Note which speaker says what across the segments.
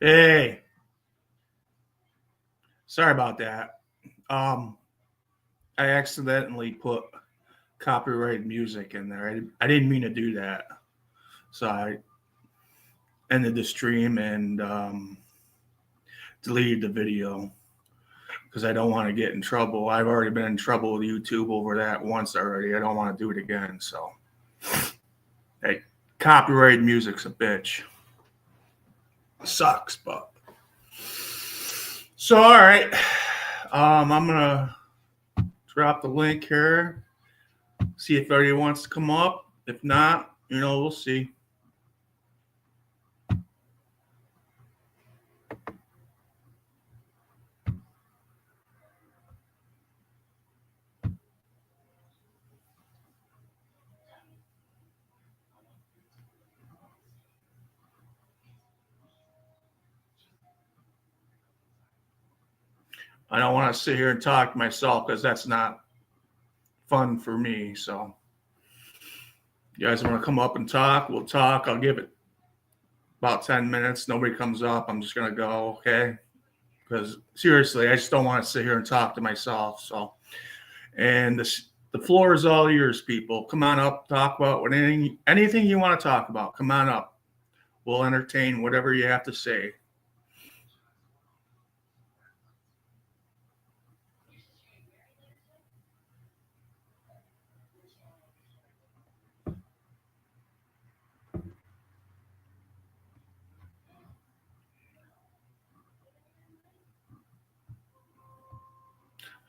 Speaker 1: Hey, sorry about that. Um, I accidentally put copyrighted music in there. I didn't mean to do that. So I ended the stream and deleted the video because I don't want to get in trouble. I've already been in trouble with YouTube over that once already. I don't want to do it again. So, hey, copyrighted music's a bitch. Sucks, but. So, all right. I'm going to drop the link here. See if anybody wants to come up. If not, we'll see. I don't want to sit here and talk to myself because that's not fun for me. So, you guys want to come up and talk? We'll talk. I'll give it about 10 minutes. Nobody comes up. I'm just going to go, okay? Because seriously, I just don't want to sit here and talk to myself. So, and the floor is all yours, people. Come on up, talk about anything you want to talk about. Come on up. We'll entertain whatever you have to say.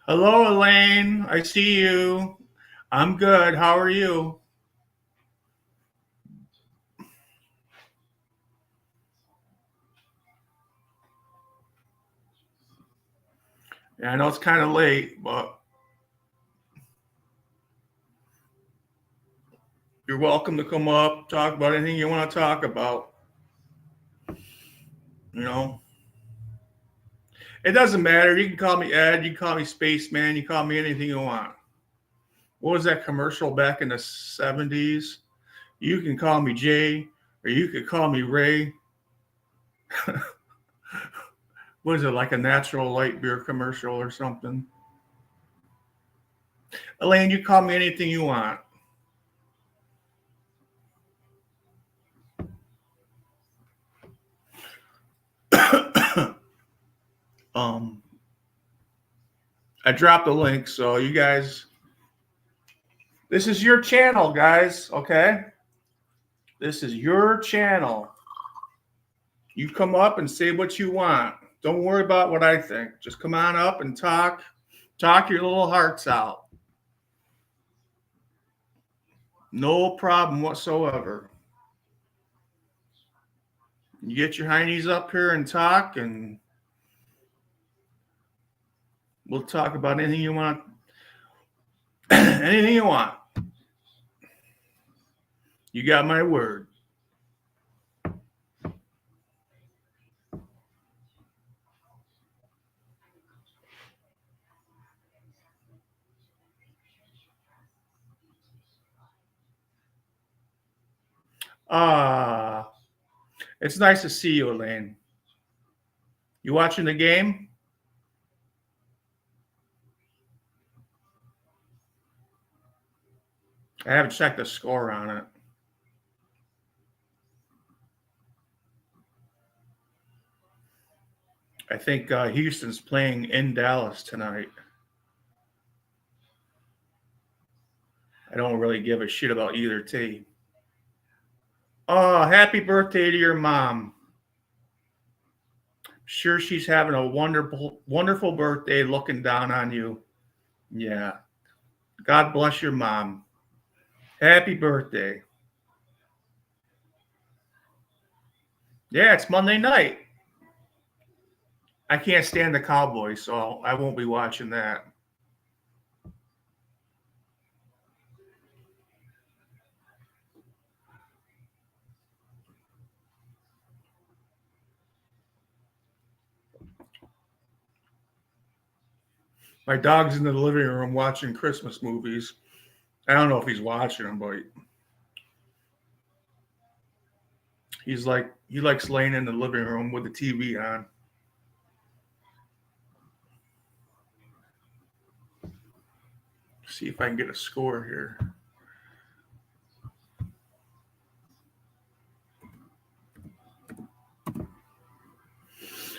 Speaker 1: Hello, Elaine. I see you. I'm good. How are you? Yeah, I know it's kind of late, but you're welcome to come up, talk about anything you want to talk about. You know, it doesn't matter. You can call me Ed, you can call me Spaceman, you can call me anything you want. What was that commercial back in the 70s? You can call me Jay, or you could call me Ray. What is it, like a natural light beer commercial or something? Elaine, you call me anything you want. um, I dropped a link, so you guys, this is your channel, guys, okay? This is your channel. You come up and say what you want. Don't worry about what I think. Just come on up and talk your little hearts out. No problem whatsoever. You get your heinies up here and talk, and we'll talk about anything you want. Anything you want. You got my word. Ah, it's nice to see you, Elaine. You watching the game? I haven't checked the score on it. I think Houston's playing in Dallas tonight. I don't really give a shit about either team. Oh, happy birthday to your mom. Sure, she's having a wonderful birthday looking down on you. Yeah. God bless your mom. Happy birthday. Yeah, it's Monday night. I can't stand the Cowboys, so I won't be watching that. My dog's in the living room watching Christmas movies. I don't know if he's watching them, but he's like He likes laying in the living room with the TV on. See if I can get a score here.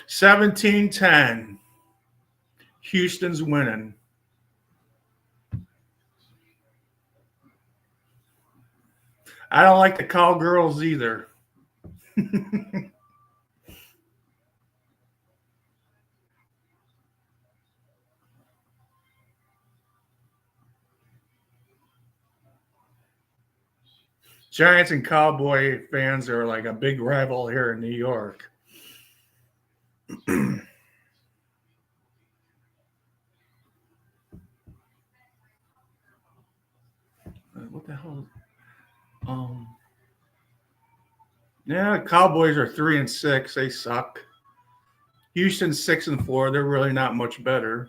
Speaker 1: $17-10. Houston's winning. I don't like the Cowgirls either. Giants and Cowboy fans are like a big rival here in New York. What the hell? Yeah, Cowboys are 3-6. They suck. Houston's 6-4. They're really not much better.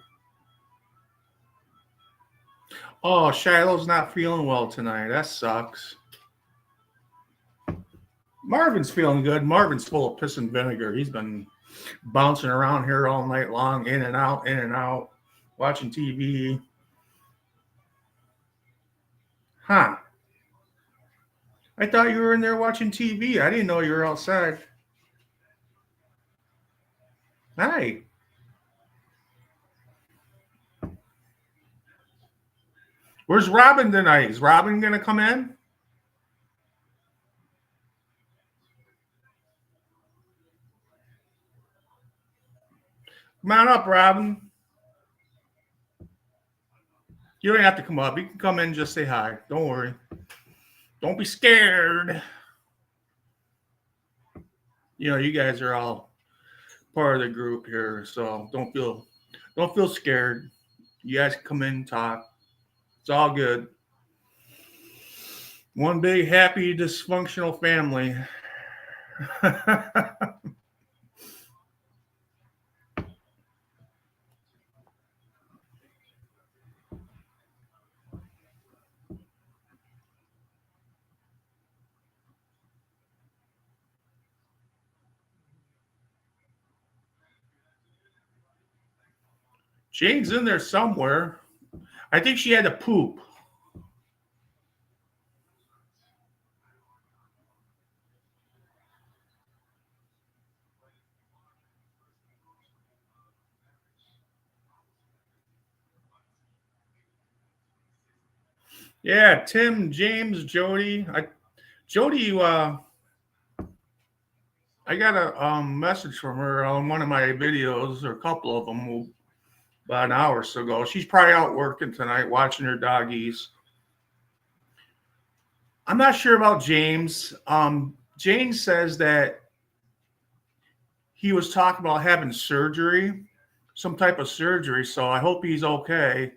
Speaker 1: Oh, Shiloh's not feeling well tonight. That sucks. Marvin's feeling good. Marvin's full of piss and vinegar. He's been bouncing around here all night long, in and out, watching TV. Huh. I thought you were in there watching TV. I didn't know you were outside. Hi. Where's Robin tonight? Is Robin going to come in? Come on up, Robin. You don't have to come up. You can come in and just say hi. Don't worry. Don't be scared. You know, you guys are all part of the group here, so don't feel scared. You guys can come in and talk. It's all good. One big happy dysfunctional family. Jane's in there somewhere. I think she had to poop. Yeah, Tim, James, Jody. Jody, I got a message from her on one of my videos, or a couple of them, about an hour or so ago. She's probably out working tonight, watching her doggies. I'm not sure about James. James says that he was talking about having surgery, some type of surgery. So I hope he's okay.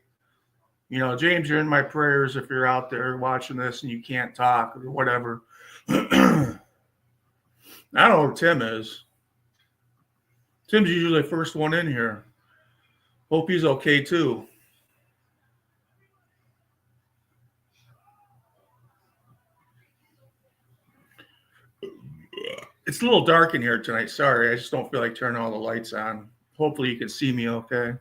Speaker 1: You know, James, you're in my prayers if you're out there watching this and you can't talk or whatever. I don't know where Tim is. Tim's usually the first one in here. Hope he's okay too. It's a little dark in here tonight. Sorry, I just don't feel like turning all the lights on. Hopefully you can see me okay.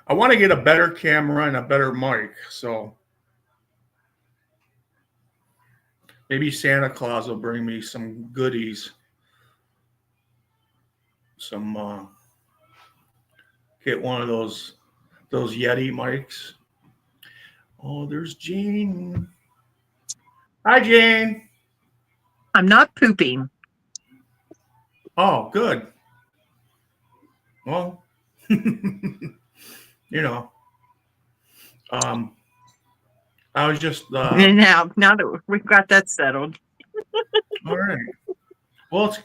Speaker 1: I want to get a better camera and a better mic, so maybe Santa Claus will bring me some goodies. Get one of those Yeti mics. Oh, there's Jane. Hi, Jane.
Speaker 2: I'm not pooping.
Speaker 1: Oh, good. Well, you know, I was just
Speaker 2: now that we've got that settled.
Speaker 1: all right. Well,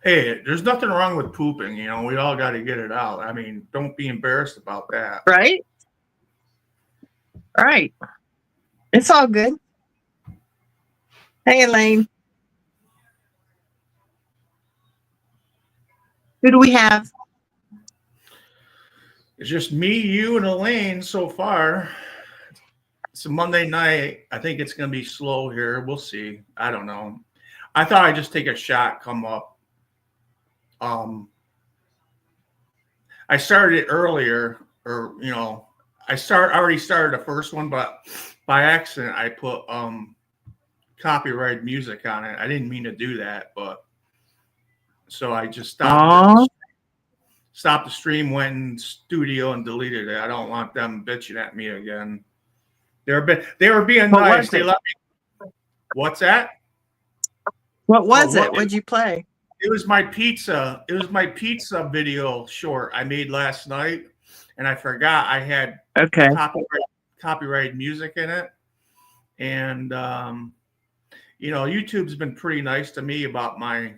Speaker 1: hey, there's nothing wrong with pooping. You know, we all got to get it out. I mean, don't be embarrassed about that.
Speaker 2: Right? Right. It's all good. Hey, Elaine. Who do we have?
Speaker 1: It's just me, you, and Elaine so far. It's a Monday night. I think it's going to be slow here. We'll see. I don't know. I thought I'd just take a shot, come up. I started it earlier, or I already started the first one, but by accident I put copyrighted music on it. I didn't mean to do that, but so I just
Speaker 2: Oh,
Speaker 1: stopped the stream, went in studio and deleted it. I don't want them bitching at me again. They were being
Speaker 2: what
Speaker 1: nice.
Speaker 2: was
Speaker 1: They
Speaker 2: it?
Speaker 1: let me. What's that?
Speaker 2: What was
Speaker 1: What
Speaker 2: it? What'd you play?
Speaker 1: It was my pizza. It was my pizza video short I made last night, and I forgot I had
Speaker 2: Okay.
Speaker 1: copyrighted music in it. And YouTube's been pretty nice to me about my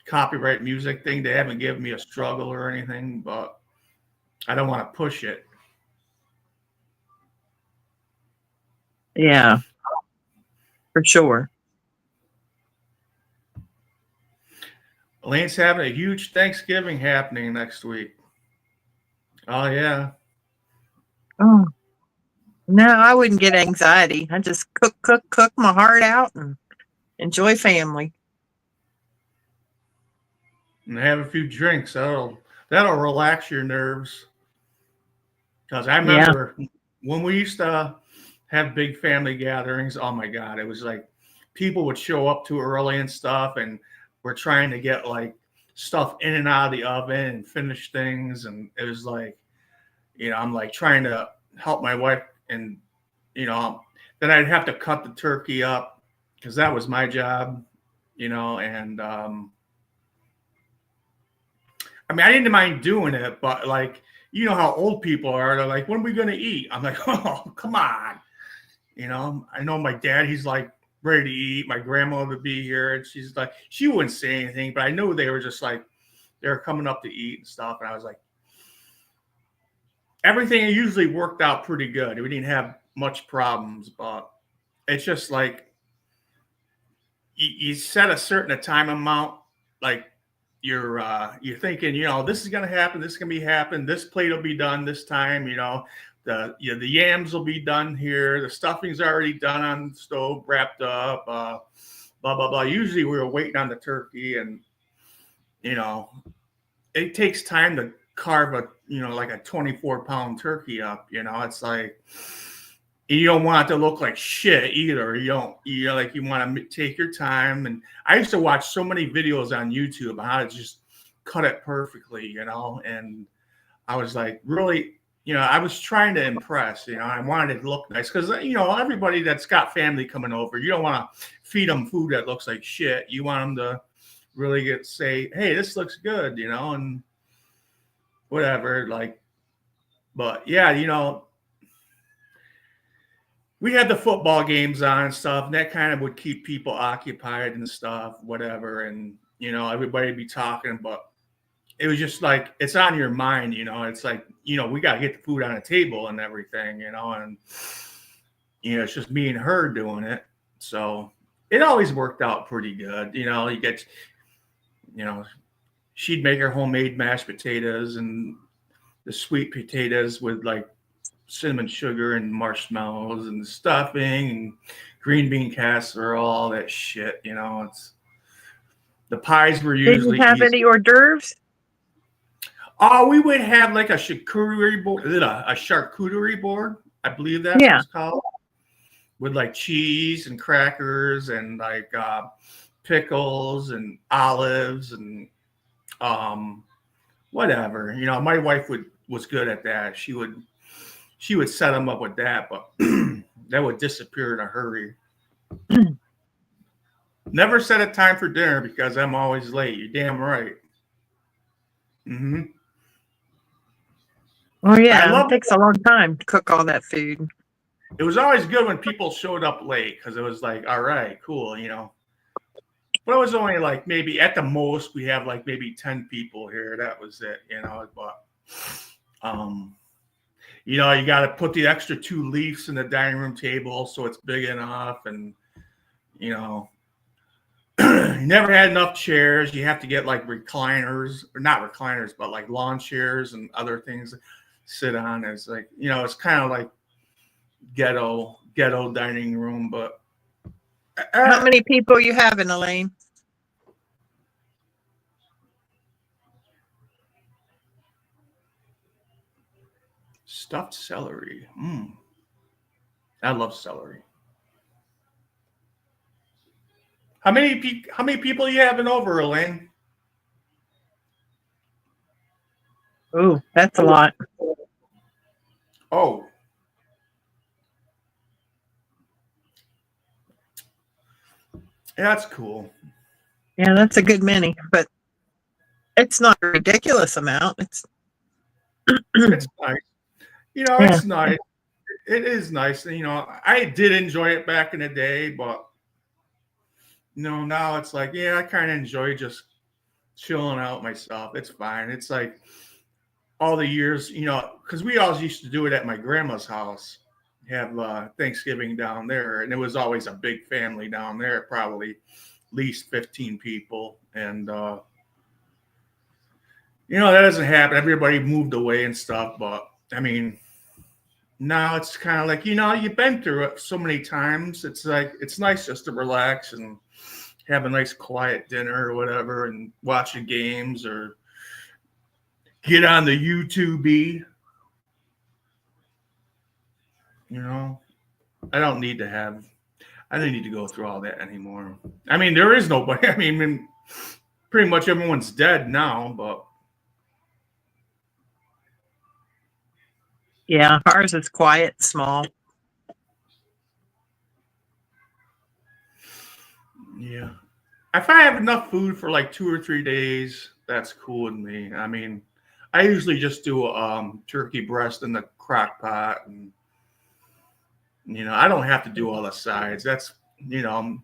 Speaker 1: copyright music thing. They haven't given me a struggle or anything, but I don't want to push it.
Speaker 2: Yeah, for sure.
Speaker 1: Elaine's having a huge Thanksgiving happening next week. Oh yeah.
Speaker 2: Oh, no, I wouldn't get anxiety. I just cook my heart out and enjoy family.
Speaker 1: And have a few drinks. That'll relax your nerves. Because I
Speaker 2: Yeah.
Speaker 1: remember when we used to have big family gatherings. Oh my God, it was like people would show up too early and stuff, and we're trying to get like stuff in and out of the oven and finish things, and it was like, I'm like trying to help my wife, and then I'd have to cut the turkey up because that was my job, and I mean, I didn't mind doing it, but like, you know how old people are. They're like, when are we going to eat? I'm like, oh, come on. I know my dad, he's like ready to eat. My grandma would be here, and she's like, she wouldn't say anything, but I know they were just like, they were coming up to eat and stuff. And I was like, everything usually worked out pretty good. We didn't have much problems, but it's just like, you set a certain time amount, like you're thinking, this is gonna happen, this is gonna be happen, this plate will be done this time, the yams will be done here, the stuffing's already done on the stove, wrapped up, blah blah blah. Usually we were waiting on the turkey, and it takes time to carve a like a 24-pound turkey up. It's like, you don't want it to look like shit either. You want to take your time. And I used to watch so many videos on YouTube on how to just cut it perfectly, and I was like, really, I was trying to impress, I wanted it to look nice because, everybody that's got family coming over, you don't want to feed them food that looks like shit. You want them to really say, hey, this looks good, and whatever, like, but yeah, we had the football games on and stuff, and that kind of would keep people occupied and stuff, whatever. And, everybody would be talking, but it was just like, it's on your mind, it's like, we got to get the food on the table and everything, and, it's just me and her doing it. So it always worked out pretty good. You get, she'd make her homemade mashed potatoes and the sweet potatoes with like cinnamon sugar and marshmallows and stuffing and green bean casserole, all that shit. It's the pies were
Speaker 2: Did you
Speaker 1: usually
Speaker 2: have
Speaker 1: easy.
Speaker 2: any hors d'oeuvres?
Speaker 1: Oh, we would have like a charcuterie board. I believe that's what it's called, with like cheese and crackers and like pickles and olives and whatever. My wife was good at that. She would set them up with that, but that would disappear in a hurry. Never set a time for dinner because I'm always late. You're damn right. Mm-hmm.
Speaker 2: Oh yeah, it takes a long time to cook all that food.
Speaker 1: It was always good when people showed up late because it was like, all right, cool, But it was only like maybe at the most we have like maybe 10 people here. That was it, But you got to put the extra 2 leaves in the dining room table so it's big enough, and you never had enough chairs. You have to get like recliners, or not recliners, but like lawn chairs and other things to sit on. It's like, it's kind of like ghetto dining room, but
Speaker 2: How many people you having, Elaine?
Speaker 1: Stuffed celery. I love celery. How many people you having over, Elaine?
Speaker 2: Oh, that's a lot.
Speaker 1: Oh, that's cool.
Speaker 2: Yeah, that's a good many, but it's not a ridiculous amount. It's
Speaker 1: It's nice.
Speaker 2: yeah,
Speaker 1: It's nice. It is nice. I did enjoy it back in the day, but now it's like, yeah, I kind of enjoy just chilling out myself. It's fine. It's like all the years, because we always used to do it at my grandma's house, have Thanksgiving down there, and it was always a big family down there, probably at least 15 people, and that doesn't happen. Everybody moved away and stuff, but I mean, now it's kind of like you've been through it so many times. It's like it's nice just to relax and have a nice quiet dinner or whatever, and watch the games or get on the YouTube. I don't need to have. I don't need to go through all that anymore. I mean, there is nobody. I mean, pretty much everyone's dead now, but
Speaker 2: yeah. Ours is quiet, small.
Speaker 1: yeah. If I have enough food for like 2 or 3 days, that's cool with me. I mean, I usually just do turkey breast in the crock pot, and I don't have to do all the sides. That's to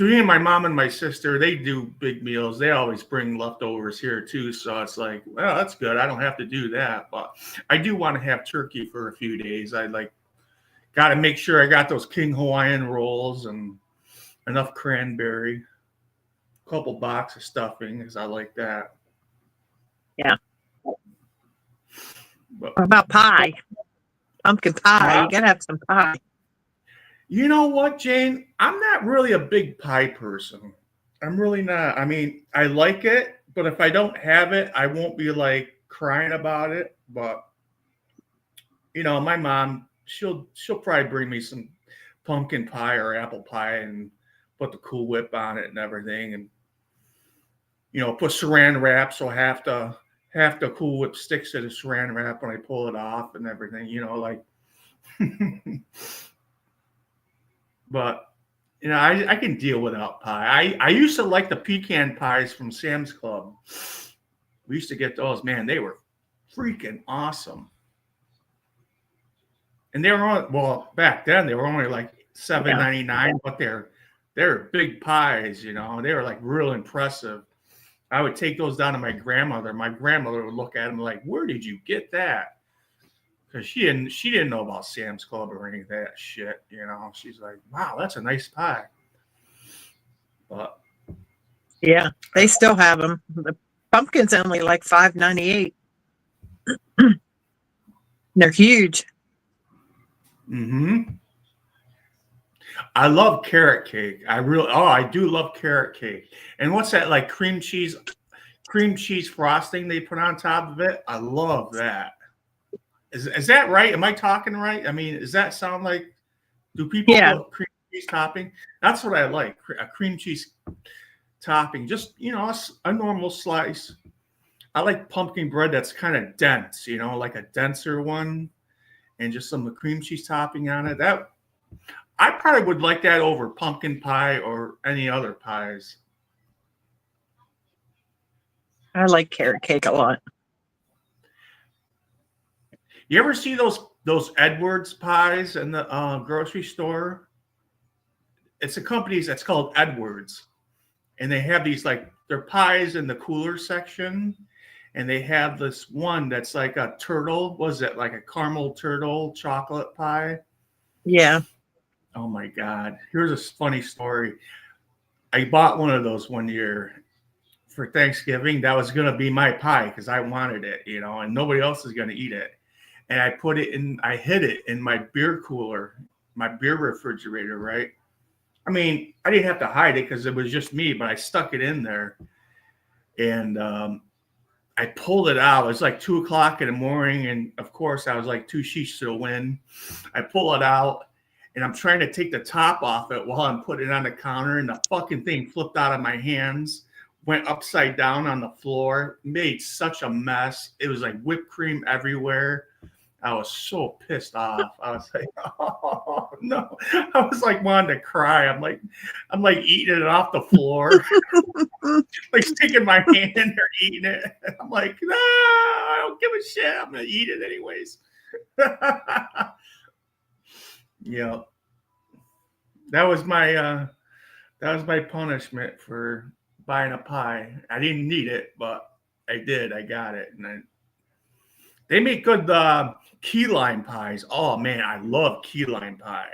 Speaker 1: me and my mom and my sister, they do big meals. They always bring leftovers here too. So it's like, well, that's good. I don't have to do that. But I do want to have turkey for a few days. I got to make sure I got those King Hawaiian rolls and enough cranberry, a couple box of stuffing because I like that.
Speaker 2: Yeah.
Speaker 1: But
Speaker 2: What about pie? Pumpkin pie. You gotta have some pie.
Speaker 1: you know what, Jane? I'm not really a big pie person. I'm really not. I mean, I like it, but if I don't have it, I won't be like crying about it. But my mom, she'll probably bring me some pumpkin pie or apple pie and put the Cool Whip on it and everything, and put Saran wrap so half the Cool Whip sticks to the Saran wrap when I pull it off and everything. Like. But I can deal without pie. I used to like the pecan pies from Sam's Club. We used to get those. Man, they were freaking awesome. And they were back then they were only like $7.99, but they're big pies. They were like real impressive. I would take those down to my grandmother. My grandmother would look at them like, "Where did you get that?" Because she didn't know about Sam's Club or any of that shit. She's like, "Wow, that's a nice pie." But
Speaker 2: Yeah, they still have them. The pumpkin's only like $5.98. They're huge.
Speaker 1: I love carrot cake. I do love carrot cake. And what's that, like cream cheese frosting they put on top of it? I love that. Is that right? Am I talking right? I mean, does that sound like? Do people put cream cheese topping? That's what I like. A cream cheese topping, just a normal slice. I like pumpkin bread that's kind of dense, like a denser one, and just some cream cheese topping on it. That I probably would like that over pumpkin pie or any other pies.
Speaker 2: I like carrot cake a lot.
Speaker 1: You ever see those Edwards pies in the grocery store? It's a company that's called Edwards, and they have these like their pies in the cooler section, and they have this one that's like a turtle. Was it like a caramel turtle chocolate pie?
Speaker 2: Yeah.
Speaker 1: Oh my God! Here's a funny story. I bought one of those one year for Thanksgiving. That was going to be my pie because I wanted it, and nobody else is going to eat it. And I hid it in my beer cooler, my beer refrigerator, right? I mean, I didn't have to hide it because it was just me, but I stuck it in there. And I pulled it out. It was like 2 o'clock in the morning. And of course, I was like 2 sheets to the wind. I pull it out and I'm trying to take the top off it while I'm putting it on the counter. And the fucking thing flipped out of my hands, went upside down on the floor, made such a mess. It was like whipped cream everywhere. I was so pissed off. I was like, oh no. I was like wanting to cry. I'm like eating it off the floor. Like sticking my hand in there eating it. I'm like, no, I don't give a shit. I'm gonna eat it anyways. Yeah. That was my punishment for buying a pie. I didn't need it, but I did. I got it. And they make good key lime pies. Oh man, I love key lime pie.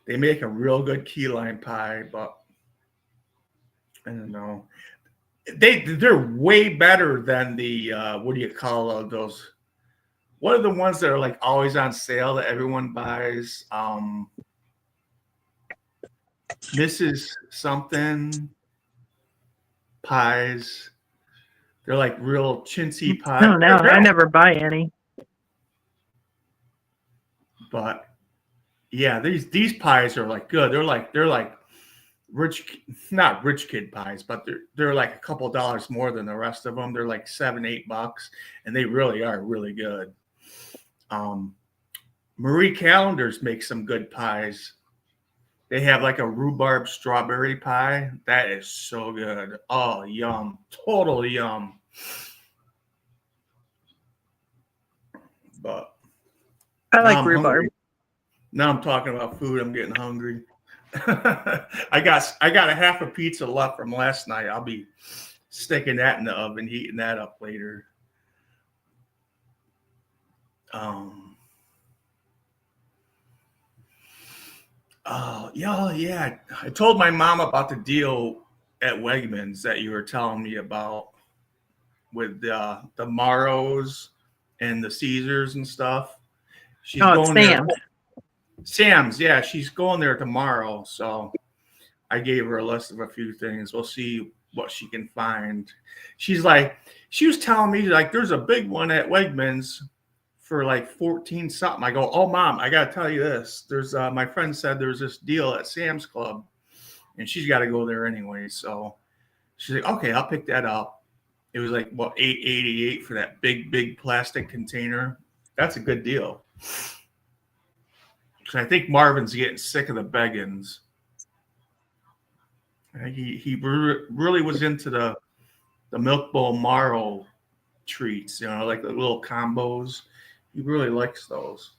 Speaker 1: They make a real good key lime pie, but I don't know. They're way better than the what do you call those? What are the ones that are like always on sale that everyone buys? Mrs. Something pies. They're like real chintzy pies.
Speaker 2: No, I never buy any.
Speaker 1: But yeah, these pies are like good. They're like rich, not rich kid pies, but they're like a couple dollars more than the rest of them. They're like $7-8, and they really are really good. Marie Callender's makes some good pies. They have like a rhubarb strawberry pie. That is so good. Oh, yum. Total yum. But
Speaker 2: I like rhubarb.
Speaker 1: Hungry. Now I'm talking about food. I'm getting hungry. I got a half a pizza left from last night. I'll be sticking that in the oven, heating that up later. Yeah. I told my mom about the deal at Wegmans that you were telling me about with the Maros and the Caesars and stuff. She's going there. Sam's, yeah, she's going there tomorrow. So I gave her a list of a few things. We'll see what she can find. She was telling me like there's a big one at Wegmans for like 14 something. I go, oh mom, I gotta tell you this. There's my friend said there's this deal at Sam's Club, and she's got to go there anyway. So she's like, okay, I'll pick that up. It was like what $8.88 for that big plastic container. That's a good deal. I think Marvin's getting sick of the Beggins. He really was into the Milk Bowl Maro treats, like the little combos. He really likes those.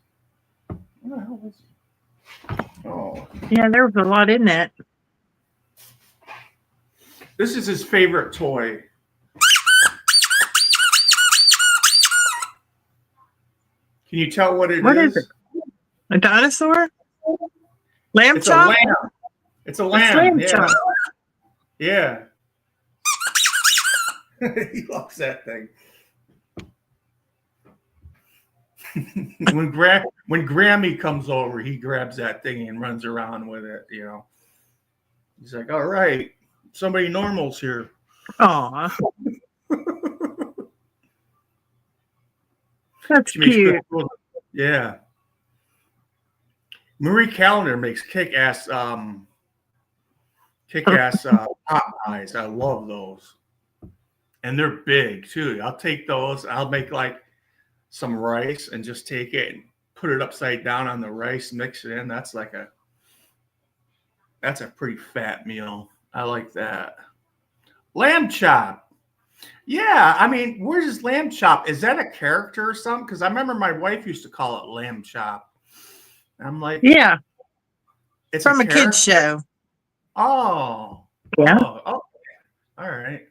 Speaker 1: What the hell was it? Oh.
Speaker 2: Yeah, there was a lot in that.
Speaker 1: This is his favorite toy. Can you tell what it is?
Speaker 2: What is it? A dinosaur? Lamb
Speaker 1: It's
Speaker 2: chop?
Speaker 1: a lamb. It's a lamb.
Speaker 2: Lamb
Speaker 1: yeah.
Speaker 2: chop.
Speaker 1: Yeah. He loves that thing. When Grammy comes over, he grabs that thing and runs around with it, He's like, all right, somebody normal's here.
Speaker 2: Aw. That's cute.
Speaker 1: Yeah. Marie Callender makes kick-ass pot pies. I love those. And they're big too. I'll take those. I'll make like some rice and just take it and put it upside down on the rice, mix it in. That's a pretty fat meal. I like that. Lamb chop. Yeah, I mean, where's this lamb chop? Is that a character or something? Because I remember my wife used to call it lamb chop. I'm like,
Speaker 2: yeah,
Speaker 1: it's
Speaker 2: from a kid's show.
Speaker 1: Oh,
Speaker 2: yeah.
Speaker 1: Oh, okay. All right.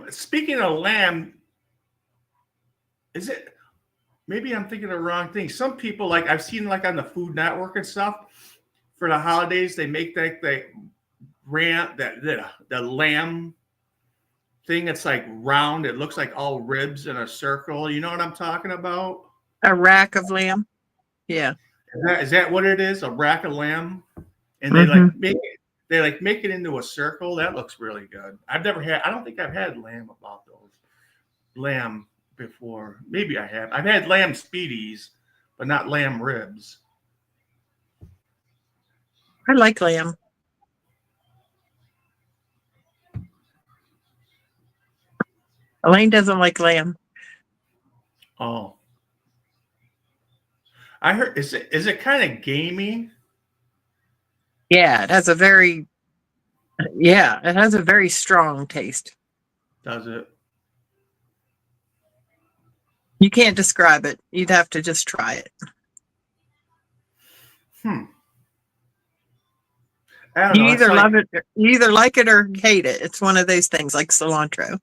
Speaker 1: Speaking of lamb, is it? Maybe I'm thinking the wrong thing. Some people, like I've seen, like on the Food Network and stuff, for the holidays they make the lamb thing that's like round. It looks like all ribs in a circle. You know what I'm talking about?
Speaker 2: A rack of lamb. Yeah.
Speaker 1: Is that what it is? A rack of lamb? And
Speaker 2: Hmm.
Speaker 1: they like make it into a circle. That looks really good. I've never had. I don't think I've had lamb about those lamb before. Maybe I have. I've had lamb speedies, but not lamb ribs.
Speaker 2: I like lamb. Elaine doesn't like lamb.
Speaker 1: Oh, I heard. Is it kind of gamey?
Speaker 2: Yeah, it has a very strong taste.
Speaker 1: Does it?
Speaker 2: You can't describe it. You'd have to just try it.
Speaker 1: Hmm. I don't
Speaker 2: You
Speaker 1: know. It's
Speaker 2: either
Speaker 1: like,
Speaker 2: love it, you either like it or hate it. It's one of those things like cilantro.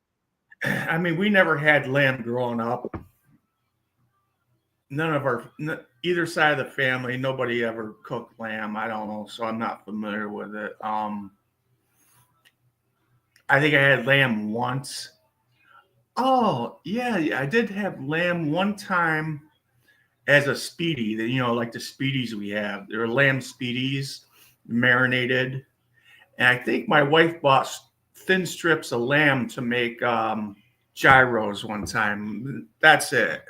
Speaker 1: I mean, we never had lamb growing up. None of either side of the family, nobody ever cooked lamb. I don't know, so I'm not familiar with it. I think I had lamb once. Oh, yeah, I did have lamb one time as a speedy. Like the speedies we have. They're lamb speedies, marinated. And I think my wife bought thin strips of lamb to make gyros one time. That's it.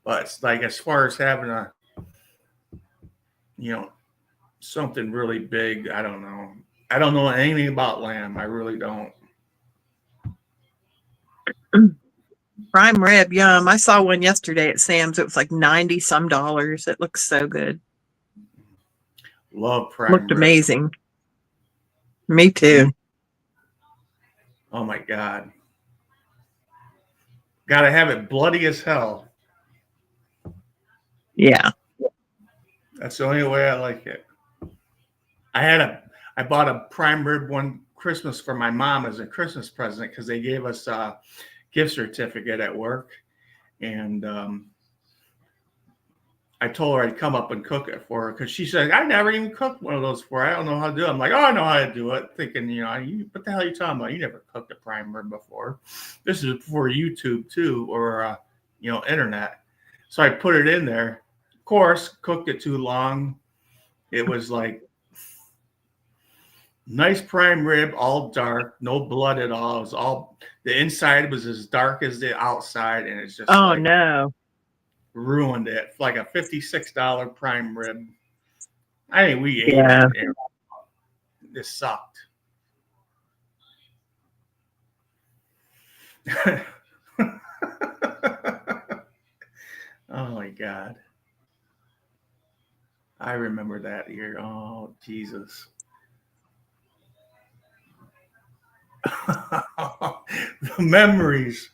Speaker 1: But it's like as far as having you know, something really big, I don't know. I don't know anything about lamb. I really don't.
Speaker 2: Prime rib, yum. I saw one yesterday at Sam's. It was like 90 some dollars. It looks so good.
Speaker 1: Love prime
Speaker 2: Looked
Speaker 1: rib.
Speaker 2: amazing. Me too.
Speaker 1: Oh my God. Gotta have it bloody as hell.
Speaker 2: Yeah.
Speaker 1: That's the only way I like it. I bought a prime rib one Christmas for my mom as a Christmas present because they gave us a gift certificate at work. And I told her I'd come up and cook it for her because she said, I never even cooked one of those before. I don't know how to do it. I'm like, oh, I know how to do it. Thinking, what the hell are you talking about? You never cooked a prime rib before. This is before YouTube too, or, internet. So I put it in there. Of course, cooked it too long. It was like nice prime rib, all dark, no blood at all. It was all, the inside was as dark as the outside. And it's just
Speaker 2: No.
Speaker 1: ruined it. Like a $56 prime rib. I think we ate
Speaker 2: Yeah.
Speaker 1: it. And this sucked. Oh my God. I remember that year. Oh, Jesus. The memories.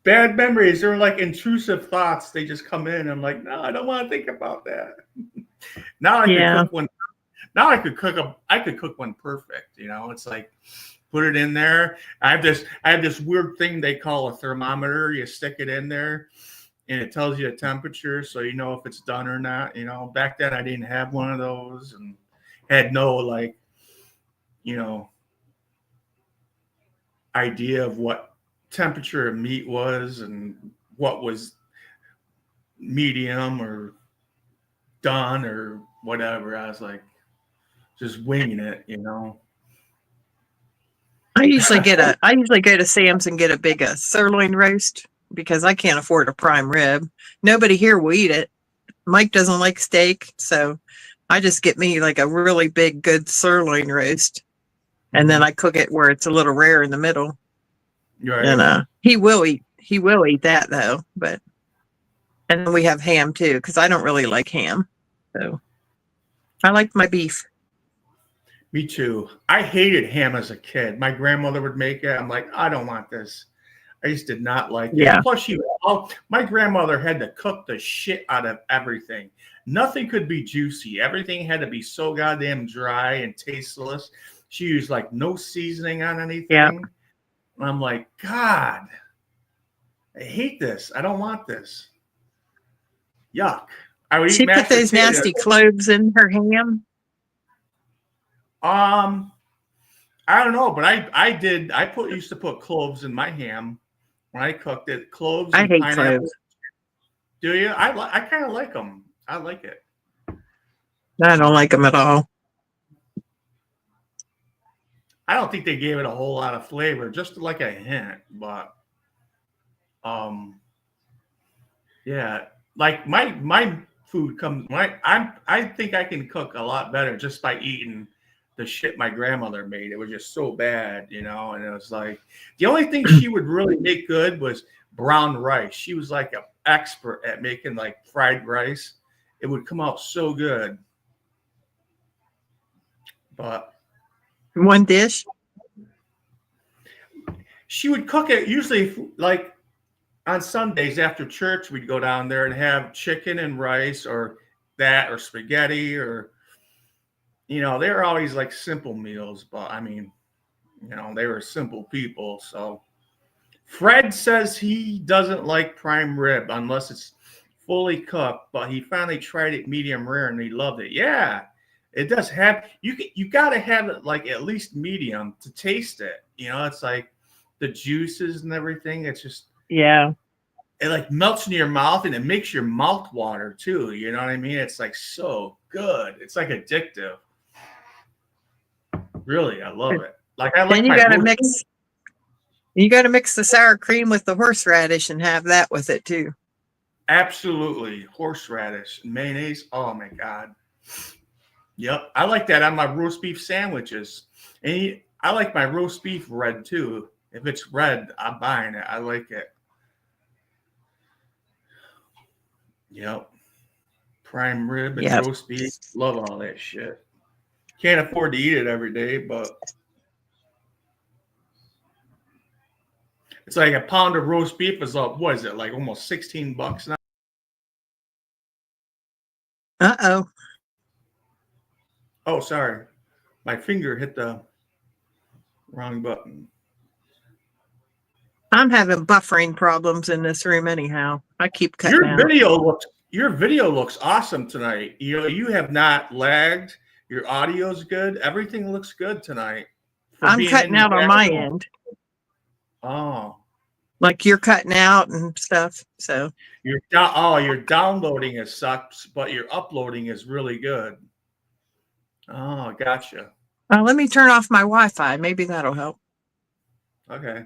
Speaker 1: Bad memories. They're like intrusive thoughts. They just come in. I'm like, no, I don't want to think about that. Now I could cook one. Now I could cook one perfect. It's like put it in there. I have this weird thing they call a thermometer. You stick it in there and it tells you the temperature so you know if it's done or not. Back then I didn't have one of those and had no idea of what temperature of meat was and what was medium or done or whatever. I was like just winging it.
Speaker 2: I usually go to Sam's and get a big sirloin roast because I can't afford a prime rib. Nobody here will eat it. Mike doesn't like steak, so I just get me like a really big, good sirloin roast, and then I cook it where it's a little rare in the middle.
Speaker 1: Right.
Speaker 2: And he will eat that though. And then we have ham too because I don't really like ham, so I like my beef.
Speaker 1: Me too. I hated ham as a kid. My grandmother would make it. I'm like, I don't want this. I just did not like it.
Speaker 2: Yeah.
Speaker 1: Plus, my grandmother had to cook the shit out of everything. Nothing could be juicy. Everything had to be so goddamn dry and tasteless. She used like no seasoning on anything.
Speaker 2: Yeah.
Speaker 1: And I'm like, God, I hate this. I don't want this. Yuck. I would eat
Speaker 2: She put those nasty cloves in her ham.
Speaker 1: I don't know, but used to put cloves in my ham when I cooked it. Cloves
Speaker 2: I
Speaker 1: and
Speaker 2: hate
Speaker 1: pineapple.
Speaker 2: cloves.
Speaker 1: Do you? I kind of like them. I like it.
Speaker 2: I don't like them at all.
Speaker 1: I don't think they gave it a whole lot of flavor, just like a hint, but yeah, like my food comes I think I can cook a lot better just by eating the shit my grandmother made. It was just so bad, and it was like the only thing she would really make good was brown rice. She was like an expert at making like fried rice. It would come out so good. But
Speaker 2: One dish.
Speaker 1: she would cook it usually like on Sundays after church. We'd go down there and have chicken and rice or spaghetti or they were always like simple meals, but I mean, they were simple people. So Fred says he doesn't like prime rib unless it's fully cooked, but he finally tried it medium rare and he loved it. Yeah, it does have you got to have it like at least medium to taste it. It's like the juices and everything. It's just
Speaker 2: Yeah.
Speaker 1: it like melts in your mouth and it makes your mouth water too. You know what I mean? It's like so good. It's like addictive. Really, I love it. Like I like
Speaker 2: Then you
Speaker 1: my
Speaker 2: gotta
Speaker 1: roast-
Speaker 2: mix. You gotta mix the sour cream with the horseradish and have that with it too.
Speaker 1: Absolutely. Horseradish, mayonnaise. Oh my God. Yep. I like that on my roast beef sandwiches. And I like my roast beef red too. If it's red, I'm buying it. I like it. Yep. Prime rib and
Speaker 2: Yep.
Speaker 1: roast beef. Love all that shit. Can't afford to eat it every day, but it's like a pound of roast beef is up. What is it? Like almost $16 now?
Speaker 2: Uh-oh.
Speaker 1: Oh, sorry. My finger hit the wrong button.
Speaker 2: I'm having buffering problems in this room anyhow. I keep cutting out.
Speaker 1: Your video looks awesome tonight. You have not lagged. Your audio's good. Everything looks good tonight.
Speaker 2: I'm cutting out on my end.
Speaker 1: Oh.
Speaker 2: Like you're cutting out and stuff. So
Speaker 1: Your downloading is sucks, but your uploading is really good. Oh, gotcha.
Speaker 2: let me turn off my Wi-Fi. Maybe that'll help.
Speaker 1: Okay.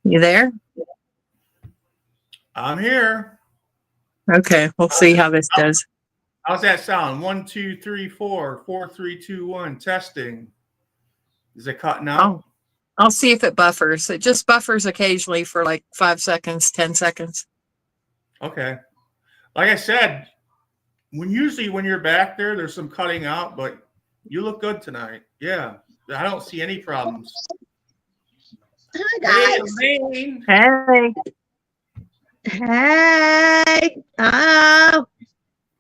Speaker 2: You there?
Speaker 1: I'm here.
Speaker 2: Okay, we'll see how this does.
Speaker 1: How's that sound? 1, 2, 3, 4, 4, 3, 2, 1. Testing. Is it cutting out?
Speaker 2: I'll see if it buffers. It just buffers occasionally for like 5 seconds, 10 seconds.
Speaker 1: Okay. Like I said, when you're back there, there's some cutting out, but you look good tonight. Yeah. I don't see any problems.
Speaker 3: Hi guys.
Speaker 1: Hey, Elaine.
Speaker 2: Hey.
Speaker 3: Hey. Oh.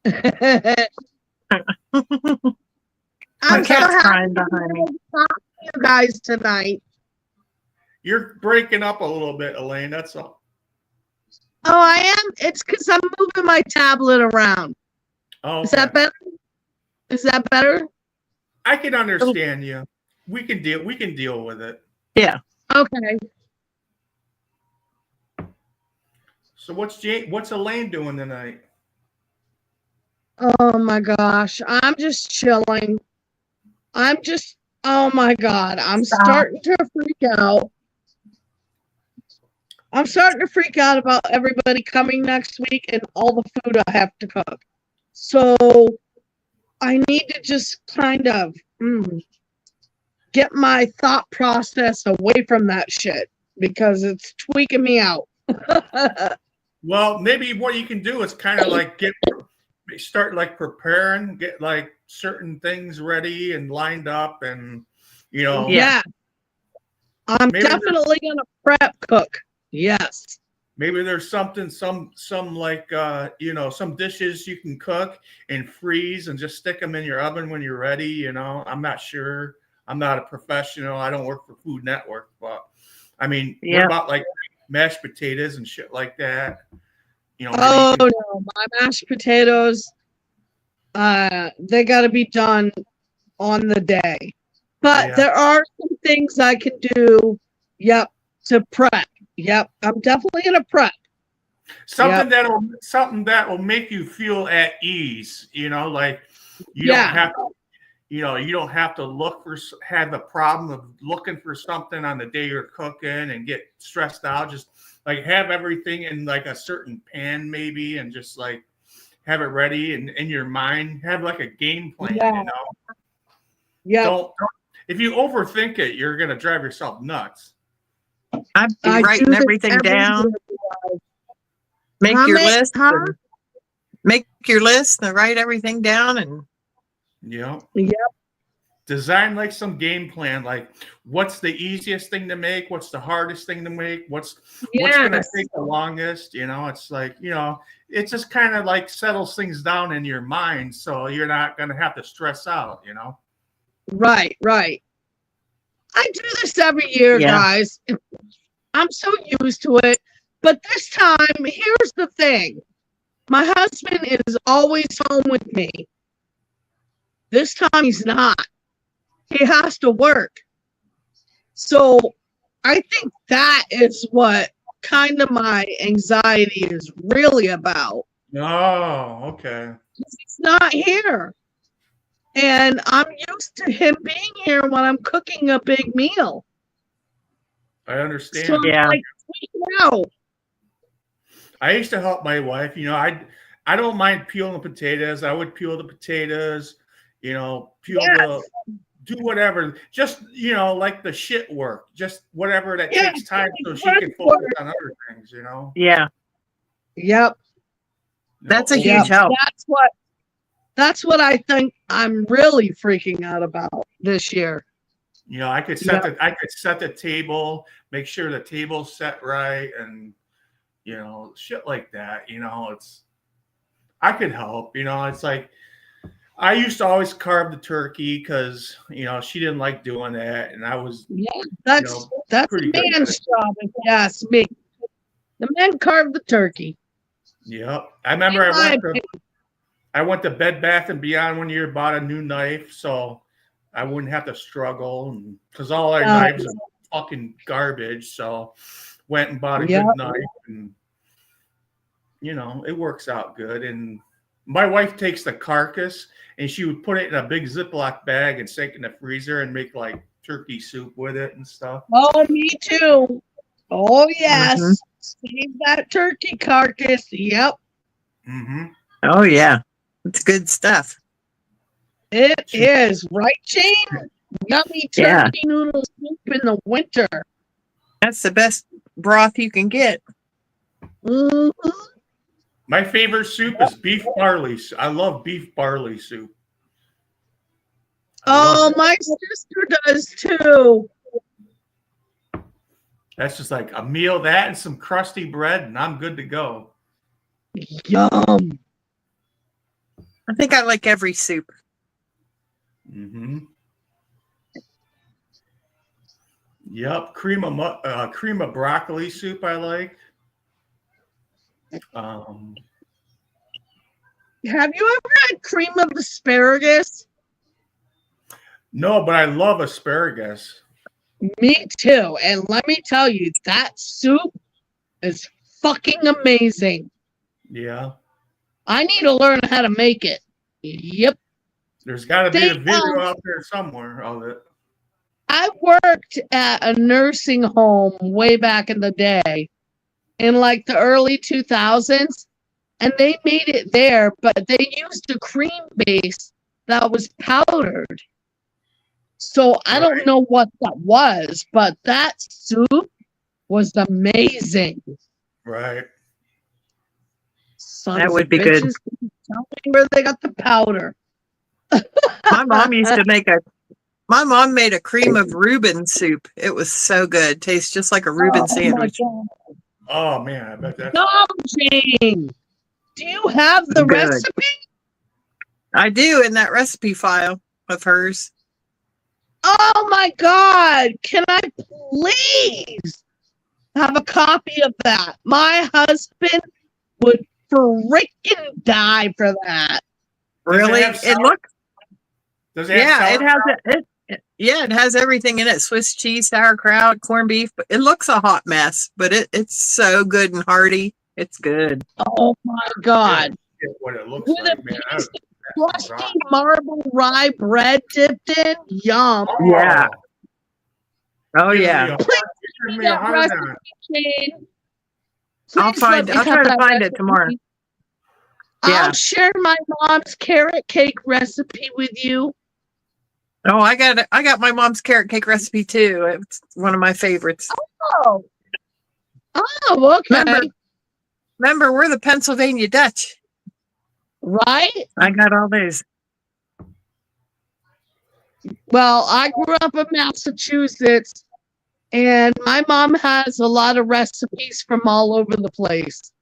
Speaker 2: My
Speaker 3: I'm so
Speaker 2: cat's
Speaker 3: happy
Speaker 2: crying behind me.
Speaker 3: to talk to you guys tonight.
Speaker 1: You're breaking up a little bit, Elaine. That's all.
Speaker 3: Oh, I am. It's because I'm moving my tablet around.
Speaker 1: Oh,
Speaker 3: Is that better? Is that better?
Speaker 1: I can understand you. We can deal with it.
Speaker 2: Yeah.
Speaker 3: Okay.
Speaker 1: So what's Elaine doing tonight?
Speaker 3: Oh my gosh. I'm just chilling. Oh my God. I'm starting to freak out. I'm starting to freak out about everybody coming next week and all the food I have to cook. So I need to just kind of get my thought process away from that shit because it's tweaking me out.
Speaker 1: Well, maybe what you can do is kind of like start like preparing, get like certain things ready and lined up, and
Speaker 2: Yeah.
Speaker 3: I'm
Speaker 1: Maybe
Speaker 3: definitely gonna prep cook. Yes.
Speaker 1: maybe there's something, some like some dishes you can cook and freeze and just stick them in your oven when you're ready. I'm not sure. I'm not a professional. I don't work for Food Network, but I mean,
Speaker 2: Yeah.
Speaker 1: what about like mashed potatoes and shit like that. You know, maybe
Speaker 3: Oh
Speaker 1: you could,
Speaker 3: no, my mashed potatoes, they got to be done on the day. But
Speaker 1: yeah,
Speaker 3: there are some things I can do. Yep, to prep. Yep, I'm definitely gonna prep.
Speaker 1: something
Speaker 3: Yep.
Speaker 1: that'll make you feel at ease. You know, like you don't
Speaker 3: Yeah.
Speaker 1: have to. You know, you don't have to have the problem of looking for something on the day you're cooking and get stressed out. Just like have everything in like a certain pan maybe, and just like have it ready and in your mind. Have like a game plan.
Speaker 3: Yeah.
Speaker 1: You know,
Speaker 3: Yep.
Speaker 1: don't if you overthink it, you're gonna drive yourself nuts.
Speaker 2: I'd be
Speaker 3: I do
Speaker 2: writing
Speaker 3: this
Speaker 2: everything
Speaker 3: every
Speaker 2: down.
Speaker 3: year.
Speaker 2: Make
Speaker 3: Huh,
Speaker 2: your
Speaker 3: mate?
Speaker 2: list.
Speaker 3: Huh?
Speaker 2: And make your list and write everything down. And
Speaker 1: You know,
Speaker 3: Yep.
Speaker 1: design like some game plan. Like, what's the easiest thing to make? What's the hardest thing to make? What's gonna
Speaker 3: Yes.
Speaker 1: take the longest? You know, it's like it just kind of like settles things down in your mind, so you're not gonna have to stress out. You know.
Speaker 3: Right. Right. I do this every year,
Speaker 2: Yeah.
Speaker 3: guys. I'm so used to it. But this time, here's the thing. My husband is always home with me. This time he's not. He has to work. So I think that is what kind of my anxiety is really about.
Speaker 1: Oh, okay.
Speaker 3: He's not here. And I'm used to him being here when I'm cooking a big meal.
Speaker 1: I understand.
Speaker 3: So I'm
Speaker 2: Yeah.
Speaker 3: like freaking out.
Speaker 1: I used to help my wife. You know, I don't mind peeling the potatoes. I would peel the potatoes. You know, do whatever. Just like the shit work. Just whatever that
Speaker 3: Yeah,
Speaker 1: takes time, so she
Speaker 3: work
Speaker 1: can focus
Speaker 3: work.
Speaker 1: on other things. You know.
Speaker 2: Yeah.
Speaker 3: Yep.
Speaker 2: That's a
Speaker 3: Yep.
Speaker 2: huge help.
Speaker 3: That's what I think I'm really freaking out about this year.
Speaker 1: You know, I could set the table, make sure the table's set right, and shit like that. I could help. It's like I used to always carve the turkey because she didn't like doing that, and I was
Speaker 3: That's
Speaker 1: pretty
Speaker 3: a
Speaker 1: good at
Speaker 3: man's
Speaker 1: it.
Speaker 3: job, if you ask me. The men carve the turkey.
Speaker 1: Yep. I remember
Speaker 3: In my
Speaker 1: I went to Bed Bath and Beyond one year, bought a new knife, so I wouldn't have to struggle, because all our knives are fucking garbage. So went and bought a good knife, and it works out good. And my wife takes the carcass and she would put it in a big Ziploc bag and stick it in the freezer and make like turkey soup with it and stuff.
Speaker 3: Oh, me too. Oh, yes.
Speaker 2: Mhm.
Speaker 3: Save that turkey carcass. Yep.
Speaker 1: Mm-hmm.
Speaker 2: Oh, yeah. It's good stuff.
Speaker 3: It is. Right, Jane? Yummy turkey
Speaker 2: Yeah.
Speaker 3: noodle soup in the winter.
Speaker 2: That's the best broth you can get.
Speaker 3: Mhm.
Speaker 1: My favorite soup is beef barley. I love beef barley soup. I
Speaker 3: Oh,
Speaker 1: love it.
Speaker 3: my sister does too.
Speaker 1: That's just like a meal, that and some crusty bread, and I'm good to go.
Speaker 3: Yum.
Speaker 2: I think I like every soup.
Speaker 1: Mm-hmm. Yep, cream of broccoli soup I like.
Speaker 3: Have you ever had cream of asparagus?
Speaker 1: No, but I love asparagus.
Speaker 3: Me too. And let me tell you, that soup is fucking amazing.
Speaker 1: Yeah,
Speaker 3: I need to learn how to make it. Yep.
Speaker 1: there's got to be a
Speaker 3: They,
Speaker 1: video out there somewhere of it.
Speaker 3: I worked at a nursing home way back in the day, in like the early 2000s, and they made it there, but they used a cream base that was powdered. So I don't
Speaker 1: Right.
Speaker 3: know what that was, but that soup was amazing.
Speaker 1: Right.
Speaker 3: Sons
Speaker 2: That would
Speaker 3: of
Speaker 2: be good.
Speaker 3: bitches, tell me where they got the powder.
Speaker 2: My mom used to make my mom made a cream of Reuben soup. It was so good. Tastes just like a Reuben sandwich.
Speaker 3: Oh my
Speaker 1: Oh man, I bet that's.
Speaker 3: God. No, Jane. Do you have the
Speaker 2: Good.
Speaker 3: recipe?
Speaker 2: I do in that recipe file of hers.
Speaker 3: Oh my God. Can I please? have a copy of that. My husband would freaking die for that.
Speaker 1: Does it
Speaker 2: Really?
Speaker 1: have
Speaker 2: It
Speaker 1: sour-
Speaker 2: looks.
Speaker 1: Does it have
Speaker 2: Yeah, it has
Speaker 1: sauerkraut?
Speaker 2: yeah, it has everything in it. Swiss cheese, sauerkraut, corned beef. But it looks a hot mess, but it's so good and hearty. It's good.
Speaker 3: Oh my God.
Speaker 1: Yeah, what it looks
Speaker 3: With a
Speaker 1: like, man.
Speaker 3: piece of crusty marble rye bread dipped in. Yum.
Speaker 2: Yeah. Oh
Speaker 1: Giving
Speaker 2: yeah.
Speaker 1: me a hard- giving me a
Speaker 3: That
Speaker 1: hard
Speaker 3: recipe,
Speaker 1: on.
Speaker 3: Jane.
Speaker 2: I'll
Speaker 3: Please
Speaker 2: find.
Speaker 3: let me
Speaker 2: I'll
Speaker 3: have
Speaker 2: try to
Speaker 3: that
Speaker 2: find it
Speaker 3: recipe.
Speaker 2: tomorrow. Yeah.
Speaker 3: I'll share my mom's carrot cake recipe with you.
Speaker 2: Oh, I got my mom's carrot cake recipe too. It's one of my favorites.
Speaker 3: Oh. Oh, okay.
Speaker 2: Remember, we're the Pennsylvania Dutch.
Speaker 3: Right?
Speaker 2: I got all those.
Speaker 3: Well, I grew up in Massachusetts, and my mom has a lot of recipes from all over the place,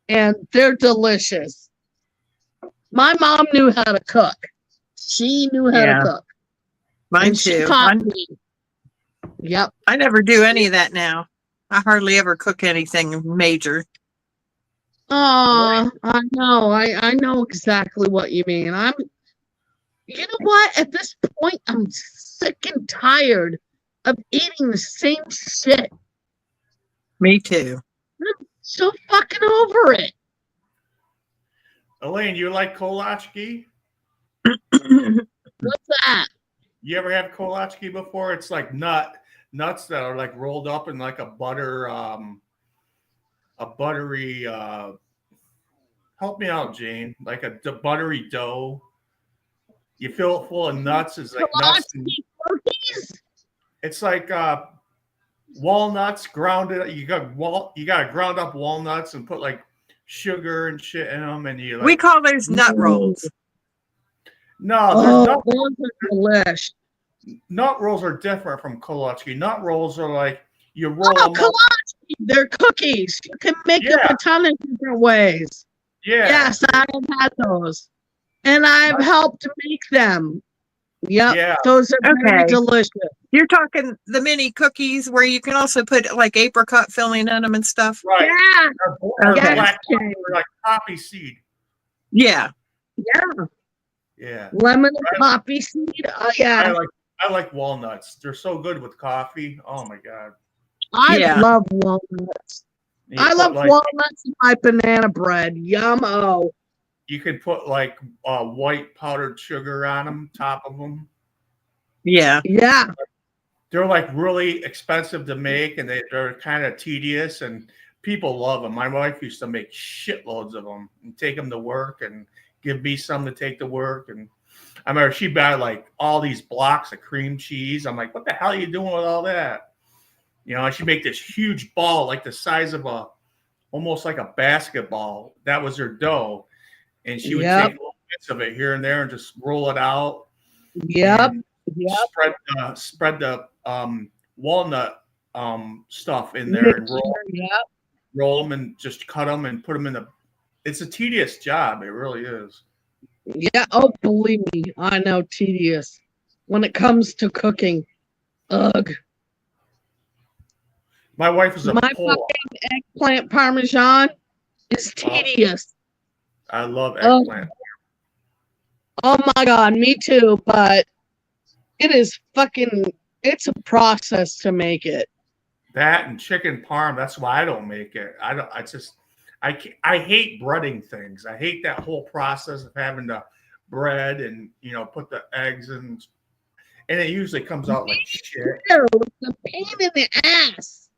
Speaker 3: and they're delicious. My mom knew how to cook. She knew how
Speaker 2: Yeah.
Speaker 3: to cook.
Speaker 2: Mine
Speaker 3: and she
Speaker 2: too.
Speaker 3: taught me. Yep.
Speaker 2: I never do any of that now. I hardly ever cook anything major.
Speaker 3: Oh, I know. I know exactly what you mean. You know what? At this point, I'm sick and tired of eating the same shit.
Speaker 2: Me too.
Speaker 3: So fucking over it.
Speaker 1: Elaine, you like kolachki?
Speaker 3: What's that?
Speaker 1: You ever have kolachki before? It's like nuts that are like rolled up in like a buttery. Help me out, Jane. Like a buttery dough. You fill it full of nuts. It's like nuts. And,
Speaker 3: Cookies?
Speaker 1: it's like walnuts grounded. You got to ground up walnuts and put like sugar and shit in them, and you like.
Speaker 2: We call those nut rolls.
Speaker 1: No,
Speaker 3: Oh,
Speaker 1: there's
Speaker 3: those are delish.
Speaker 1: nut rolls are different from kolachki. Nut rolls are like you roll
Speaker 3: Oh,
Speaker 1: them up.
Speaker 3: kolache. They're cookies. You can make them
Speaker 1: Yeah.
Speaker 3: a ton of different ways.
Speaker 1: Yeah.
Speaker 3: Yes, I have had those. And I've helped make them. Yep.
Speaker 1: Yeah.
Speaker 3: Those are very
Speaker 2: Okay.
Speaker 3: delicious.
Speaker 2: You're talking the mini cookies where you can also put like apricot filling in them and stuff.
Speaker 1: Right.
Speaker 3: Yeah.
Speaker 1: Or
Speaker 2: Okay.
Speaker 1: black
Speaker 3: Yes,
Speaker 1: pepper, like poppy seed.
Speaker 2: Yeah.
Speaker 3: Yeah.
Speaker 1: Yeah.
Speaker 3: Lemon and poppy seed. Yeah.
Speaker 1: I like walnuts. They're so good with coffee. Oh my god.
Speaker 3: I
Speaker 2: Yeah.
Speaker 3: love walnuts.
Speaker 1: You
Speaker 3: I
Speaker 1: put,
Speaker 3: love
Speaker 1: like,
Speaker 3: walnuts in my banana bread. Yum-o.
Speaker 1: You could put like white powdered sugar on them, top of them.
Speaker 2: Yeah.
Speaker 3: Yeah.
Speaker 1: They're like really expensive to make, and they're kind of tedious, and people love them. My wife used to make shitloads of them and take them to work and give me some to take to work. And I remember she bought like all these blocks of cream cheese. I'm like, what the hell are you doing with all that? You know, she'd make this huge ball like the size of almost like a basketball. That was her dough. And she would
Speaker 3: Yep.
Speaker 1: take little bits of it here and there and just roll it out.
Speaker 3: Yep.
Speaker 1: and
Speaker 3: Yep.
Speaker 1: Spread the walnut stuff in there and
Speaker 3: Yep.
Speaker 1: roll them and just cut them and put them in the. It's a tedious job. It really is.
Speaker 3: Yeah. Oh, believe me, I know tedious when it comes to cooking. Ugh.
Speaker 1: My wife is a
Speaker 3: My
Speaker 1: Pole.
Speaker 3: fucking eggplant parmesan is tedious.
Speaker 1: I love
Speaker 3: Oh.
Speaker 1: eggplant.
Speaker 3: Oh my god, me too, but it is it's a process to make it.
Speaker 1: That and chicken parm. That's why I don't make it. I hate breading things. I hate that whole process of having to bread and put the eggs in, and it usually comes out like shit.
Speaker 3: Ew, it's a pain in the ass.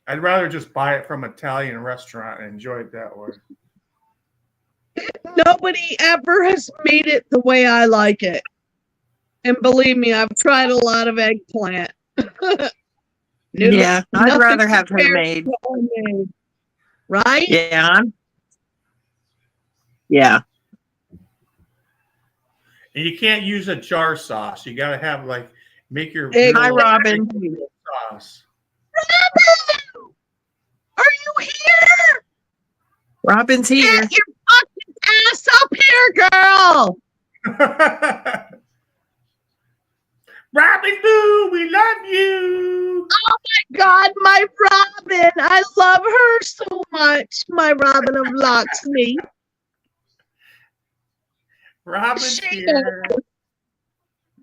Speaker 1: I'd rather just buy it from an Italian restaurant and enjoy it that way.
Speaker 3: Nobody ever has made it the way I like it. And believe me, I've tried a lot of eggplant.
Speaker 2: Yeah. I'd
Speaker 3: Nothing
Speaker 2: rather have
Speaker 3: compared
Speaker 2: homemade.
Speaker 3: to homemade. Right?
Speaker 2: Yeah. Yeah.
Speaker 1: And you can't use a jar sauce. You got to have make your
Speaker 3: Hey,
Speaker 2: Hi,
Speaker 1: little
Speaker 2: Robin.
Speaker 1: sauce.
Speaker 3: Robin! Are you here?
Speaker 2: Robin's here.
Speaker 3: Get your fucking ass up here, girl!
Speaker 1: Robin Boo, we love you.
Speaker 3: God, my Robin. I love her so much. My Robin of Locksmith.
Speaker 1: Robin's
Speaker 3: She
Speaker 1: here.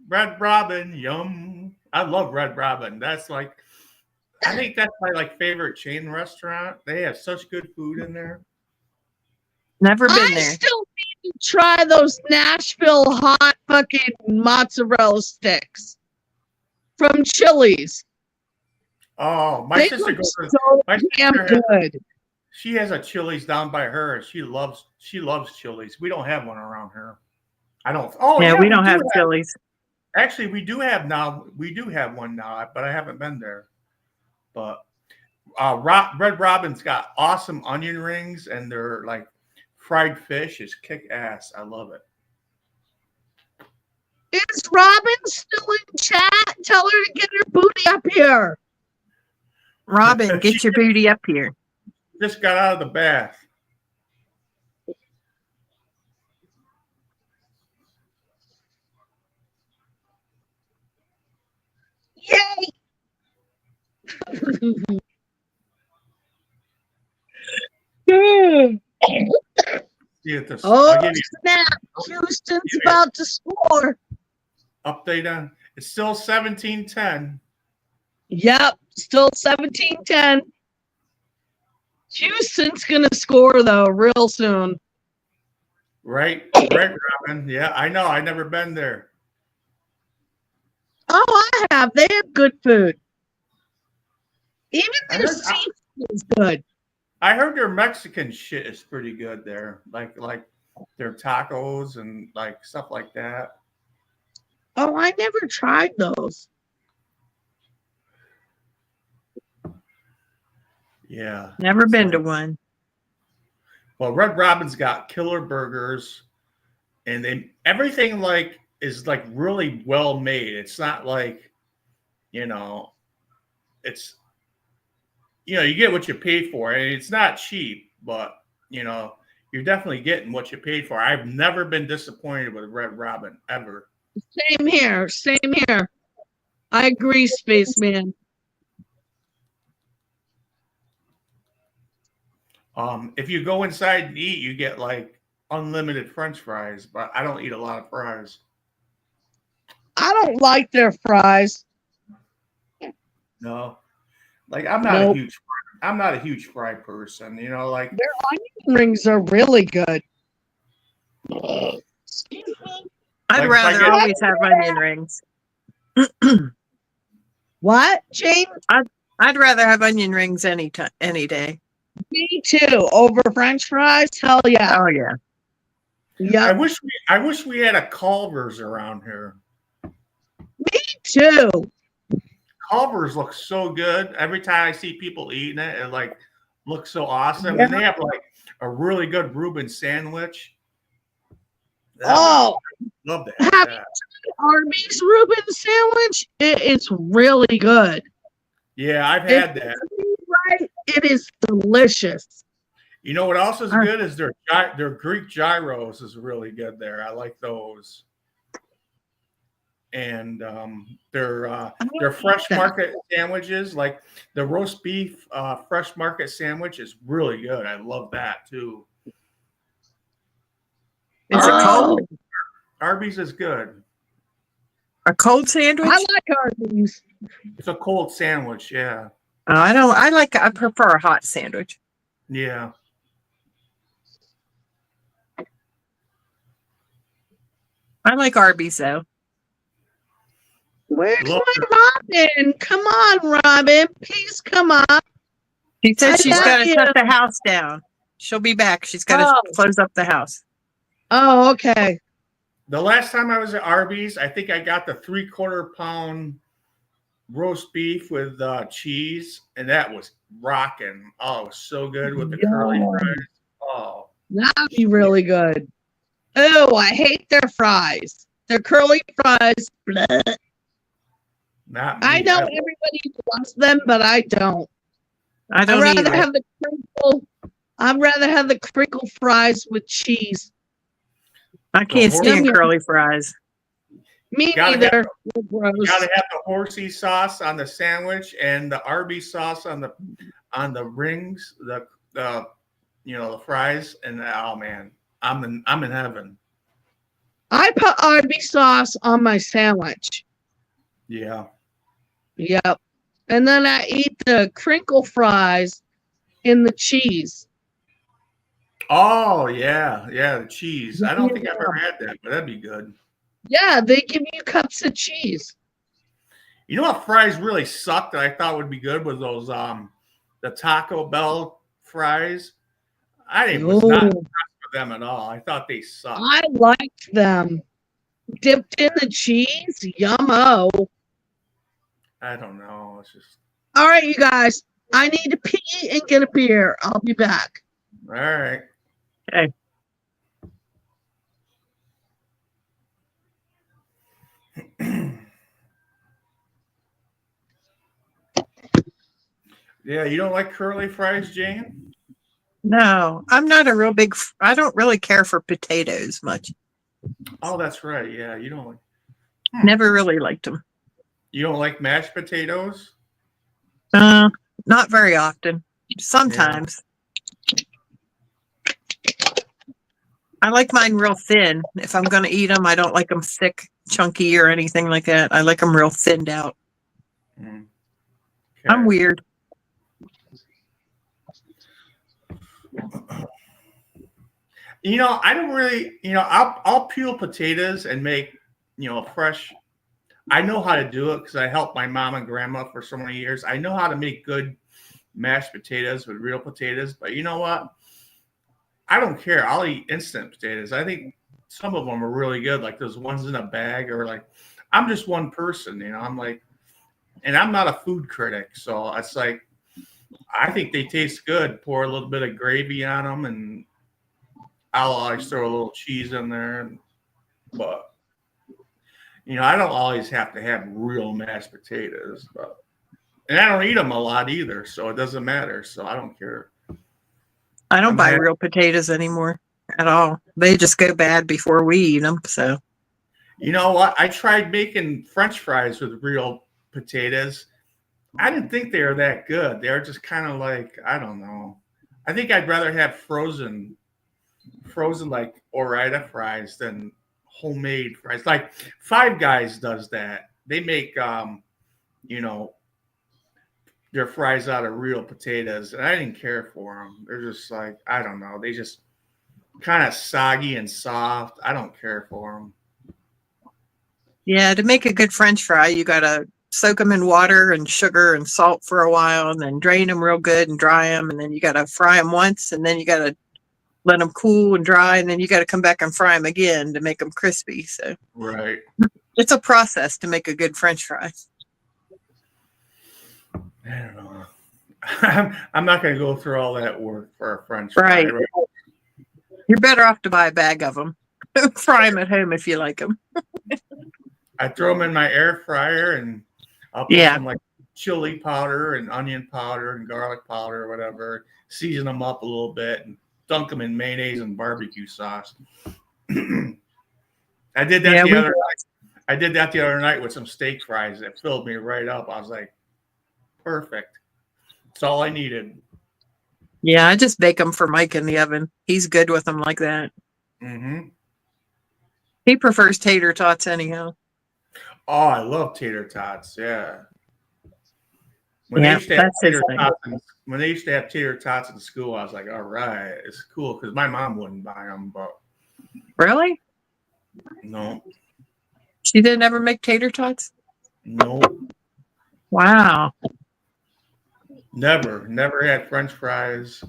Speaker 1: Red Robin, yum. I love Red Robin. That's like, I think that's my like favorite chain restaurant. They have such good food in there.
Speaker 2: Never been
Speaker 3: I
Speaker 2: there.
Speaker 3: still need to try those Nashville hot fucking mozzarella sticks from Chili's.
Speaker 1: Oh, my
Speaker 3: They
Speaker 1: sister
Speaker 3: look
Speaker 1: goes.
Speaker 3: so
Speaker 1: My
Speaker 3: damn
Speaker 1: sister has,
Speaker 3: good.
Speaker 1: she has a Chili's down by her. And she loves Chili's. We don't have one around here. I don't. Oh
Speaker 2: Yeah,
Speaker 1: yeah,
Speaker 2: we don't have Chili's.
Speaker 1: Actually, we do have now. We do have one now, but I haven't been there. But Red Robin's got awesome onion rings, and their like fried fish is kick ass. I love it.
Speaker 3: Is Robin still in chat? Tell her to get her booty up here.
Speaker 2: Robin, get your booty up here.
Speaker 1: Just got out of the bath.
Speaker 3: Yay!
Speaker 1: See if this.
Speaker 3: Oh,
Speaker 1: I'll give you
Speaker 3: snap. Houston's about to score.
Speaker 1: update on. It's still 17-10.
Speaker 3: Yep, still 17-10. Houston's going to score, though, real soon.
Speaker 1: Right, Robin. Yeah, I know. I never been there.
Speaker 3: Oh, I have. They have good food. Even
Speaker 1: I
Speaker 3: their
Speaker 1: heard-
Speaker 3: seafood is good.
Speaker 1: I heard their Mexican shit is pretty good there. Like their tacos and like stuff like that.
Speaker 3: Oh, I never tried those.
Speaker 1: Yeah.
Speaker 2: Never been
Speaker 1: So-
Speaker 2: to one.
Speaker 1: Well, Red Robin's got killer burgers, and everything like is like really well made. It's not like, it's you get what you pay for, and it's not cheap, but you're definitely getting what you paid for. I've never been disappointed with Red Robin ever.
Speaker 3: Same here. Same here. I agree, Spaceman.
Speaker 1: If you go inside and eat, you get like unlimited French fries, but I don't eat a lot of fries.
Speaker 3: I don't like their fries.
Speaker 1: No, like I'm not a huge fry person. Like
Speaker 3: Their onion rings are really good. Excuse me.
Speaker 2: I'd
Speaker 1: Like, if I
Speaker 2: rather
Speaker 1: get-
Speaker 2: always have onion rings.
Speaker 3: What, Jane?
Speaker 2: I'd rather have onion rings any day.
Speaker 3: Me too. Over French fries? Hell yeah.
Speaker 2: Oh yeah.
Speaker 3: Yeah,
Speaker 1: I wish we had a Culver's around here.
Speaker 3: me too.
Speaker 1: Culver's looks so good. Every time I see people eating it, it like looks so awesome. And they have like a really good Reuben sandwich.
Speaker 3: Oh,
Speaker 1: Love that.
Speaker 3: have you tried Arby's Reuben sandwich? It is really good.
Speaker 1: Yeah, I've had that.
Speaker 3: Right? It is delicious.
Speaker 1: You know what else is good is their Greek gyros is really good there. I like those. And their fresh market sandwiches, like the roast beef fresh market sandwich, is really good. I love that too.
Speaker 2: Is it cold?
Speaker 1: Arby's is good.
Speaker 2: A cold sandwich?
Speaker 3: I like Arby's.
Speaker 1: It's a cold sandwich, yeah.
Speaker 2: I don't. I prefer a hot sandwich.
Speaker 1: Yeah.
Speaker 2: I like Arby's though.
Speaker 3: Where's
Speaker 1: Love
Speaker 3: my Robin? Come on, Robin. Please come up.
Speaker 2: She said
Speaker 3: I
Speaker 2: she's
Speaker 3: love
Speaker 2: got to
Speaker 3: you.
Speaker 2: shut the house down. She'll be back. She's got to
Speaker 3: Oh.
Speaker 2: close up the house.
Speaker 3: Oh, okay.
Speaker 1: The last time I was at Arby's, I think I got the 3/4 pound roast beef with cheese, and that was rocking. Oh, it was so good with the curly
Speaker 3: Yum.
Speaker 1: fries. Oh,
Speaker 3: That'd be really good. Oh, I hate their fries. Their curly fries. Bleh.
Speaker 1: not me.
Speaker 3: I know everybody loves them, but I don't.
Speaker 2: I
Speaker 3: I'd
Speaker 2: don't
Speaker 3: rather
Speaker 2: either.
Speaker 3: have the crinkle. I'd rather have the crinkle fries with cheese.
Speaker 2: I can't
Speaker 1: horse-
Speaker 2: stand
Speaker 3: Yum, yum.
Speaker 2: curly fries.
Speaker 3: Me
Speaker 1: Gotta have
Speaker 3: neither.
Speaker 1: You
Speaker 3: Gross.
Speaker 1: gotta have the horsey sauce on the sandwich and the Arby's sauce on the rings, the the fries, and oh man, I'm in heaven.
Speaker 3: I put Arby's sauce on my sandwich.
Speaker 1: Yeah.
Speaker 3: Yep. And then I eat the crinkle fries in the cheese.
Speaker 1: Oh yeah, the cheese. I don't think I've ever had that, but that'd be good.
Speaker 3: Yeah, they give you cups of cheese.
Speaker 1: You know what fries really sucked that I thought would be good was those the Taco Bell fries. I was not
Speaker 3: Oh,
Speaker 1: impressed with them at all. I thought they sucked.
Speaker 3: I liked them. Dipped in the cheese. Yummo.
Speaker 1: I don't know. It's just
Speaker 3: All right, you guys. I need to pee and get a beer. I'll be back.
Speaker 1: all right.
Speaker 2: Okay.
Speaker 1: Yeah, you don't like curly fries, Jane?
Speaker 2: No, I'm not a real big. I don't really care for potatoes much.
Speaker 1: Oh, that's right. Yeah, you don't.
Speaker 2: Never really liked them.
Speaker 1: You don't like mashed potatoes?
Speaker 2: Not very often. Sometimes. I like mine real thin. If I'm going to eat them, I don't like them thick, chunky, or anything like that. I like them real thinned out.
Speaker 1: Mm.
Speaker 2: I'm weird.
Speaker 1: I don't really, I'll peel potatoes and make, fresh. I know how to do it because I helped my mom and grandma for so many years. I know how to make good mashed potatoes with real potatoes, but you know what? I don't care. I'll eat instant potatoes. I think some of them are really good, like those ones in a bag, or like, I'm just one person, I'm like, and I'm not a food critic, so it's like, I think they taste good. Pour a little bit of gravy on them, and I'll always throw a little cheese in there. But I don't always have to have real mashed potatoes, and I don't eat them a lot either, so it doesn't matter. So I don't care.
Speaker 2: I don't buy real potatoes anymore at all. They just go bad before we eat them. So,
Speaker 1: you know what? I tried making French fries with real potatoes. I didn't think they were that good. They're just kind of like, I don't know. I think I'd rather have frozen like Ore-Ida fries than homemade fries. Like Five Guys does that. They make their fries out of real potatoes, and I didn't care for them. They're just like, I don't know. They just kind of soggy and soft. I don't care for them.
Speaker 2: yeah, to make a good French fry, you got to soak them in water and sugar and salt for a while, and then drain them real good and dry them. And then you got to fry them once, and then you got to let them cool and dry, and then you got to come back and fry them again to make them crispy. So
Speaker 1: Right.
Speaker 2: it's a process to make a good French fry.
Speaker 1: I don't know. I'm not going to go through all that work for a French
Speaker 2: Right.
Speaker 1: fry.
Speaker 2: You're better off to buy a bag of them. Fry them at home if you like them.
Speaker 1: I throw them in my air fryer, and I'll put some like chili powder and onion powder and garlic powder or whatever, season them up a little bit, and dunk them in mayonnaise and barbecue sauce. I did that the other night. I did that the other night with some steak fries. It filled me right up. I was like, perfect. That's all I needed.
Speaker 2: Yeah, I just bake them for Mike in the oven. He's good with them like that.
Speaker 1: Mm-hmm.
Speaker 2: He prefers tater tots anyhow.
Speaker 1: Oh, I love tater tots. Yeah. When
Speaker 2: Yeah,
Speaker 1: they used to have
Speaker 2: that's his
Speaker 1: tater
Speaker 2: thing.
Speaker 1: tots, when they used to have tater tots in school, I was like, all right, it's cool, because my mom wouldn't buy them, but
Speaker 2: Really?
Speaker 1: no,
Speaker 2: She didn't ever make tater tots?
Speaker 1: no,
Speaker 2: Wow.
Speaker 1: never had French fries.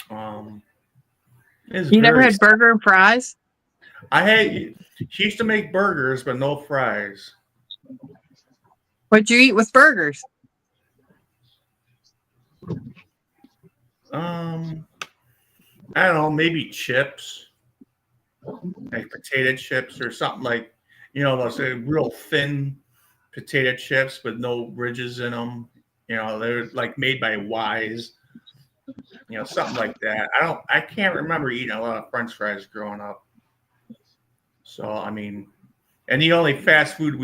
Speaker 2: You never had burger and fries?
Speaker 1: She used to make burgers, but no fries.
Speaker 2: What'd you eat with burgers?
Speaker 1: I don't know, maybe chips, like potato chips or something, like, those real thin potato chips with no ridges in them. They're like made by Wise, something like that. I can't remember eating a lot of French fries growing up. So, I mean, And the only fast food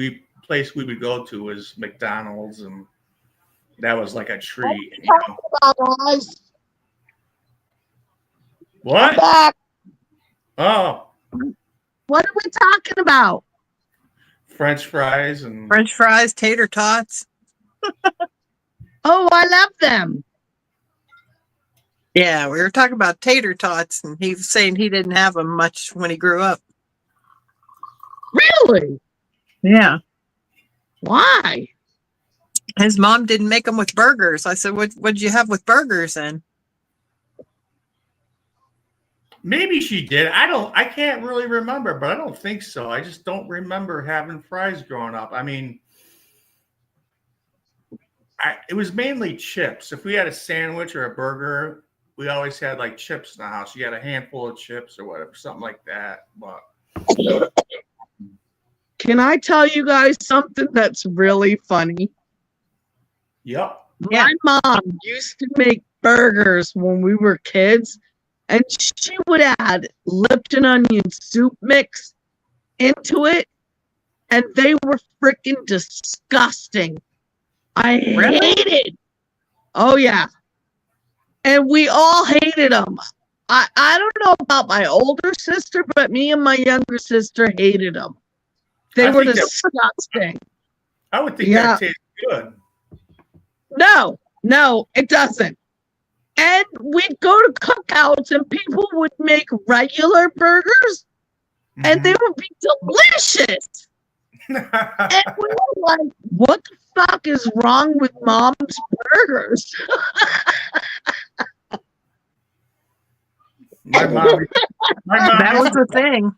Speaker 1: place we would go to was McDonald's, and that was like a treat. You know?
Speaker 3: Guys, I'm
Speaker 1: What?
Speaker 3: back.
Speaker 1: Oh,
Speaker 3: What are we talking about?
Speaker 1: French fries and
Speaker 2: French fries, tater tots.
Speaker 3: Oh, I love them.
Speaker 2: Yeah, we were talking about tater tots, and he was saying he didn't have them much when he grew up.
Speaker 3: Really?
Speaker 2: Yeah.
Speaker 3: Why?
Speaker 2: His mom didn't make them with burgers. I said, what'd you have with burgers then?
Speaker 1: maybe she did. I can't really remember, but I don't think so. I just don't remember having fries growing up. I mean, it was mainly chips. If we had a sandwich or a burger, we always had like chips in the house. You had a handful of chips or whatever, something like that. But
Speaker 3: Can I tell you guys something that's really funny?
Speaker 1: yep.
Speaker 2: Yeah.
Speaker 3: My mom used to make burgers when we were kids, and she would add Lipton onion soup mix into it, and they were freaking disgusting. I
Speaker 2: Really?
Speaker 3: hated. Oh yeah, and we all hated them. I don't know about my older sister, but me and my younger sister hated them. They
Speaker 1: I
Speaker 3: were
Speaker 1: think that-
Speaker 3: disgusting.
Speaker 1: I would think
Speaker 3: Yeah.
Speaker 1: that tastes good.
Speaker 3: No, it doesn't. And we'd go to cookouts and people would make regular burgers and they would be delicious. And we were like, what the fuck is wrong with mom's burgers?
Speaker 1: my mom
Speaker 2: That was the thing.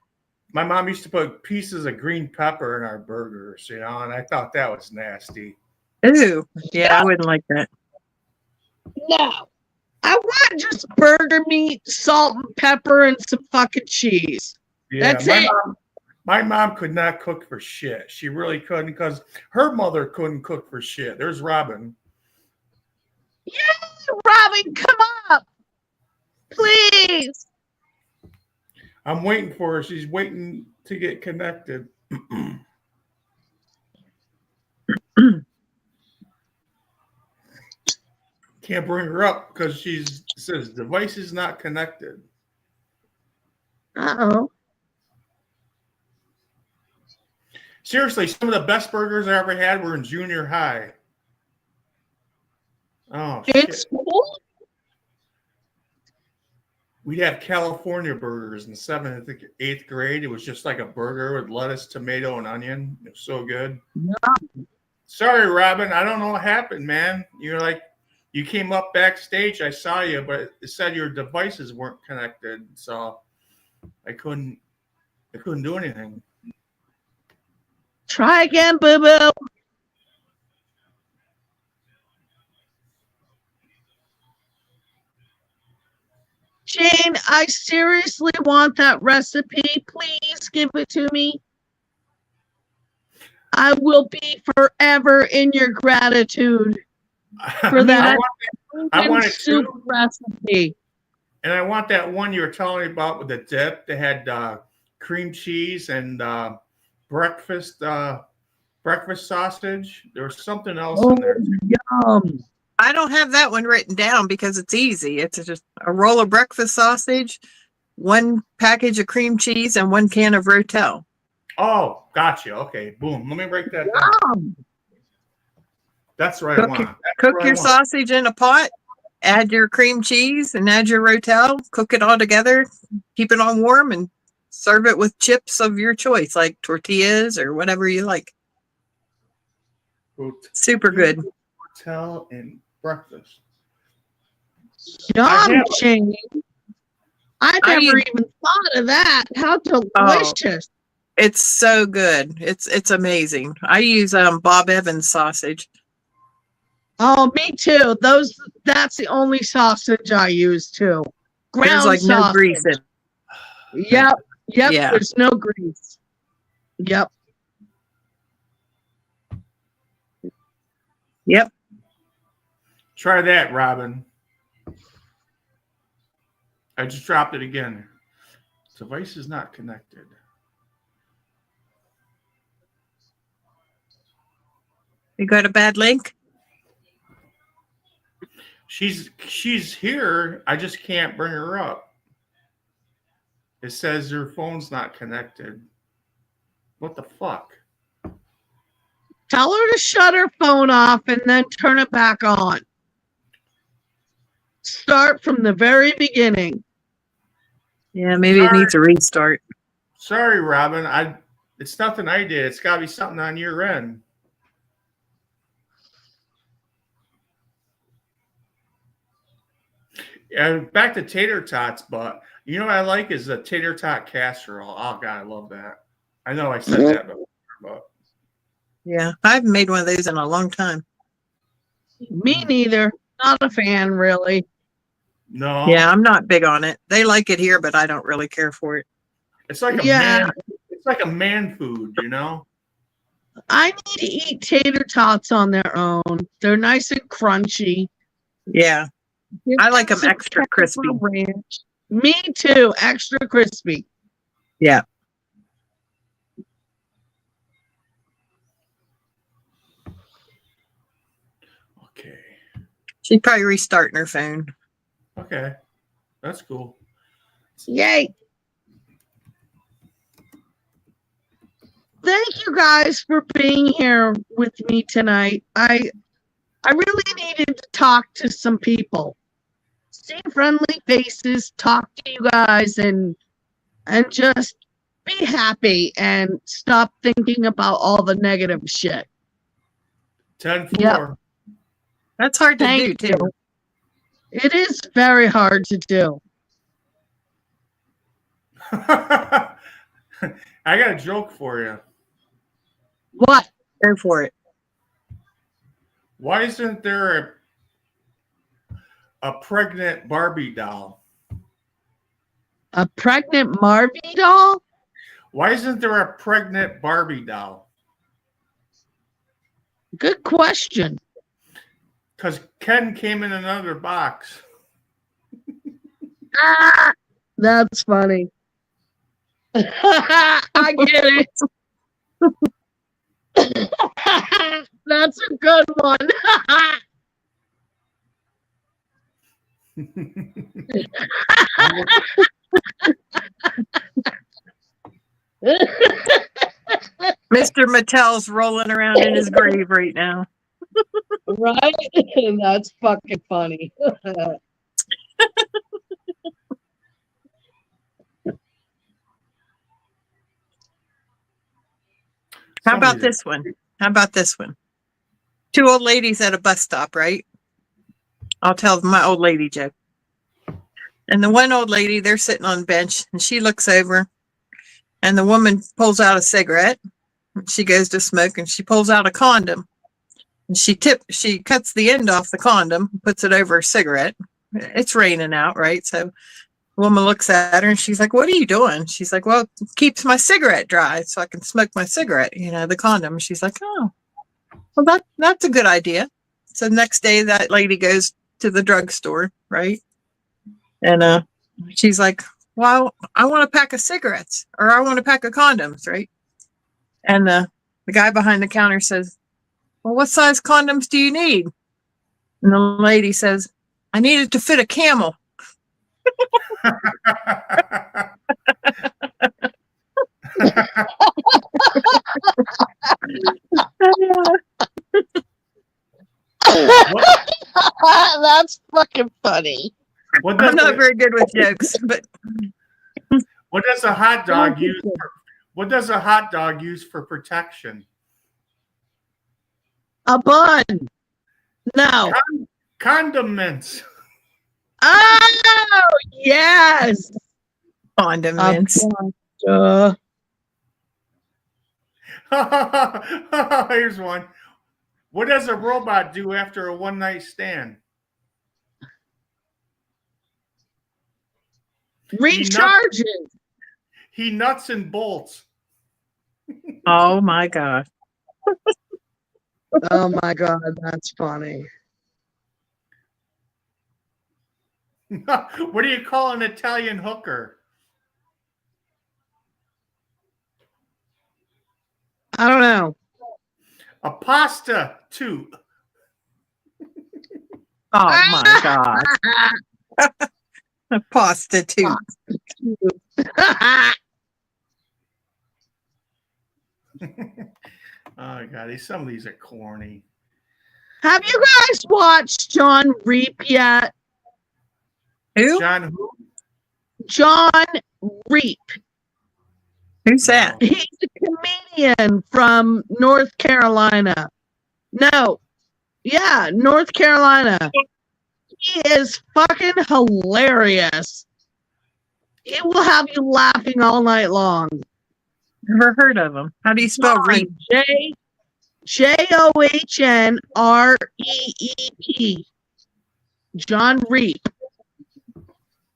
Speaker 1: My mom used to put pieces of green pepper in our burgers, you know, and I thought that was nasty.
Speaker 2: Ooh. Yeah, I wouldn't like that.
Speaker 3: No. I want just burger meat, salt and pepper, and some fucking cheese.
Speaker 1: Yeah,
Speaker 3: That's it.
Speaker 1: My mom could not cook for shit. She really couldn't because her mother couldn't cook for shit. There's Robin.
Speaker 3: Yeah, Robin, come up. Please.
Speaker 1: I'm waiting for her. She's waiting to get connected. Can't bring her up because says device is not connected.
Speaker 3: Uh-oh.
Speaker 1: Seriously, some of the best burgers I ever had were in junior high. Oh,
Speaker 3: In
Speaker 1: shit.
Speaker 3: school?
Speaker 1: We'd have California burgers in 7th and 8th grade. It was just like a burger with lettuce, tomato, and onion. It was so good.
Speaker 3: Yeah.
Speaker 1: Sorry, Robin. I don't know what happened, man. You came up backstage. I saw you, but it said your devices weren't connected, so I couldn't do anything.
Speaker 3: Try again, boo-boo. Jane, I seriously want that recipe. Please give it to me. I will be forever in your gratitude for that
Speaker 1: I want it
Speaker 3: soup
Speaker 1: too.
Speaker 3: recipe.
Speaker 1: And I want that one you were telling me about with the dip. They had cream cheese and breakfast sausage. There was something else in there.
Speaker 3: Yum.
Speaker 2: I don't have that one written down because it's easy. It's just a roll of breakfast sausage, one package of cream cheese, and one can of Rotel.
Speaker 1: Oh, gotcha. Okay, boom. Let me break that down.
Speaker 3: Yum.
Speaker 1: That's right.
Speaker 2: Cook your sausage in a pot, add your cream cheese, and add your Rotel. Cook it all together, keep it on warm, and serve it with chips of your choice, like tortillas or whatever you like. Super good.
Speaker 1: Hotel and breakfast.
Speaker 3: Yum,
Speaker 1: have-
Speaker 3: Jane. I
Speaker 2: I
Speaker 3: never
Speaker 2: use-
Speaker 3: even thought of that. How delicious.
Speaker 2: It's so good. It's amazing. I use Bob Evans sausage.
Speaker 3: Oh, me too. That's the only sausage I use too. Ground
Speaker 2: There's like
Speaker 3: sausage.
Speaker 2: no grease in it.
Speaker 3: Yep.
Speaker 2: Yeah.
Speaker 3: There's no grease. Yep.
Speaker 2: Yep.
Speaker 1: Try that, Robin. I just dropped it again. Device is not connected.
Speaker 2: You got a bad link?
Speaker 1: She's here. I just can't bring her up. It says her phone's not connected. What the fuck?
Speaker 3: Tell her to shut her phone off and then turn it back on. Start from the very beginning.
Speaker 2: Yeah, maybe it needs a restart.
Speaker 1: Sorry, Robin. It's nothing I did. It's got to be something on your end. And back to tater tots, but you know what I like is the tater tot casserole. Oh God, I love that. I know I said that before, but
Speaker 2: Yeah, I haven't made one of those in a long time.
Speaker 3: Me neither. Not a fan, really.
Speaker 1: no.
Speaker 2: Yeah, I'm not big on it. They like it here, but I don't really care for it.
Speaker 1: It's like a
Speaker 3: Yeah.
Speaker 1: man. It's like a man food, you know.
Speaker 3: I need to eat tater tots on their own. They're nice and crunchy.
Speaker 2: Yeah, I like them
Speaker 3: Some
Speaker 2: extra crispy.
Speaker 3: pepper ranch. Me too, extra crispy.
Speaker 2: Yeah.
Speaker 1: Okay.
Speaker 2: She's probably restarting her phone.
Speaker 1: Okay. That's cool.
Speaker 3: Yay. Thank you guys for being here with me tonight. I really needed to talk to some people. See friendly faces, talk to you guys and just be happy and stop thinking about all the negative shit.
Speaker 1: 10-4.
Speaker 3: Yep.
Speaker 2: That's hard to
Speaker 3: Thank
Speaker 2: do,
Speaker 3: you.
Speaker 2: too.
Speaker 3: It is very hard to do.
Speaker 1: I got a joke for you.
Speaker 3: What?
Speaker 2: Go for it.
Speaker 1: Why isn't there a pregnant Barbie doll?
Speaker 3: A pregnant Marvy doll?
Speaker 1: Why isn't there a pregnant Barbie doll?
Speaker 3: Good question.
Speaker 1: Because Ken came in another box.
Speaker 3: Ah, that's funny. I get it. That's a good one.
Speaker 2: Mr. Mattel's rolling around in his grave right now.
Speaker 3: Right? That's fucking funny.
Speaker 2: How about
Speaker 1: Somebody-
Speaker 2: this one? How about this one? Two old ladies at a bus stop, right? I'll tell my old lady joke. And the one old lady, they're sitting on a bench and she looks over and the woman pulls out a cigarette. She goes to smoke and she pulls out a condom. And she cuts the end off the condom, puts it over her cigarette. It's raining out, right? So the woman looks at her and she's like, "What are you doing?" She's like, "Well, it keeps my cigarette dry so I can smoke my cigarette, the condom." And she's like, "Oh, well, that's a good idea." So the next day that lady goes to the drugstore, right? And she's like, "Well, I want a pack of cigarettes or I want a pack of condoms," right? And the guy behind the counter says, "Well, what size condoms do you need?" And the lady says, "I need it to fit a camel."
Speaker 3: That's fucking funny.
Speaker 1: What
Speaker 2: I'm
Speaker 1: does,
Speaker 2: not very good with jokes, but
Speaker 1: what does a hot dog use? What does a hot dog use for protection?
Speaker 3: A bun. No.
Speaker 1: Condiments.
Speaker 3: Oh, yes.
Speaker 2: condiments.
Speaker 1: Here's one. What does a robot do after a one-night stand?
Speaker 3: Recharges.
Speaker 1: He nuts and bolts.
Speaker 2: Oh my God.
Speaker 3: Oh my God, that's funny.
Speaker 1: What do you call an Italian hooker?
Speaker 3: I don't know.
Speaker 1: A pasta toot.
Speaker 2: Oh my God. A prostitute.
Speaker 1: Oh God, some of these are corny.
Speaker 3: Have you guys watched John Reap yet?
Speaker 2: Who?
Speaker 1: John who?
Speaker 3: John Reap.
Speaker 2: Who's that?
Speaker 1: No.
Speaker 3: He's a comedian from North Carolina. No. Yeah, North Carolina. He is fucking hilarious. He will have you laughing all night long.
Speaker 2: Never heard of him. How do you spell
Speaker 3: John,
Speaker 2: Reap?
Speaker 3: Johnreep. John Reap.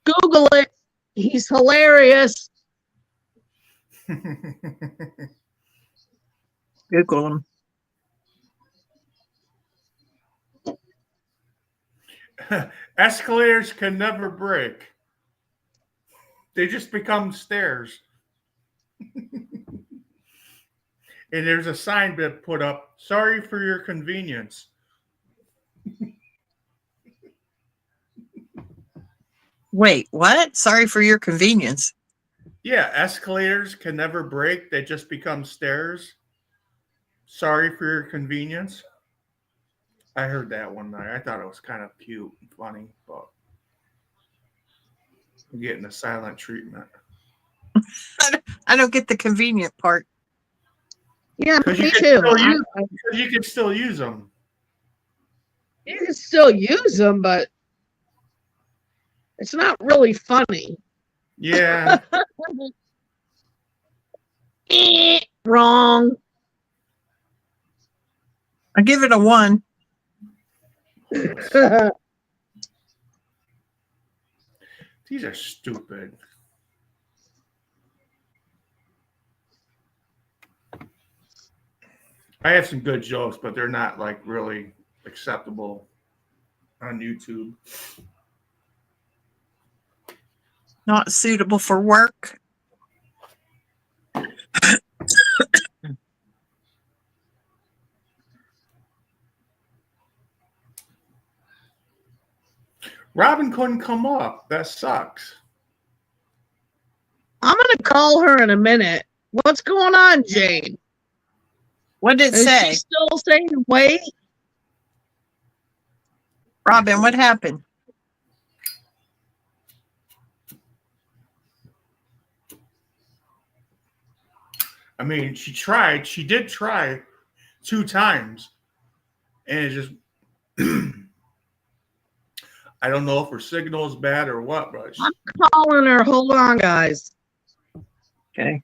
Speaker 3: Google it. He's hilarious.
Speaker 2: Google him.
Speaker 1: Escalators can never break. They just become stairs. And there's a sign that put up, sorry for your convenience.
Speaker 2: Wait, what? Sorry for your convenience.
Speaker 1: Yeah, escalators can never break. They just become stairs. Sorry for your convenience. I heard that one night. I thought it was kind of cute and funny, but I'm getting a silent treatment.
Speaker 2: I don't get the convenient part.
Speaker 3: Yeah,
Speaker 1: Because
Speaker 3: me
Speaker 1: you,
Speaker 3: too.
Speaker 1: you can still use them.
Speaker 3: You can still use them, but it's not really funny.
Speaker 1: Yeah.
Speaker 3: Wrong.
Speaker 2: I give it a 1.
Speaker 1: These are stupid. I have some good jokes, but they're not like really acceptable on YouTube.
Speaker 2: Not suitable for work.
Speaker 1: Robin couldn't come up. That sucks.
Speaker 3: I'm going to call her in a minute. What's going on, Jane?
Speaker 2: What did it
Speaker 3: Is
Speaker 2: say?
Speaker 3: she still saying wait?
Speaker 2: Robin, what happened?
Speaker 1: I mean, she tried. She did try 2 times. And it just, I don't know if her signal is bad or what, but
Speaker 3: I'm calling her. Hold on, guys.
Speaker 2: Okay.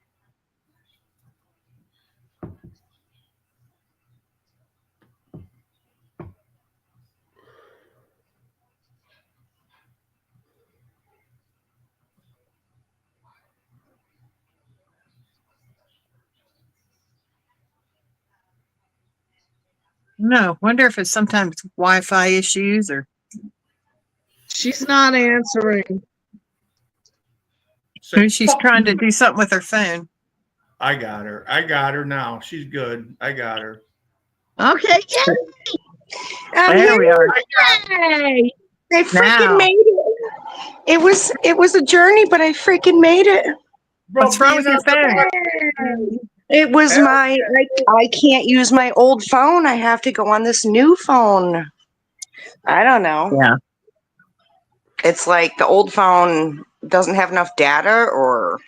Speaker 2: No, wonder if it's sometimes Wi-Fi issues or
Speaker 3: She's not answering.
Speaker 1: say,
Speaker 2: she's
Speaker 1: "Fuck
Speaker 2: trying to
Speaker 1: you."
Speaker 2: do something with her phone.
Speaker 1: I got her. I got her now. She's good. I got her.
Speaker 3: Okay,
Speaker 2: There we are.
Speaker 3: yay!
Speaker 4: I freaking
Speaker 2: Now.
Speaker 4: made it. It was a journey, but I freaking made it.
Speaker 1: Bro,
Speaker 2: What's wrong with your phone?
Speaker 4: It was I can't use my old phone. I have to go on this new phone. I don't know.
Speaker 2: Yeah.
Speaker 4: It's like the old phone doesn't have enough data, or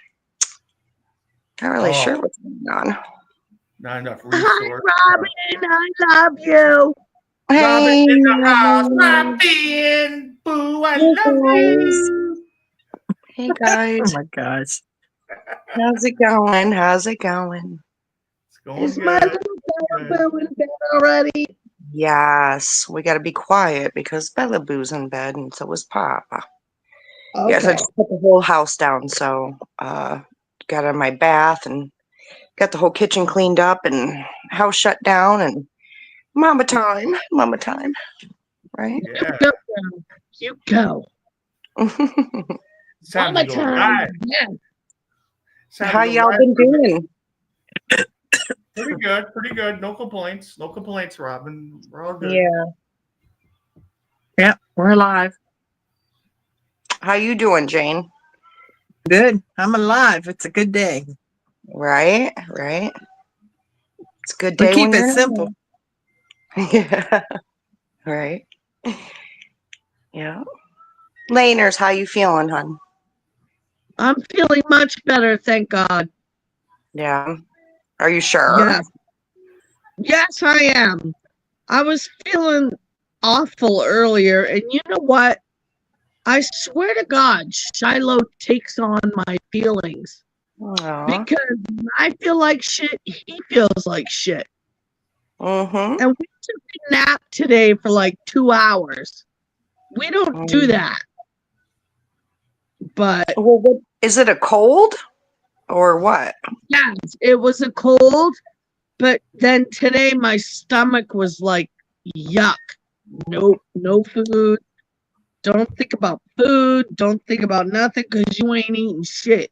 Speaker 4: not really
Speaker 1: Oh.
Speaker 4: sure what's going on.
Speaker 1: Not enough
Speaker 3: Hi,
Speaker 1: resource.
Speaker 3: Robin. I love you.
Speaker 4: Hey,
Speaker 1: Robin in the house. Robin. Boo, I love you.
Speaker 4: hey
Speaker 2: Oh
Speaker 4: guys,
Speaker 2: my gosh.
Speaker 4: how's it going? How's it going?
Speaker 1: It's going
Speaker 3: Is my
Speaker 1: good.
Speaker 3: little Bella Boo in bed already?
Speaker 4: Yes, we got to be quiet because Bella Boo's in bed, and so is Papa.
Speaker 3: Okay.
Speaker 4: Yes, I just put the whole house down, so got on my bath and got the whole kitchen cleaned up and house shut down and mama time, right?
Speaker 1: Yeah.
Speaker 3: Go, you go.
Speaker 1: It's time
Speaker 3: Mama
Speaker 1: to go
Speaker 3: time.
Speaker 1: live.
Speaker 3: Yeah.
Speaker 1: It's time
Speaker 4: How
Speaker 1: to go
Speaker 4: y'all
Speaker 1: live.
Speaker 4: been doing?
Speaker 1: Pretty good. Pretty good. No complaints. No complaints, Robin. We're all good.
Speaker 4: Yeah.
Speaker 2: Yeah, we're alive.
Speaker 4: How you doing, Jane?
Speaker 2: Good. I'm alive. It's a good day.
Speaker 4: Right, right. It's a good
Speaker 2: We
Speaker 4: day
Speaker 2: keep
Speaker 4: when
Speaker 2: it
Speaker 4: you're
Speaker 2: simple.
Speaker 4: Yeah. Right. Yeah. Laners, how you feeling, hon?
Speaker 3: I'm feeling much better, thank God.
Speaker 4: Yeah. Are you sure?
Speaker 3: Yes. Yes, I am. I was feeling awful earlier, and you know what? I swear to God, Shiloh takes on my feelings.
Speaker 4: Aw.
Speaker 3: Because when I feel like shit, he feels like shit.
Speaker 4: Mm-hmm.
Speaker 3: And we took a nap today for like 2 hours. We don't do that. But
Speaker 4: Well, is it a cold or what?
Speaker 3: yes, it was a cold. But then today my stomach was like, yuck. Nope, no food. Don't think about food. Don't think about nothing because you ain't eating shit.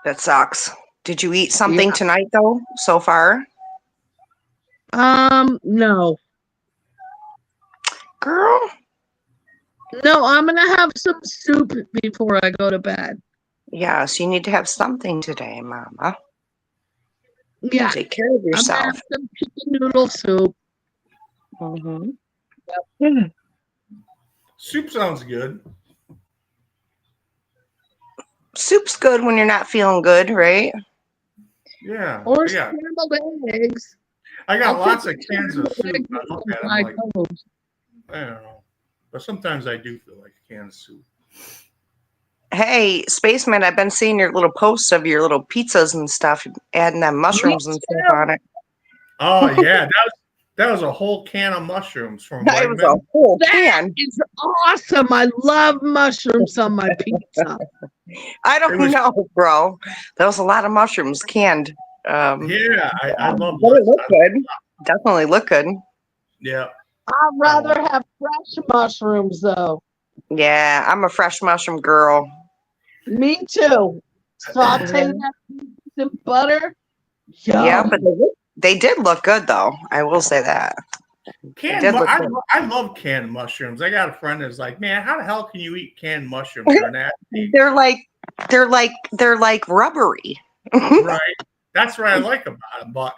Speaker 4: That sucks. Did you eat something
Speaker 3: Yeah.
Speaker 4: tonight though, so far?
Speaker 3: No.
Speaker 4: Girl.
Speaker 3: No, I'm gonna have some soup before I go to bed.
Speaker 4: Yes, you need to have something today, Mama.
Speaker 3: Yeah.
Speaker 4: Take care of
Speaker 3: I'm gonna
Speaker 4: yourself.
Speaker 3: have some chicken noodle soup.
Speaker 4: Mm-hmm.
Speaker 1: Soup sounds good.
Speaker 4: Soup's good when you're not feeling good, right?
Speaker 1: Yeah.
Speaker 3: Or
Speaker 1: I got,
Speaker 3: scrambled eggs.
Speaker 1: I got
Speaker 3: I'll
Speaker 1: lots
Speaker 3: take
Speaker 1: of cans of soup.
Speaker 3: eggs
Speaker 1: I
Speaker 3: with
Speaker 1: look
Speaker 3: some
Speaker 1: at them
Speaker 3: fried
Speaker 1: like,
Speaker 3: toast.
Speaker 1: I don't know. But sometimes I do feel like a can of soup.
Speaker 4: Hey, Spaceman, I've been seeing your little posts of your little pizzas and stuff, adding them mushrooms and stuff on it.
Speaker 1: Oh yeah, that was a whole can of mushrooms from
Speaker 4: That was a
Speaker 1: Wegman.
Speaker 4: whole
Speaker 3: That
Speaker 4: can.
Speaker 3: is awesome. I love mushrooms on my pizza.
Speaker 4: I
Speaker 1: It
Speaker 4: don't
Speaker 1: was-
Speaker 4: know, bro. That was a lot of mushrooms canned.
Speaker 1: Yeah, I love
Speaker 4: But it looked
Speaker 1: mushrooms.
Speaker 4: good. Definitely look good.
Speaker 1: Yeah.
Speaker 3: I'd rather have fresh mushrooms though.
Speaker 4: Yeah, I'm a fresh mushroom girl.
Speaker 3: Me too. Saute that in butter. Yum.
Speaker 4: Yeah, but they did look good though. I will say that.
Speaker 1: Canned,
Speaker 4: did look good.
Speaker 1: I love canned mushrooms. I got a friend that's like, man, how the hell can you eat canned mushrooms? They're nasty.
Speaker 4: They're like rubbery.
Speaker 1: Right. That's what I like about them. But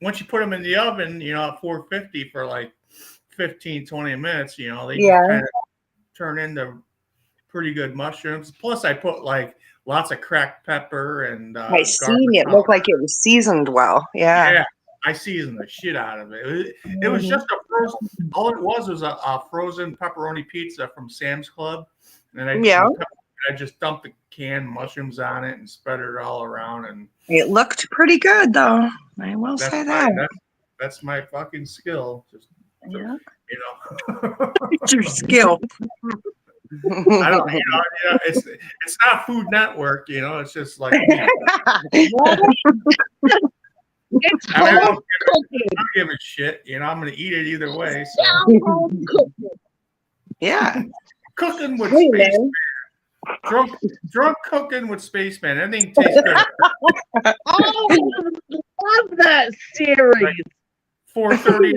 Speaker 1: once you put them in the oven, at 450 for like 15, 20 minutes, they
Speaker 4: Yeah.
Speaker 1: just kind of turn into pretty good mushrooms. Plus, I put like lots of cracked pepper and
Speaker 4: I seen it. Looked like it was seasoned well. Yeah.
Speaker 1: Yeah, I seasoned the shit out of it. It was just a frozen. All it was a frozen pepperoni pizza from Sam's Club, and I just dumped the canned mushrooms on it and spread it all around. And
Speaker 4: It looked pretty good though. I will say that.
Speaker 1: That's my fucking skill. Just
Speaker 4: Yeah.
Speaker 2: It's your skill.
Speaker 1: I don't. It's not Food Network. It's just like.
Speaker 3: It's
Speaker 1: I mean, I
Speaker 3: home
Speaker 1: don't
Speaker 3: cooking.
Speaker 1: give a shit. I'm gonna eat it either way. So
Speaker 3: Home cooking.
Speaker 4: Yeah.
Speaker 1: cooking with
Speaker 4: Hey,
Speaker 1: Spaceman.
Speaker 4: man.
Speaker 1: Drunk cooking with Spaceman. Everything tastes good.
Speaker 3: Oh, I love that series.
Speaker 1: 4:30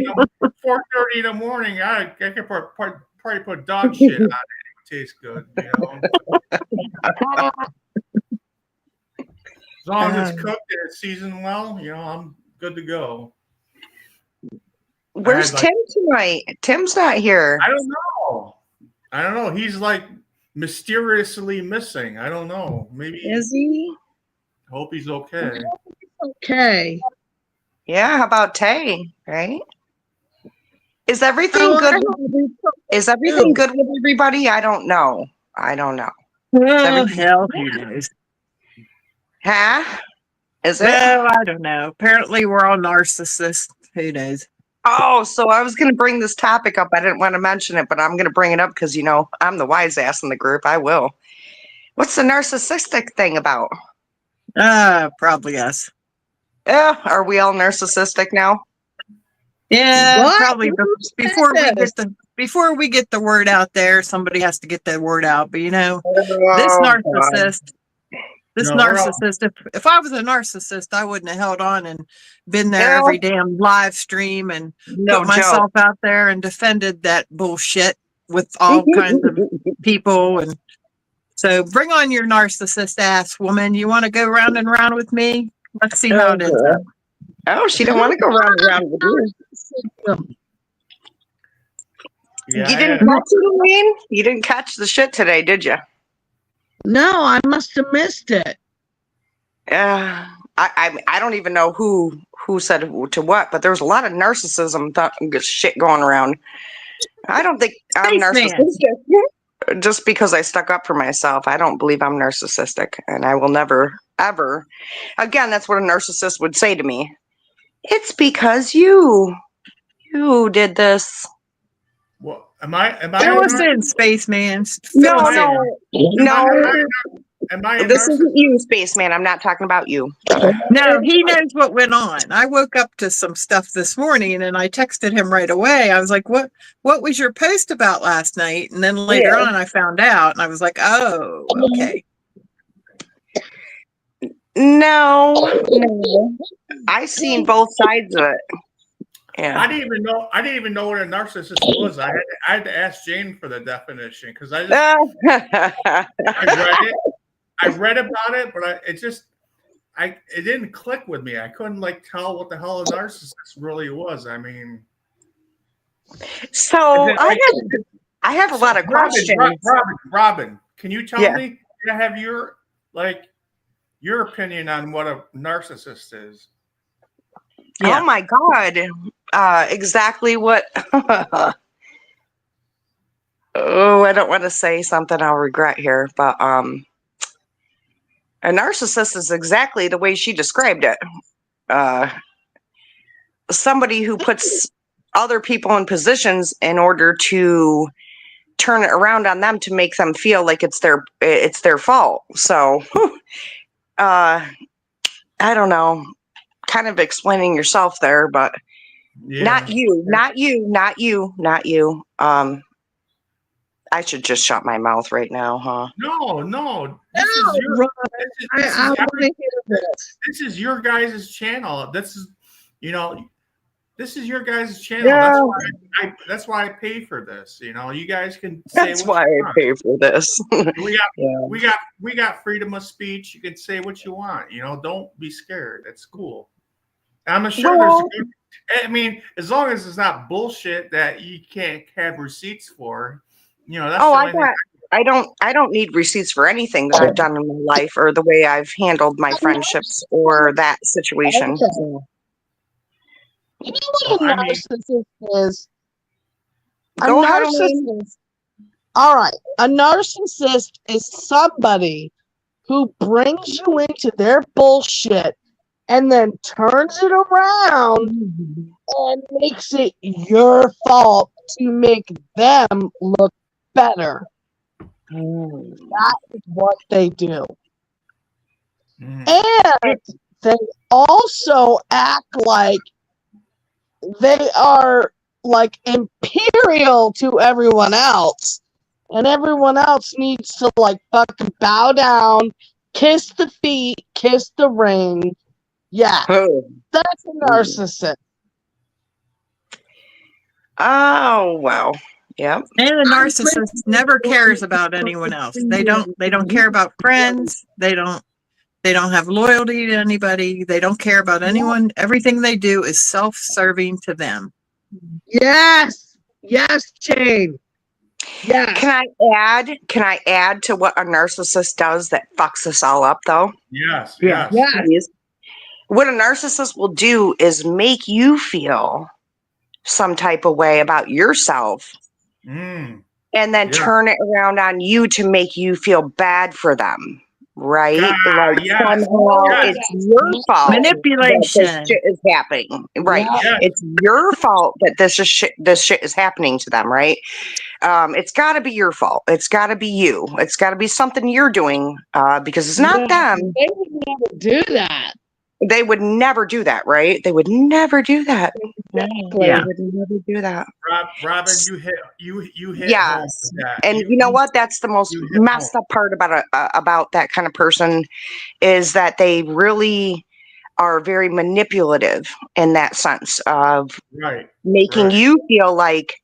Speaker 1: in the morning. I could probably put dog shit on it. It would taste good. As long as it's cooked and it's seasoned well, I'm good to go.
Speaker 4: Where's Tim tonight? Tim's not here.
Speaker 1: I don't know. He's like mysteriously missing. I don't know. Maybe
Speaker 4: Is he?
Speaker 1: Hope he's okay.
Speaker 3: Okay.
Speaker 4: Yeah, how about Tay, right? Is everything good? Is everything good with everybody? I don't know.
Speaker 2: Oh, hell, who knows?
Speaker 4: Huh? Is it?
Speaker 2: Well, I don't know. Apparently, we're all narcissists. Who knows?
Speaker 4: Oh, so I was going to bring this topic up. I didn't want to mention it, but I'm going to bring it up because, I'm the wise ass in the group. I will. What's the narcissistic thing about?
Speaker 2: Probably us.
Speaker 4: Yeah, are we all narcissistic now?
Speaker 2: Yeah,
Speaker 3: What?
Speaker 2: probably before we get the word out there, somebody has to get the word out. But this narcissist, This
Speaker 1: No, we're all-
Speaker 2: narcissist, if I was a narcissist, I wouldn't have held on and been there
Speaker 4: No.
Speaker 2: every damn live stream and
Speaker 4: No
Speaker 2: put myself out there and defended that bullshit with all kinds of people. And so bring on your narcissist ass, woman. You want to go round and round with me? Let's see how it ends up.
Speaker 4: Oh, she don't want to go round and round with you.
Speaker 1: yeah,
Speaker 4: You
Speaker 1: I
Speaker 4: didn't
Speaker 1: had-
Speaker 4: catch it, Wayne? You didn't catch the shit today, did you?
Speaker 3: No, I must have missed it.
Speaker 4: I don't even know who said to what, but there was a lot of narcissism shit going around. I don't think I'm
Speaker 2: Spaceman.
Speaker 4: narcissistic. Just because I stuck up for myself, I don't believe I'm narcissistic, and I will never, ever. Again, that's what a narcissist would say to me. It's because you did this.
Speaker 1: What am I?
Speaker 2: Fill us in, spaceman.
Speaker 4: No,
Speaker 2: Fill us in.
Speaker 4: no.
Speaker 1: Am I a
Speaker 4: This
Speaker 1: narcissist?
Speaker 4: isn't you, spaceman. I'm not talking about you.
Speaker 2: No, he knows what went on. I woke up to some stuff this morning and I texted him right away. I was like, what was your post about last night? And then later
Speaker 4: Yeah.
Speaker 2: on I found out and I was like, oh, okay.
Speaker 4: No. I seen both sides of it. Yeah.
Speaker 1: I didn't even know what a narcissist was. I had to ask Jane for the definition because I read it. I read about it, but it didn't click with me. I couldn't tell what the hell a narcissist really was. I mean,
Speaker 4: So
Speaker 1: Is it
Speaker 4: I have a lot of questions.
Speaker 1: Robin, can you tell
Speaker 4: Yeah.
Speaker 1: me? You have your opinion on what a narcissist is?
Speaker 2: Yeah.
Speaker 4: Oh my God. Exactly what oh, I don't want to say something I'll regret here, but a narcissist is exactly the way she described it. Somebody who puts other people in positions in order to turn it around on them to make them feel like it's their fault. So I don't know, kind of explaining yourself there, but
Speaker 1: Yeah.
Speaker 4: not you. I should just shut my mouth right now, huh?
Speaker 1: No.
Speaker 3: No, Ron, I want to hear this.
Speaker 1: This is your guys' channel. This is your guys' channel.
Speaker 4: Yeah.
Speaker 1: That's why I pay for this. You guys can say
Speaker 4: That's
Speaker 1: what
Speaker 4: why
Speaker 1: you
Speaker 4: I
Speaker 1: want.
Speaker 4: pay for this.
Speaker 1: We got freedom of speech. You can say what you want. Don't be scared. It's cool. I'm sure
Speaker 4: Well-
Speaker 1: I mean, as long as it's not bullshit that you can't have receipts for. That's
Speaker 4: Oh,
Speaker 1: the
Speaker 4: I
Speaker 1: only thing.
Speaker 4: got. I don't need receipts for anything that I've done in my life or the way I've handled my friendships or that situation.
Speaker 3: Okay. You know what a
Speaker 1: I mean-
Speaker 3: narcissist is? A
Speaker 4: Go ahead, Elaine.
Speaker 3: narcissist. All right. A narcissist is somebody who brings you into their bullshit and then turns it around and makes it your fault to make them look better. That is what they do.
Speaker 1: Mhm.
Speaker 3: And they also act like they are imperial to everyone else. And everyone else needs to fucking bow down, kiss the feet, kiss the ring. Yeah, that's a narcissist.
Speaker 4: Oh, well. Yep.
Speaker 2: And the narcissist never cares about anyone else. They don't care about friends. They don't have loyalty to anybody. They don't care about anyone. Everything they do is self-serving to them.
Speaker 3: Yes. Yes, Jane. Yes.
Speaker 4: Can I add to what a narcissist does that fucks us all up though?
Speaker 1: Yes.
Speaker 3: Yes.
Speaker 4: Please. What a narcissist will do is make you feel some type of way about yourself
Speaker 1: Mm.
Speaker 4: and then
Speaker 1: Yeah.
Speaker 4: turn it around on you to make you feel bad for them. Right?
Speaker 1: Yes.
Speaker 4: Somehow
Speaker 1: Yes.
Speaker 4: it's your fault.
Speaker 2: Manipulation.
Speaker 4: That this shit is happening. Right.
Speaker 3: Yeah.
Speaker 1: Yes.
Speaker 4: It's your fault that this shit is happening to them, right? It's got to be your fault. It's got to be you. It's got to be something you're doing because it's not
Speaker 3: Yeah.
Speaker 4: them.
Speaker 3: They would never do that.
Speaker 4: they would never do that, right? They would never do that. No,
Speaker 2: Yeah.
Speaker 4: they would never do that.
Speaker 1: Robin, you hit home
Speaker 4: Yes,
Speaker 1: with that.
Speaker 4: and you know what? That's the most
Speaker 1: you hit
Speaker 4: messed up part about that kind of person is that they really are very manipulative in that sense of
Speaker 1: Right.
Speaker 4: making
Speaker 1: Right.
Speaker 4: you feel like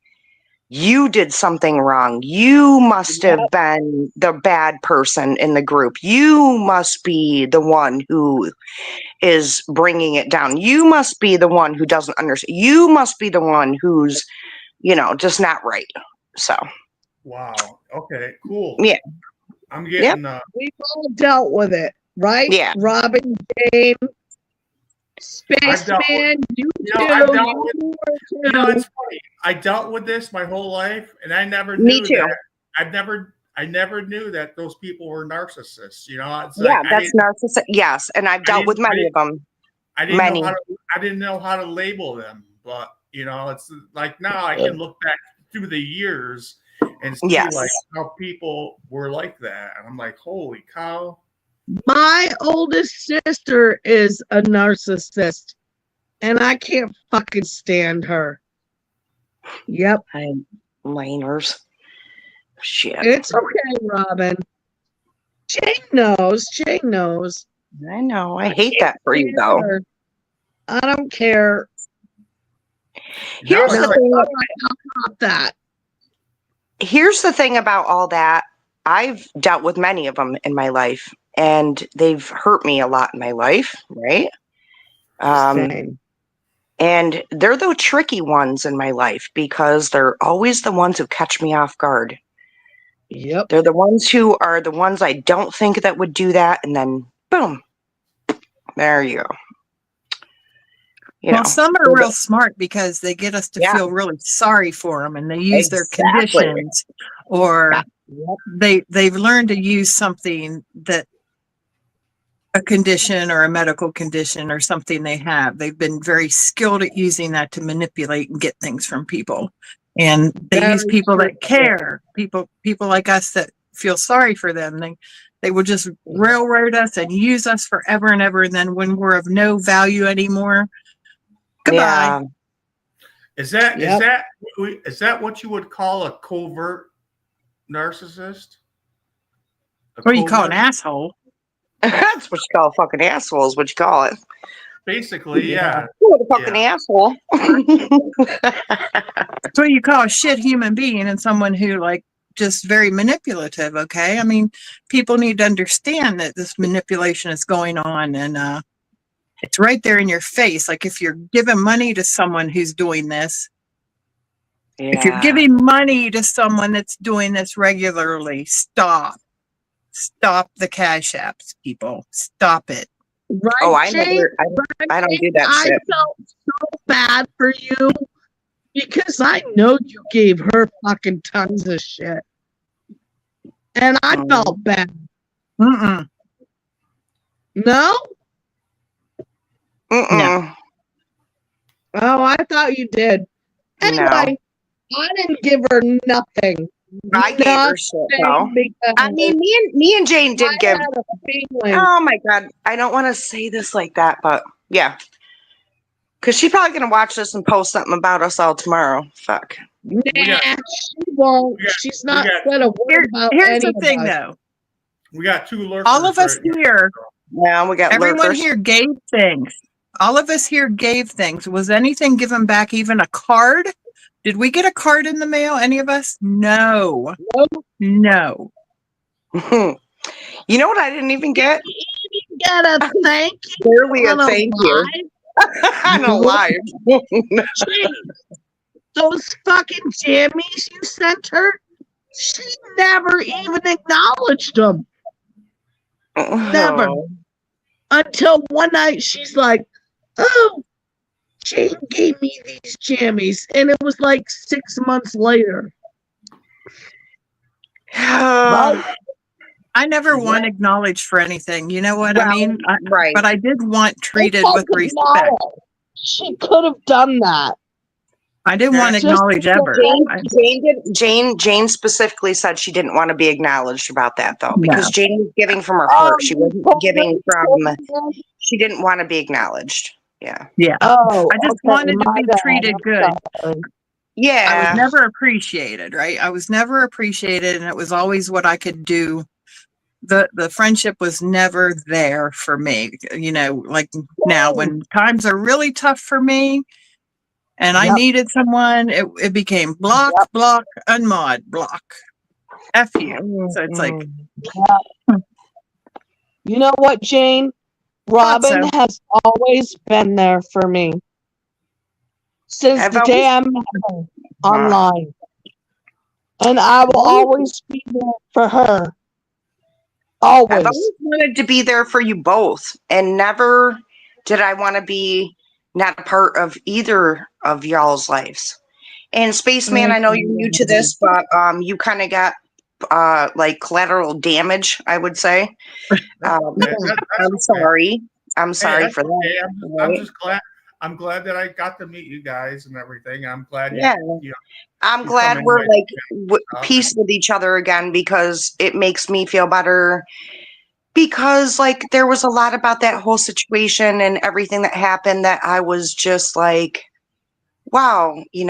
Speaker 4: you did something wrong. You must have been the bad person in the group. You must be the one who is bringing it down. You must be the one who doesn't understand. You must be the one who's, just not right. So,
Speaker 1: Wow. Okay. Cool.
Speaker 4: Yeah.
Speaker 1: I'm getting.
Speaker 3: We've all dealt with it, right?
Speaker 4: Yeah.
Speaker 3: Robin, Jane,
Speaker 1: I've dealt
Speaker 3: Spaceman, you
Speaker 1: I've
Speaker 3: too.
Speaker 1: dealt with.
Speaker 3: You
Speaker 1: You know,
Speaker 3: too.
Speaker 1: it's funny. I dealt with this my whole life, and I never
Speaker 4: Me
Speaker 1: knew
Speaker 4: too.
Speaker 1: that. I never knew that those people were narcissists. It's
Speaker 4: Yeah,
Speaker 1: like
Speaker 4: that's narcissistic. Yes, and I've dealt with many of them.
Speaker 1: I didn't
Speaker 4: Many.
Speaker 1: know I didn't know how to label them, but it's like now I can look back through the years and see
Speaker 4: Yes.
Speaker 1: like how people were like that, and I'm like, holy cow!
Speaker 3: My oldest sister is a narcissist, and I can't fucking stand her. Yep.
Speaker 4: Laners. Shit.
Speaker 3: It's okay, Robin. Jane knows. Jane knows.
Speaker 4: I know. I hate that for you, though.
Speaker 3: I don't care.
Speaker 4: Here's
Speaker 1: Now
Speaker 4: the
Speaker 1: it's
Speaker 4: thing.
Speaker 3: All right, I'll stop that.
Speaker 4: Here's the thing about all that. I've dealt with many of them in my life, and they've hurt me a lot in my life, right?
Speaker 3: Same.
Speaker 4: And they're the tricky ones in my life because they're always the ones who catch me off guard.
Speaker 3: Yep.
Speaker 4: They're the ones who are the ones I don't think that would do that, and then boom, there you go.
Speaker 2: Well, some are
Speaker 4: they're
Speaker 2: real smart because they get us to
Speaker 4: Yeah.
Speaker 2: feel really sorry for them, and they use their
Speaker 4: Exactly.
Speaker 2: conditions, or they've learned to use something that a condition or a medical condition or something they have. They've been very skilled at using that to manipulate and get things from people. And they use
Speaker 3: Very
Speaker 2: people
Speaker 3: true.
Speaker 2: that care, people like us that feel sorry for them. They will just railroad us and use us forever and ever. And then when we're of no value anymore, goodbye.
Speaker 4: Yeah.
Speaker 1: Is that
Speaker 3: Yep.
Speaker 1: is that what you would call a covert narcissist?
Speaker 2: What do you call an asshole?
Speaker 4: That's what you call a fucking asshole, is what you call it.
Speaker 1: Basically, yeah.
Speaker 4: What a fucking asshole.
Speaker 2: That's what you call a shit human being, and someone who just very manipulative. Okay. I mean, people need to understand that this manipulation is going on, and it's right there in your face. Like if you're giving money to someone who's doing this, if you're giving money to someone that's doing this regularly, stop the cash apps, people. Stop it.
Speaker 3: Right,
Speaker 4: Oh, I
Speaker 3: Jane?
Speaker 4: never. I don't do that
Speaker 3: I
Speaker 4: shit.
Speaker 3: felt so bad for you because I know you gave her fucking tons of shit. And I
Speaker 4: Mhm.
Speaker 3: felt bad.
Speaker 2: Mm-mm.
Speaker 3: No?
Speaker 4: Mm-mm.
Speaker 3: Oh, I thought you did. Anyway, I didn't give her nothing.
Speaker 4: I gave her shit though.
Speaker 3: Because
Speaker 4: I mean, me and Jane did
Speaker 3: I
Speaker 4: give.
Speaker 3: had a feeling.
Speaker 4: Oh my god, I don't want to say this like that, but yeah, because she's probably gonna watch this and post something about us all tomorrow. Fuck.
Speaker 3: Nah,
Speaker 1: got-
Speaker 3: she won't.
Speaker 1: we got-
Speaker 3: She's
Speaker 1: we
Speaker 3: not
Speaker 1: got-
Speaker 3: said a word about
Speaker 2: Here's
Speaker 3: any
Speaker 2: the
Speaker 3: of
Speaker 2: thing,
Speaker 3: us.
Speaker 2: though.
Speaker 1: We got two lurkers.
Speaker 2: All of us
Speaker 1: right now.
Speaker 2: here,
Speaker 4: Yeah, we got
Speaker 2: everyone
Speaker 4: lurkers.
Speaker 2: here gave things. All of us here gave things. Was anything given back? Even a card? Did we get a card in the mail? Any of us? No. No.
Speaker 4: You know what I didn't even get?
Speaker 3: You gotta thank you
Speaker 4: Barely a
Speaker 3: on a
Speaker 4: thank you.
Speaker 3: live.
Speaker 4: On a live.
Speaker 3: Jeez, those fucking jammies you sent her, she never even acknowledged them Never. until one night she's like, "Oh, Jane gave me these jammies," and it was like 6 months later.
Speaker 2: I never want acknowledged for anything. You know what I mean?
Speaker 4: Right.
Speaker 2: But I did want treated
Speaker 3: It's
Speaker 2: with
Speaker 3: like
Speaker 2: respect.
Speaker 3: acknowledge. She could have done that.
Speaker 2: I didn't want to
Speaker 3: Just
Speaker 2: acknowledge ever.
Speaker 4: Jane specifically said she didn't want to be acknowledged about that though, because
Speaker 2: No.
Speaker 4: Jane was giving from her heart. She wasn't giving from She didn't want to be acknowledged. Yeah.
Speaker 2: Yeah.
Speaker 3: Oh,
Speaker 2: I just
Speaker 3: okay,
Speaker 2: wanted to
Speaker 3: my
Speaker 2: be
Speaker 3: bad,
Speaker 2: treated
Speaker 3: I'm
Speaker 2: good.
Speaker 3: sorry.
Speaker 2: I
Speaker 4: Yeah.
Speaker 2: was never appreciated, right? I was never appreciated, and it was always what I could do. The friendship was never there for me. You know, like now when times are really tough for me and I
Speaker 3: Yep.
Speaker 2: needed someone, it became block,
Speaker 3: Yep.
Speaker 2: block, unmod, block. F you. So it's like,
Speaker 3: Mm-mm. You know what, Jane?
Speaker 2: thought
Speaker 3: Robin
Speaker 2: so.
Speaker 3: has always been there for me since
Speaker 4: I've
Speaker 3: the day I met her online. And I will always be there for her.
Speaker 4: I've
Speaker 3: Always.
Speaker 4: always wanted to be there for you both, and never did I want to be not a part of either of y'all's lives. And Spaceman, I know you're new to this, but you kind of got like collateral damage, I would say.
Speaker 1: That's
Speaker 4: I'm
Speaker 1: okay.
Speaker 4: sorry. I'm
Speaker 1: Hey,
Speaker 4: sorry
Speaker 1: that's
Speaker 4: for
Speaker 1: okay.
Speaker 4: that.
Speaker 1: I'm
Speaker 4: right?
Speaker 1: just glad. I'm glad that I got to meet you guys and everything. I'm glad
Speaker 4: Yeah.
Speaker 1: you
Speaker 4: I'm
Speaker 1: you
Speaker 4: glad
Speaker 1: come in
Speaker 4: we're
Speaker 1: with
Speaker 4: like
Speaker 1: stuff.
Speaker 4: peace with each other again, because it makes me feel better. Because like there was a lot about that whole situation and everything that happened that I was just like, wow, it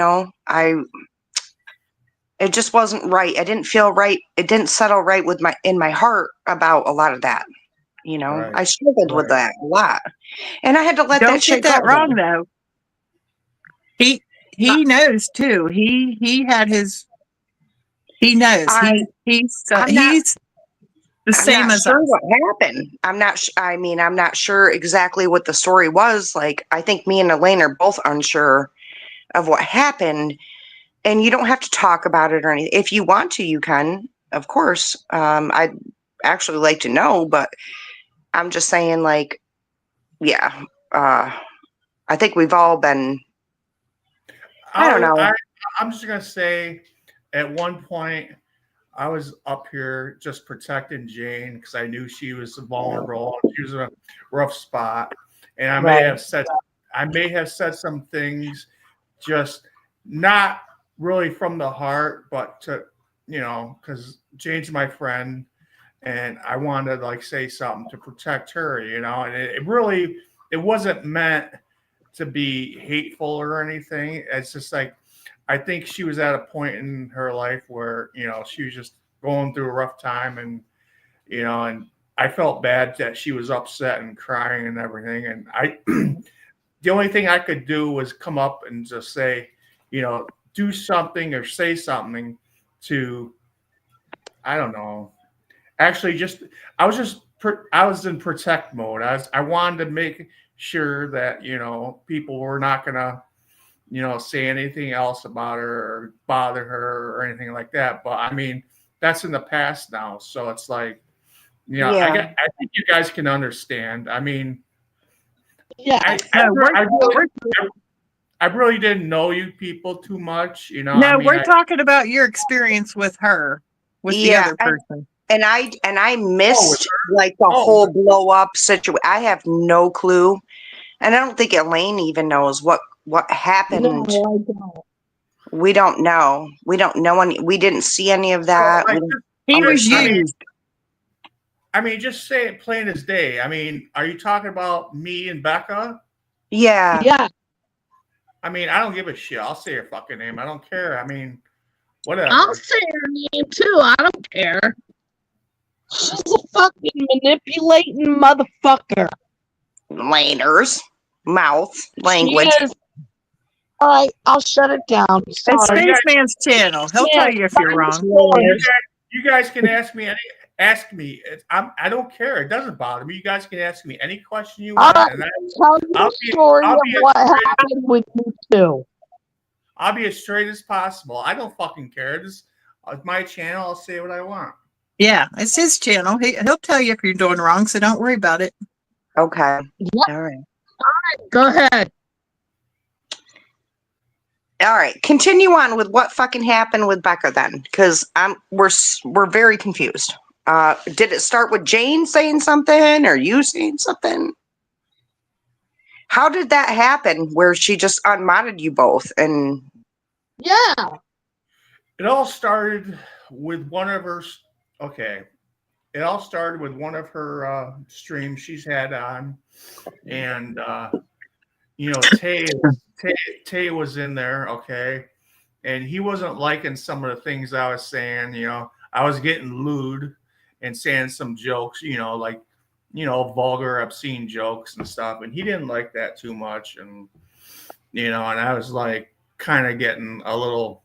Speaker 4: just wasn't right. I didn't feel right. It didn't settle right with in my heart about a lot of that.
Speaker 1: Right.
Speaker 4: I struggled with
Speaker 1: Right.
Speaker 4: that a lot, and I had to let that
Speaker 2: Don't
Speaker 4: shit
Speaker 2: get that
Speaker 4: go.
Speaker 2: wrong though. He knows too. He had his. He knows.
Speaker 4: I'm
Speaker 2: He's
Speaker 4: not.
Speaker 2: the
Speaker 4: I'm
Speaker 2: same
Speaker 4: not
Speaker 2: as
Speaker 4: sure
Speaker 2: us.
Speaker 4: what happened. I mean, I'm not sure exactly what the story was. Like, I think me and Elaine are both unsure of what happened, and you don't have to talk about it or anything. If you want to, you can, of course. I'd actually like to know, but I'm just saying, like, yeah, I think we've all been. I don't know.
Speaker 1: I'm just gonna say, at one point, I was up here just protecting Jane because I knew she was vulnerable. She was in a rough spot, and I may have said some things, just not really from the heart, but to because Jane's my friend, and I wanted to like say something to protect her, and it wasn't meant to be hateful or anything. It's just like I think she was at a point in her life where she was just going through a rough time, and and I felt bad that she was upset and crying and everything. And I, the only thing I could do was come up and just say, do something or say something to, I don't know. Actually, I was in protect mode. I wanted to make sure that people were not gonna say anything else about her or bother her or anything like that. But I mean, that's in the past now. So it's like,
Speaker 4: Yeah.
Speaker 1: I think you guys can understand. I mean,
Speaker 3: Yeah.
Speaker 1: I really didn't know you people too much.
Speaker 2: No,
Speaker 1: I mean,
Speaker 2: we're talking about your experience with her, with the
Speaker 4: Yeah,
Speaker 2: other person.
Speaker 4: and I missed like the whole blow up situation. I have no clue, and I don't think Elaine even knows what happened.
Speaker 3: No, I don't.
Speaker 4: We don't know. We don't know any. We didn't see any of that.
Speaker 1: like,
Speaker 2: He was
Speaker 4: understand.
Speaker 2: used.
Speaker 1: I mean, just say it plain as day. I mean, are you talking about me and Becca?
Speaker 4: Yeah.
Speaker 3: Yeah.
Speaker 1: I mean, I don't give a shit. I'll say her fucking name. I don't care. I mean, whatever.
Speaker 3: I'll say her name too. I don't care. She's a fucking manipulating motherfucker.
Speaker 4: Laners, mouth, language.
Speaker 3: She is. All right, I'll shut it down.
Speaker 2: It's
Speaker 3: Sorry.
Speaker 2: Spaceman's channel. He'll tell you if you're wrong.
Speaker 1: You guys can ask me I don't care. It doesn't bother me. You guys can ask me any question you want.
Speaker 3: Tell you
Speaker 1: I'll
Speaker 3: the story of
Speaker 1: be
Speaker 3: what happened with you two.
Speaker 1: I'll be as straight as possible. I don't fucking care. This is my channel. I'll say what I want.
Speaker 2: Yeah, it's his channel. He'll tell you if you're doing wrong, so don't worry about it.
Speaker 4: Okay.
Speaker 3: Yep.
Speaker 4: All right.
Speaker 3: Go ahead.
Speaker 4: All right. Continue on with what fucking happened with Becca then, because we're very confused. Did it start with Jane saying something or you saying something? How did that happen where she just unmodded you both? And
Speaker 3: Yeah.
Speaker 1: It all started with one of her. Okay. it all started with one of her streams she's had on, and Tay was in there, okay, and he wasn't liking some of the things I was saying. I was getting lewd and saying some jokes, like vulgar, obscene jokes and stuff, and he didn't like that too much, and and I was like kind of getting a little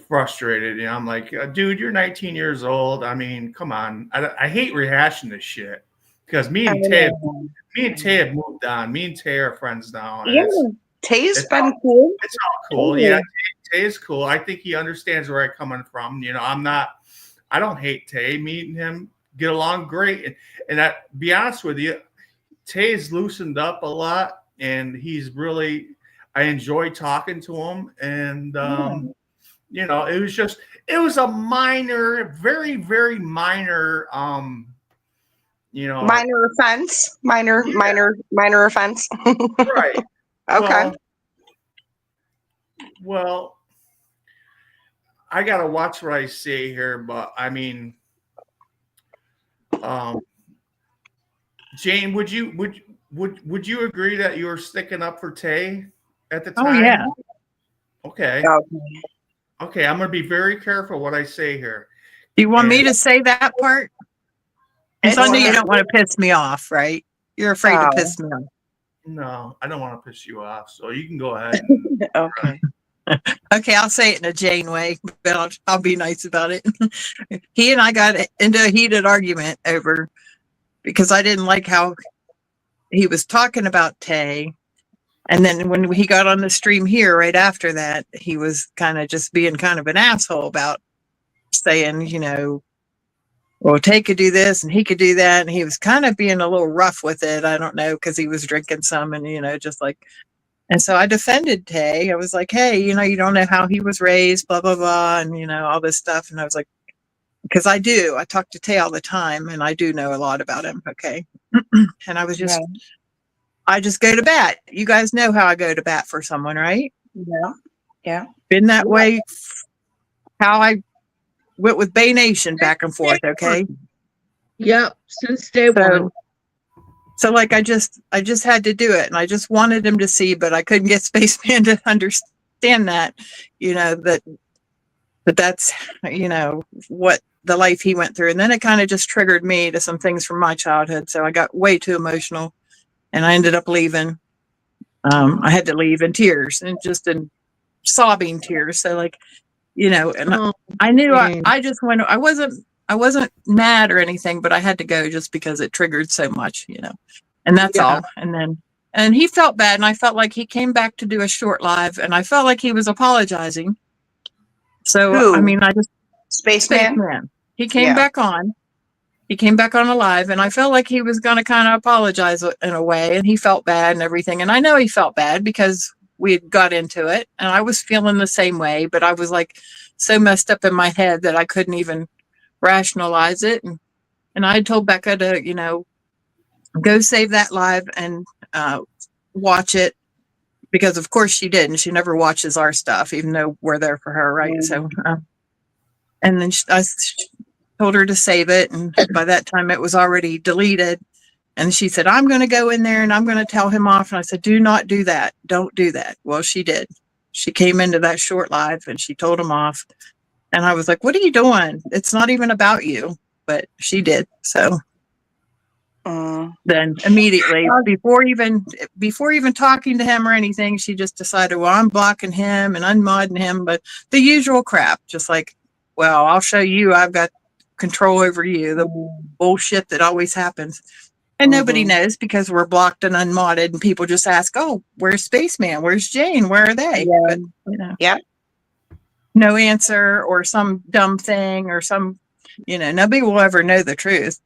Speaker 1: frustrated. I'm like, dude, you're 19 years old. I mean, come on. I hate rehashing this shit because me and Tay have moved on. Me and Tay are friends now. And
Speaker 4: Yeah, Tay's been cool.
Speaker 1: It's all cool. Yeah, Tay is cool. I think he understands where I'm coming from. I don't hate Tay. Me and him get along great. And to be honest with you, Tay's loosened up a lot, and he's really, I enjoy talking to him. And, it was a minor, very, very minor,
Speaker 4: Minor offense. Minor offense.
Speaker 1: Right.
Speaker 4: Okay.
Speaker 1: Well, I gotta watch what I say here, but I mean, Jane, would you agree that you were sticking up for Tay at the time?
Speaker 2: Oh yeah.
Speaker 1: Okay. Okay, I'm gonna be very careful what I say here.
Speaker 2: Do you want me to say that part? Because I know you
Speaker 4: It's-
Speaker 2: don't want to piss me off, right? You're afraid to piss me off.
Speaker 1: No, I don't want to piss you off, so you can go ahead.
Speaker 4: Okay.
Speaker 2: Okay, I'll say it in a Jane way, but I'll be nice about it. He and I got into a heated argument over because I didn't like how he was talking about Tay. And then when he got on the stream here right after that, he was kind of just being kind of an asshole about saying, well, Tay could do this and he could do that. And he was kind of being a little rough with it. I don't know, because he was drinking some and, just like, and so I defended Tay. I was like, hey, you don't know how he was raised, blah, blah, blah. And, all this stuff. And I was like, because I talk to Tay all the time and I do know a lot about him. Okay. And I was just, I just go to bat. You guys know how I go to bat for someone, right?
Speaker 4: Yeah.
Speaker 2: Been that way. How I went with Bay Nation back and forth. Okay.
Speaker 3: Yep, since day one.
Speaker 2: So like I just had to do it, and I just wanted him to see, but I couldn't get Spaceman to understand that, that's what the life he went through. And then it kind of just triggered me to some things from my childhood. So I got way too emotional, and I ended up leaving. I had to leave in tears, and just in sobbing tears. So like, and I knew I just went. I wasn't mad or anything, but I had to go just because it triggered so much, and that's all. And he felt bad, and I felt like he came back to do a short live, and I felt like he was apologizing. So
Speaker 4: Who?
Speaker 2: I mean,
Speaker 4: Spaceman.
Speaker 2: He came back on. He came back on a live, and I felt like he was going to kind of apologize in a way, and he felt bad and everything. And I know he felt bad because we had got into it, and I was feeling the same way, but I was like so messed up in my head that I couldn't even rationalize it. And I told Becca to, go save that live and watch it, because of course she did, and she never watches our stuff, even though we're there for her, right? So, and then I told her to save it, and by that time it was already deleted. And she said, I'm going to go in there and I'm going to tell him off. And I said, do not do that. Don't do that. Well, she did. She came into that short live and she told him off. And I was like, what are you doing? It's not even about you. But she did. So then immediately, before even talking to him or anything, she just decided, well, I'm blocking him and unmodding him. But the usual crap, just like, well, I'll show you I've got control over you. The bullshit that always happens. And nobody knows because we're blocked and unmodded, and people just ask, oh, where's Spaceman? Where's Jane? Where are they? But, no answer, or some dumb thing, or some, nobody will ever know the truth.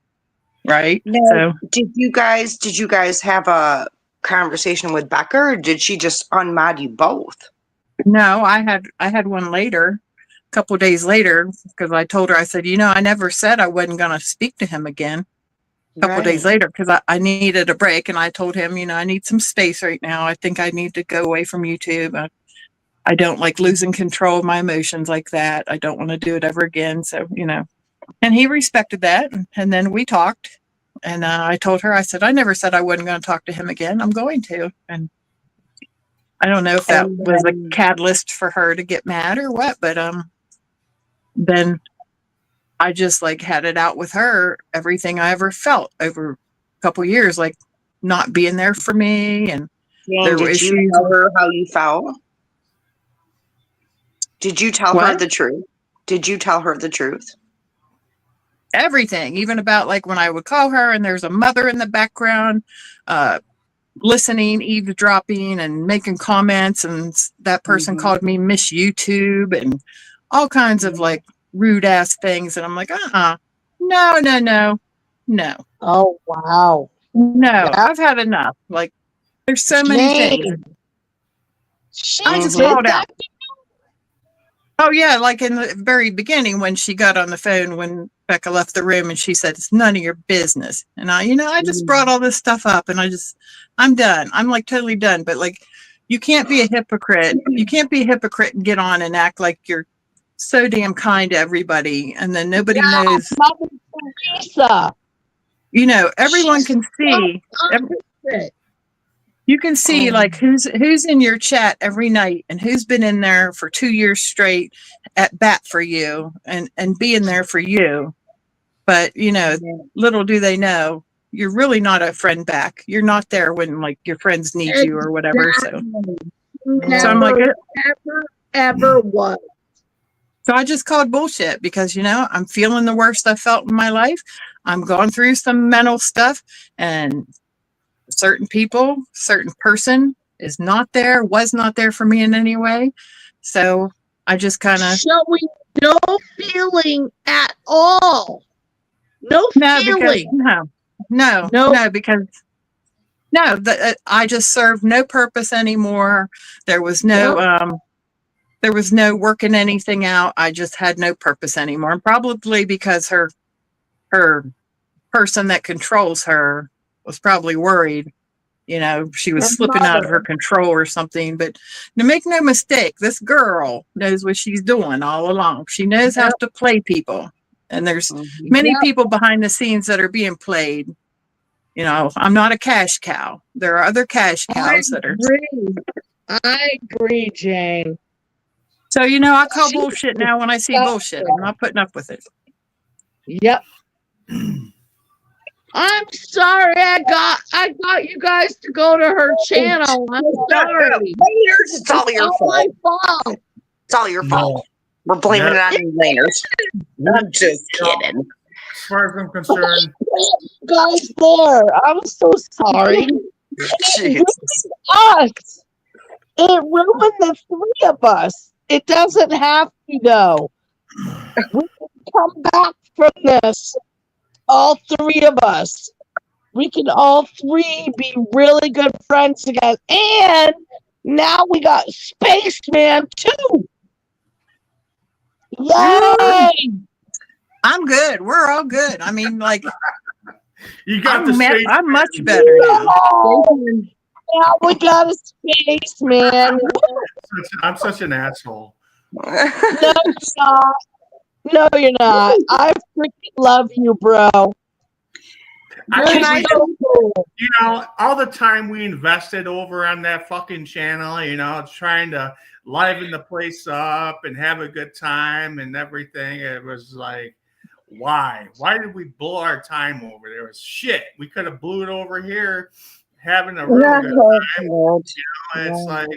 Speaker 2: Right.
Speaker 4: No.
Speaker 2: So
Speaker 4: Did you guys have a conversation with Becca, or did she just unmod you both?
Speaker 2: no, I had one later, a couple of days later, because I told her, I said, I never said I wasn't going to speak to him again. A couple of days later, because I needed a break, and I told him, I need some space right now. I think I need to go away from YouTube. I don't like losing control of my emotions like that. I don't want to do it ever again. So, And he respected that. And then we talked. And I told her, I said, I never said I wasn't going to talk to him again. I'm going to. And I don't know if that
Speaker 4: And
Speaker 2: was a catalyst for her to get mad or what, but then I just like had it out with her, everything I ever felt over a couple years, like not being there for me. And
Speaker 4: Jane,
Speaker 2: there were
Speaker 4: did you
Speaker 2: issues.
Speaker 4: tell her how you felt? Did you tell her
Speaker 2: What?
Speaker 4: the truth? Did you tell her the truth?
Speaker 2: Everything, even about like when I would call her and there's a mother in the background, listening, eavesdropping, and making comments, and that person called me Miss YouTube and all kinds of like rude ass things, and I'm like, no,
Speaker 3: Oh, wow.
Speaker 2: I've had enough. Like, there's so many things.
Speaker 3: Jane, she
Speaker 2: I just
Speaker 3: did
Speaker 2: called
Speaker 3: that?
Speaker 2: out. Oh yeah, like in the very beginning when she got on the phone when Becca left the room and she said, "It's none of your business." And I just brought all this stuff up and I'm done. I'm like totally done. But like, you can't be a hypocrite. You can't be a hypocrite and get on and act like you're so damn kind to everybody. And then nobody knows,
Speaker 3: Mother Teresa.
Speaker 2: Everyone can see. You can see like who's in your chat every night and who's been in there for 2 years straight at bat for you and being there for you. But little do they know you're really not a friend back. You're not there when like your friends need you or whatever. So I'm like,
Speaker 3: ever was.
Speaker 2: so I just called bullshit because I'm feeling the worst I felt in my life. I'm going through some mental stuff, and certain person was not there for me in any way. So I just kind of
Speaker 3: showing no feeling at all. No feeling.
Speaker 2: I just served no purpose anymore. There was no working anything out. I just had no purpose anymore. And probably because her person that controls her was probably worried, she was slipping out of her control or something. But to make no mistake, this girl knows what she's doing all along. She knows how to play people. And there's many people behind the scenes that are being played. I'm not a cash cow. There are other cash cows that are.
Speaker 3: I agree, Jane.
Speaker 2: So, I call bullshit now when I see bullshit. I'm not putting up with it.
Speaker 3: Yep. I'm sorry I got you guys to go to her channel. I'm sorry.
Speaker 4: It's all your fault.
Speaker 3: My fault.
Speaker 4: It's all your fault. We're blaming it on you, Laners. I'm just kidding.
Speaker 1: As far as I'm concerned,
Speaker 3: Guys, there. I'm so sorry.
Speaker 4: Jeez.
Speaker 3: Us. It ruined the three of us. It doesn't have to though. We can come back from this. All three of us. We can all three be really good friends together. And now we got Spaceman too. Yay!
Speaker 2: I'm good. We're all good. I mean, like,
Speaker 1: you got
Speaker 2: I'm much better now.
Speaker 3: Now we got a Spaceman.
Speaker 1: I'm such an asshole.
Speaker 3: No, you're not. No, you're not. I freaking love you, bro.
Speaker 1: All the time we invested over on that fucking channel, trying to liven the place up and have a good time and everything. It was like, why? Why did we blow our time over there? It was shit. We could have blew it over here having a real good time. It's like,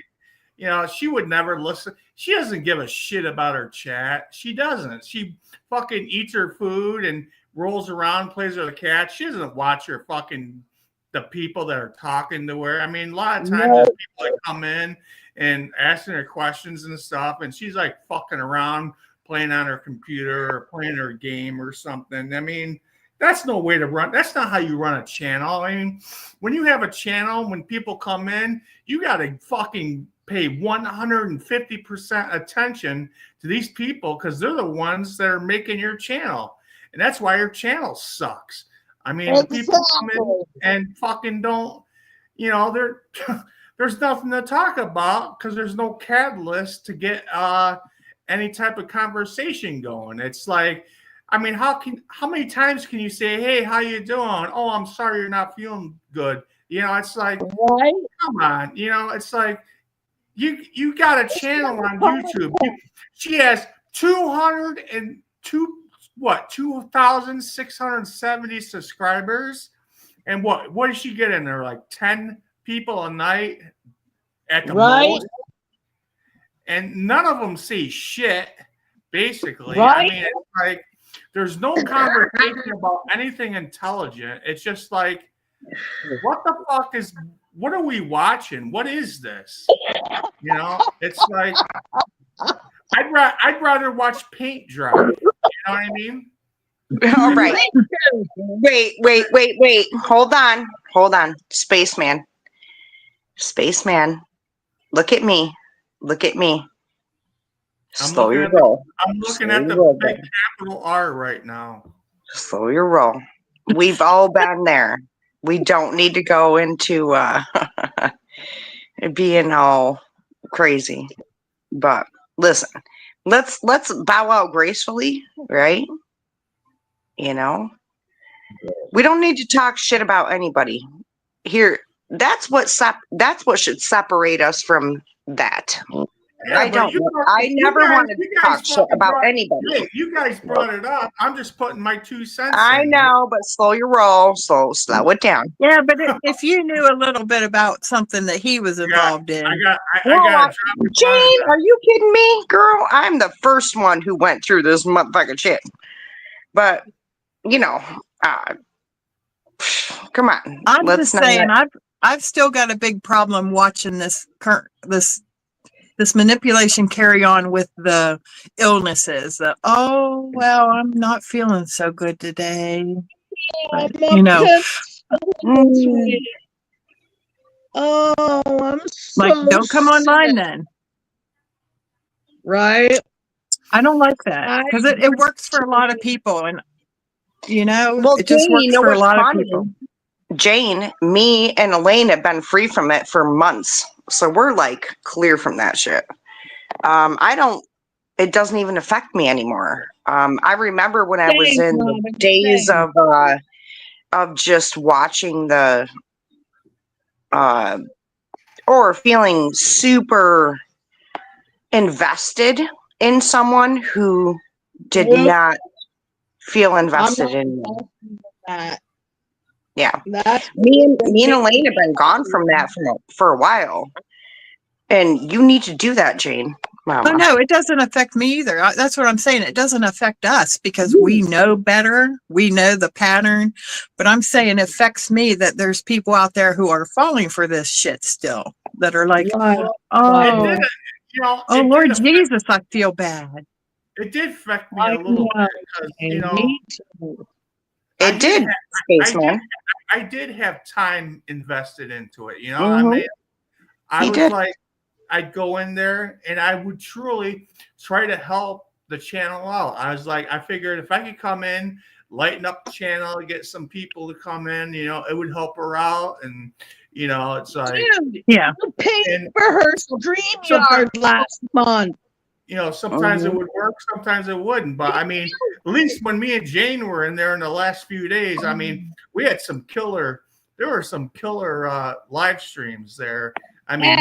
Speaker 1: she would never listen. She doesn't give a shit about her chat. She doesn't. She fucking eats her food and rolls around, plays with a cat. She doesn't watch the people that are talking to her. I mean, a lot of times there's people that come in and asking her questions and stuff, and she's like fucking around, playing on her computer or playing her game or something. I mean, that's no way to run. That's not how you run a channel. I mean, when you have a channel, when people come in, you got to fucking pay 150% attention to these people because they're the ones that are making your channel. And that's why your channel sucks. I mean, people come in and fucking don't, there's nothing to talk about because there's no catalyst to get any type of conversation going. It's like I mean, how many times can you say, "Hey, how you doing?" "Oh, I'm sorry, you're not feeling good." You know, it's like,
Speaker 3: Right?
Speaker 1: come on. You know, it's like you got a channel on YouTube. She has 2,670 subscribers, and what does she get in there? Like 10 people a night at the
Speaker 3: Right.
Speaker 1: most, and none of them see shit. Basically, I
Speaker 3: Right.
Speaker 1: mean, it's like there's no conversation about anything intelligent. It's just like, what the fuck is? What are we watching? What is this? You know, it's like I'd rather watch paint dry. You know what I mean?
Speaker 4: All right. Wait. Hold on. Spaceman. Look at me. Slow your roll.
Speaker 1: I'm looking at the big capital R right now.
Speaker 4: Slow your roll. We've all been there. We don't need to go into being all crazy. But listen, let's bow out gracefully, right? You know, we don't need to talk shit about anybody here. That's what should separate us from that.
Speaker 1: Yeah,
Speaker 4: I never wanted to talk shit about anybody.
Speaker 1: Hey, you guys brought it up. I'm just putting my 2 cents.
Speaker 4: I know, but slow your roll. Slow it down.
Speaker 2: Yeah, but if you knew a little bit about something that he was involved in,
Speaker 1: I got
Speaker 4: Jane, are you kidding me, girl? I'm the first one who went through this motherfucking shit. But you know, come on.
Speaker 2: I'm just saying, I've still got a big problem watching this manipulation carry on with the illnesses. Oh, well, I'm not feeling so good today. But, you know,
Speaker 3: oh, I'm so
Speaker 2: like, don't come online
Speaker 3: sick.
Speaker 2: then.
Speaker 3: Right?
Speaker 2: I don't like that because it works for a lot of people, and you know,
Speaker 4: well,
Speaker 2: it just
Speaker 4: Jane,
Speaker 2: works
Speaker 4: you know
Speaker 2: for a
Speaker 4: what's
Speaker 2: lot
Speaker 4: funny?
Speaker 2: of people.
Speaker 4: Jane, me, and Elaine have been free from it for months, so we're like clear from that shit. It doesn't even affect me anymore. I remember when I was in the days of just watching or feeling super invested in someone who did not feel invested in me.
Speaker 3: That.
Speaker 4: Yeah. Me and Elaine have been gone from that for a while. And you need to do that, Jane. Mama.
Speaker 2: Oh, no, it doesn't affect me either. That's what I'm saying. It doesn't affect us because we know better. We know the pattern. But I'm saying it affects me that there's people out there who are falling for this shit still, that are like, oh, Lord Jesus, I feel bad.
Speaker 1: It did affect me a little bit because, you know,
Speaker 4: it did, Spaceman.
Speaker 1: I did have time invested into it. You know, I mean, I'd go in there and I would truly try to help the channel out. I was like, I figured if I could come in, lighten up the channel, get some people to come in, you know, it would help her out. And, you know, it's like,
Speaker 2: yeah,
Speaker 3: you paid for her StreamYard last month.
Speaker 1: You know, sometimes it would work, sometimes it wouldn't. But I mean, at least when me and Jane were in there in the last few days, I mean, we had there were some killer live streams there. I mean,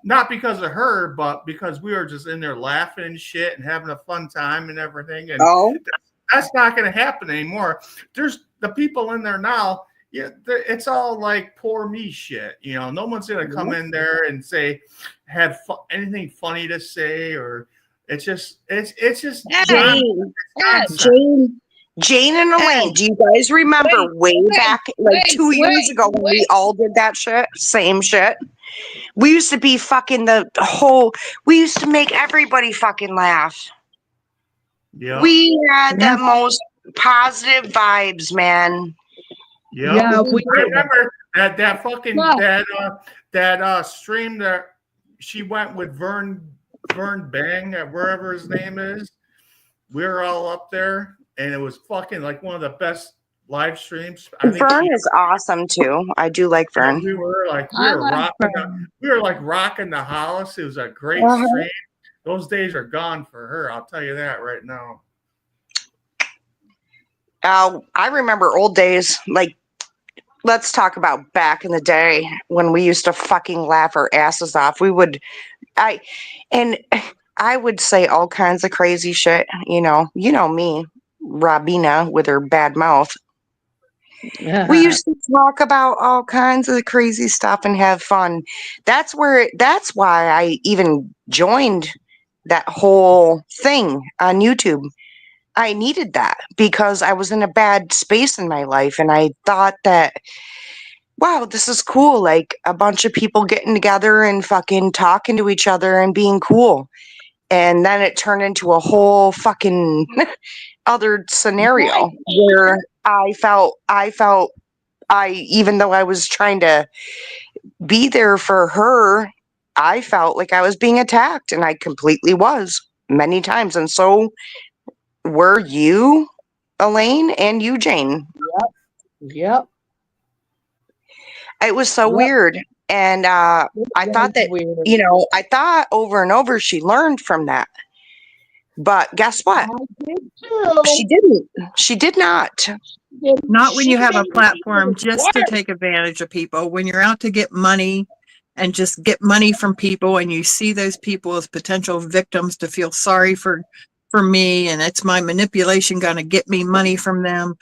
Speaker 1: not because of her, but because we were just in there laughing and shit and having a fun time and everything. And that's not going to happen anymore. There's the people in there now. Yeah, it's all like poor me shit. You know, no one's going to come in there and say, have anything funny to say, or it's just
Speaker 4: Jane and Elaine, do you guys remember back like 2 years ago when we all did that shit? Same shit. We used to be fucking we used to make everybody fucking laugh.
Speaker 1: Yeah.
Speaker 4: We had the most positive vibes, man.
Speaker 1: Yeah. I remember that fucking that stream that she went with Vern Bang at wherever his name is. We were all up there. And it was fucking like one of the best live streams.
Speaker 4: Vern is awesome too. I do like Vern.
Speaker 1: We were rocking the house. It was a great stream. Those days are gone for her. I'll tell you that right now.
Speaker 4: I remember old days. Like, let's talk about back in the day when we used to fucking laugh our asses off. And I would say all kinds of crazy shit. You know me, Robina with her bad mouth. We used to talk about all kinds of crazy stuff and have fun. That's why I even joined that whole thing on YouTube. I needed that because I was in a bad space in my life and I thought that, wow, this is cool. Like a bunch of people getting together and fucking talking to each other and being cool. And then it turned into a whole fucking other scenario where I felt even though I was trying to be there for her, I felt like I was being attacked, and I completely was many times. And so were you, Elaine, and you, Jane.
Speaker 3: Yep.
Speaker 4: It was so
Speaker 3: Yep.
Speaker 4: weird. And I thought that,
Speaker 3: Weird.
Speaker 4: I thought over and over she learned from that. But guess what?
Speaker 3: I did too.
Speaker 4: She didn't. She did not.
Speaker 2: Not when you have a
Speaker 3: She
Speaker 2: platform
Speaker 3: didn't
Speaker 2: just to
Speaker 3: work.
Speaker 2: take advantage of people. When you're out to get money and just get money from people and you see those people as potential victims to feel sorry for me and it's my manipulation going to get me money from them,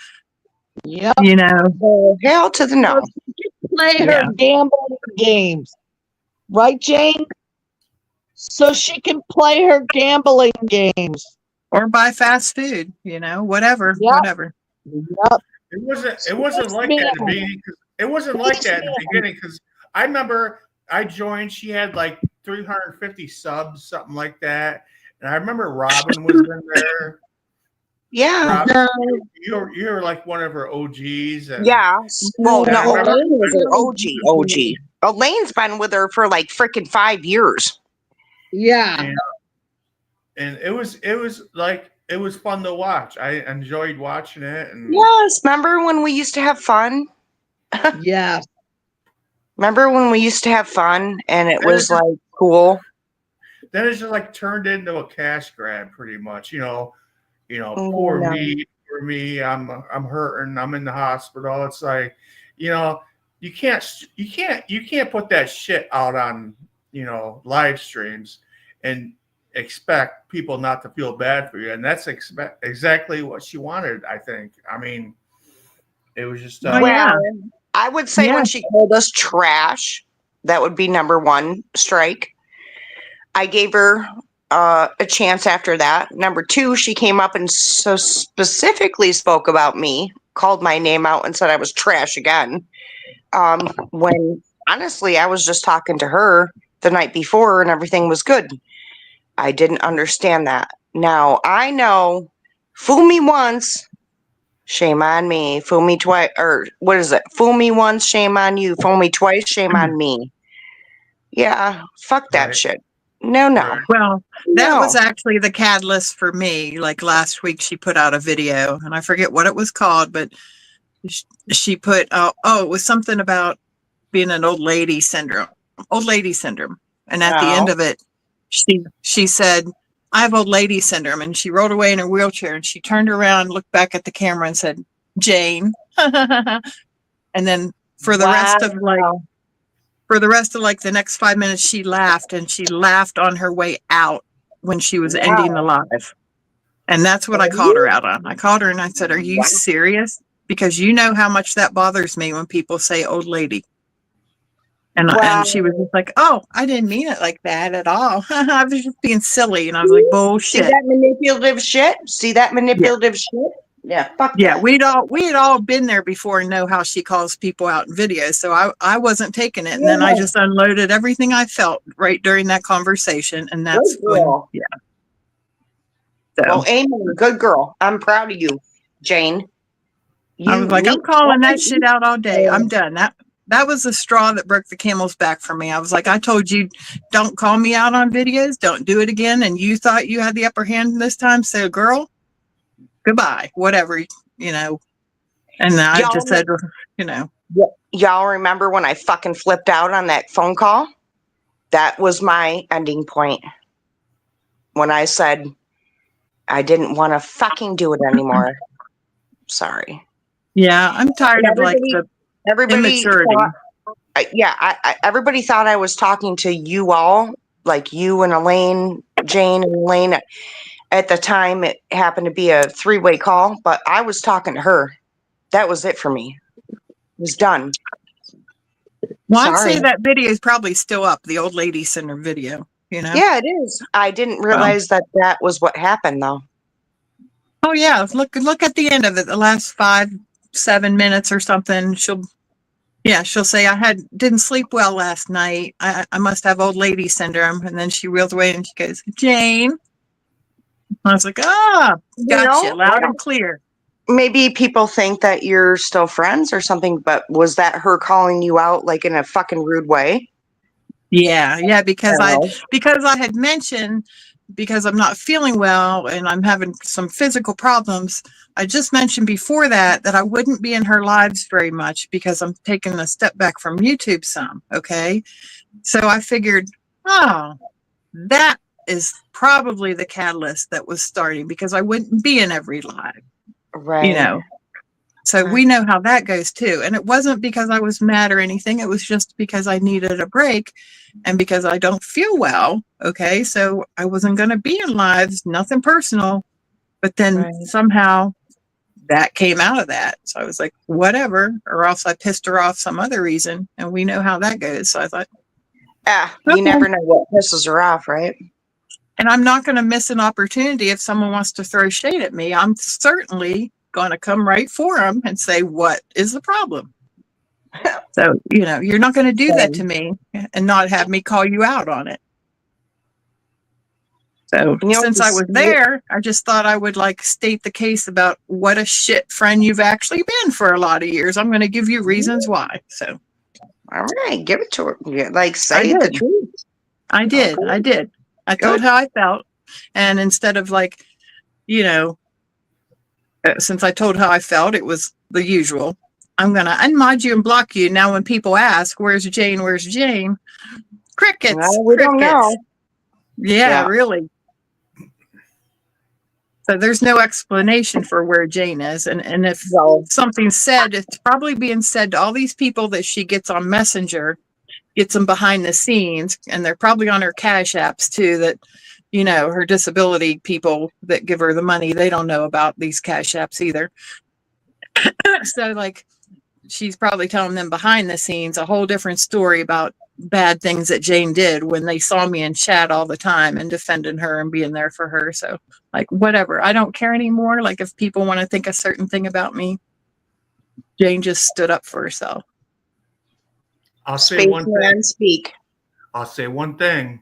Speaker 3: Yep.
Speaker 2: you know.
Speaker 4: Oh, hell to the no.
Speaker 3: Play her
Speaker 2: Yeah.
Speaker 3: gambling games. Right, Jane? So she can play her gambling games.
Speaker 2: Or buy fast food, you know, whatever.
Speaker 3: Yep.
Speaker 1: It wasn't like that in the beginning. It wasn't like that in the beginning because I remember I joined. She had like 350 subs, something like that. And I remember Robin was in there.
Speaker 4: Yeah.
Speaker 1: Robin, you were like one of her OGs. And
Speaker 4: Yeah. Well,
Speaker 1: Yeah, I
Speaker 4: no,
Speaker 1: remember-
Speaker 4: Elaine was her OG. Elaine's been with her for like freaking 5 years.
Speaker 3: Yeah.
Speaker 1: And it was fun to watch. I enjoyed watching it. And
Speaker 4: Yes. Remember when we used to have fun?
Speaker 3: Yeah.
Speaker 4: Remember when we used to have fun and it
Speaker 1: And
Speaker 4: was
Speaker 1: it's
Speaker 4: like cool?
Speaker 1: then it's just like turned into a cash grab, pretty much.
Speaker 4: Oh,
Speaker 1: Poor
Speaker 4: no.
Speaker 1: me. I'm hurting. I'm in the hospital. It's like, you can't put that shit out on live streams and expect people not to feel bad for you. And that's exactly what she wanted, I think. I mean, it was just
Speaker 2: Oh, yeah.
Speaker 4: Well, I would say
Speaker 2: Yeah.
Speaker 4: when she called us trash, that would be number one strike. I gave her a chance after that. Number two, she came up and so specifically spoke about me, called my name out and said I was trash again. When honestly, I was just talking to her the night before and everything was good. I didn't understand that. Now I know, fool me once, shame on me. Fool me twice, or what is it? Fool me once, shame on you. Fool me twice, shame on me. Yeah, fuck that
Speaker 1: Right.
Speaker 4: shit. No.
Speaker 1: Right.
Speaker 2: Well, that
Speaker 4: No.
Speaker 2: was actually the catalyst for me. Like last week, she put out a video, and I forget what it was called, but she put, it was something about being an old lady syndrome. And at the end
Speaker 4: Oh.
Speaker 2: of it, she said, I have old lady syndrome. And she rolled away in her wheelchair and she turned around, looked back at the camera and said, Jane. And then for the rest of the next 5 minutes, she laughed, and she laughed on her way out when she was ending the live. And that's what I called her out on. I called her and I said, are you serious? Because you know how much that bothers me when people say old lady. And she was just like, oh, I didn't mean it like that at all. I was just being silly. And I was like,
Speaker 4: See
Speaker 2: bullshit.
Speaker 4: that manipulative shit? Shit? Yeah, fuck
Speaker 2: Yeah,
Speaker 4: that.
Speaker 2: we had all been there before and know how she calls people out in videos. So I wasn't taking it. And then I just unloaded everything I felt right during that conversation. And that's
Speaker 4: Good girl.
Speaker 2: when, So
Speaker 4: Well, amen. Good girl. I'm proud of you, Jane.
Speaker 2: I was like, I'm calling that shit out all day. I'm done. That was the straw that broke the camel's back for me. I was like, I told you, don't call me out on videos. Don't do it again. And you thought you had the upper hand this time. So, girl, goodbye, whatever, And I just said,
Speaker 4: Y'all remember when I fucking flipped out on that phone call? That was my ending point. When I said I didn't want to fucking do it anymore. Sorry.
Speaker 2: Yeah, I'm tired of like the
Speaker 4: Everybody
Speaker 2: immaturity.
Speaker 4: everybody thought I was talking to you all, like you and Elaine, Jane and Elaine. At the time, it happened to be a three-way call, but I was talking to her. That was it for me. It was done.
Speaker 2: Well, I'd
Speaker 4: Sorry.
Speaker 2: say that video is probably still up, the old lady center video, you know?
Speaker 4: Yeah, it is. I didn't realize that was what happened, though.
Speaker 2: Oh yeah, look at the end of it, the last 5-7 minutes or something. She'll say I didn't sleep well last night. I must have old lady syndrome. And then she reels away and she goes, Jane. I was like, gotcha, loud and clear.
Speaker 4: Maybe people think that you're still friends or something, but was that her calling you out like in a fucking rude way?
Speaker 2: Yeah, because
Speaker 4: I
Speaker 2: I had mentioned, because I'm not feeling well and I'm having some physical problems. I just mentioned before that I wouldn't be in her lives very much because I'm taking a step back from YouTube some. Okay. So I figured, that is probably the catalyst that was starting, because I wouldn't be in every live,
Speaker 4: Right.
Speaker 2: you know. So we know how that goes too. And it wasn't because I was mad or anything. It was just because I needed a break and because I don't feel well. Okay. So I wasn't going to be in lives, nothing personal. But then somehow that came out of that. So I was like, whatever, or else I pissed her off some other reason. And we know how that goes. So I thought,
Speaker 4: you never know what pisses her off, right?
Speaker 2: and I'm not going to miss an opportunity if someone wants to throw shade at me. I'm certainly going to come right for them and say, what is the problem? So, you're not going to do that to me and not have me call you out on it. So since I was there, I just thought I would state the case about what a shit friend you've actually been for a lot of years. I'm going to give you reasons why. So,
Speaker 4: all right, give it to her. Yeah, say the truth.
Speaker 2: I did. Okay. I did. I told how I felt. And instead of since I told how I felt, it was the usual. I'm going to unmod you and block you. Now, when people ask, where's Jane? Where's Jane? Crickets.
Speaker 4: Well, we don't know.
Speaker 2: Yeah, really. So there's no explanation for where Jane is. And if something's said, it's probably being said to all these people that she gets on Messenger, gets them behind the scenes, and they're probably on her Cash Apps too, that her disability people that give her the money, they don't know about these Cash Apps either. So she's probably telling them behind the scenes a whole different story about bad things that Jane did when they saw me in chat all the time and defending her and being there for her. So whatever, I don't care anymore. If people want to think a certain thing about me, Jane just stood up for herself.
Speaker 1: I'll say one thing.
Speaker 4: Speak.
Speaker 1: I'll say one thing.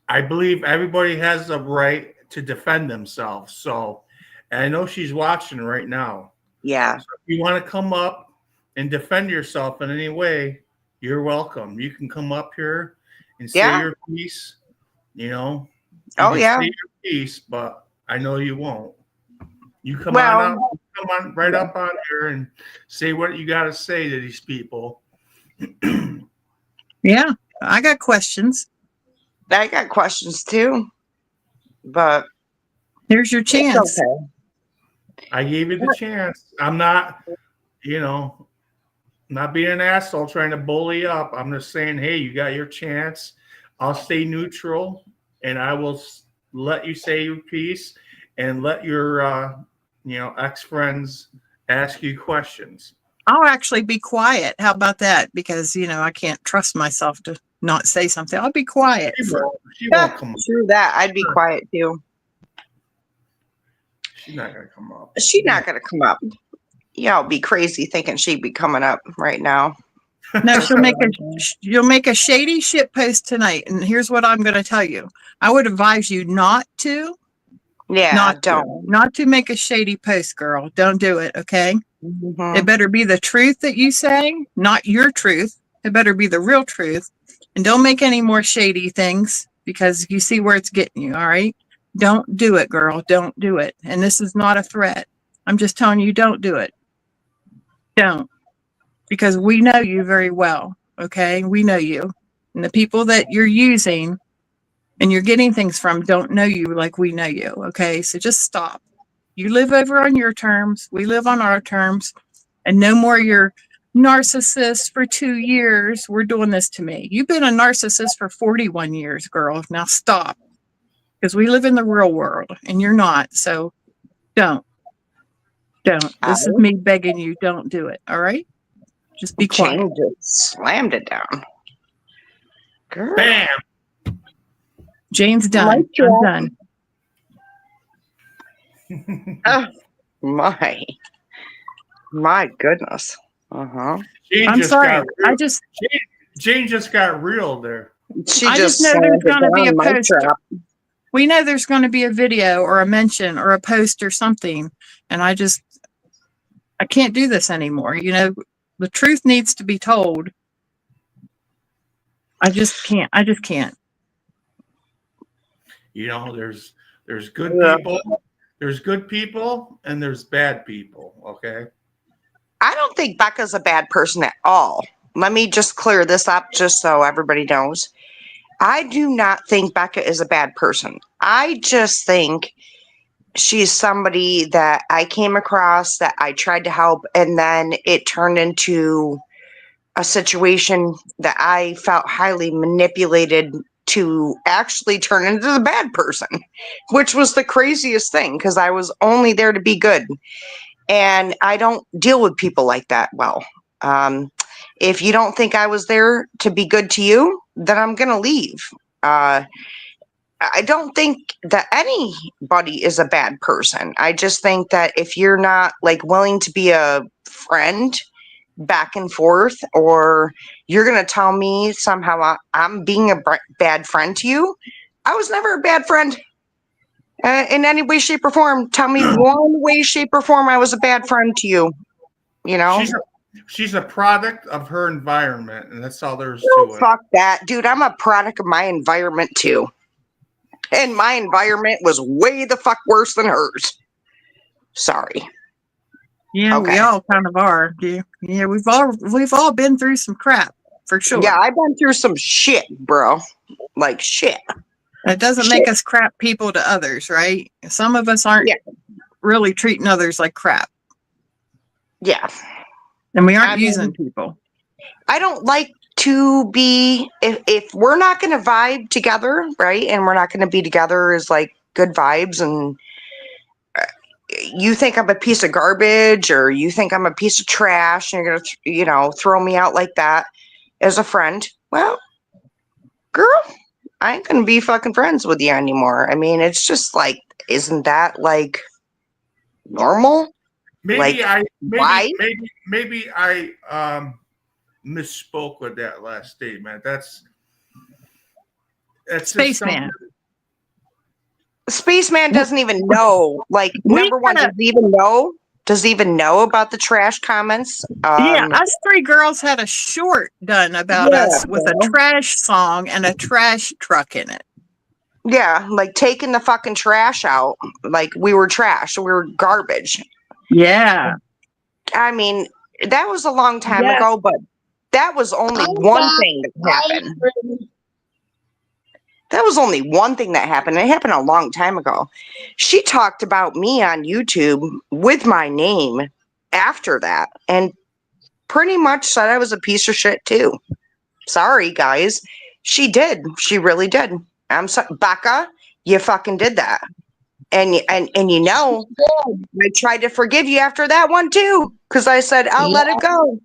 Speaker 1: I believe everybody has the right to defend themselves. So, and I know she's watching right now.
Speaker 4: Yeah.
Speaker 1: So if you want to come up and defend yourself in any way, you're welcome. You can come up here and say your piece. You say your piece, but I know you won't. You come on right up on here and say what you got to say to these people.
Speaker 2: Yeah, I got questions.
Speaker 4: I got questions too, but
Speaker 2: here's your chance.
Speaker 4: Okay.
Speaker 1: I gave you the chance. I'm not, not being an asshole trying to bully up. I'm just saying, hey, you got your chance. I'll stay neutral and I will let you say your piece and let your, ex-friends ask you questions.
Speaker 2: I'll actually be quiet. How about that? Because, I can't trust myself to not say something. I'll be quiet.
Speaker 1: She won't come up.
Speaker 4: True that. I'd be quiet too.
Speaker 1: She's not going to come up.
Speaker 4: She's not going to come up. Y'all be crazy thinking she'd be coming up right now.
Speaker 2: No, you'll make a shady shit post tonight. And here's what I'm going to tell you. I would advise you not to.
Speaker 4: Yeah,
Speaker 2: not to make a shady post, girl. Don't do it. Okay.
Speaker 4: Mm-hmm.
Speaker 2: It better be the truth that you say, not your truth. It better be the real truth. And don't make any more shady things because you see where it's getting you. All right. Don't do it, girl. Don't do it. And this is not a threat. I'm just telling you, don't do it. Don't. Because we know you very well. Okay. We know you. And the people that you're using and you're getting things from don't know you like we know you. Okay. So just stop. You live over on your terms. We live on our terms. And no more your narcissist for 2 years. We're doing this to me. You've been a narcissist for 41 years, girl. Now stop. Because we live in the real world and you're not. So don't. This is me begging you. Don't do it. All right? Just be quiet.
Speaker 4: Jane just slammed it down. Girl.
Speaker 1: Bam.
Speaker 2: Jane's done.
Speaker 4: Mic
Speaker 2: I'm
Speaker 4: drop.
Speaker 2: done.
Speaker 4: Oh, my goodness. Uh-huh.
Speaker 1: Jane
Speaker 2: I'm
Speaker 1: just
Speaker 2: sorry.
Speaker 1: got real. Jane just got real there.
Speaker 4: She
Speaker 2: I just know
Speaker 4: slammed
Speaker 2: there's
Speaker 4: it
Speaker 2: gonna be
Speaker 4: down,
Speaker 2: a
Speaker 4: mic
Speaker 2: post.
Speaker 4: drop.
Speaker 2: We know there's going to be a video or a mention or a post or something. And I can't do this anymore. You know, the truth needs to be told. I just can't.
Speaker 1: You know, there's good
Speaker 4: Yeah.
Speaker 1: people. There's good people and there's bad people. Okay.
Speaker 4: I don't think Becca's a bad person at all. Let me just clear this up just so everybody knows. I do not think Becca is a bad person. I just think she's somebody that I came across that I tried to help, and then it turned into a situation that I felt highly manipulated to actually turn into the bad person, which was the craziest thing because I was only there to be good. And I don't deal with people like that well. If you don't think I was there to be good to you, then I'm going to leave. I don't think that anybody is a bad person. I just think that if you're not like willing to be a friend back and forth, or you're going to tell me somehow I'm being a bad friend to you, I was never a bad friend in any way, shape, or form. Tell me one way, shape, or form I was a bad friend to you. You know?
Speaker 1: She's a product of her environment, and that's all there's
Speaker 4: Oh,
Speaker 1: to it.
Speaker 4: fuck that. Dude, I'm a product of my environment too. And my environment was way the fuck worse than hers. Sorry.
Speaker 2: Yeah,
Speaker 4: Okay.
Speaker 2: we all kind of are. Yeah, we've all been through some crap for sure.
Speaker 4: Yeah, I've been through some shit, bro. Like shit.
Speaker 2: It doesn't make us crap people to others, right? Some of us aren't really treating others like crap.
Speaker 4: Yeah.
Speaker 2: And we aren't using people.
Speaker 4: I don't like to be, if we're not going to vibe together, right? And we're not going to be together as like good vibes, and you think I'm a piece of garbage, or you think I'm a piece of trash, and you're going to, throw me out like that as a friend. Well, girl, I ain't going to be fucking friends with you anymore. I mean, it's just like, isn't that like normal?
Speaker 1: Maybe
Speaker 4: Like, why?
Speaker 1: Maybe I misspoke with that last statement. That's
Speaker 2: Spaceman.
Speaker 4: Spaceman doesn't even know. Like, number one, does he even know? Does he even know about the trash comments?
Speaker 2: Yeah, us three girls had a short done about us with a trash song and a trash truck in it.
Speaker 4: Yeah, like taking the fucking trash out. Like we were trash. We were garbage.
Speaker 2: Yeah.
Speaker 4: I mean, that was a long time ago, but that was only one thing that happened. That was only one thing that happened. It happened a long time ago. She talked about me on YouTube with my name after that, and pretty much said I was a piece of shit too. Sorry, guys. She did. She really did. I'm sorry, Becca. You fucking did that, and I tried to forgive you after that one too, because I said I'll let it go.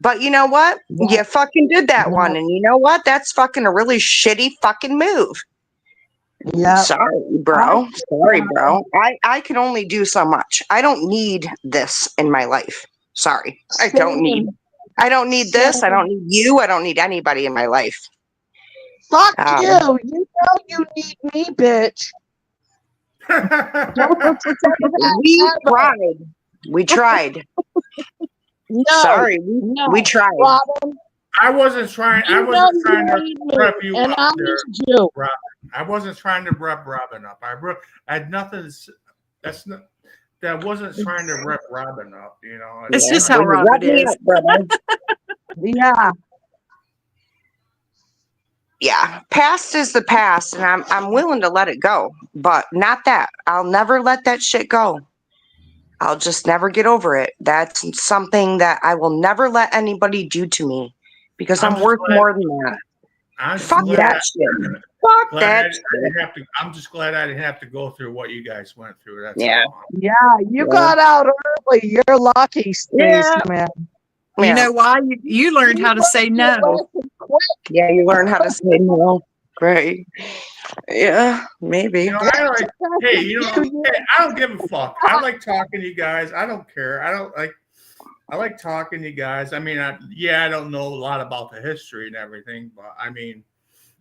Speaker 4: But you know what? Yeah. You fucking did that one. And you know what? That's fucking a really shitty fucking move. Yeah. Sorry, bro. Sorry, bro. I can only do so much. I don't need this in my life. Sorry. I don't need this. I don't need you. I don't need anybody in my life.
Speaker 3: Fuck you. You know you need me, bitch.
Speaker 4: We tried.
Speaker 3: No,
Speaker 4: sorry, we tried.
Speaker 3: Robin,
Speaker 1: I wasn't trying to rep you
Speaker 3: and
Speaker 1: up
Speaker 3: I
Speaker 1: there,
Speaker 3: need you.
Speaker 1: Robin. I wasn't trying to rep Robin up. I had nothing. That wasn't trying to rep Robin up.
Speaker 2: It's just how Robin is.
Speaker 3: Yeah.
Speaker 4: yeah, past is the past, and I'm willing to let it go, but not that. I'll never let that shit go. I'll just never get over it. That's something that I will never let anybody do to me because
Speaker 1: I'm
Speaker 4: I'm
Speaker 1: just
Speaker 4: worth
Speaker 1: glad-
Speaker 4: more than that.
Speaker 1: I'm just
Speaker 4: Fuck
Speaker 1: glad
Speaker 4: that shit. Fuck
Speaker 1: glad
Speaker 4: that
Speaker 1: I
Speaker 4: shit.
Speaker 1: didn't have to. I'm just glad I didn't have to go through what you guys went through. That's
Speaker 4: Yeah.
Speaker 1: all.
Speaker 3: Yeah, you
Speaker 4: Yeah.
Speaker 3: got out early. You're lucky, Spaceman.
Speaker 2: You
Speaker 4: Yeah.
Speaker 2: know why? You learned how to say no.
Speaker 4: Yeah, you learn how to say no. Great. Yeah, maybe.
Speaker 1: You know, I like. Hey, you know, hey, I don't give a fuck. I like talking to you guys. I don't care. I like talking to you guys. I mean, I don't know a lot about the history and everything, but I mean,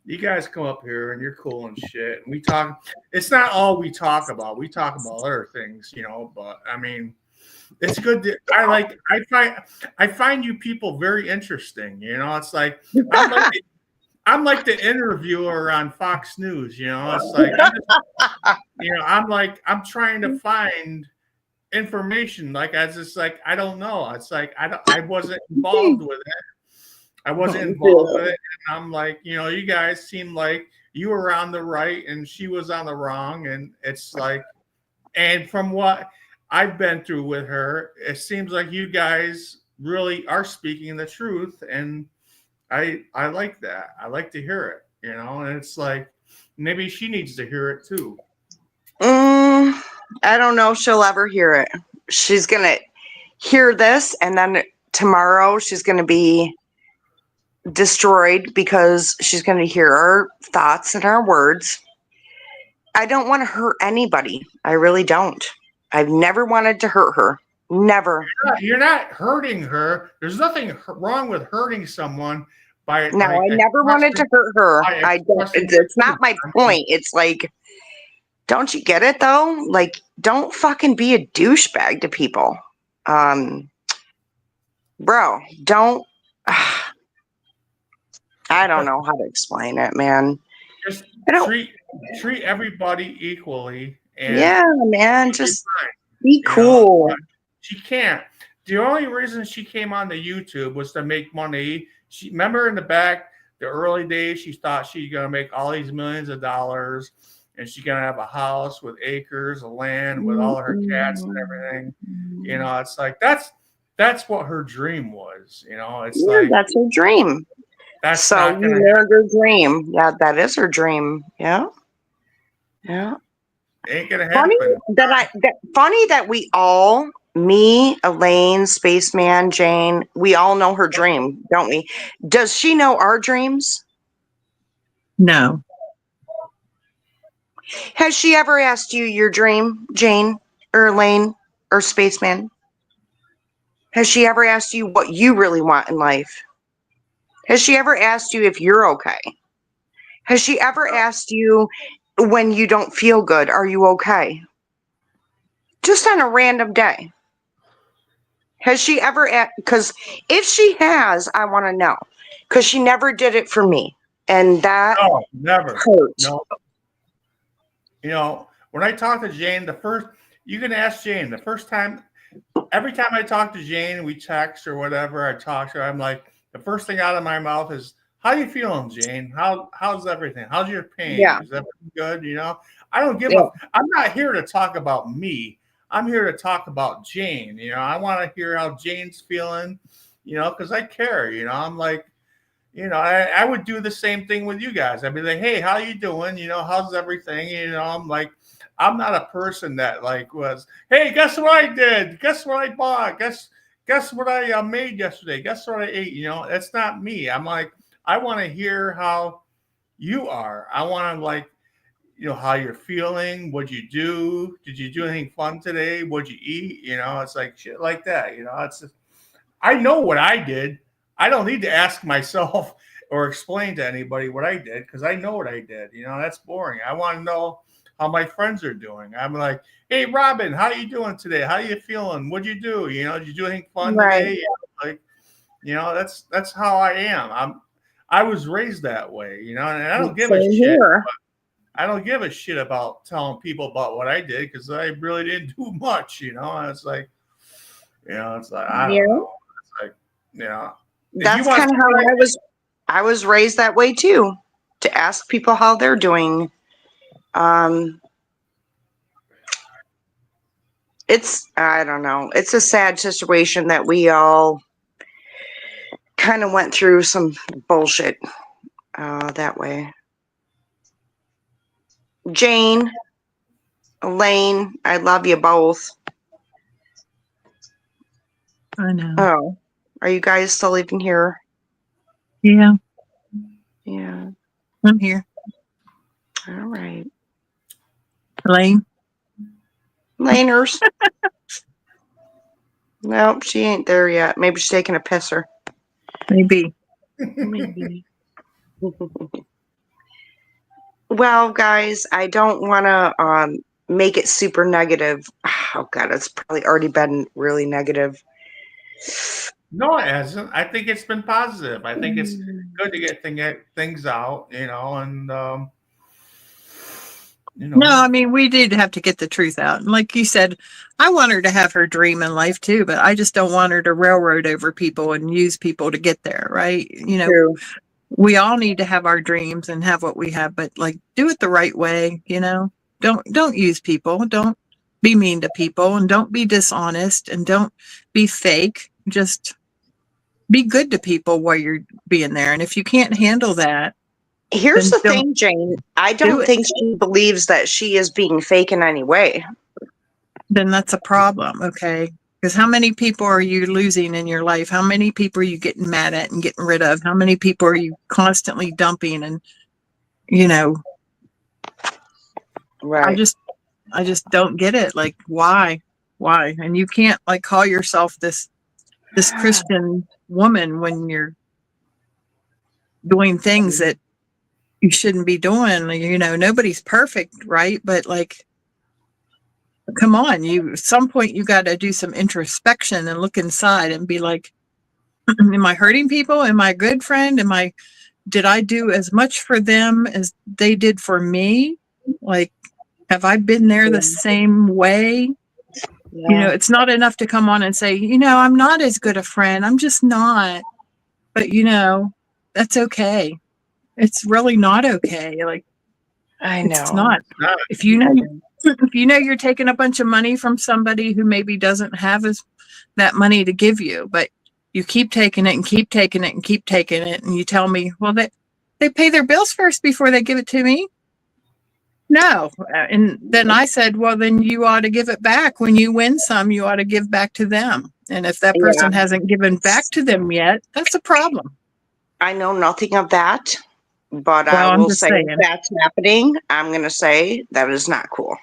Speaker 1: you guys come up here and you're cool and shit. And we talk. It's not all we talk about. We talk about other things, you know. But I mean, it's good. I find you people very interesting. You know, it's like I'm like the interviewer on Fox News. You know, it's like I'm trying to find information. Like I just like I don't know. It's like I wasn't involved with it. I wasn't involved with it, and I'm like, you know, you guys seem like you were on the right and she was on the wrong, and it's like, and from what I've been through with her, it seems like you guys really are speaking the truth, and I like that. I like to hear it, you know, and it's like maybe she needs to hear it too.
Speaker 4: I don't know if she'll ever hear it. She's gonna hear this, and then tomorrow she's gonna be destroyed because she's gonna hear our thoughts and our words. I don't want to hurt anybody. I really don't. I've never wanted to hurt her. Never.
Speaker 1: You're not hurting her. There's nothing wrong with hurting someone by.
Speaker 4: No, I never wanted to hurt her. I don't. It's not my point. It's like, don't you get it though? Like, don't fucking be a douchebag to people. Bro, don't. I don't know how to explain it, man.
Speaker 1: Just
Speaker 4: I don't.
Speaker 1: treat everybody equally. And
Speaker 4: Yeah, man. Just be cool.
Speaker 1: You know, she can't. The only reason she came on the YouTube was to make money. She remember in the early days, she thought she's gonna make all these millions of dollars, and she's gonna have a house with acres of land with all of her cats and everything. You know, it's like that's what her dream was. You know, it's like
Speaker 4: that's her dream.
Speaker 1: That's
Speaker 4: so you learned her dream. Yeah, that is her dream. Yeah. Yeah.
Speaker 1: Ain't gonna happen.
Speaker 4: Funny that we all, me, Elaine, Spaceman, Jane, we all know her dream, don't we? Does she know our dreams?
Speaker 2: No.
Speaker 4: Has she ever asked you your dream, Jane or Elaine or Spaceman? Has she ever asked you what you really want in life? Has she ever asked you if you're okay? Has she ever asked you when you don't feel good, are you okay? Just on a random day. Has she ever asked? Because if she has, I want to know. Because she never did it for me. And that
Speaker 1: never
Speaker 4: hurt.
Speaker 1: No. You know, when I talk to Jane, you can ask Jane, the first time, every time I talk to Jane, we text or whatever, I talk to her, I'm like, the first thing out of my mouth is, how you feeling, Jane? How's everything? How's your pain?
Speaker 4: Yeah.
Speaker 1: Is everything good? You know, I don't give I'm not here to talk about me. I'm here to talk about Jane. You know, I want to hear how Jane's feeling, you know, because I care, you know. I'm like, you know, I would do the same thing with you guys. I'd be like, hey, how you doing? You know, how's everything? You know, I'm like, I'm not a person that like was, hey, guess what I did? Guess what I bought? Guess what I made yesterday? Guess what I ate? You know, that's not me. I'm like, I want to hear how you are. I want to like, you know, how you're feeling. What'd you do? Did you do anything fun today? What'd you eat? You know, it's like shit like that. You know, it's just, I know what I did. I don't need to ask myself or explain to anybody what I did because I know what I did. You know, that's boring. I want to know how my friends are doing. I'm like, hey, Robin, how you doing today? How you feeling? What'd you do? You know, did you do anything fun today? You know, like, you know, that's how I am. I was raised that way, you know, and I don't give a shit. I don't give a shit about telling people about what I did because I really didn't do much, you know. And it's like, you know, it's like I don't know. It's like, you know,
Speaker 4: that's kind of how I was raised that way too. to ask people how they're doing. I don't know. It's a sad situation that we all kind of went through some bullshit that way. Jane, Elaine, I love you both.
Speaker 2: I know.
Speaker 4: Oh, are you guys still even here?
Speaker 2: Yeah,
Speaker 4: Yeah.
Speaker 2: I'm here.
Speaker 4: All right.
Speaker 2: Elaine.
Speaker 4: Laners. Nope, she ain't there yet. Maybe she's taking a pisser.
Speaker 2: Maybe.
Speaker 4: Maybe. Well, guys, I don't want to make it super negative. Oh God, it's probably already been really negative.
Speaker 1: No, it hasn't. I think it's been positive. I think it's good to get things out, and
Speaker 2: No, I mean, we did have to get the truth out. And like you said, I want her to have her dream in life too, but I just don't want her to railroad over people and use people to get there, right?
Speaker 4: True.
Speaker 2: We all need to have our dreams and have what we have, but like do it the right way, Don't use people, don't be mean to people, and don't be dishonest, and don't be fake. Just be good to people while you're being there. And if you can't handle that,
Speaker 4: Here's
Speaker 2: then
Speaker 4: the thing, Jane. I don't
Speaker 2: it.
Speaker 4: think she believes that she is being fake in any way.
Speaker 2: then that's a problem, okay? Because how many people are you losing in your life? How many people are you getting mad at and getting rid of? How many people are you constantly dumping? And
Speaker 4: Right.
Speaker 2: I just don't get it. Like, why? And you can't like call yourself this Christian woman when you're doing things that you shouldn't be doing. Nobody's perfect, right? But like, come on, at some point you got to do some introspection and look inside and be like, am I hurting people? Am I a good friend? Did I do as much for them as they did for me? Like, have I been there the same way?
Speaker 4: Yeah.
Speaker 2: It's not enough to come on and say, I'm not as good a friend. I'm just not. But that's okay. It's really not okay. Like,
Speaker 4: I know.
Speaker 2: it's not. If you know you're taking a bunch of money from somebody who maybe doesn't have that money to give you, but you keep taking it and keep taking it and keep taking it, and you tell me, well, they pay their bills first before they give it to me. No. And then I said, well, then you ought to give it back. When you win some, you ought to give back to them. And if that person hasn't given back to them yet, that's a problem.
Speaker 4: I know nothing of that, but
Speaker 2: Well,
Speaker 4: I
Speaker 2: I'm
Speaker 4: will
Speaker 2: just
Speaker 4: say
Speaker 2: saying.
Speaker 4: if that's happening, I'm going to say that is not cool.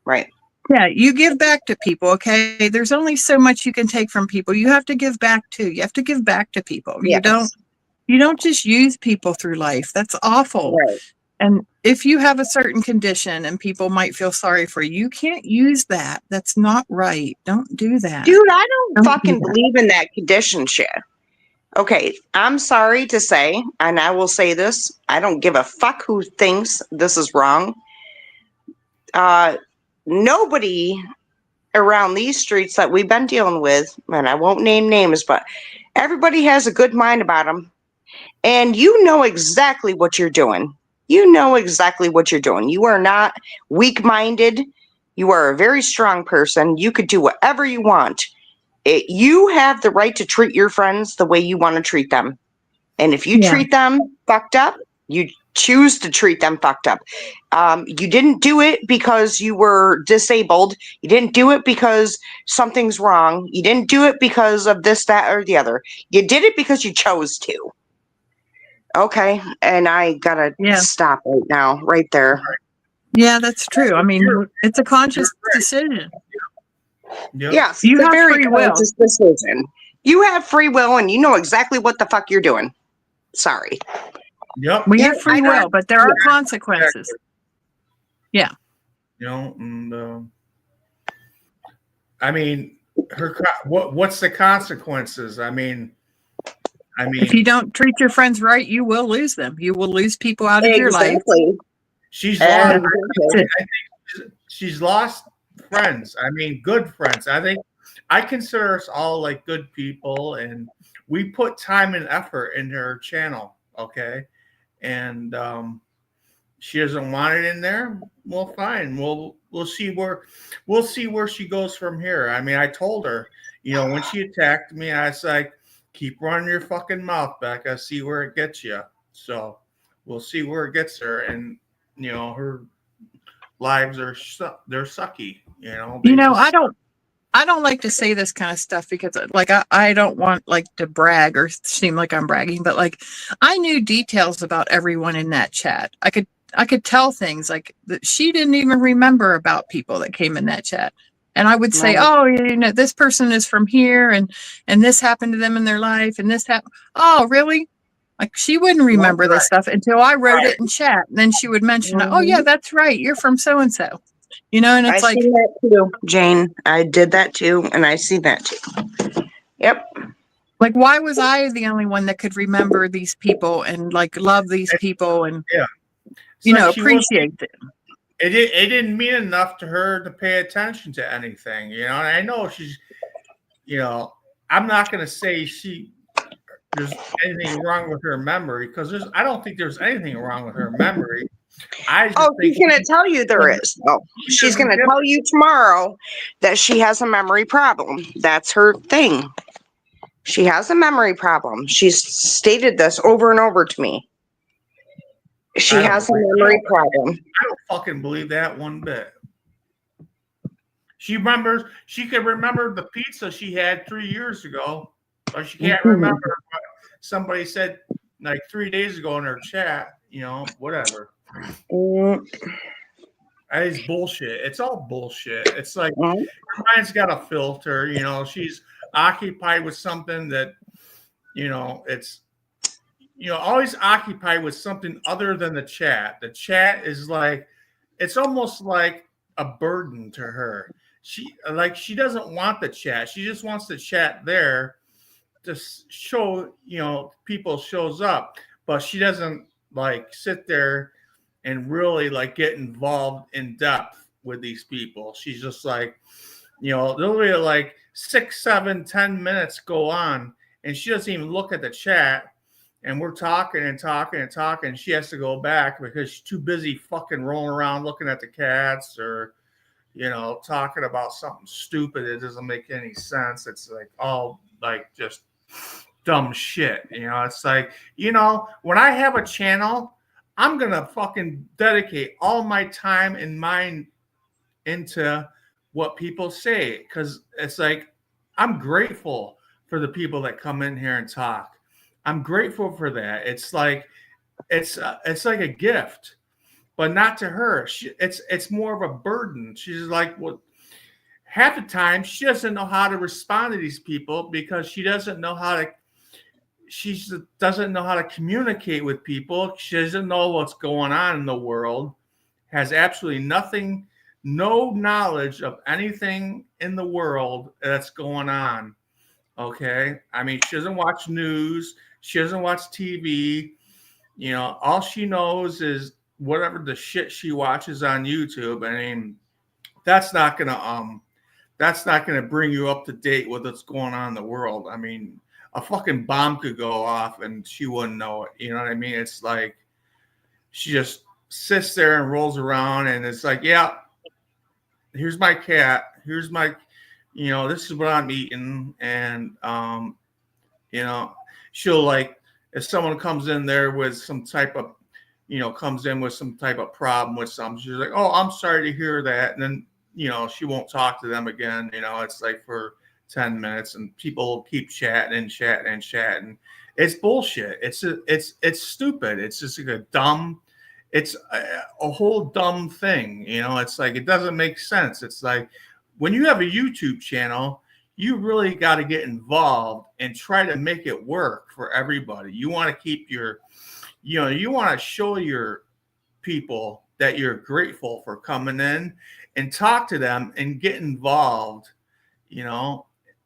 Speaker 4: Right.
Speaker 2: Yeah, you give back to people, okay? There's only so much you can take from people. You have to give back too. You have to give back to people.
Speaker 4: Yes.
Speaker 2: You don't just use people through life. That's awful.
Speaker 4: Right.
Speaker 2: And if you have a certain condition and people might feel sorry for you, you can't use that. That's not right. Don't do that.
Speaker 4: Dude, I don't
Speaker 2: Don't
Speaker 4: fucking
Speaker 2: do that.
Speaker 4: believe in that condition shit. Okay, I'm sorry to say, and I will say this, I don't give a fuck who thinks this is wrong. Nobody around these streets that we've been dealing with, and I won't name names, but everybody has a good mind about them. And you know exactly what you're doing. You know exactly what you're doing. You are not weak-minded. You are a very strong person. You could do whatever you want. You have the right to treat your friends the way you want to treat them. And if you treat them fucked up, you choose to treat them fucked up. You didn't do it because you were disabled. You didn't do it because something's wrong. You didn't do it because of this, that, or the other. You did it because you chose to. Okay, and I gotta stop right now, right there.
Speaker 2: Yeah, that's true. I mean, it's a conscious decision.
Speaker 1: Yep.
Speaker 4: Yes,
Speaker 2: You
Speaker 4: it's a
Speaker 2: have
Speaker 4: very
Speaker 2: free will.
Speaker 4: conscious decision. You have free will, and you know exactly what the fuck you're doing. Sorry.
Speaker 1: Yep.
Speaker 2: We have free will, but there are consequences. Yeah.
Speaker 1: And I mean, what's the consequences? I mean,
Speaker 2: if you don't treat your friends right, you will lose them. You will lose people out of your life.
Speaker 1: She's lost. She's lost friends. I mean, good friends. I consider us all like good people, and we put time and effort into her channel. Okay, and she doesn't want it in there. Well, fine. We'll see where she goes from here. I mean, I told her, when she attacked me, I was like, keep running your fucking mouth, Becca. See where it gets you. So we'll see where it gets her, and her lives are they're sucky.
Speaker 2: I don't like to say this kind of stuff because like I don't want like to brag or seem like I'm bragging, but like I knew details about everyone in that chat. I could tell things like that she didn't even remember about people that came in that chat. And I would say,
Speaker 4: Right.
Speaker 2: oh, this person is from here and this happened to them in their life and this happened. Oh, really? Like she wouldn't remember this stuff until I wrote it in chat. And then she would mention, oh yeah, that's right. You're from so-and-so, and it's
Speaker 4: I
Speaker 2: like,
Speaker 4: see that too, Jane. I did that too, and I see that too. Yep.
Speaker 2: like, why was I the only one that could remember these people and like love these people and,
Speaker 1: Yeah. It's like
Speaker 2: appreciate them?
Speaker 1: it didn't mean enough to her to pay attention to anything, and I know she's, I'm not going to say there's anything wrong with her memory because I don't think there's anything wrong with her memory.
Speaker 4: She's going to tell you there is. Oh, she's going to tell you tomorrow that she has a memory problem. That's her thing. She has a memory problem. She's stated this over and over to me. She has a memory problem.
Speaker 1: I don't fucking believe that one bit. She could remember the pizza she had 3 years ago, but she can't remember what somebody said like 3 days ago in her chat, whatever. That is bullshit. It's all bullshit. It's like her mind's got a filter, she's occupied with something that, it's always occupied with something other than the chat. The chat is like, it's almost like a burden to her. She doesn't want the chat. She just wants the chat there to show, people shows up, but she doesn't like sit there and really like get involved in depth with these people. She's just like, literally like 6, 7, 10 minutes go on and she doesn't even look at the chat. And we're talking and talking and talking. She has to go back because she's too busy fucking rolling around looking at the cats or, talking about something stupid that doesn't make any sense. It's like all like just dumb shit. It's like, when I have a channel, I'm going to fucking dedicate all my time and mind into what people say. Because it's like, I'm grateful for the people that come in here and talk. I'm grateful for that. It's like like a gift, but not to her. It's more of a burden. She's like, well, half the time she doesn't know how to respond to these people because she doesn't know how to communicate with people. She doesn't know what's going on in the world. Has absolutely no knowledge of anything in the world that's going on. Okay, I mean, she doesn't watch news. She doesn't watch TV. All she knows is whatever the shit she watches on YouTube. I mean, that's not gonna bring you up to date with what's going on in the world. I mean, a fucking bomb could go off and she wouldn't know it. You know what I mean? It's like she just sits there and rolls around and it's like, yeah, here's my cat. Here's my, this is what I'm eating. And, she'll like, if someone comes in there with some type of, comes in with some type of problem with something, she's like, oh, I'm sorry to hear that. And then, she won't talk to them again. It's like for 10 minutes and people keep chatting and chatting and chatting. It's bullshit. It's stupid. It's just like it's a whole dumb thing. It's like, it doesn't make sense. It's like when you have a YouTube channel, you really got to get involved and try to make it work for everybody. You want to keep you want to show your people that you're grateful for coming in and talk to them and get involved.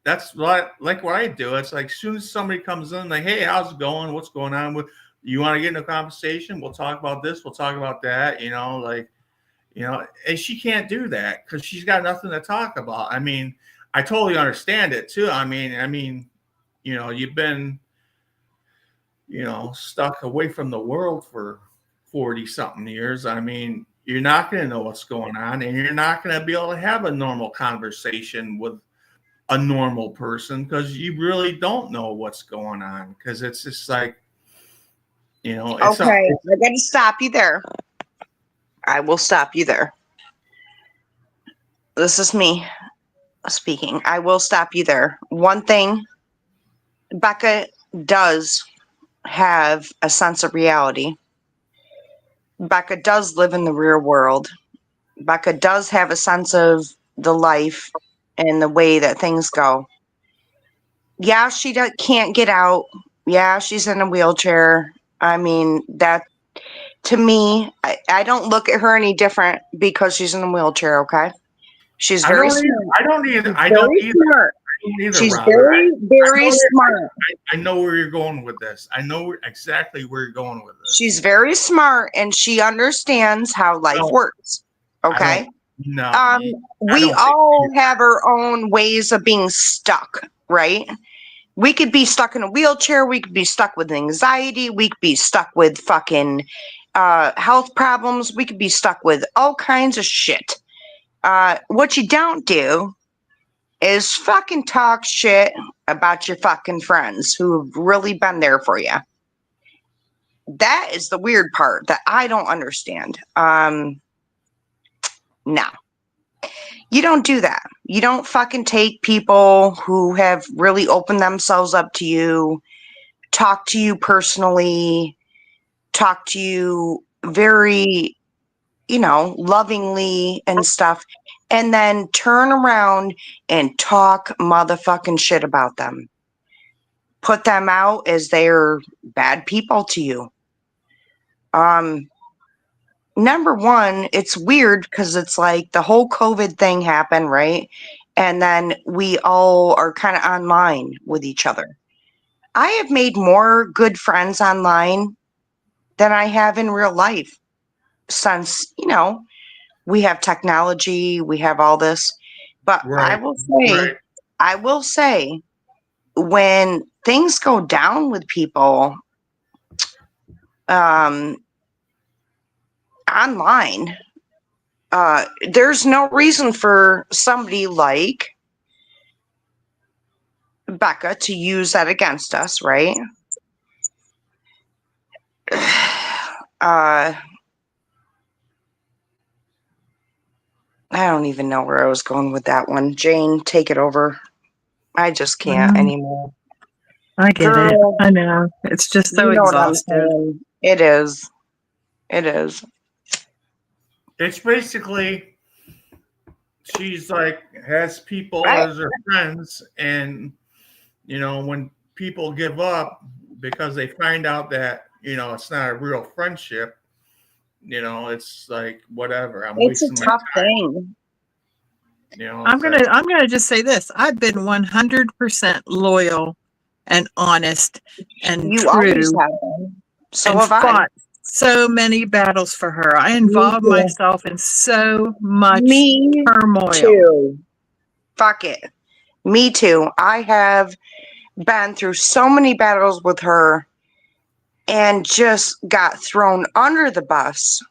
Speaker 1: That's what I do. It's like as soon as somebody comes in, like, hey, how's it going? What's going on with you? Want to get in a conversation? We'll talk about this. We'll talk about that. And she can't do that because she's got nothing to talk about. I mean, I totally understand it too. I mean, you've been stuck away from the world for 40 something years, I mean, you're not going to know what's going on, and you're not going to be able to have a normal conversation with a normal person because you really don't know what's going on, because it's just like, it's
Speaker 4: Okay, I got to stop you there. I will stop you there. This is me speaking. I will stop you there. One thing, Becca does have a sense of reality. Becca does live in the real world. Becca does have a sense of the life and the way that things go. Yeah, she can't get out. Yeah, she's in a wheelchair. I mean, that to me, I don't look at her any different because she's in a wheelchair, okay? She's very smart.
Speaker 1: I don't either.
Speaker 4: Smart. She's
Speaker 1: Robert.
Speaker 4: very smart.
Speaker 1: I know where you're going with this. I know exactly where you're going with this.
Speaker 4: She's very smart and she understands how life works. Okay.
Speaker 1: No.
Speaker 4: We all have our own ways of being stuck, right? We could be stuck in a wheelchair. We could be stuck with anxiety. We could be stuck with fucking health problems. We could be stuck with all kinds of shit. What you don't do is fucking talk shit about your fucking friends who have really been there for you. That is the weird part that I don't understand. No. You don't do that. You don't fucking take people who have really opened themselves up to you, talk to you personally, talk to you very, lovingly and stuff, and then turn around and talk motherfucking shit about them. Put them out as they're bad people to you. Number one, it's weird because it's like the whole COVID thing happened, right? And then we all are kind of online with each other. I have made more good friends online than I have in real life since, we have technology, we have all this. But
Speaker 1: Right.
Speaker 4: I will say, when things go down with people, online, there's no reason for somebody like Becca to use that against us, right? I don't even know where I was going with that one. Jane, take it over. I just can't anymore.
Speaker 2: I get it. I know. It's just so exhausting.
Speaker 4: It is. It is.
Speaker 1: It's basically, she's like, has people
Speaker 4: Right.
Speaker 1: as her friends, and when people give up because they find out that it's not a real friendship, it's like, whatever.
Speaker 4: It's a tough thing.
Speaker 2: I'm gonna just say this. I've been 100% loyal and honest and
Speaker 4: You
Speaker 2: true,
Speaker 4: always have been. So
Speaker 2: and
Speaker 4: have I.
Speaker 2: fought so many battles for her. I involved
Speaker 4: too.
Speaker 2: myself in so much
Speaker 4: Me
Speaker 2: turmoil.
Speaker 4: too. Fuck it. Me too. I have been through so many battles with her and just got thrown under the bus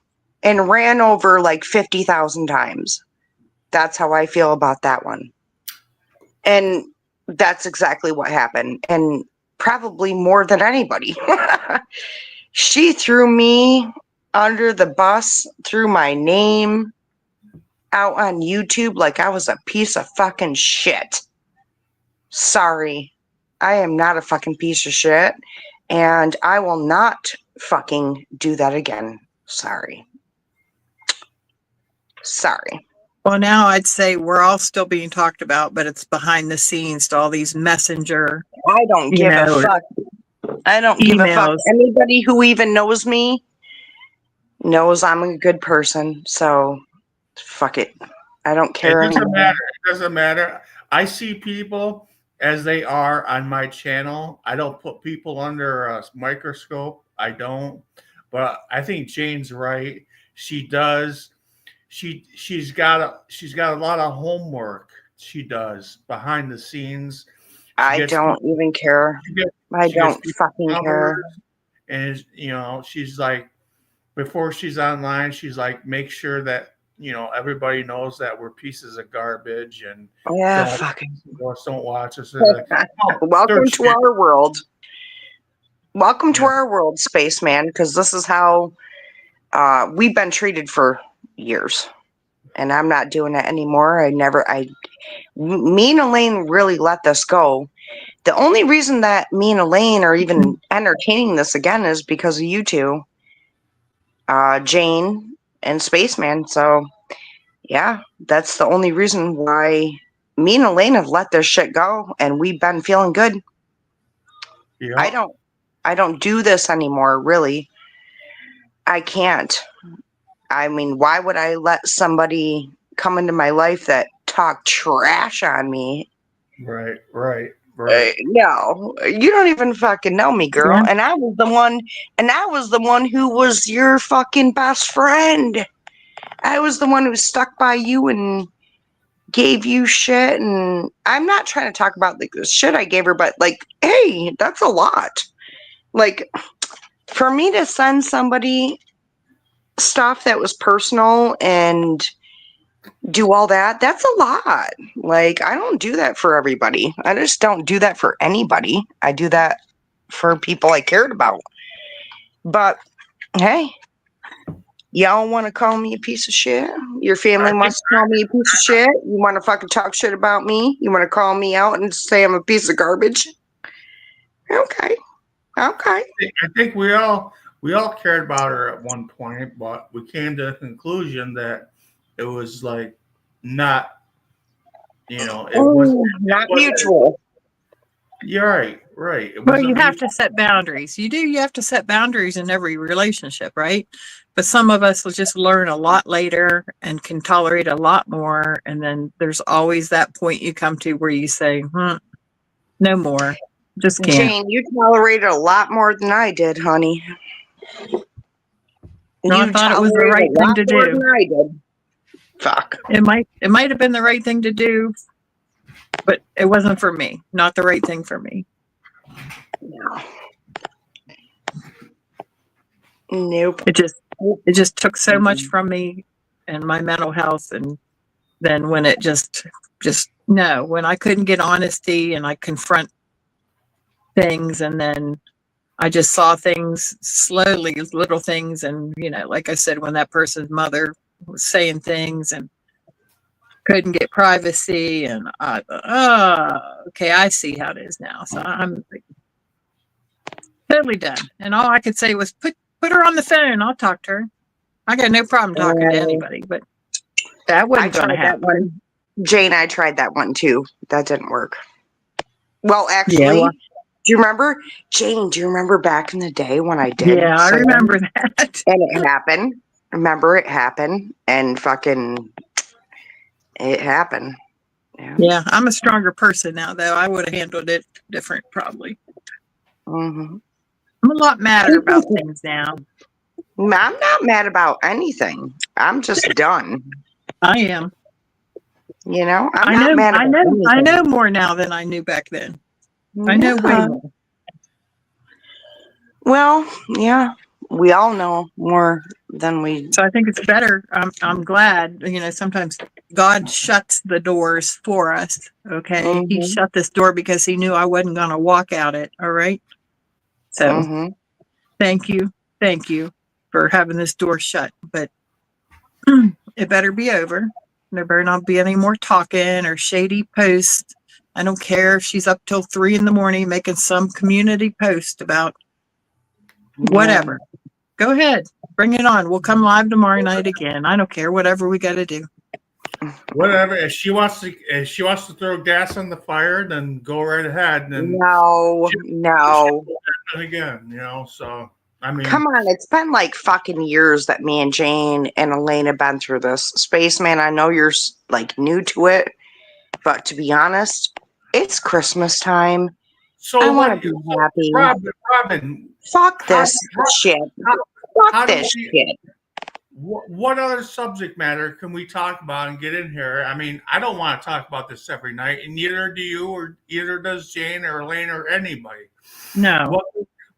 Speaker 4: and ran over like 50,000 times. That's how I feel about that one. And that's exactly what happened. And probably more than anybody. She threw me under the bus, threw my name out on YouTube like I was a piece of fucking shit. Sorry. I am not a fucking piece of shit. And I will not fucking do that again. Sorry. Sorry.
Speaker 2: Well, now I'd say we're all still being talked about, but it's behind the scenes to all these messenger.
Speaker 4: I don't give a fuck. I don't give a fuck. Anybody who even knows me knows I'm a good person. So fuck it. I don't care anymore.
Speaker 1: It doesn't matter. I see people as they are on my channel. I don't put people under a microscope. I don't. But I think Jane's right. She does. She's got a lot of homework. She does behind the scenes.
Speaker 4: I don't even care. I don't fucking care.
Speaker 1: and she's like, before she's online, she's like, make sure that everybody knows that we're pieces of garbage and
Speaker 4: Yeah,
Speaker 1: don't
Speaker 4: fucking.
Speaker 1: don't watch us. Like,
Speaker 4: Welcome
Speaker 1: third
Speaker 4: to
Speaker 1: shit.
Speaker 4: our world. Welcome to
Speaker 1: Yeah.
Speaker 4: our world, spaceman, because this is how we've been treated for years. And I'm not doing it anymore. Me and Elaine really let this go. The only reason that me and Elaine are even entertaining this again is because of you two, Jane and Spaceman. So, yeah, that's the only reason why me and Elaine have let this shit go, and we've been feeling good.
Speaker 1: Yeah.
Speaker 4: I don't do this anymore, really. I can't. I mean, why would I let somebody come into my life that talk trash on me?
Speaker 1: Right.
Speaker 4: No, you don't even fucking know me, girl.
Speaker 2: Yeah.
Speaker 4: And I was the one who was your fucking best friend. I was the one who stuck by you and gave you shit. And I'm not trying to talk about like the shit I gave her, but like, hey, that's a lot. Like, for me to send somebody stuff that was personal and do all that, that's a lot. Like, I don't do that for everybody. I just don't do that for anybody. I do that for people I cared about. But hey, y'all want to call me a piece of shit? Your family wants to call me a piece of shit? You want to fucking talk shit about me? You want to call me out and say I'm a piece of garbage? Okay.
Speaker 1: I think we all cared about her at one point, but we came to the conclusion that it was like not, it wasn't.
Speaker 4: Not mutual.
Speaker 1: You're right. Right. It
Speaker 2: Well,
Speaker 1: wasn't
Speaker 2: you have
Speaker 1: mutual.
Speaker 2: to set boundaries. You have to set boundaries in every relationship, right? But some of us will just learn a lot later and can tolerate a lot more. And then there's always that point you come to where you say, no more. Just can't.
Speaker 4: Jane, you tolerated a lot more than I did, honey.
Speaker 2: No, I thought it was the right thing to do.
Speaker 4: Than I did. Fuck.
Speaker 2: It might have been the right thing to do, but it wasn't for me. Not the right thing for me.
Speaker 4: No. Nope.
Speaker 2: It just took so much from me and my mental health. And then when it when I couldn't get honesty and I confront things, and then I just saw things slowly, little things. And, like I said, when that person's mother was saying things and couldn't get privacy, and okay, I see how it is now. So I'm totally done. And all I could say was put her on the phone. I'll talk to her. I got no problem talking to anybody, but that wasn't going to happen.
Speaker 4: That one. Jane, I tried that one too. That didn't work. Well, actually,
Speaker 2: Yeah, well,
Speaker 4: do you remember, Jane? Do you remember back in the day when I did?
Speaker 2: Yeah, I remember that.
Speaker 4: And it happened. Remember, it happened, and fucking, it happened.
Speaker 2: Yeah, I'm a stronger person now, though. I would have handled it different, probably.
Speaker 4: Mm-hmm.
Speaker 2: I'm a lot madder about things now.
Speaker 4: I'm not mad about anything. I'm just done.
Speaker 2: I am.
Speaker 4: I'm not mad about anything.
Speaker 2: I know more now than I knew back then. I know way more.
Speaker 4: Well, yeah, we all know more than we.
Speaker 2: So I think it's better. I'm glad. Sometimes God shuts the doors for us. Okay, He
Speaker 4: Mhm.
Speaker 2: shut this door because He knew I wasn't going to walk out it. All right. So
Speaker 4: Mhm.
Speaker 2: thank you for having this door shut. But it better be over. There better not be any more talking or shady posts. I don't care if she's up till 3 a.m. making some community post about whatever. Go ahead. Bring it on. We'll come live tomorrow night again. I don't care. Whatever we got to do.
Speaker 1: Whatever. If she wants to throw gas on the fire, then go right ahead. And
Speaker 4: No.
Speaker 1: again, So I mean,
Speaker 4: Come on, it's been like fucking years that me and Jane and Elaine have been through this. Spaceman, I know you're like new to it, but to be honest, it's Christmas time.
Speaker 1: so
Speaker 4: I
Speaker 1: what?
Speaker 4: want to be happy.
Speaker 1: Robin,
Speaker 4: Fuck this shit. Fuck this shit.
Speaker 1: What other subject matter can we talk about and get in here? I mean, I don't want to talk about this every night, and neither do you, or either does Jane or Elaine or anybody.
Speaker 2: No.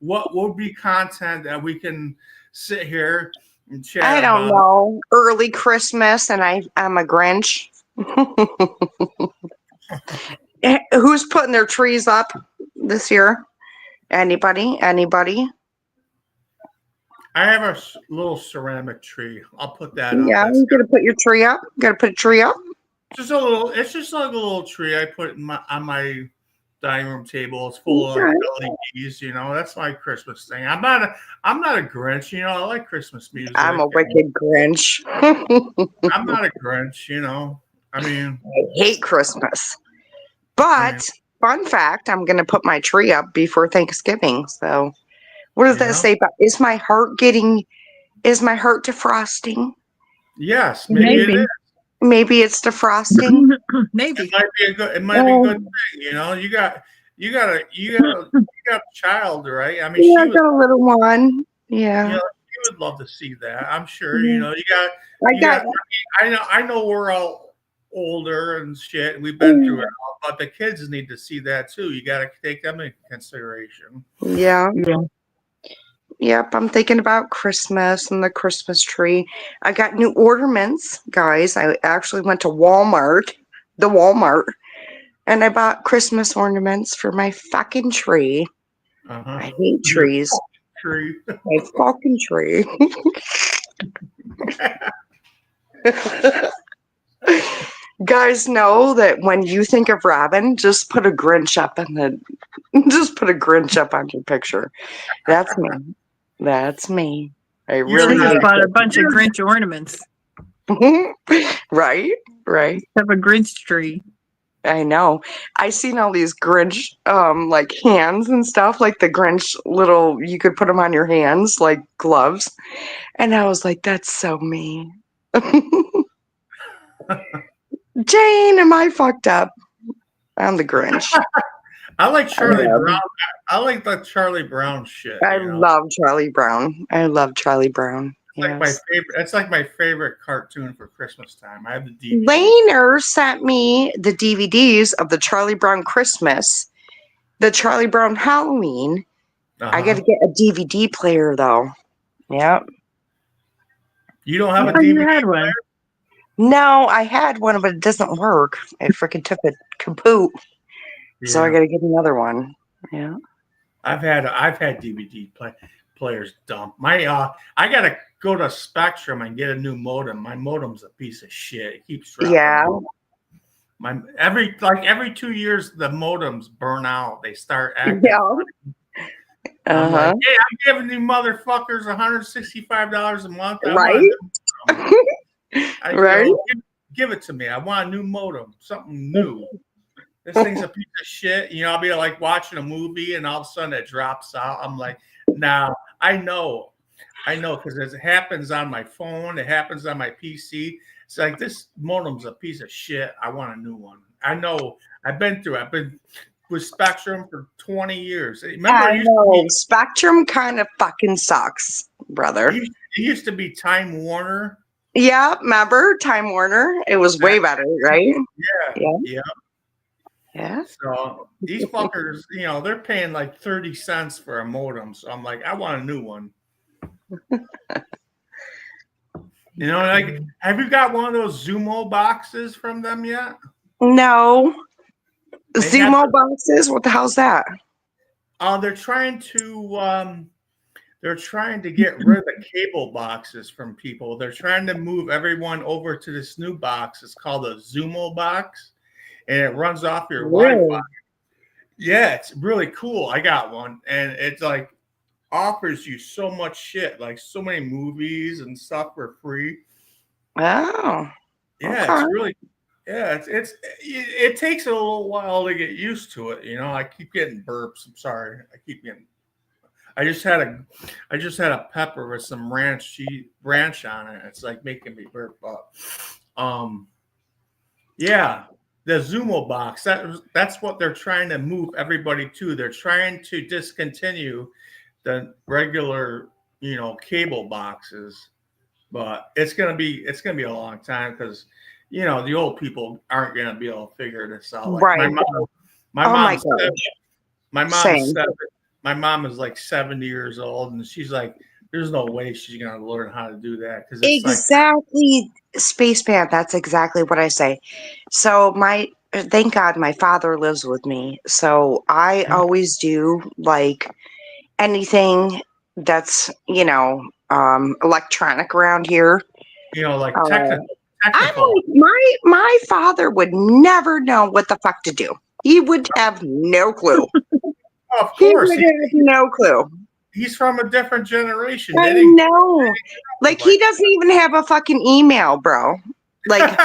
Speaker 1: what would be content that we can sit here and chat
Speaker 4: I don't
Speaker 1: about?
Speaker 4: know. Early Christmas, and I'm a Grinch. Who's putting their trees up this year? Anybody? Anybody?
Speaker 1: I have a little ceramic tree. I'll put that up.
Speaker 4: Yeah,
Speaker 1: That's
Speaker 4: you gotta put your tree up. You gotta put a tree up.
Speaker 1: just a little. It's just like a little tree I put on my dining room table. It's full of
Speaker 4: Okay.
Speaker 1: LEDs. You know, that's my Christmas thing. I'm not a Grinch. You know, I like Christmas music.
Speaker 4: I'm a wicked Grinch.
Speaker 1: I'm not a Grinch. You know, I mean,
Speaker 4: I hate Christmas. But fun fact, I'm gonna put my tree up before Thanksgiving. So what does
Speaker 1: Yeah.
Speaker 4: that say about is my heart defrosting?
Speaker 1: yes, maybe it
Speaker 2: Maybe.
Speaker 1: is.
Speaker 4: Maybe it's defrosting.
Speaker 2: Maybe.
Speaker 1: It might be a good. It might be a good thing. You know, you got a child, right? I mean,
Speaker 4: Yeah, I
Speaker 1: she would,
Speaker 4: got a little one.
Speaker 1: you
Speaker 4: Yeah.
Speaker 1: know, she would love to see that. I'm sure.
Speaker 4: Yeah.
Speaker 1: You know,
Speaker 4: I got
Speaker 1: I know we're all older and shit, and we've been through it all, but the kids need to see that too. You got to take them into consideration.
Speaker 4: yeah.
Speaker 2: Yeah.
Speaker 4: Yep, I'm thinking about Christmas and the Christmas tree. I got new ornaments, guys. I actually went to Walmart, and I bought Christmas ornaments for my fucking tree.
Speaker 1: Uh-huh.
Speaker 4: I hate trees.
Speaker 1: Tree.
Speaker 4: My fucking tree. Guys, know that when you think of Robin, just put a Grinch up on your picture. That's me. That's me. I
Speaker 1: You're
Speaker 2: She
Speaker 4: really
Speaker 1: not
Speaker 2: just
Speaker 1: a-
Speaker 2: bought a bunch of Grinch ornaments.
Speaker 4: right.
Speaker 2: Have a Grinch tree.
Speaker 4: I know. I seen all these Grinch like hands and stuff, like the Grinch little you could put them on your hands like gloves. And I was like, that's so me. Jane, am I fucked up? I'm the Grinch.
Speaker 1: I like Charlie
Speaker 4: love-
Speaker 1: Brown. I like the Charlie Brown shit.
Speaker 4: I
Speaker 1: you know?
Speaker 4: love Charlie Brown. I love Charlie Brown.
Speaker 1: It's like my
Speaker 4: Yes.
Speaker 1: favorite. It's like my favorite cartoon for Christmas time. I have the DVD.
Speaker 4: Laner sent me the DVDs of the Charlie Brown Christmas, the Charlie Brown Halloween. I got to get a DVD player though. Yep.
Speaker 1: You don't have a
Speaker 2: Oh, you
Speaker 1: DVD.
Speaker 2: had one.
Speaker 4: No, I had one, but it doesn't work. I freaking took it kaput. So I
Speaker 1: Yeah.
Speaker 4: got to get another one. Yeah.
Speaker 1: I've had DVD players dump. I gotta go to Spectrum and get a new modem. My modem's a piece of shit. It keeps dropping
Speaker 4: Yeah.
Speaker 1: out. Every 2 years the modems burn out. They start acting.
Speaker 4: Yeah.
Speaker 1: I'm
Speaker 4: Uh-huh.
Speaker 1: like, hey, I'm giving you motherfuckers $165 a month. I want
Speaker 4: Right?
Speaker 1: a new modem.
Speaker 4: Right?
Speaker 1: Give it to me. I want a new modem, something new. This thing's a piece of shit. You know, I'll be like watching a movie and all of a sudden it drops out. I'm like, nah, I know, because it happens on my phone, it happens on my PC. It's like this modem's a piece of shit. I want a new one. I know. I've been through it. I've been with Spectrum for 20 years. Remember,
Speaker 4: I know. Spectrum kind of fucking sucks, brother.
Speaker 1: it used to be Time Warner.
Speaker 4: Yeah, remember Time Warner? It was way better, right?
Speaker 1: Yeah.
Speaker 4: Yeah.
Speaker 1: So these fuckers, you know, they're paying like 30 cents for a modem. So I'm like, I want a new one. You know, like, have you got one of those Zumo boxes from them yet?
Speaker 4: No.
Speaker 1: They
Speaker 4: Zumo
Speaker 1: have-
Speaker 4: boxes? What the hell's that?
Speaker 1: They're trying to get rid of the cable boxes from people. They're trying to move everyone over to this new box. It's called a Zumo box, and it runs off your
Speaker 4: Really?
Speaker 1: Wi-Fi. Yeah, it's really cool. I got one, and it's like offers you so much shit, like so many movies and stuff for free.
Speaker 4: Oh.
Speaker 1: Yeah,
Speaker 4: Okay.
Speaker 1: it's really. Yeah, it takes a little while to get used to it. You know, I keep getting burps. I'm sorry. I just had a pepper with some ranch on it. It's like making me burp up. Yeah, the Zumo box. That's what they're trying to move everybody to. They're trying to discontinue the regular, you know, cable boxes. But it's gonna be a long time because, you know, the old people aren't gonna be able to figure this out. Like
Speaker 4: Right.
Speaker 1: my
Speaker 4: Oh my
Speaker 1: mom's
Speaker 4: gosh.
Speaker 1: my mom's
Speaker 4: Same.
Speaker 1: my mom is like 70 years old, and she's like, there's no way she's gonna learn how to do that because it's like,
Speaker 4: Exactly, Spaceman. That's exactly what I say. So thank God my father lives with me. So I always do like anything that's, electronic around here.
Speaker 1: like
Speaker 4: Uh, I'm
Speaker 1: technical.
Speaker 4: like, my father would never know what the fuck to do. He would have no clue.
Speaker 1: Oh, of
Speaker 4: He
Speaker 1: course,
Speaker 4: would have no clue.
Speaker 1: he's from a different generation.
Speaker 4: I
Speaker 1: They didn't
Speaker 4: know. Like, he doesn't even have a fucking email, bro. Like,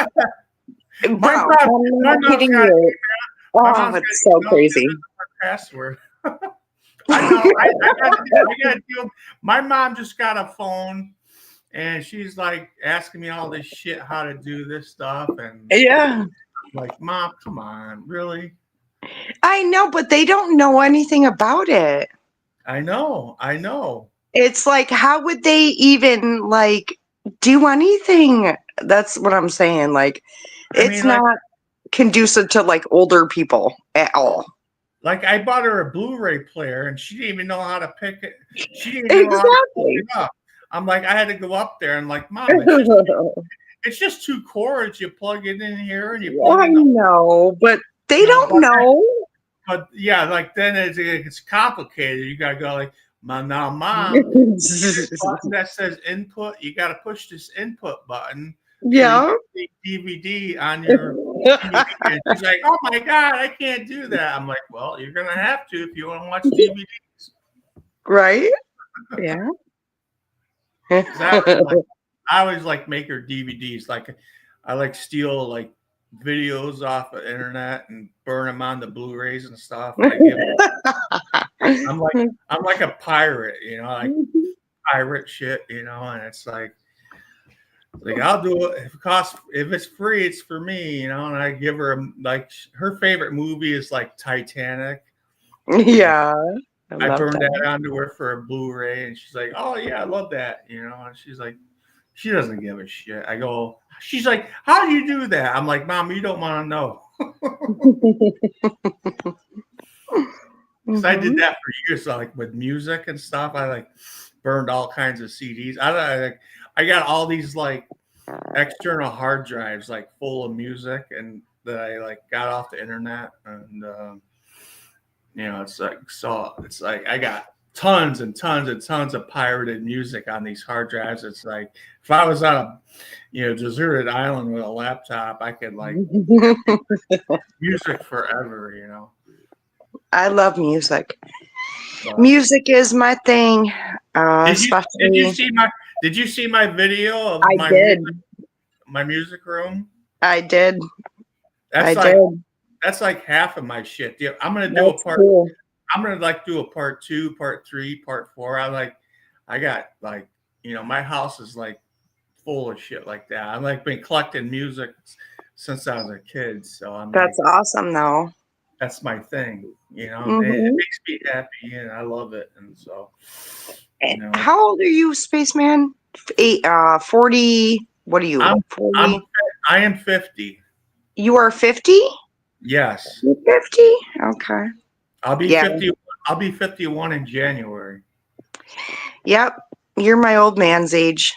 Speaker 4: bro,
Speaker 1: my
Speaker 4: I'm
Speaker 1: my
Speaker 4: not
Speaker 1: mom's
Speaker 4: kidding
Speaker 1: got
Speaker 4: you.
Speaker 1: my
Speaker 4: Oh,
Speaker 1: mom's
Speaker 4: it's
Speaker 1: got
Speaker 4: so
Speaker 1: email
Speaker 4: crazy.
Speaker 1: password. I know. I got to deal. My mom just got a phone, and she's like asking me all this shit how to do this stuff, and
Speaker 4: Yeah.
Speaker 1: I'm like, Mom, come on, really?
Speaker 4: I know, but they don't know anything about it.
Speaker 1: I know.
Speaker 4: It's like, how would they even like do anything? That's what I'm saying. Like,
Speaker 1: I
Speaker 4: it's
Speaker 1: mean, like,
Speaker 4: not conducive to like older people at all.
Speaker 1: I bought her a Blu-ray player, and she didn't even know how to pick it. She didn't even know how to pick
Speaker 4: Exactly.
Speaker 1: it up. I'm like, I had to go up there and like, Mom, it's just two cords. You plug it in here, and you plug
Speaker 4: I
Speaker 1: in
Speaker 4: know, but they don't know.
Speaker 1: But yeah, like then it's complicated. You gotta go like, Mom, this button that says input. You gotta push this input button so you
Speaker 4: Yeah.
Speaker 1: can see DVD on your TV. And she's like, oh my God, I can't do that. I'm like, well, you're gonna have to if you want to watch DVDs.
Speaker 4: Right? Yeah.
Speaker 1: I always like make her DVDs. Like I like steal like videos off the internet and burn them on the Blu-rays and stuff. I'm like a pirate, like pirate shit, and it's like I'll do it if it's free, it's for me, and I give her like her favorite movie is like Titanic.
Speaker 4: Yeah.
Speaker 1: I
Speaker 4: love
Speaker 1: burned
Speaker 4: that.
Speaker 1: that onto her for a Blu-ray, and she's like, "Oh yeah, I love that," and she's like, she doesn't give a shit. She's like, "How do you do that?" I'm like, "Mom, you don't want to know." Because I did that for years, like with music and stuff. I like burned all kinds of CDs. I got all these like external hard drives like full of music and that I like got off the internet, and it's like I got tons and tons and tons of pirated music on these hard drives. It's like if I was on a deserted island with a laptop, I could like music forever.
Speaker 4: I love music.
Speaker 1: But
Speaker 4: Music is my thing.
Speaker 1: did you
Speaker 4: Especially.
Speaker 1: did you see my video of
Speaker 4: I did.
Speaker 1: my music room?
Speaker 4: I did.
Speaker 1: That's
Speaker 4: I did.
Speaker 1: that's like half of my shit. Yeah, I'm gonna do
Speaker 4: That's
Speaker 1: a part.
Speaker 4: cool.
Speaker 1: I'm gonna like do a part 2, part 3, part 4. I got like my house is like full of shit like that. I've like been collecting music since I was a kid, so
Speaker 4: That's awesome, though.
Speaker 1: that's my thing. It
Speaker 4: Mhm.
Speaker 1: makes me happy, and I love it, and so
Speaker 4: How old are you, Spaceman? 40. What are you?
Speaker 1: I'm
Speaker 4: 40.
Speaker 1: I am 50.
Speaker 4: You are 50?
Speaker 1: Yes,
Speaker 4: You're 50? Okay.
Speaker 1: I'll be
Speaker 4: Yeah.
Speaker 1: 50. I'll be 51 in January.
Speaker 4: Yep. You're my old man's age.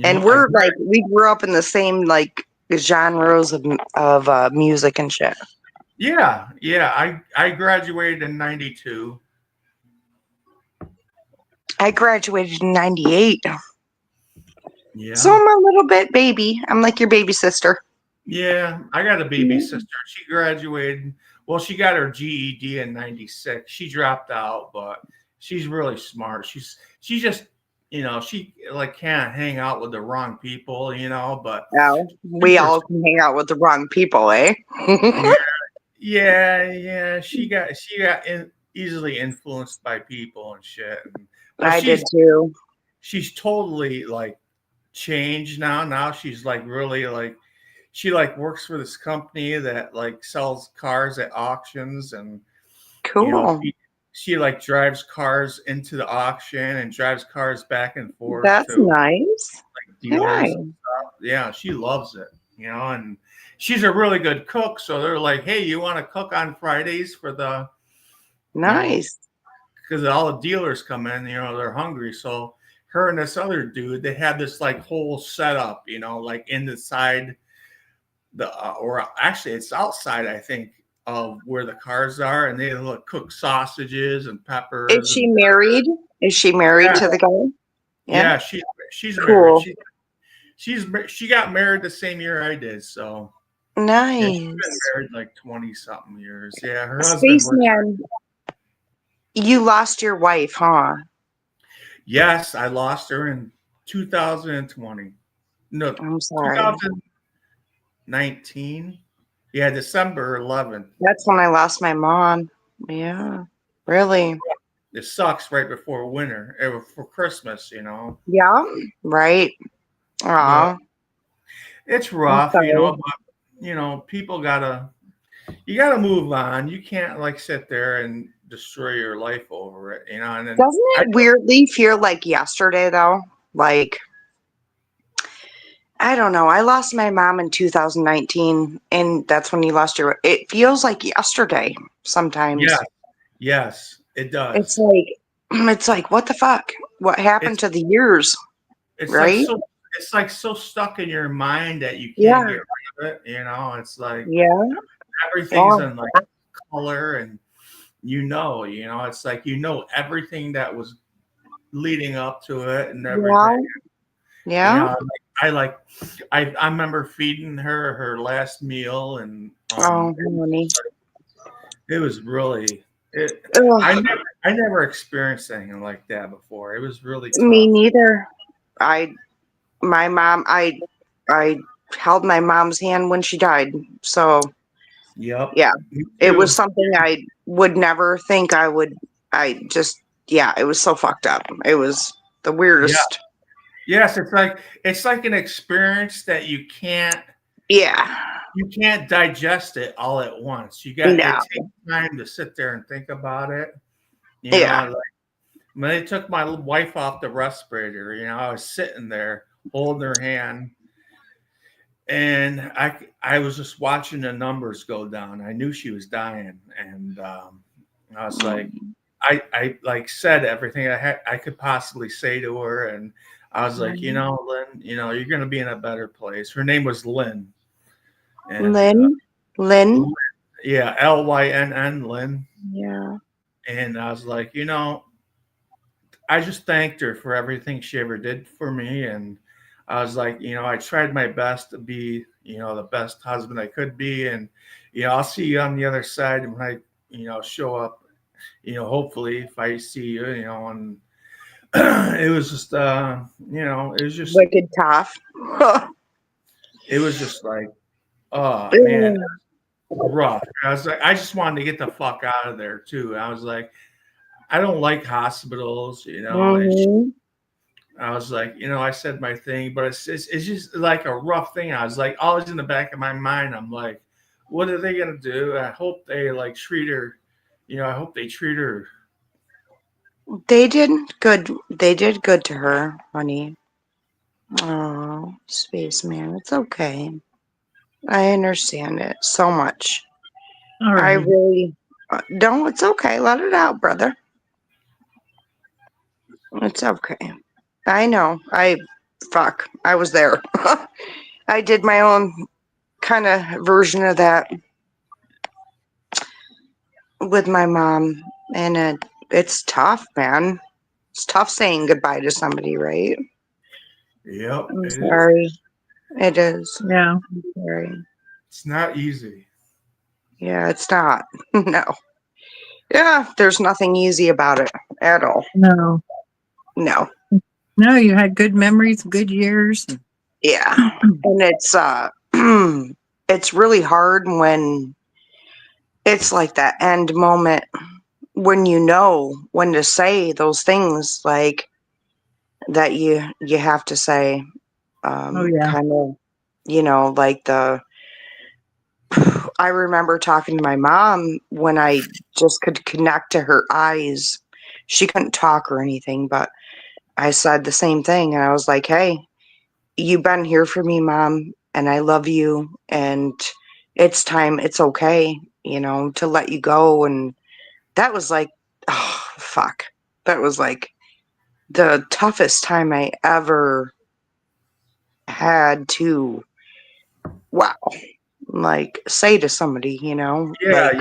Speaker 4: And we're like, we grew up in the same like genres of music and shit.
Speaker 1: Yeah. I graduated in 92.
Speaker 4: I graduated in 98.
Speaker 1: Yeah.
Speaker 4: So I'm a little bit baby. I'm like your baby sister.
Speaker 1: Yeah, I got a baby sister. She graduated. Well, she got her GED in 96. She dropped out, but she's really smart. She just, she like can't hang out with the wrong people, but
Speaker 4: Oh, we all can hang out with the wrong people, eh?
Speaker 1: yeah. She got easily influenced by people and shit.
Speaker 4: I did too.
Speaker 1: She's totally like changed now. Now she's like really like she like works for this company that like sells cars at auctions, and
Speaker 4: Cool.
Speaker 1: She like drives cars into the auction and drives cars back and forth.
Speaker 4: That's nice.
Speaker 1: Like dealers and stuff. Yeah, she loves it. And she's a really good cook. So they're like, "Hey, you want to cook on Fridays for the
Speaker 4: Nice.
Speaker 1: because all the dealers come in, they're hungry. So her and this other dude, they had this like whole setup, like in the side, or actually it's outside, I think, of where the cars are, and they cook sausages and peppers.
Speaker 4: Is she married? Is she married
Speaker 1: Yeah.
Speaker 4: to the guy?
Speaker 1: Yeah, she's
Speaker 4: Cool.
Speaker 1: married. She got married the same year I did, so yeah,
Speaker 4: Nice.
Speaker 1: she's been married like 20 something years. Yeah, her husband works.
Speaker 4: Spaceman, you lost your wife, huh?
Speaker 1: Yes, I lost her in 2020. No,
Speaker 4: I'm sorry.
Speaker 1: 2019. Yeah, December 11th.
Speaker 4: That's when I lost my mom. Yeah, really.
Speaker 1: It sucks right before winter, for Christmas,
Speaker 4: Yeah, right. Aw.
Speaker 1: It's rough,
Speaker 4: sorry.
Speaker 1: but people you gotta move on. You can't like sit there and destroy your life over it, and then
Speaker 4: Doesn't it weirdly feel like yesterday though? Like, I don't know. I lost my mom in 2019, and that's when you lost your. It feels like yesterday sometimes.
Speaker 1: Yes, it does.
Speaker 4: It's like what the fuck? What happened to the years?
Speaker 1: It's
Speaker 4: right?
Speaker 1: It's like so stuck in your mind that you can't get rid of it. It's like everything's in like color, and it's like everything that was leading up to it and everything.
Speaker 4: Yeah.
Speaker 1: I remember feeding her last meal, and
Speaker 4: Oh, honey.
Speaker 1: it was really I never experienced anything like that before. It was really tough.
Speaker 4: Me neither. My mom, I held my mom's hand when she died. So
Speaker 1: Yep.
Speaker 4: yeah,
Speaker 1: Me
Speaker 4: it
Speaker 1: too.
Speaker 4: was something I would never think I would. It was so fucked up. It was the weirdest.
Speaker 1: Yes, it's like an experience that you can't digest it all at once. You got to take time to sit there and think about it. Like when they took my wife off the respirator, I was sitting there holding her hand, and I was just watching the numbers go down. I knew she was dying, and I was like, I like said everything I could possibly say to her, and I was like, Lynn, you're going to be in a better place. Her name was Lynn. And,
Speaker 4: Lynn?
Speaker 1: Yeah, Lynn, Lynn.
Speaker 4: Yeah.
Speaker 1: And I was like, I just thanked her for everything she ever did for me. And I was like, I tried my best to be, the best husband I could be. And, I'll see you on the other side when I, show up, hopefully if I see you, and it was just, it was just
Speaker 4: wicked tough.
Speaker 1: It was just like, oh man, rough. I was like, I just wanted to get the fuck out of there too. I was like, I don't like hospitals, and I was like, I said my thing, but it's just like a rough thing. I was like, always in the back of my mind, I'm like, what are they gonna do? I hope they like treat her, I hope they treat her.
Speaker 4: They did good. They did good to her, honey. Oh, Spaceman, it's okay. I understand it so much.
Speaker 2: All right.
Speaker 4: I really don't. It's okay. Let it out, brother. It's okay. I know. I was there. I did my own kind of version of that with my mom, and it's tough, man. It's tough saying goodbye to somebody, right?
Speaker 1: Yep.
Speaker 4: I'm sorry. It is.
Speaker 2: Yeah.
Speaker 4: I'm sorry.
Speaker 1: It's not easy.
Speaker 4: Yeah, it's not. No. Yeah, there's nothing easy about it at all.
Speaker 2: No.
Speaker 4: No.
Speaker 2: No, you had good memories, good years.
Speaker 4: Yeah. And it's it's really hard when it's like that end moment when you know when to say those things like that you have to say. Kind of, like I remember talking to my mom when I just could connect to her eyes. She couldn't talk or anything, but I said the same thing. And I was like, hey, you've been here for me, Mom, and I love you. And it's time. It's okay, to let you go. And that was like, oh, fuck. That was like the toughest time I ever had to, wow, like say to somebody, you know?
Speaker 1: Yeah,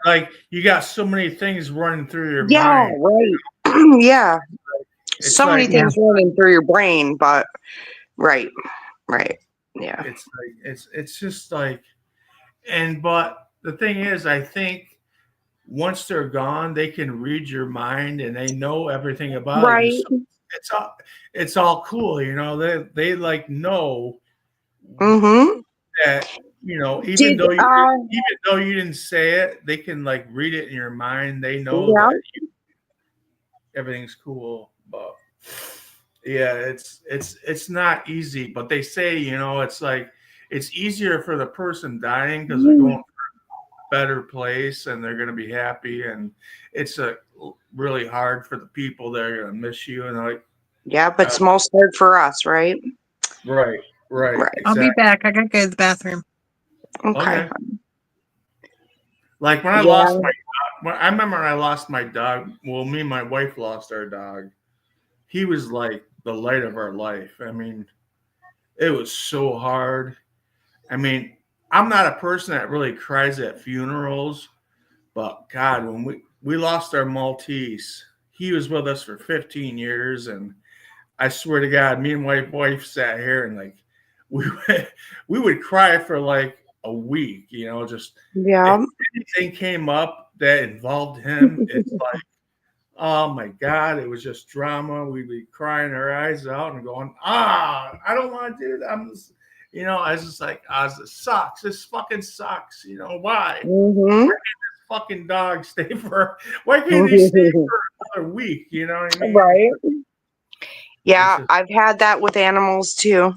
Speaker 4: Like,
Speaker 1: you got so many things running through your
Speaker 4: yeah,
Speaker 1: mind.
Speaker 4: right. Yeah.
Speaker 1: It's
Speaker 4: So many
Speaker 1: like
Speaker 4: things running through your brain, but right. Yeah.
Speaker 1: it's just like, but the thing is, I think once they're gone, they can read your mind and they know everything about you.
Speaker 4: Right.
Speaker 1: So it's all cool, you know. They like know
Speaker 4: Mm-hmm.
Speaker 1: that, you know,
Speaker 4: Did
Speaker 1: even though you didn't say it, they can like read it in your mind. They know
Speaker 4: yeah.
Speaker 1: that everything's cool. But yeah, it's not easy. But they say, you know, it's like it's easier for the person dying because they're going better place and they're going to be happy, and it's really hard for the people that are going to miss you, and like
Speaker 4: Yeah, but it's most hard for us, right?
Speaker 1: right
Speaker 4: Right.
Speaker 2: I'll be
Speaker 1: exactly.
Speaker 2: back. I gotta go to the bathroom.
Speaker 4: Okay.
Speaker 1: Like when I
Speaker 4: Yeah.
Speaker 1: lost my I remember when I lost my dog. Well, me and my wife lost our dog. He was like the light of our life. I mean, it was so hard. I mean, I'm not a person that really cries at funerals, but God, when we lost our Maltese, he was with us for 15 years, and I swear to God, me and my wife sat here and like we we would cry for like a week, you know, just
Speaker 4: Yeah.
Speaker 1: if anything came up that involved him, it's like, oh my God, it was just drama. We'd be crying our eyes out and going, I don't want to do that. You know, I was just like, this sucks. This fucking sucks. You know, why?
Speaker 4: Mm-hmm.
Speaker 1: Fucking dog stay for, why can't he stay for another week? You know what I mean?
Speaker 4: Right. Yeah,
Speaker 1: just,
Speaker 4: I've had that with animals too.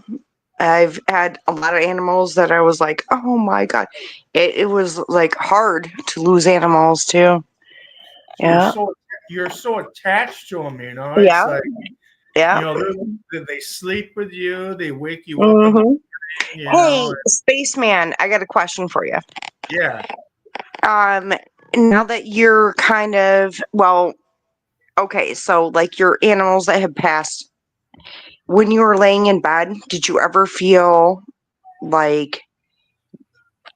Speaker 4: I've had a lot of animals that I was like, oh my God. It was like hard to lose animals too. Yeah.
Speaker 1: you're so attached to them, you know.
Speaker 4: Yeah.
Speaker 1: It's like,
Speaker 4: Yeah.
Speaker 1: you know, they sleep with you, they wake you up in the
Speaker 4: Mm-hmm.
Speaker 1: morning, you
Speaker 4: Hey,
Speaker 1: know.
Speaker 4: spaceman, I got a question for you.
Speaker 1: Yeah.
Speaker 4: Now that you're kind of, well, okay, so like your animals that have passed, when you were laying in bed, did you ever feel like,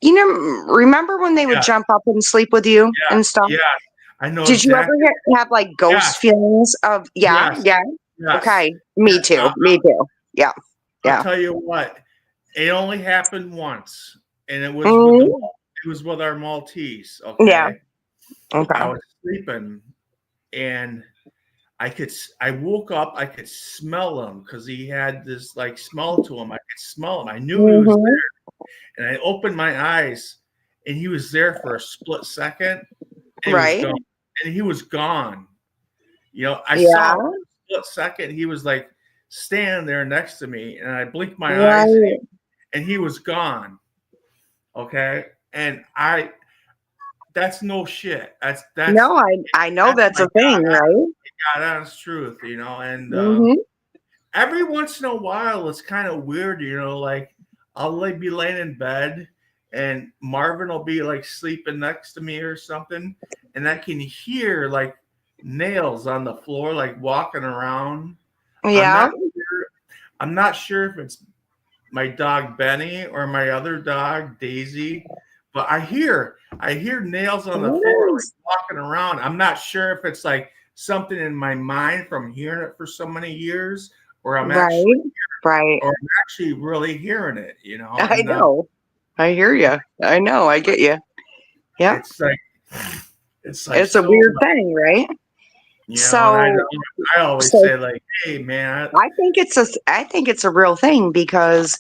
Speaker 4: you know, remember when they would
Speaker 1: Yeah.
Speaker 4: jump up and sleep with you
Speaker 1: Yeah.
Speaker 4: and stuff?
Speaker 1: Yeah. I know
Speaker 4: Did you
Speaker 1: exactly.
Speaker 4: ever have like ghost feelings of, yeah,
Speaker 1: Yes.
Speaker 4: yeah,
Speaker 1: Yes.
Speaker 4: okay, me too, me too, yeah,
Speaker 1: I'll
Speaker 4: yeah.
Speaker 1: tell you what, it only happened once, and it was
Speaker 4: Mhm.
Speaker 1: it was with our Maltese.
Speaker 4: Yeah,
Speaker 1: Okay,
Speaker 4: okay,
Speaker 1: I was sleeping, and I woke up, I could smell him because he had this like smell to him. I could smell him. I knew he was
Speaker 4: hmm
Speaker 1: there, and I opened my eyes, and he was there for a split second, and he was
Speaker 4: right,
Speaker 1: gone. And he was gone. You know, I
Speaker 4: yeah,
Speaker 1: saw him for a split second. He was like standing there next to me, and I blinked my eyes,
Speaker 4: right.
Speaker 1: and he was gone. Okay, and that's no shit. That's
Speaker 4: No, I know that's
Speaker 1: my
Speaker 4: a thing, right?
Speaker 1: God honest truth, you know. And
Speaker 4: Hmm
Speaker 1: every once in a while, it's kind of weird, you know. Like I'll like be laying in bed, and Marvin will be like sleeping next to me or something, and I can hear like nails on the floor, like walking around. I'm
Speaker 4: Yeah,
Speaker 1: not sure. I'm not sure if it's my dog Benny or my other dog Daisy, but I hear nails on the floor like
Speaker 4: yes.
Speaker 1: walking around. I'm not sure if it's like something in my mind from hearing it for so many years, or
Speaker 4: Right, right.
Speaker 1: I'm actually really hearing it, you know.
Speaker 4: I
Speaker 1: And
Speaker 4: know. I hear you. I know. I get you. Yeah,
Speaker 1: it's like it's like
Speaker 4: it's a
Speaker 1: so,
Speaker 4: weird thing, right?
Speaker 1: you know. And
Speaker 4: So,
Speaker 1: I always
Speaker 4: so
Speaker 1: say like, hey man,
Speaker 4: I think it's a real thing because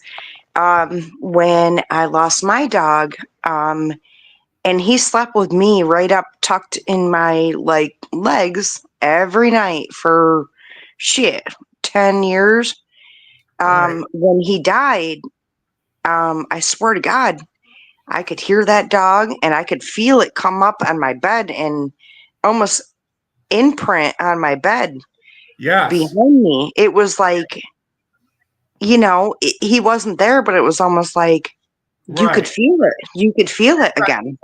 Speaker 4: when I lost my dog, and he slept with me right up tucked in my like legs every night for shit 10 years.
Speaker 1: right?
Speaker 4: When he died, I swear to God, I could hear that dog and I could feel it come up on my bed and almost imprint on my bed
Speaker 1: Yes,
Speaker 4: behind me. It was like, you know, he wasn't there, but it was almost like you could
Speaker 1: right.
Speaker 4: feel it. You could feel it again.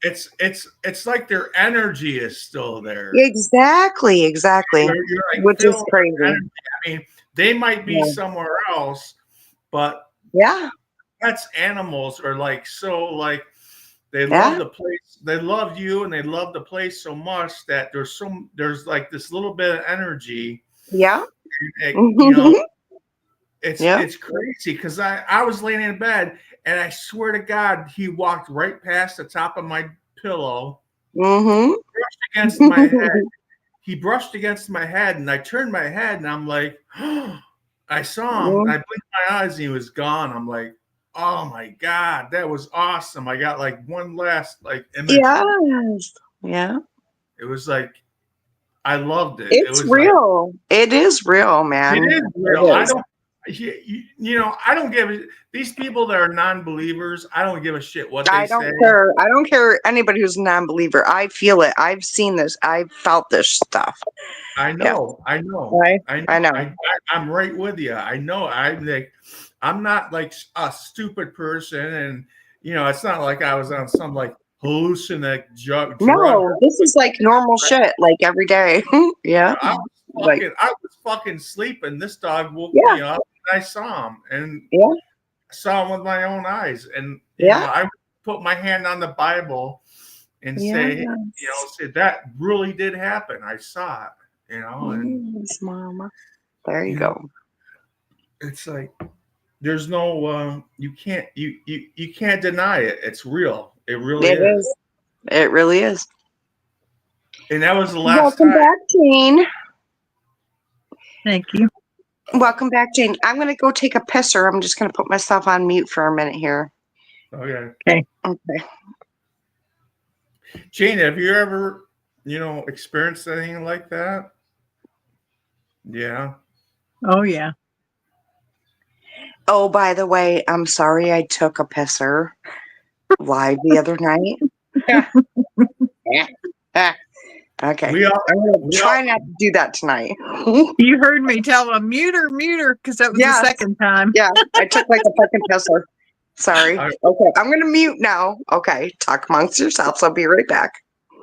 Speaker 1: it's like their energy is still there.
Speaker 4: Exactly.
Speaker 1: You're like
Speaker 4: Which is
Speaker 1: feeling their
Speaker 4: crazy.
Speaker 1: energy. I mean, they might be
Speaker 4: Yeah.
Speaker 1: somewhere else, but
Speaker 4: Yeah.
Speaker 1: pets animals are like so like they
Speaker 4: Yeah.
Speaker 1: love the place, they love you, and they love the place so much that there's like this little bit of energy.
Speaker 4: Yeah.
Speaker 1: You know,
Speaker 4: Yeah.
Speaker 1: it's crazy because I was laying in bed and I swear to God he walked right past the top of my pillow,
Speaker 4: Mm-hmm.
Speaker 1: brushed against my head. He brushed against my head, and I turned my head, and I'm like, I saw him. I blinked my eyes, and he was gone. I'm like, oh my God, that was awesome. I got like one last like image.
Speaker 4: Yes. Yeah.
Speaker 1: It was like I loved it. It
Speaker 4: It's
Speaker 1: was
Speaker 4: real. It is real,
Speaker 1: like
Speaker 4: man.
Speaker 1: it is real.
Speaker 4: It
Speaker 1: I
Speaker 4: is.
Speaker 1: don't. You know, I don't give these people that are non-believers. I don't give a shit what they
Speaker 4: I don't
Speaker 1: say.
Speaker 4: care. I don't care anybody who's a non-believer. I feel it. I've seen this. I've felt this stuff.
Speaker 1: I know. I know.
Speaker 4: Right? I know.
Speaker 1: I'm right with you. I know. I'm not like a stupid person, and you know, it's not like I was on some like hallucinate drug.
Speaker 4: No, this is like normal shit, like every day. Yeah.
Speaker 1: I
Speaker 4: Like,
Speaker 1: was fucking sleeping. This dog woke
Speaker 4: Yeah.
Speaker 1: me up, and I saw him, and
Speaker 4: Yeah.
Speaker 1: I saw him with my own eyes. And you
Speaker 4: Yeah.
Speaker 1: know, I would put my hand on the Bible and say, you know, say that really did happen. I saw it. You know, and
Speaker 4: Yes, mama. There you
Speaker 1: you
Speaker 4: go.
Speaker 1: know, it's like there's no you can't deny it. It's real. It really
Speaker 4: It
Speaker 1: is.
Speaker 4: is. It really is.
Speaker 1: And that was the last
Speaker 4: Welcome
Speaker 1: time.
Speaker 4: back, Jane.
Speaker 2: Thank you.
Speaker 4: Welcome back, Jane. I'm going to go take a pisser. I'm just going to put myself on mute for a minute here.
Speaker 1: Okay.
Speaker 4: Okay.
Speaker 1: Jane, have you ever, you know, experienced anything like that? Yeah.
Speaker 2: Oh yeah.
Speaker 4: Oh, by the way, I'm sorry I took a pisser live the other night. Okay.
Speaker 1: We all
Speaker 4: I'm going to try not to do that tonight.
Speaker 2: You heard me tell him mute her because that was
Speaker 4: Yes.
Speaker 2: the second time.
Speaker 4: Yeah, I took like a fucking pisser. Sorry.
Speaker 1: I-
Speaker 4: Okay, I'm going to mute now. Okay, talk amongst yourselves. I'll be right back.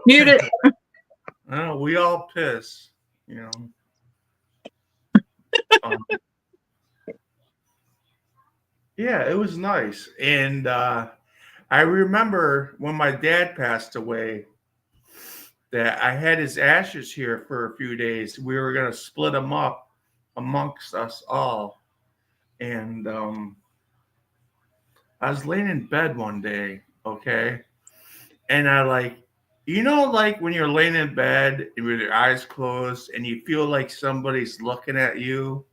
Speaker 2: Mute it.
Speaker 1: we all piss, you know. Yeah, it was nice. And I remember when my dad passed away that I had his ashes here for a few days. We were going to split them up amongst us all. And I was laying in bed one day, okay? And I like, you know, like when you're laying in bed with your eyes closed and you feel like somebody's looking at you,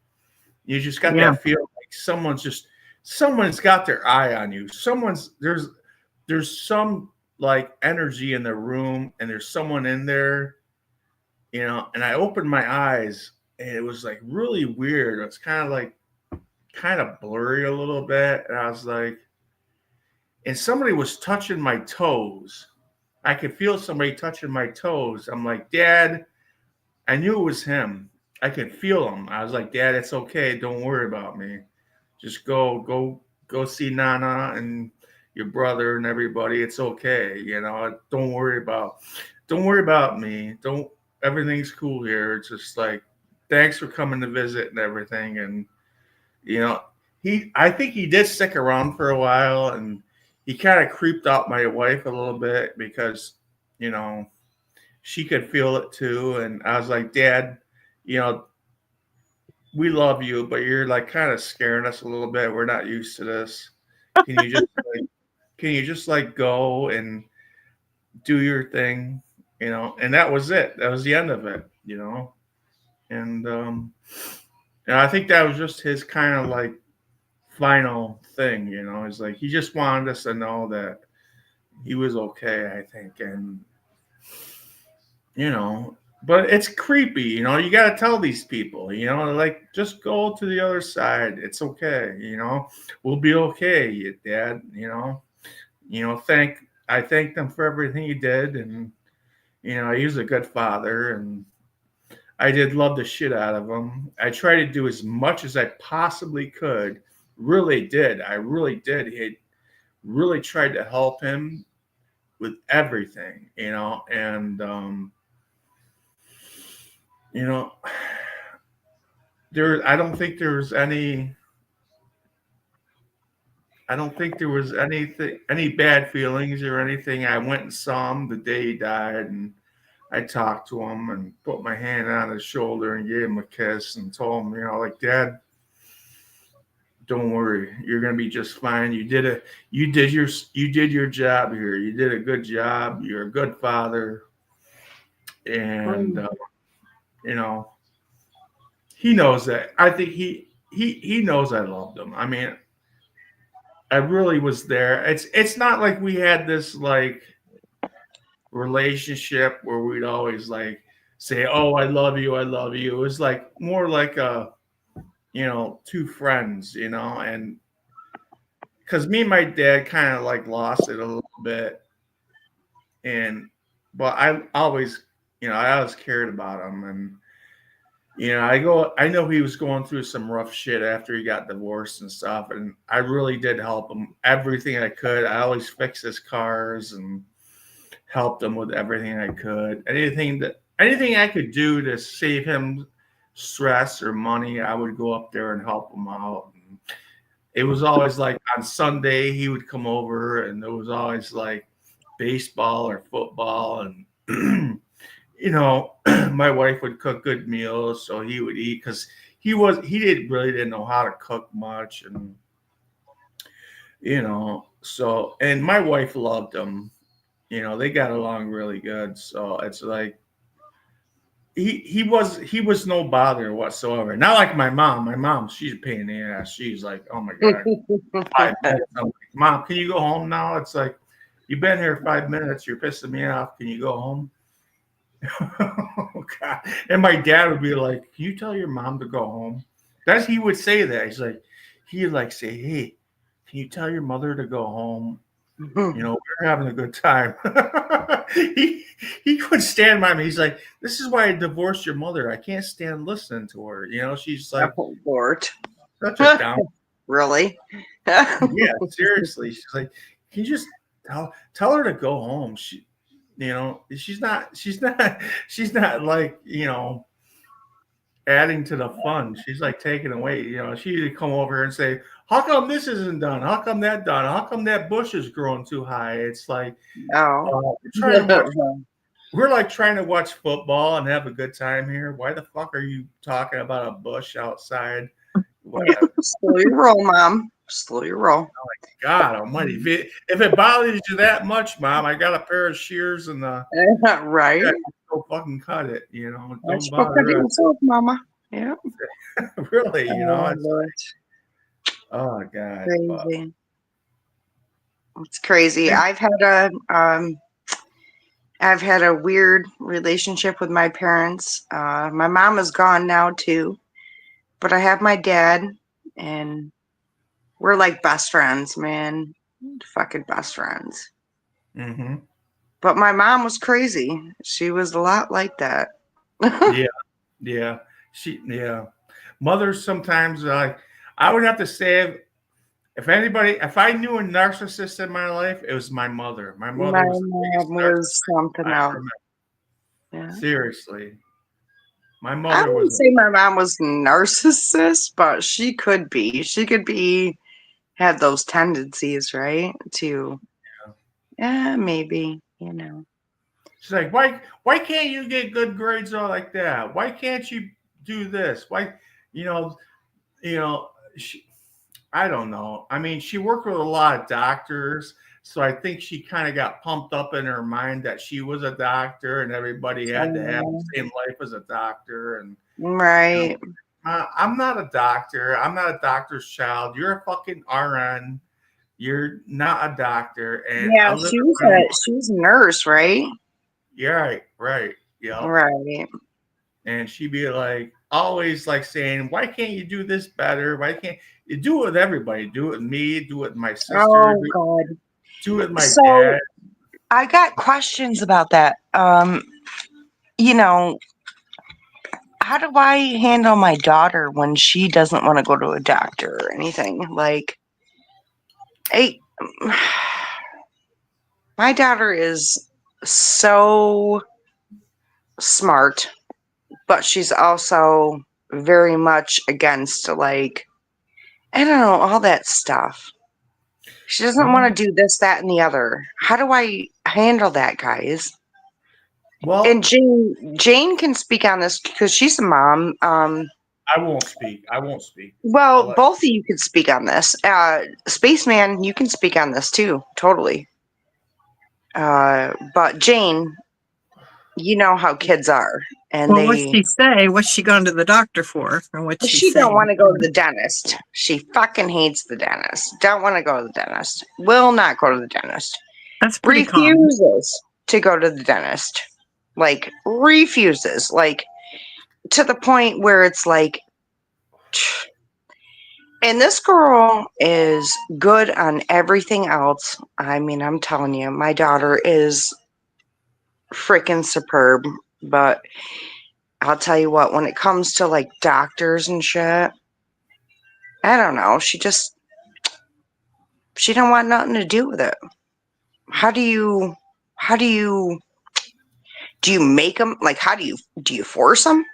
Speaker 1: you just got
Speaker 2: Yeah.
Speaker 1: that feel like someone's got their eye on you. There's some like energy in the room and there's someone in there, you know, and I opened my eyes and it was like really weird. It's kind of blurry a little bit. And I was like, and somebody was touching my toes. I could feel somebody touching my toes. I'm like, Dad, I knew it was him. I could feel him. I was like, Dad, it's okay. Don't worry about me. Just go see Nana and your brother and everybody. It's okay. You know, don't worry about me. Everything's cool here. It's just like, thanks for coming to visit and everything. And, you know, I think he did stick around for a while and he kind of creeped out my wife a little bit because, you know, she could feel it too. And I was like, Dad, you know, we love you, but you're like kind of scaring us a little bit. We're not used to this. Can you just like go and do your thing, you know? And that was it. That was the end of it, you know? And I think that was just his kind of like final thing, you know? It's like he just wanted us to know that he was okay, I think. And you know, but it's creepy, you know. You got to tell these people, you know, like just go to the other side. It's okay, you know. We'll be okay, Dad. You know. I thank them for everything he did, and you know, he was a good father, and I did love the shit out of him. I tried to do as much as I possibly could. Really did. I really did. He really tried to help him with everything, and I don't think there was any. I don't think there was any bad feelings or anything. I went and saw him the day he died, and I talked to him and put my hand on his shoulder and gave him a kiss and told him, like, Dad, don't worry, you're gonna be just fine. You did your job here. You did a good job. You're a good father, and he knows that. I think he knows I loved him. I mean, I really was there. It's not like we had this like relationship where we'd always like say, "Oh, I love you, I love you." It was like more like two friends, and because me and my dad kind of like lost it a little bit, but I always cared about him, and I know he was going through some rough shit after he got divorced and stuff, and I really did help him everything I could. I always fixed his cars and helped him with everything I could. Anything I could do to save him stress or money, I would go up there and help him out. And it was always like on Sunday he would come over, and there was always like baseball or football, and my wife would cook good meals, so he would eat because he didn't know how to cook much, and and my wife loved him. They got along really good, so it's like he was no bother whatsoever. Not like my mom. My mom, she's a pain in the ass. She's like, oh my god, 5 minutes. I'm like, Mom, can you go home now? It's like, you've been here 5 minutes. You're pissing me off. Can you go home? Oh God. And my dad would be like, can you tell your mom to go home? He would say that. He'd like say, hey, can you tell your mother to go home? We're having a good time. He couldn't stand by me. He's like, this is why I divorced your mother. I can't stand listening to her. She's like,
Speaker 4: Oh, Lord.
Speaker 1: such a down.
Speaker 4: Really?
Speaker 1: Yeah, seriously. She's like, can you just tell her to go home? She's not like, adding to the fun. She's like taking away, she'd come over here and say, how come this isn't done? How come that done? How come that bush is growing too high? It's like, we're like trying to watch football and have a good time here. Why the fuck are you talking about a bush outside?
Speaker 4: Slow your roll, Mom. Slow your roll.
Speaker 1: God almighty. If it bothers you that much, Mom, I got a pair of shears and
Speaker 4: right.
Speaker 1: Go fucking cut it, Don't
Speaker 4: Go
Speaker 1: bother
Speaker 4: cut it
Speaker 1: us.
Speaker 4: yourself, Mama. Yeah.
Speaker 1: Really,
Speaker 4: Oh,
Speaker 1: it's
Speaker 4: Lord.
Speaker 1: oh God.
Speaker 4: Crazy. It's crazy.
Speaker 1: Yeah.
Speaker 4: I've had a weird relationship with my parents. My mom is gone now too, but I have my dad, and we're like best friends, man. Fucking best friends.
Speaker 1: Mm-hmm.
Speaker 4: But my mom was crazy. She was a lot like that.
Speaker 1: Yeah. Mothers sometimes I would have to say if I knew a narcissist in my life, it was my mother. My mother
Speaker 4: My
Speaker 1: was the biggest
Speaker 4: mom was something
Speaker 1: narcissist I
Speaker 4: else.
Speaker 1: ever met.
Speaker 4: Yeah.
Speaker 1: Seriously. My
Speaker 4: I
Speaker 1: mother
Speaker 4: wouldn't
Speaker 1: was
Speaker 4: say my mom was narcissist, but she could be. She could be had those tendencies, right? To maybe,
Speaker 1: she's like, why can't you get good grades all like that? Why can't you do this? Why I don't know. I mean, she worked with a lot of doctors, so I think she kind of got pumped up in her mind that she was a doctor and everybody had to have the same life as a doctor. And
Speaker 4: right.
Speaker 1: I'm not a doctor. I'm not a doctor's child. You're a fucking RN. You're not a doctor. And
Speaker 4: Yeah, she was a nurse, right?
Speaker 1: Yeah, right. Yeah.
Speaker 4: Right.
Speaker 1: And she'd be like, always like saying, why can't you do this better? Why can't you do it with everybody? Do it with me, do it with my sister,
Speaker 4: Oh, God.
Speaker 1: do it with my dad.
Speaker 4: I got questions about that. How do I handle my daughter when she doesn't want to go to a doctor or anything? Like, hey, My daughter is so smart, but she's also very much against, like, I don't know, all that stuff. She doesn't want to do this, that, and the other. How do I handle that, guys?
Speaker 1: Well,
Speaker 4: And Jane can speak on this because she's a mom.
Speaker 1: I won't speak.
Speaker 4: Well,
Speaker 1: I'll let-
Speaker 4: both of you could speak on this. Spaceman, you can speak on this too, totally. But Jane, you know how kids are, and
Speaker 2: Well, what's she say? What's she going to the doctor for? And what's
Speaker 4: she
Speaker 2: saying?
Speaker 4: don't want to go to the dentist. She fucking hates the dentist. Don't want to go to the dentist. Will not go to the dentist.
Speaker 2: That's pretty common.
Speaker 4: Refuses to go to the dentist. Like, refuses. Like, to the point where it's like, and this girl is good on everything else. I mean, I'm telling you, my daughter is freaking superb. But I'll tell you what, when it comes to like doctors and shit, I don't know. She don't want nothing to do with it. Do you make them? Like, do you force them?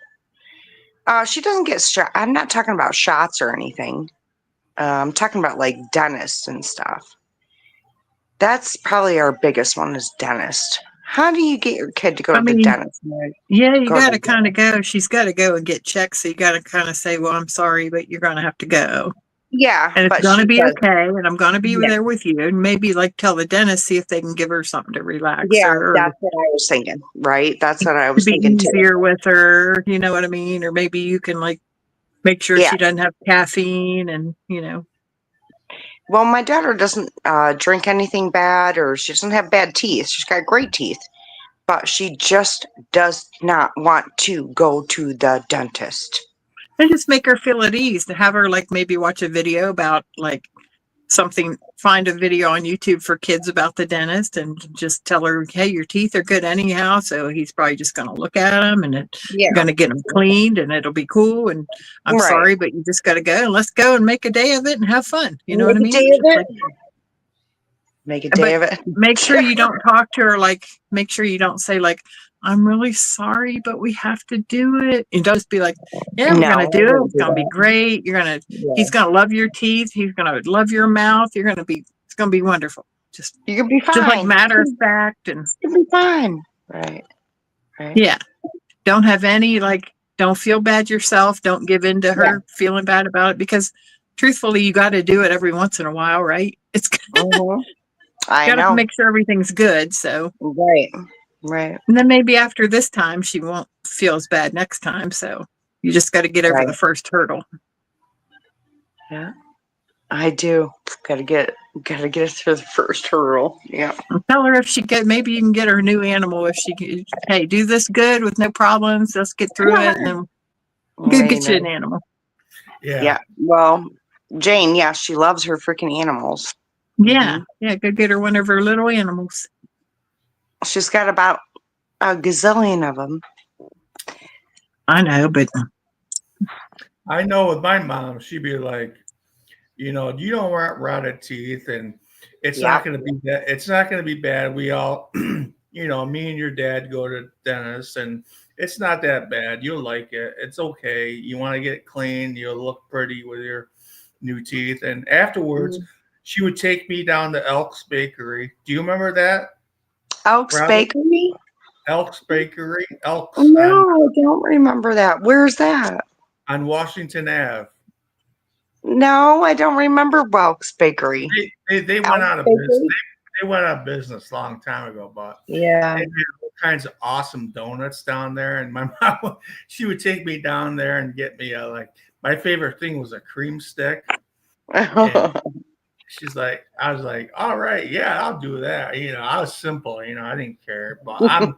Speaker 4: She doesn't get shot. I'm not talking about shots or anything. I'm talking about like dentists and stuff. That's probably our biggest one is dentist. How do you get your kid to go to the dentist?
Speaker 2: Yeah, you
Speaker 4: Go to
Speaker 2: got to
Speaker 4: the
Speaker 2: kind of go. She's got to go and get checked. So you got to kind of say, well, I'm sorry, but you're going to have to go.
Speaker 4: Yeah,
Speaker 2: And it's
Speaker 4: but
Speaker 2: going to
Speaker 4: she
Speaker 2: be
Speaker 4: does.
Speaker 2: okay. And I'm going to be
Speaker 4: Yeah.
Speaker 2: there with you. And maybe like tell the dentist, see if they can give her something to relax
Speaker 4: Yeah,
Speaker 2: her.
Speaker 4: that's what I was thinking. Right, that's what I
Speaker 2: To
Speaker 4: was
Speaker 2: be
Speaker 4: thinking too.
Speaker 2: easier with her. You know what I mean? Or maybe you can like make sure
Speaker 4: Yeah.
Speaker 2: she doesn't have caffeine and, you know.
Speaker 4: Well, my daughter doesn't drink anything bad, or she doesn't have bad teeth. She's got great teeth, but she just does not want to go to the dentist.
Speaker 2: And just make her feel at ease to have her like maybe watch a video about like something, find a video on YouTube for kids about the dentist and just tell her, hey, your teeth are good anyhow. So he's probably just going to look at them and
Speaker 4: Yeah,
Speaker 2: going to get them cleaned and it'll be cool. And I'm
Speaker 4: Right.
Speaker 2: sorry, but you just got to go and let's go and make a day of it and have fun. You know
Speaker 4: Make
Speaker 2: what I
Speaker 4: a
Speaker 2: mean?
Speaker 4: day of
Speaker 2: Just
Speaker 4: it.
Speaker 2: like-
Speaker 4: Make a day of it.
Speaker 2: make sure you don't talk to her like, make sure you don't say like, I'm really sorry, but we have to do it. And don't just be like, yeah, we're
Speaker 4: No,
Speaker 2: going to
Speaker 4: I
Speaker 2: do it.
Speaker 4: wouldn't
Speaker 2: It's
Speaker 4: do
Speaker 2: going to be
Speaker 4: that.
Speaker 2: great. He's going to love your teeth. He's going to love your mouth. It's going to be wonderful. Just
Speaker 4: You can be fine.
Speaker 2: like matter of fact. And
Speaker 4: You'll be fine. Right.
Speaker 2: yeah, don't have any, like, don't feel bad yourself. Don't give in to her feeling bad about it because truthfully, you got to do it every once in a while, right? It's
Speaker 4: Mhm. I
Speaker 2: got to
Speaker 4: know.
Speaker 2: make sure everything's good. So,
Speaker 4: Right. Right.
Speaker 2: and then maybe after this time, she won't feel as bad next time. So you just got to get over
Speaker 4: Right.
Speaker 2: the first hurdle.
Speaker 4: Yeah. I do. Gotta get us through the first hurdle. Yeah.
Speaker 2: And tell her if maybe you can get her a new animal. If hey, do this good with no problems. Let's get through it. And then go get you an animal.
Speaker 4: Yeah. Well, Jane, yeah, she loves her freaking animals.
Speaker 2: Yeah. Yeah. Go get her one of her little animals.
Speaker 4: She's got about a gazillion of them.
Speaker 2: I know, but
Speaker 1: I know with my mom, she'd be like, you don't want rotted teeth, and it's not going to be that. It's not going to be bad. We all, me and your dad go to dentist, and it's not that bad. You'll like it. It's okay. You want to get clean. You'll look pretty with your new teeth. And afterwards, she would take me down to Elks Bakery. Do you remember that?
Speaker 4: Elks Bakery?
Speaker 1: Elks Bakery. Elks.
Speaker 4: No, I don't remember that. Where's that?
Speaker 1: On Washington Ave.
Speaker 4: No, I don't remember Welk's Bakery.
Speaker 1: They went out of business. They went out of business a long time ago, but
Speaker 4: yeah,
Speaker 1: they had all kinds of awesome donuts down there. And my mom, she would take me down there and get me my favorite thing was a cream stick. She's like, I was like, all right, yeah, I'll do that. I was simple, I didn't care, but I'm,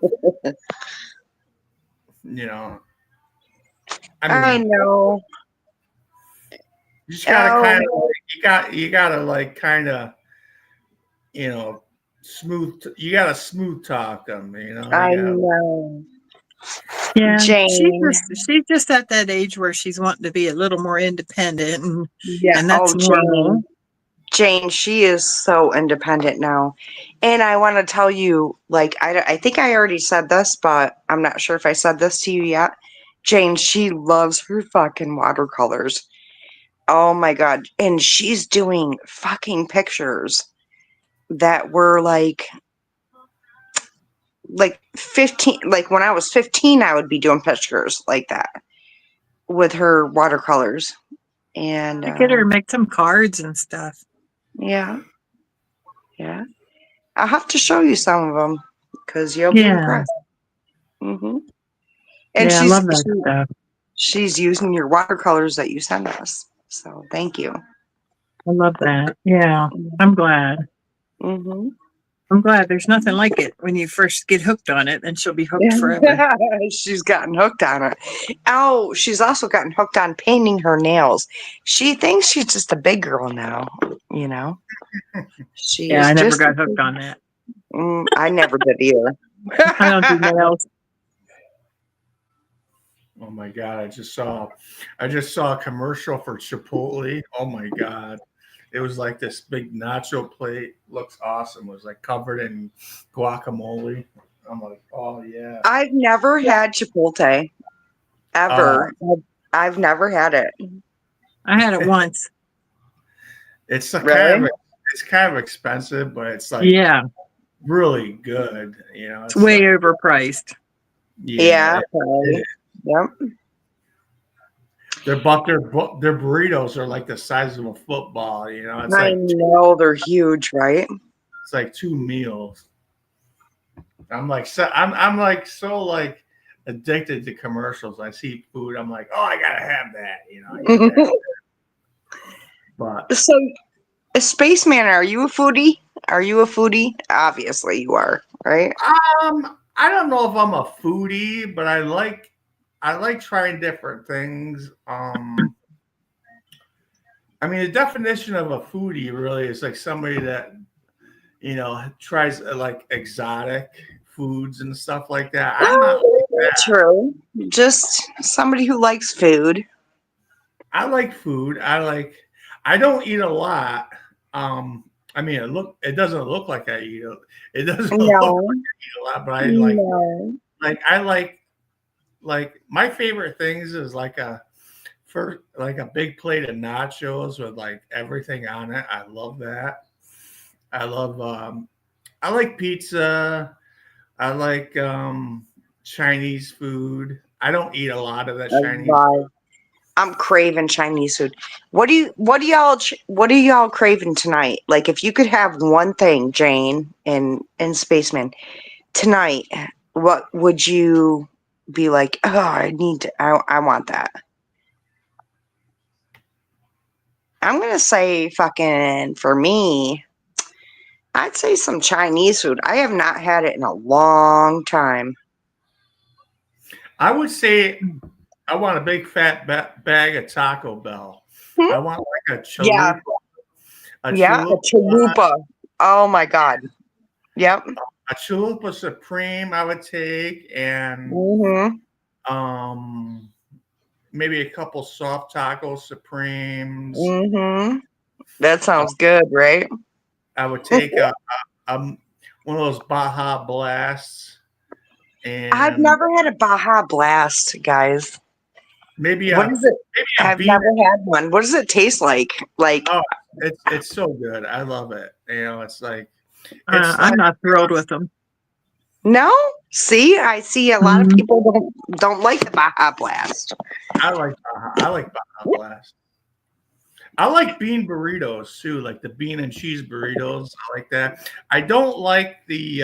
Speaker 4: I know.
Speaker 1: You just gotta you gotta kind of, smooth. You gotta smooth talk them.
Speaker 4: I know.
Speaker 2: Yeah,
Speaker 4: Jane.
Speaker 2: she's just at that age where she's wanting to be a little more independent, and that's normal.
Speaker 4: Jane, she is so independent now. And I want to tell you, like, I think I already said this, but I'm not sure if I said this to you yet. Jane, she loves her fucking watercolors. Oh my God. And she's doing fucking pictures that were like 15, like when I was 15, I would be doing pictures like that with her watercolors. And
Speaker 2: I get her to make some cards and stuff.
Speaker 4: yeah, yeah. I'll have to show you some of them because you'll be
Speaker 2: Yeah.
Speaker 4: impressed. hmm And
Speaker 2: Yeah, I love that stuff.
Speaker 4: she's using your watercolors that you sent us. So thank you.
Speaker 2: I love that. Yeah, I'm glad.
Speaker 4: hmm
Speaker 2: I'm glad there's nothing like it when you first get hooked on it, and she'll be hooked forever.
Speaker 4: She's gotten hooked on it. Oh, she's also gotten hooked on painting her nails. She thinks she's just a big girl now, you know? She
Speaker 2: Yeah,
Speaker 4: is
Speaker 2: I never
Speaker 4: just
Speaker 2: got hooked on that.
Speaker 4: I never did either.
Speaker 2: I don't do nails.
Speaker 1: Oh my God! I just saw a commercial for Chipotle. Oh my God! It was like this big nacho plate. Looks awesome. It was like covered in guacamole. I'm like, oh yeah.
Speaker 4: I've never had Chipotle ever. I've never had it.
Speaker 2: I had it once.
Speaker 1: It's a
Speaker 4: Really?
Speaker 1: it's kind of expensive, but it's like
Speaker 2: Yeah,
Speaker 1: really good. You know,
Speaker 2: it's way overpriced.
Speaker 4: Yeah.
Speaker 1: it-
Speaker 4: Okay. Yep.
Speaker 1: their burritos are like the size of a football. You know, it's
Speaker 4: I
Speaker 1: like
Speaker 4: know they're huge, right?
Speaker 1: it's like 2 meals. I'm like so like addicted to commercials. I see food, I'm like, oh, I gotta have that. You know, I gotta have that. But
Speaker 4: So, Spaceman, are you a foodie? Are you a foodie? Obviously, you are, right?
Speaker 1: I don't know if I'm a foodie, but I like trying different things. I mean, the definition of a foodie really is like somebody that tries like exotic foods and stuff like that. I'm not like that.
Speaker 4: True. Just somebody who likes food.
Speaker 1: I like food. I don't eat a lot. I mean, it doesn't look like I eat it. It doesn't look like
Speaker 4: No.
Speaker 1: I eat a lot, but I
Speaker 4: No.
Speaker 1: like my favorite things is like a big plate of nachos with like everything on it. I love that. I love I like pizza. I like Chinese food. I don't eat a lot of that Chinese.
Speaker 4: I'm craving Chinese food. What are y'all craving tonight? Like, if you could have one thing, Jane and Spaceman, tonight, what would you be like? Oh, I want that. I'm gonna say fucking for me. I'd say some Chinese food. I have not had it in a long time.
Speaker 1: I would say I want a big fat bag of Taco Bell. I want like a chalupa.
Speaker 4: Yeah. A chalupa. Oh my God. Yep.
Speaker 1: A chalupa supreme I would take, and maybe a couple soft taco supremes.
Speaker 4: That sounds good, right?
Speaker 1: I would take one of those Baja Blasts. And
Speaker 4: I've never had a Baja Blast, guys.
Speaker 1: Maybe
Speaker 4: what is it? I've never had one. What does it taste like?
Speaker 1: Oh, it's so good. I love it. You know, it's like
Speaker 2: I'm not thrilled with them.
Speaker 4: No? See, I see a lot of people don't like the Baja Blast.
Speaker 1: I like Baja Blast. I like bean burritos too, like the bean and cheese burritos. I like that. I don't like the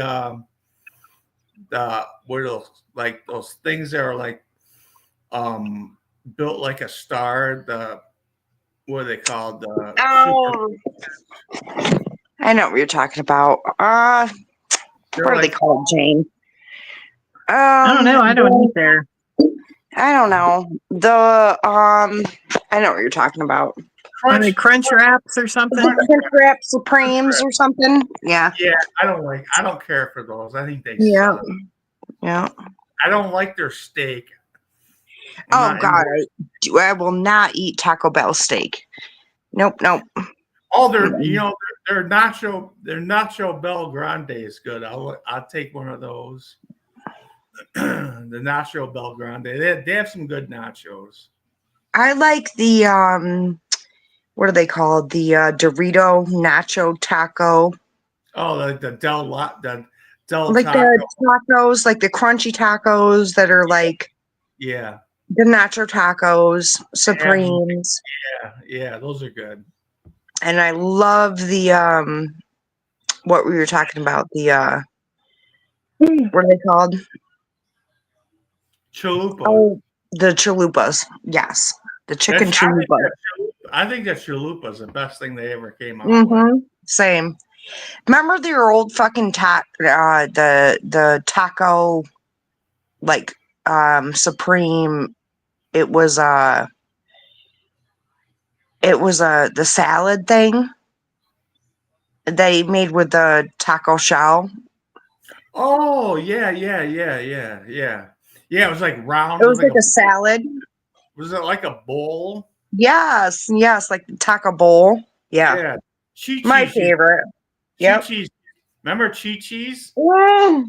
Speaker 1: what are those, like those things that are like built like a star. What are they called?
Speaker 4: I know what you're talking about. What are they called, Jane?
Speaker 2: I don't know. I don't eat there.
Speaker 4: I don't know. I know what you're talking about.
Speaker 2: Are they Crunch Wraps or something?
Speaker 4: Crunch Wrap Supremes or something? Yeah.
Speaker 1: Yeah, I don't care for those. I think they
Speaker 4: Yeah.
Speaker 1: suck.
Speaker 4: Yeah.
Speaker 1: I don't like their steak.
Speaker 4: Oh God, I will not eat Taco Bell steak. Nope.
Speaker 1: Oh, their nacho Bel Grande is good. I'll take one of those. The nacho Bel Grande. They have some good nachos.
Speaker 4: I like the what are they called? The Dorito Nacho Taco.
Speaker 1: Oh, the Del
Speaker 4: Like
Speaker 1: Taco.
Speaker 4: the tacos, like the crunchy tacos that are like
Speaker 1: Yeah,
Speaker 4: the nacho tacos,
Speaker 1: yeah,
Speaker 4: Supremes.
Speaker 1: yeah. Those are good.
Speaker 4: And I love the what we were talking about, the what are they called?
Speaker 1: Chalupa.
Speaker 4: Oh, the chalupas. Yes. The chicken chalupas.
Speaker 1: I think that chalupa is the best thing they ever came out with.
Speaker 4: Mm-hmm. Same. Remember their old fucking the taco like Supreme. It was the salad thing they made with the taco shell.
Speaker 1: Oh yeah. Yeah, it was like round.
Speaker 4: It was like a salad.
Speaker 1: Was it like a bowl?
Speaker 4: Yes, like the taco bowl. Yeah.
Speaker 1: Yeah.
Speaker 4: My
Speaker 1: Chi-Chi's.
Speaker 4: favorite. Yep.
Speaker 1: Chi-Chi's. Remember Chi-Chi's?
Speaker 4: Mm.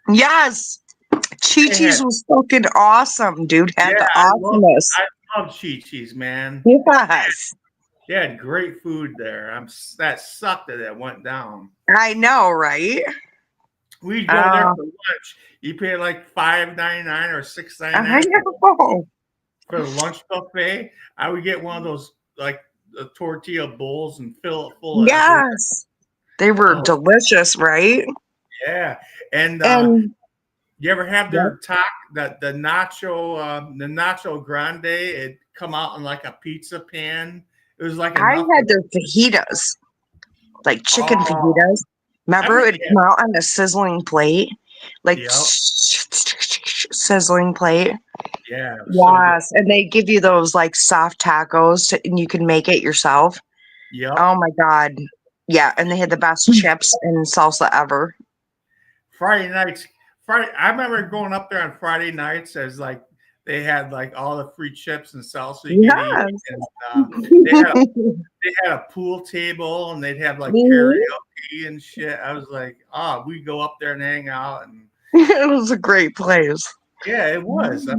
Speaker 4: Yes. Chi-Chi's
Speaker 1: had-
Speaker 4: was fucking awesome, dude. Had the
Speaker 1: I
Speaker 4: awesomeness.
Speaker 1: love Chi-Chi's, man.
Speaker 4: Yes.
Speaker 1: They had great food there. That sucked that it went down.
Speaker 4: I know, right?
Speaker 1: We'd go there for lunch. You pay like $5.99 or
Speaker 4: I
Speaker 1: $6.99
Speaker 4: know.
Speaker 1: for the lunch buffet. I would get one of those like the tortilla bowls and fill it full of
Speaker 4: Yes. They were
Speaker 1: Oh.
Speaker 4: delicious, right?
Speaker 1: yeah. And
Speaker 4: And
Speaker 1: you ever have their the nacho grande? It come out in like a pizza pan. It was like
Speaker 4: I had their fajitas, like chicken
Speaker 1: Oh.
Speaker 4: fajitas. Remember,
Speaker 1: I
Speaker 4: it
Speaker 1: mean,
Speaker 4: come out on a sizzling plate, like
Speaker 1: Yep.
Speaker 4: sizzling plate.
Speaker 1: Yeah. it was so good.
Speaker 4: Yes, and they give you those like soft tacos, and you can make it yourself.
Speaker 1: Yep.
Speaker 4: Oh my god, yeah! And they had the best chips and salsa ever.
Speaker 1: Friday nights. I remember going up there on Friday nights as like they had like all the free chips and salsa you could eat. And, they had a pool table and they'd have like
Speaker 4: Mhm.
Speaker 1: karaoke and shit. I was like, we go up there and hang out. And
Speaker 4: It was a great place.
Speaker 1: yeah, it was.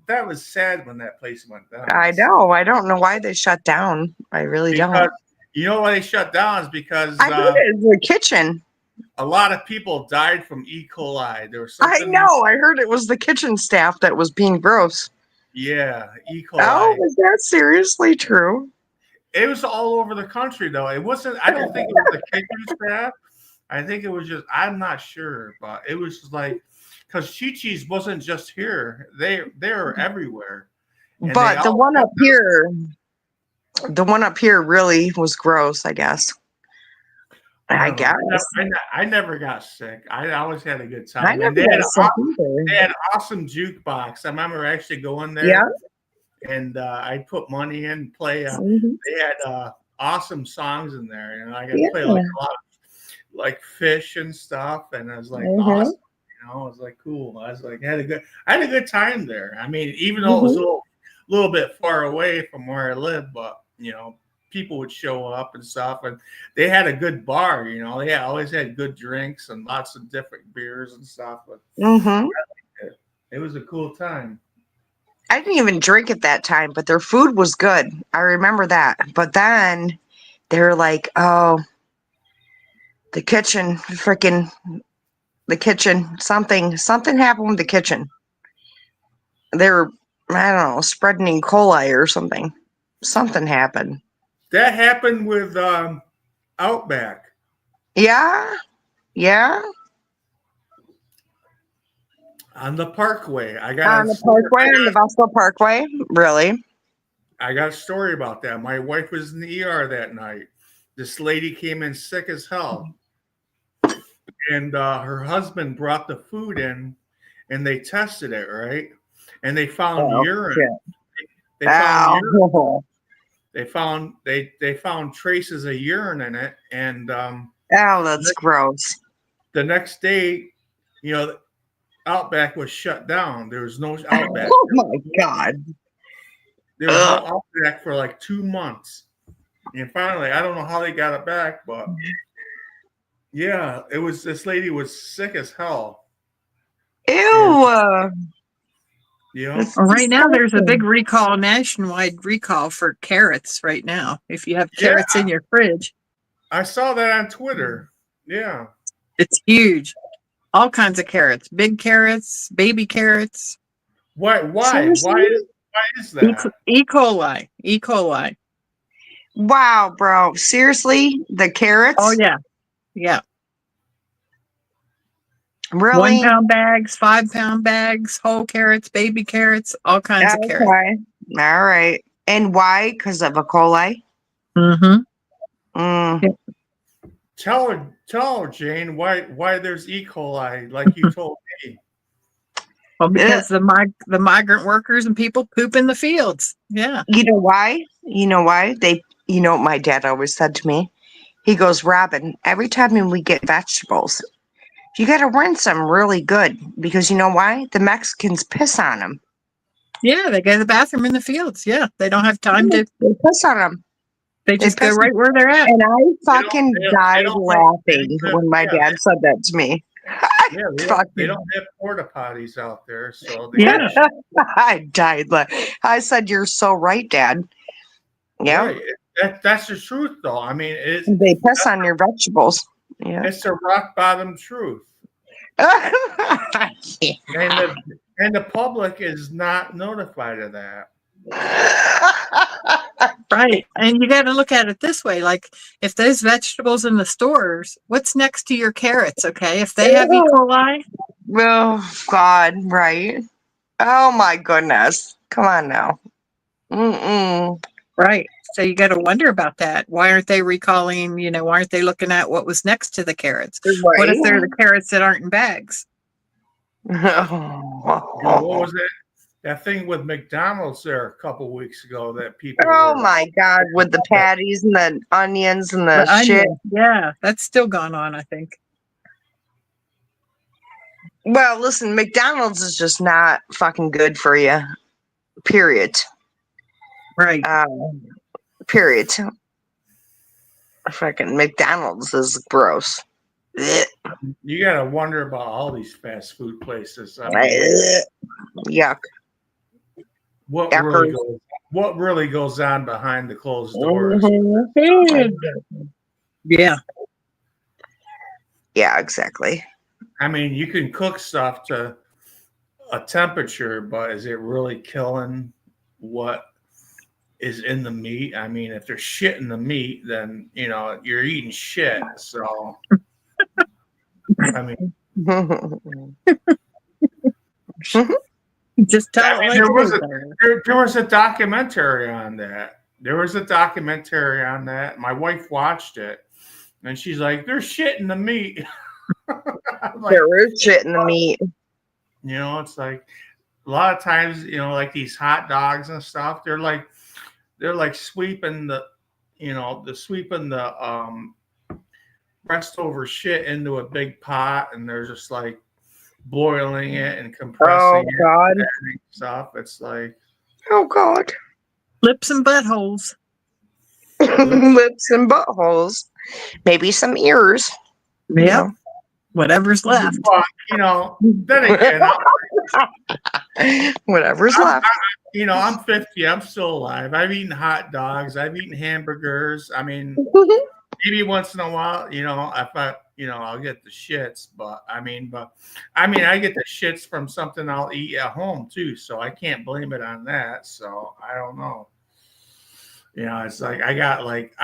Speaker 1: That was sad when that place went down.
Speaker 4: I know. I don't know why they shut down. I really
Speaker 1: Because
Speaker 4: don't.
Speaker 1: you know why they shut down is because
Speaker 4: I heard it was the kitchen.
Speaker 1: a lot of people died from E. coli. There was
Speaker 4: I
Speaker 1: something.
Speaker 4: know. I heard it was the kitchen staff that was being gross.
Speaker 1: Yeah, E. coli.
Speaker 4: Oh, is that seriously true?
Speaker 1: It was all over the country, though. It wasn't. I didn't think it was the kitchen staff. I think it was just. I'm not sure, but it was just like because Chi-Chi's wasn't just here. They were everywhere. And
Speaker 4: But
Speaker 1: they
Speaker 4: the
Speaker 1: all-
Speaker 4: one up here really was gross, I guess. I
Speaker 1: don't know.
Speaker 4: guess.
Speaker 1: I never got sick. I always had a good time.
Speaker 4: I
Speaker 1: And
Speaker 4: never
Speaker 1: they had
Speaker 4: got sick either.
Speaker 1: They had an awesome jukebox. I remember actually going there.
Speaker 4: Yeah.
Speaker 1: And I'd put money in and play.
Speaker 4: Mhm.
Speaker 1: They had awesome songs in there, and I could
Speaker 4: Yeah.
Speaker 1: play like a lot of like Fish and stuff. And I was like,
Speaker 4: Mhm.
Speaker 1: awesome. I was like, cool. I was like, I had a good time there. I mean, even though it was a little bit far away from where I live, but people would show up and stuff, and they had a good bar. They always had good drinks and lots of different beers and stuff. But
Speaker 4: Mhm.
Speaker 1: it was a cool time.
Speaker 4: I didn't even drink at that time, but their food was good. I remember that. But then they were like, "Oh, the kitchen, something happened with the kitchen." They were, I don't know, spreading E. coli or something. Something happened.
Speaker 1: That happened with Outback.
Speaker 4: Yeah.
Speaker 1: On the Parkway.
Speaker 4: On the Parkway, on the Vestal Parkway. Really?
Speaker 1: I got a story about that. My wife was in the ER that night. This lady came in sick as hell. And her husband brought the food in and they tested it, right? And they found urine. They found urine. They found traces of urine in it. And
Speaker 4: that's gross.
Speaker 1: the next day, Outback was shut down. There was no Outback.
Speaker 4: Oh my God.
Speaker 1: There was no Outback for like 2 months. And finally, I don't know how they got it back, but yeah, it was this lady was sick as hell.
Speaker 4: Ew.
Speaker 1: You know,
Speaker 4: That's
Speaker 2: Well, right now, there's a
Speaker 4: disgusting.
Speaker 2: big recall, nationwide recall for carrots right now. If you have
Speaker 1: Yeah.
Speaker 2: carrots in your fridge,
Speaker 1: I saw that on Twitter. Yeah.
Speaker 2: it's huge. All kinds of carrots, big carrots, baby carrots,
Speaker 1: Why?
Speaker 4: Seriously?
Speaker 1: Why is that?
Speaker 2: E. coli, E. coli.
Speaker 4: Wow, bro. Seriously? The carrots?
Speaker 2: Oh, yeah. Yeah.
Speaker 4: Really?
Speaker 2: 1 pound bags, 5 pound bags, whole carrots, baby carrots, all kinds of carrots.
Speaker 4: Okay. All right. And why? Because of E. coli?
Speaker 2: Mm-hmm.
Speaker 4: Mm.
Speaker 1: Tell her, Jane, why there's E. coli, like you told me.
Speaker 2: Well, because the migrant workers and people poop in the fields. Yeah.
Speaker 4: You know why? You know why? You know what my dad always said to me? He goes, Robin, every time we get vegetables, you got to rinse them really good because you know why? The Mexicans piss on them.
Speaker 2: Yeah, they go to the bathroom in the fields. Yeah. They don't have time to,
Speaker 4: They piss on them.
Speaker 2: they just go
Speaker 4: piss-
Speaker 2: right where they're at.
Speaker 4: And I fucking
Speaker 1: they
Speaker 4: died
Speaker 1: don't-
Speaker 4: laughing
Speaker 1: they-
Speaker 4: when my
Speaker 1: yeah,
Speaker 4: dad said that to me.
Speaker 1: Yeah, they don't have porta potties out there, so they
Speaker 2: Yeah.
Speaker 4: I died. I said, "You're so right, Dad." Yeah,
Speaker 1: Right. That's the truth, though. I mean,
Speaker 4: they piss on your vegetables. Yeah.
Speaker 1: it's a rock bottom truth, and the public is not notified of that.
Speaker 2: Right. And you got to look at it this way. Like if those vegetables in the stores, what's next to your carrots? Okay. If they have E. coli,
Speaker 4: Oh God, right? Oh my goodness! Come on now. Mm-mm.
Speaker 2: right. So you got to wonder about that. Why aren't they recalling, why aren't they looking at what was next to the carrots? What if they're the carrots that aren't in bags?
Speaker 1: You know, what was it? That thing with McDonald's there a couple weeks ago that people.
Speaker 4: Oh
Speaker 1: were-
Speaker 4: my God! With the patties and the onions and the
Speaker 2: The
Speaker 4: shit.
Speaker 2: onion. Yeah. That's still gone on, I think.
Speaker 4: Well, listen, McDonald's is just not fucking good for you. Period.
Speaker 2: Right.
Speaker 4: Period. Fucking McDonald's is gross. Ugh.
Speaker 1: You got to wonder about all these fast food places. I mean,
Speaker 4: Yuck.
Speaker 1: what really goes on behind the closed doors?
Speaker 2: Yeah.
Speaker 4: Yeah, exactly.
Speaker 1: I mean, you can cook stuff to a temperature, but is it really killing what is in the meat? I mean, if there's shit in the meat, then you're eating shit. So, I mean,
Speaker 2: Just tell it like
Speaker 1: there
Speaker 2: it
Speaker 1: was
Speaker 2: is.
Speaker 1: there was a documentary on that. My wife watched it, and she's like, "There's shit in the meat." I'm like,
Speaker 4: There is shit in the meat.
Speaker 1: it's like a lot of times, like these hot dogs and stuff, they're like sweeping the rest over shit into a big pot, and they're just like boiling it and compressing it
Speaker 4: God.
Speaker 1: and stuff. It's like,
Speaker 4: Oh God.
Speaker 2: Lips and buttholes.
Speaker 4: Lips and buttholes. Maybe some ears.
Speaker 2: Yep. Whatever's left.
Speaker 1: well, then again,
Speaker 4: Whatever's left.
Speaker 1: I'm 50. I'm still alive. I've eaten hot dogs. I've eaten hamburgers. I mean, maybe once in a while, if I'll get the shits, but I get the shits from something I'll eat at home too. So I can't blame it on that. So I don't know. It's like I got like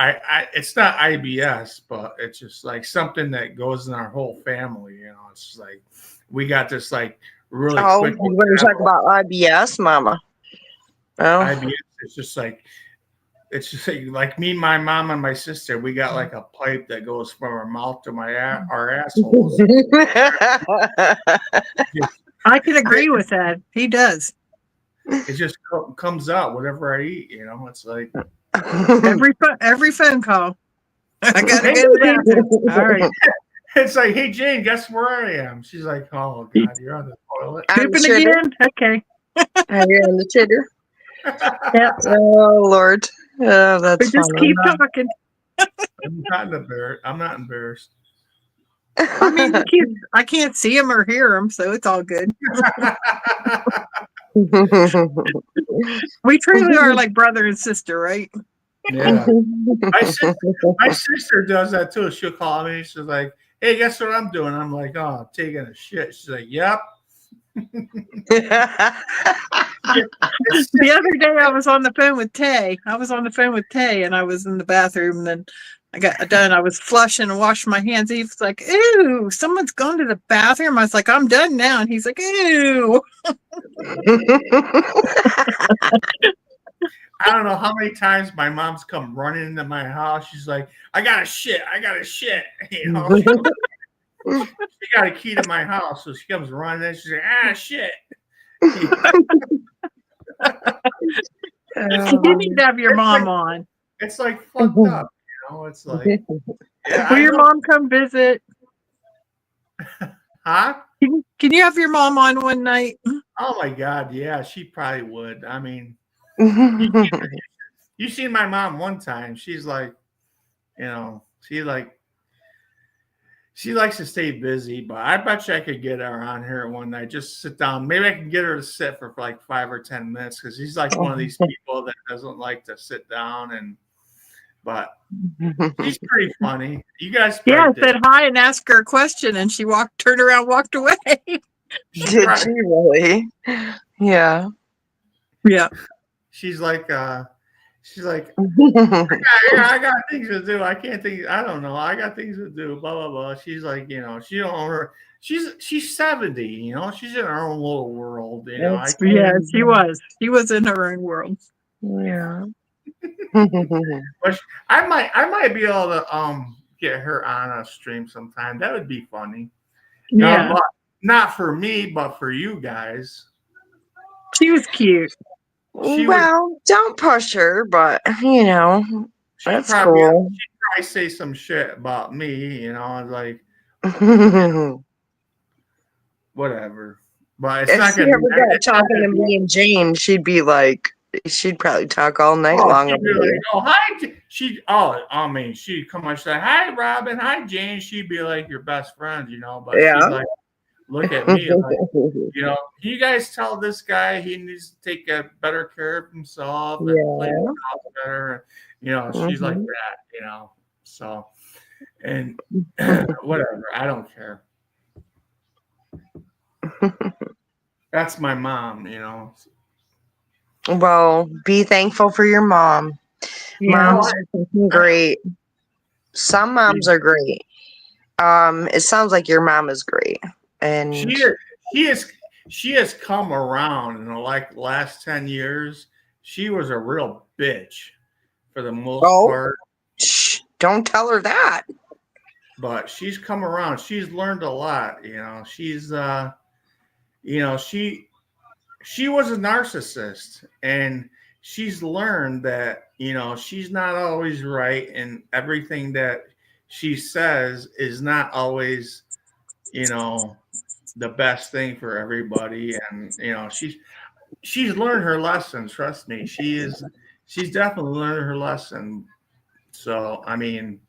Speaker 1: it's not IBS, but it's just like something that goes in our whole family. It's just like we got this like really quick.
Speaker 4: You want to talk about IBS, Mama? Oh.
Speaker 1: IBS. It's just like me, my mom, and my sister. We got like a pipe that goes from our mouth to our assholes.
Speaker 2: I can agree with that. He does.
Speaker 1: It just comes out whatever I eat. It's like
Speaker 2: Every phone call. I gotta go to the bathroom. All right.
Speaker 1: it's like, hey Jane, guess where I am? She's like, oh God, you're on the toilet.
Speaker 2: Pooping again? Okay.
Speaker 4: You're on the chitter.
Speaker 2: Yeah.
Speaker 4: Oh Lord. That's
Speaker 2: But just
Speaker 4: funny.
Speaker 2: keep talking.
Speaker 1: I'm not embarrassed. I'm not embarrassed.
Speaker 2: I mean, I can't see him or hear him, so it's all good. We truly are like brother and sister, right?
Speaker 1: Yeah. My sister does that too. She'll call me. She's like, "Hey, guess what I'm doing?" I'm like, "Oh, I'm taking a shit." She's like, "Yep."
Speaker 2: The other day I was on the phone with Tay. And I was in the bathroom, and then I got done. I was flushing and washing my hands. He was like, "Ooh, someone's gone to the bathroom." I was like, "I'm done now." And he's like, "Ooh."
Speaker 1: I don't know how many times my mom's come running into my house. She's like, "I got a shit. I got a shit." You know, she got a key to my house, so she comes running in. She's like, "Ah, shit."
Speaker 2: You need to have your mom on.
Speaker 1: It's like fucked up. You know, it's like, yeah,
Speaker 2: Will
Speaker 1: I
Speaker 2: your
Speaker 1: know.
Speaker 2: mom come visit?
Speaker 1: Huh?
Speaker 2: Can you have your mom on one night?
Speaker 1: Oh my God, yeah, she probably would. I mean, you seen my mom one time. She's like, you know, she likes to stay busy, but I bet you I could get her on here one night. Just sit down. Maybe I can get her to sit for like 5 or 10 minutes because she's like one of these people that doesn't like to sit down. But she's pretty funny. You guys,
Speaker 2: Yeah, I
Speaker 1: did.
Speaker 2: said hi and asked her a question, and she turned around, walked away.
Speaker 4: Did she really? Yeah.
Speaker 2: Yeah.
Speaker 1: She's like, I got things to do. I can't think. I don't know. I got things to do. Blah blah blah. She's like, you know, she don't own her. She's 70. You know, she's in her own little world. You know,
Speaker 2: Yeah, she was. She was in her own world.
Speaker 4: Yeah.
Speaker 1: I might be able to get her on a stream sometime. That would be funny.
Speaker 2: Yeah,
Speaker 1: Not for me, but for you guys.
Speaker 2: she was cute.
Speaker 4: Well, don't push her, but you know, that's
Speaker 1: She'd
Speaker 4: cool.
Speaker 1: probably say some shit about me, you know, like whatever. But it's
Speaker 4: If
Speaker 1: not
Speaker 4: she
Speaker 1: gonna
Speaker 4: ever
Speaker 1: be
Speaker 4: got talking to me and Jane, she'd probably talk all night long.
Speaker 1: She'd be like, "Oh, hi." She'd come on and say, "Hi, Robin. Hi, Jane." She'd be like your best friend, you know. But
Speaker 4: Yeah.
Speaker 1: she's like, look at me, like, you know, can you guys tell this guy he needs to take better care of himself and clean the house better? You know, she's like that, you know. So, and whatever, I don't care. That's my mom, you know.
Speaker 4: Well, be thankful for your mom.
Speaker 2: Yeah.
Speaker 4: Moms are great. Some moms are great. It sounds like your mom is great, and
Speaker 1: she has come around in the last 10 years. She was a real bitch for the most part.
Speaker 4: Shh, don't tell her that.
Speaker 1: But she's come around. She's learned a lot, you know. She's you know, she was a narcissist, and she's learned that, you know, she's not always right, and everything that she says is not always, you know, the best thing for everybody. And you know, she's learned her lesson. Trust me, she's definitely learned her lesson. So I mean,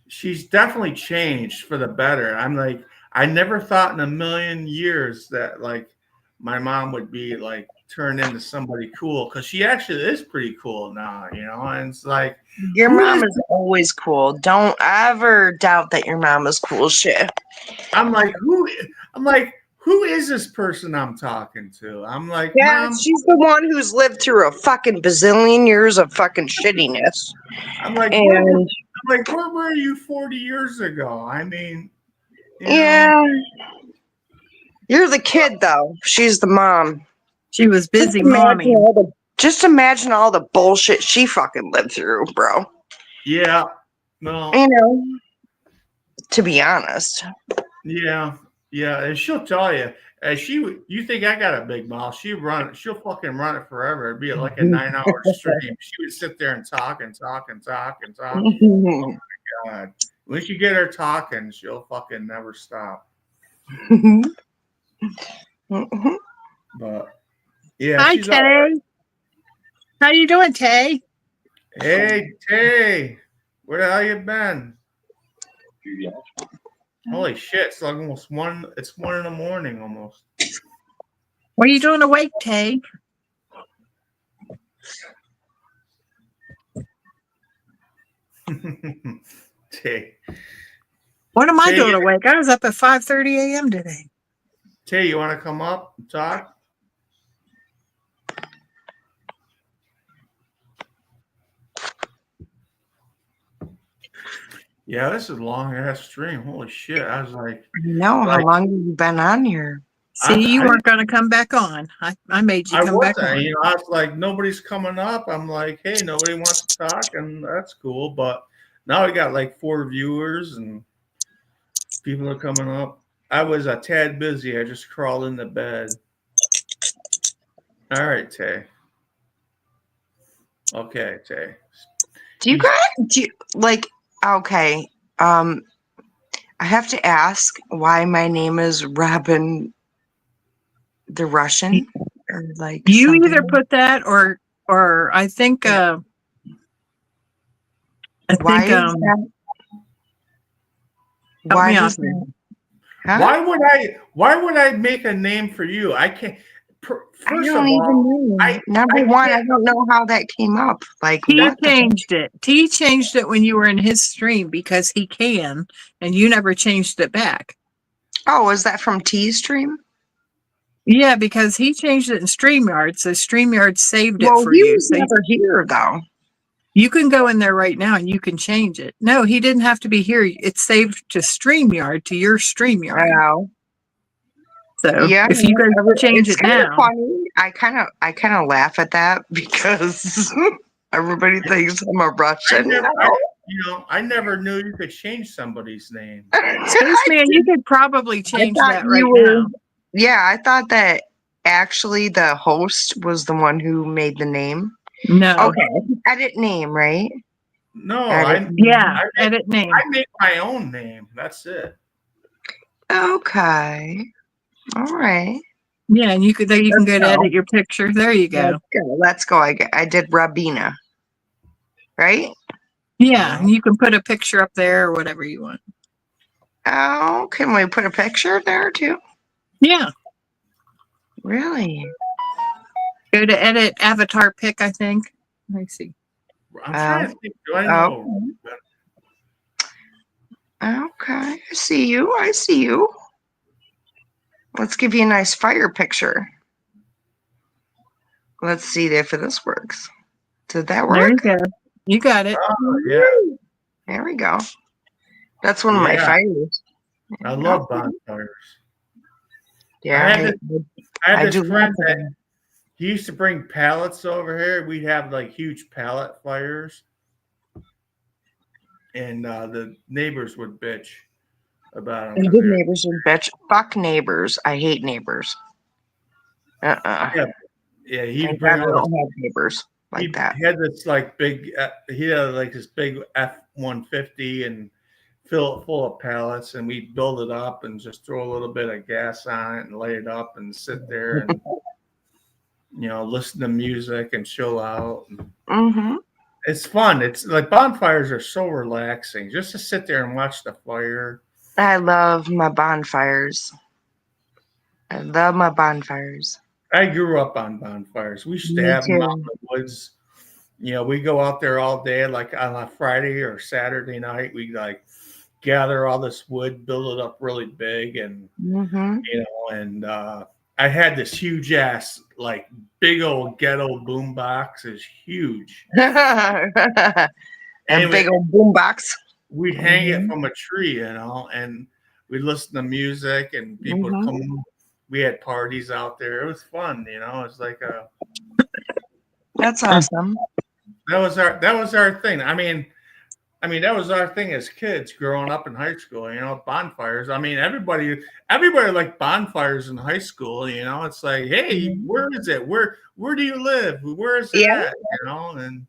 Speaker 1: she's definitely changed for the better. I'm like, I never thought in a million years that like my mom would be like turned into somebody cool, because she actually is pretty cool now, you know. And it's like,
Speaker 4: Your mom is always cool. Don't ever doubt that your mom is cool shit.
Speaker 1: I'm like, who is this person I'm talking to? I'm like,
Speaker 4: Yeah,
Speaker 1: Mom,
Speaker 4: she's the one who's lived through a fucking bazillion years of fucking shittiness.
Speaker 1: I'm like,
Speaker 4: And
Speaker 1: where were you 40 years ago? I mean,
Speaker 4: yeah, you're the kid though. She's the mom.
Speaker 2: She was busy mommy.
Speaker 4: Just imagine all the bullshit she fucking lived through, bro.
Speaker 1: Yeah. No.
Speaker 4: You know, to be honest.
Speaker 1: Yeah. Yeah. And she'll tell you, you think I got a big mouth? She'll fucking run it forever. It'd be like a 9-hour stream. She would sit there and talk and talk and talk and talk. Oh my God. Once you get her talking, she'll fucking never stop. But yeah.
Speaker 2: Hi, Tay. How you doing, Tay?
Speaker 1: Hey, Tay, where the hell you been? Holy shit! It's like almost one. It's 1 in the morning almost.
Speaker 2: What are you doing awake, Tay?
Speaker 1: Tay,
Speaker 2: What am I
Speaker 1: Tay,
Speaker 2: doing awake? I was up at 5:30 a.m. today.
Speaker 1: Tay, you want to come up and talk? Yeah, this is a long ass stream. Holy shit! I was like,
Speaker 4: No, how long have you been on here?
Speaker 2: See, you weren't going to come back on. I made you
Speaker 1: I
Speaker 2: come back
Speaker 1: wasn't.
Speaker 2: on.
Speaker 1: You know, I was like, nobody's coming up. I'm like, hey, nobody wants to talk, and that's cool. But now we got like 4 viewers, and people are coming up. I was a tad busy. I just crawled into bed. All right, Tay. Okay, Tay.
Speaker 4: Do you guys like? Okay, I have to ask why my name is Robin the Russian, or like
Speaker 2: You
Speaker 4: something.
Speaker 2: either put that or I think
Speaker 4: Why is that?
Speaker 2: help
Speaker 4: Why
Speaker 2: me
Speaker 4: does
Speaker 2: out here.
Speaker 4: that? Huh?
Speaker 1: Why would I make a name for you? I can't. First
Speaker 4: I
Speaker 1: of
Speaker 4: don't
Speaker 1: all,
Speaker 4: even know.
Speaker 1: I
Speaker 4: Number one, I
Speaker 1: can't.
Speaker 4: don't know how that came up. Like,
Speaker 2: He
Speaker 4: what the fuck?
Speaker 2: changed it. He changed it when you were in his stream because he can, and you never changed it back.
Speaker 4: Oh, is that from T Stream?
Speaker 2: Yeah, because he changed it in StreamYard, so StreamYard saved it
Speaker 4: Well,
Speaker 2: for
Speaker 4: he
Speaker 2: you.
Speaker 4: was
Speaker 2: So
Speaker 4: never here though.
Speaker 2: you can go in there right now and you can change it. No, he didn't have to be here. It's saved to StreamYard, to your StreamYard.
Speaker 4: Wow.
Speaker 2: So
Speaker 4: Yeah,
Speaker 2: if you go change
Speaker 4: it's
Speaker 2: it
Speaker 4: kind of
Speaker 2: now,
Speaker 4: funny. I kind of laugh at that because everybody thinks I'm a Russian.
Speaker 1: I never knew you could change somebody's name.
Speaker 2: Spaceman, you could probably change
Speaker 4: thought
Speaker 2: that
Speaker 4: you
Speaker 2: right
Speaker 4: were-
Speaker 2: now.
Speaker 4: Yeah, I thought that actually the host was the one who made the name.
Speaker 2: No.
Speaker 4: Okay, edit name, right?
Speaker 1: No,
Speaker 4: Edit name.
Speaker 2: Yeah,
Speaker 1: I
Speaker 2: edit name.
Speaker 1: I make my own name. That's it.
Speaker 4: Okay. All right.
Speaker 2: Yeah, and you could there you can go
Speaker 4: Let's
Speaker 2: to
Speaker 4: go.
Speaker 2: edit your picture. There you go.
Speaker 4: Let's go. I did Rabina. Right?
Speaker 2: Yeah, and you can put a picture up there or whatever you want.
Speaker 4: Oh, can we put a picture there too?
Speaker 2: Yeah.
Speaker 4: Really?
Speaker 2: Go to edit avatar pic, I think. Let me see.
Speaker 1: I'm trying to think. Do I know?
Speaker 4: Okay. I see you. I see you. Let's give you a nice fire picture. Let's see if this works. Did that work?
Speaker 2: There you go. You got it.
Speaker 1: Oh, yeah.
Speaker 4: There we go. That's one of my
Speaker 1: Yeah.
Speaker 4: fires.
Speaker 1: I love bonfires.
Speaker 4: Yeah.
Speaker 1: I had
Speaker 4: I
Speaker 1: this
Speaker 4: do
Speaker 1: friend
Speaker 4: love
Speaker 1: that
Speaker 4: them.
Speaker 1: he used to bring pallets over here. We'd have like huge pallet fires, and the neighbors would bitch about them.
Speaker 4: Good neighbors are bitch. Fuck neighbors. I hate neighbors.
Speaker 1: Yeah, he'd
Speaker 4: Thank
Speaker 1: bring
Speaker 4: God I
Speaker 1: all this.
Speaker 4: don't have neighbors like that.
Speaker 1: He had this like big. He had like this big F-150 and fill it full of pallets, and we'd build it up and just throw a little bit of gas on it and lay it up and sit there and listen to music and chill out.
Speaker 4: Mm-hmm.
Speaker 1: It's fun. It's like bonfires are so relaxing. Just to sit there and watch the fire.
Speaker 4: I love my bonfires. I love my bonfires.
Speaker 1: I grew up on bonfires. We used to
Speaker 4: Me
Speaker 1: have them
Speaker 4: too.
Speaker 1: out in the woods. We go out there all day, like on a Friday or Saturday night. We like gather all this wood, build it up really big, and
Speaker 4: Mm-hmm.
Speaker 1: and I had this huge ass, like big old ghetto boom box. Is huge.
Speaker 4: A
Speaker 1: Anyway,
Speaker 4: big old boombox.
Speaker 1: we'd hang it from a tree, and we'd listen to music, and people would come. We had parties out there. It was fun, It's like
Speaker 4: That's awesome.
Speaker 1: that was our thing. I mean, that was our thing as kids growing up in high school. Bonfires. I mean, everybody liked bonfires in high school. It's like, hey, where is it? Where do you live? Where is it at? And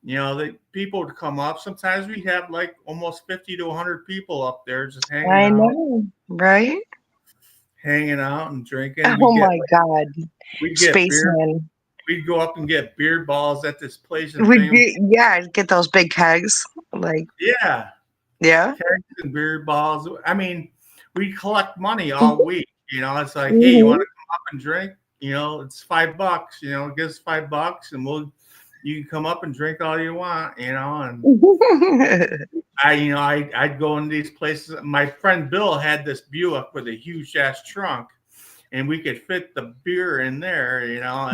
Speaker 1: the people would come up. Sometimes we have like almost 50 to 100 people up there just hanging
Speaker 4: I
Speaker 1: out.
Speaker 4: know, right?
Speaker 1: Hanging out and drinking.
Speaker 4: Oh my God.
Speaker 1: We'd get beer.
Speaker 4: Spaceman.
Speaker 1: we'd go up and get beer balls at this place in
Speaker 4: We
Speaker 1: Binghamton.
Speaker 4: yeah, get those big kegs. Like,
Speaker 1: Yeah,
Speaker 4: yeah.
Speaker 1: kegs and beer balls. I mean, we collect money all week. You know, it's like, hey, you
Speaker 4: Mhm.
Speaker 1: want to come up and drink? You know, it's $5. You know, give us $5, and you can come up and drink all you want. You know, and I'd go in these places. My friend Bill had this Buick with a huge ass trunk, and we could fit the beer in there. You know,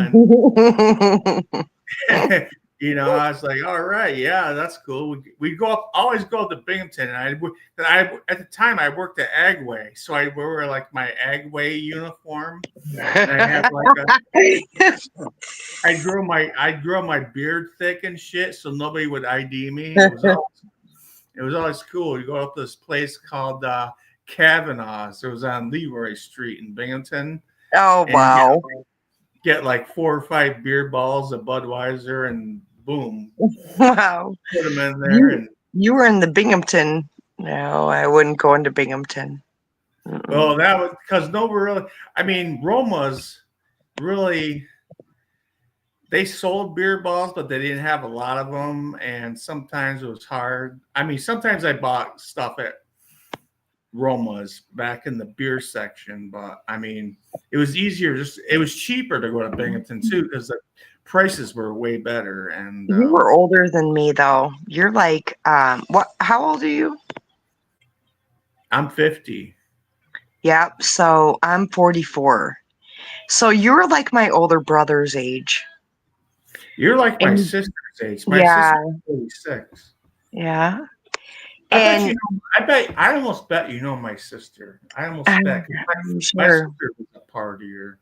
Speaker 1: and I was like, all right, yeah, that's cool. We go up, always go to Binghamton, and I at the time I worked at Agway, so I wore like my Agway uniform, and I had I grew my beard thick and shit, so nobody would ID me. It was always cool. You go up to this place called Kavanaugh's. It was on Leroy Street in Binghamton.
Speaker 4: Oh,
Speaker 1: And
Speaker 4: wow.
Speaker 1: get like 4 or 5 beer balls of Budweiser, and boom,
Speaker 4: Wow.
Speaker 1: put them in there. And
Speaker 4: You were in the Binghamton. No, I wouldn't go into Binghamton. Mm-mm.
Speaker 1: well, that was because I mean, Roma's really, they sold beer balls, but they didn't have a lot of them. And sometimes it was hard. I mean, sometimes I bought stuff at Roma's back in the beer section, but I mean, it was easier. It was cheaper to go to Binghamton too, because the prices were way better. And
Speaker 4: You were older than me, though. You're like, what? How old are you?
Speaker 1: I'm 50.
Speaker 4: Yep. So I'm 44. So you're like my older brother's age.
Speaker 1: You're like my
Speaker 4: And-
Speaker 1: sister's age. My
Speaker 4: Yeah.
Speaker 1: sister's 46.
Speaker 4: Yeah.
Speaker 1: I almost bet you know my sister. I almost bet. 'Cause
Speaker 4: I'm
Speaker 1: my
Speaker 4: sure.
Speaker 1: sister was a partier.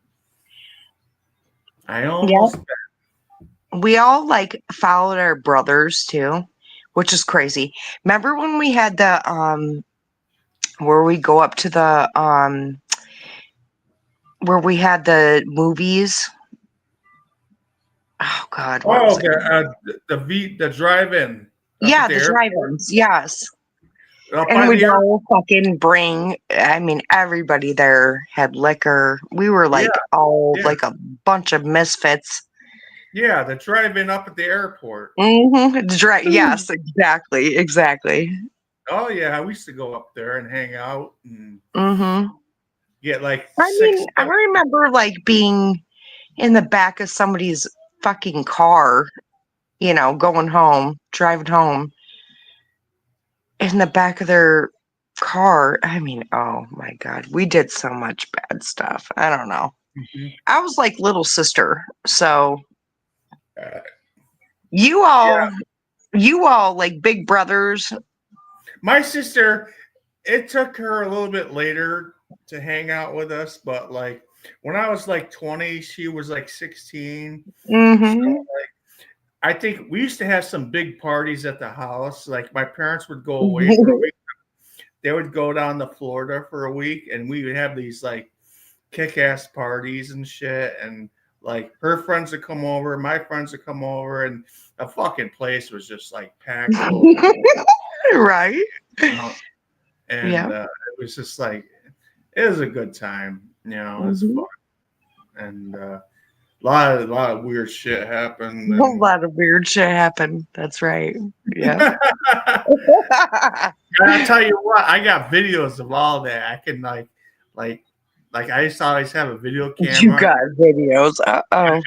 Speaker 1: I almost bet.
Speaker 4: We all like followed our brothers too, which is crazy. Remember when we had the where we go up to the where we had the movies? Oh God, what was it?
Speaker 1: The drive-in. up
Speaker 4: Yeah,
Speaker 1: at
Speaker 4: the
Speaker 1: airport,
Speaker 4: drive-ins, yes.
Speaker 1: up by
Speaker 4: And
Speaker 1: the
Speaker 4: we'd
Speaker 1: airport.
Speaker 4: all fucking bring, I mean, everybody there had liquor. We were like all
Speaker 1: yeah.
Speaker 4: like a bunch of misfits.
Speaker 1: Yeah, the drive-in up at the airport.
Speaker 4: Yes, exactly.
Speaker 1: Oh yeah, we used to go up there and hang out and
Speaker 4: Mm-hmm.
Speaker 1: get like
Speaker 4: I
Speaker 1: six.
Speaker 4: mean, I remember like being in the back of somebody's fucking car, going home, driving home in the back of their car. I mean, oh my God, we did so much bad stuff. I don't know.
Speaker 1: Mhm.
Speaker 4: I was like little sister. So
Speaker 1: Uh,
Speaker 4: you all like big brothers.
Speaker 1: My sister, it took her a little bit later to hang out with us, but like when I was like 20, she was like 16.
Speaker 4: Mm-hmm.
Speaker 1: So, like, I think we used to have some big parties at the house. Like my parents would go away for a week. They would go down to Florida for a week, and we would have these like kick-ass parties and shit. And like her friends would come over, my friends would come over, and the fucking place was just like packed full.
Speaker 4: Right.
Speaker 1: And
Speaker 4: Yeah.
Speaker 1: it was just like it was a good time, it was
Speaker 4: Mhm.
Speaker 1: fun, and a lot of weird shit happened.
Speaker 4: A lot of weird shit happened. That's right. Yeah.
Speaker 1: And I'll tell you what, I got videos of all that. I can like I used to always have a video camera.
Speaker 4: You got videos. Uh-oh.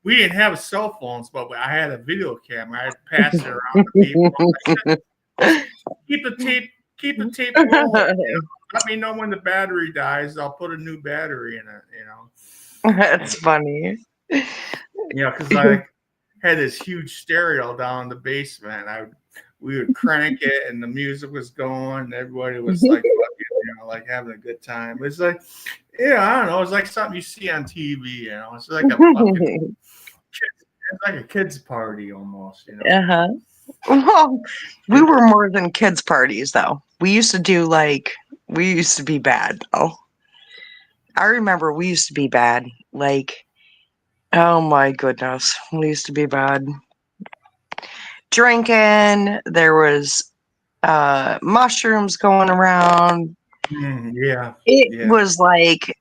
Speaker 1: We didn't have cell phones, but I had a video camera. I'd pass it around to people. Keep the tape rolling. Let me know when the battery dies. I'll put a new battery in it.
Speaker 4: That's funny.
Speaker 1: Because I had this huge stereo down in the basement. We would crank it, and the music was going. And everybody was like, like having a good time. It's like, I don't know. It's like something you see on TV. It's like a fucking it's like a kids party almost.
Speaker 4: Uh-huh. Well, we were more than kids parties though. We used to be bad though. I remember we used to be bad. Like, oh my goodness, we used to be bad. Drinking, there was mushrooms going around.
Speaker 1: Yeah.
Speaker 4: It was like,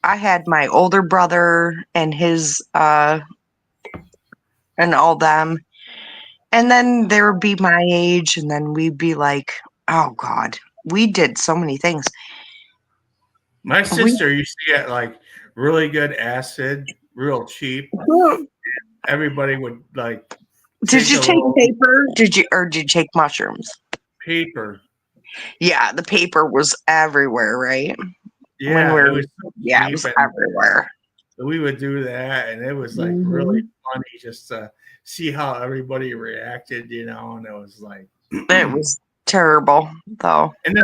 Speaker 4: I had my older brother and his and all them. And then there would be my age, and then we'd be like, oh God, we did so many things.
Speaker 1: My sister used to get like really good acid, real cheap. Everybody would like.
Speaker 4: Did you take paper? Did you take mushrooms?
Speaker 1: Paper?
Speaker 4: Yeah, the paper was everywhere, right?
Speaker 1: Yeah,
Speaker 4: When
Speaker 1: it was so
Speaker 4: yeah, it
Speaker 1: cheap,
Speaker 4: was
Speaker 1: and
Speaker 4: everywhere.
Speaker 1: we would do that, and it was like really funny just to see how everybody reacted, you know. And it was like
Speaker 4: It was terrible, though.
Speaker 1: and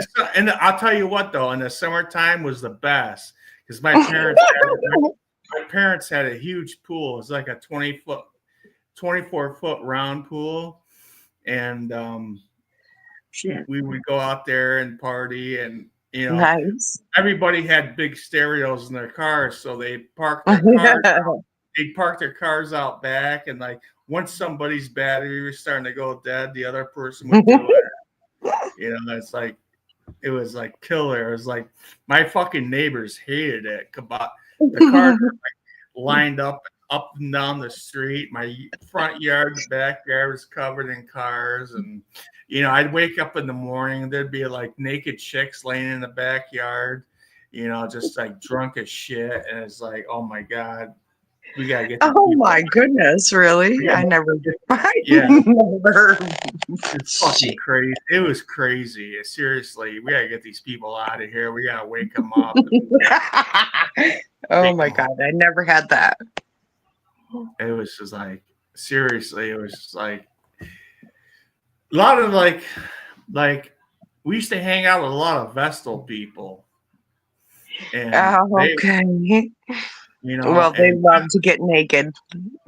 Speaker 1: I'll tell you what though, in the summertime was the best because my parents had a huge pool. It's like a 24-foot round pool, and we would go out there and party, and you know,
Speaker 4: Nice.
Speaker 1: everybody had big stereos in their cars, so they parked their cars. They'd park their cars out back, and like once somebody's battery was starting to go dead, the other person would do it. You know, it's like it was like killer. It was like my fucking neighbors hated it. The cars were like lined up and down the street. My front yard, backyard was covered in cars, and you know, I'd wake up in the morning, there'd be like naked chicks laying in the backyard, you know, just like drunk as shit, and it's like, oh my God, we gotta get.
Speaker 4: Oh my goodness, really? Yeah. I never did.
Speaker 1: Yeah,
Speaker 4: Never.
Speaker 1: it's fucking crazy. It was crazy. Seriously, we gotta get these people out of here. We gotta wake them up.
Speaker 4: Oh my God, I never had that.
Speaker 1: It was just like, seriously, it was just like a lot of like we used to hang out with a lot of Vestal people. And
Speaker 4: okay.
Speaker 1: You know,
Speaker 4: well, they love to get naked.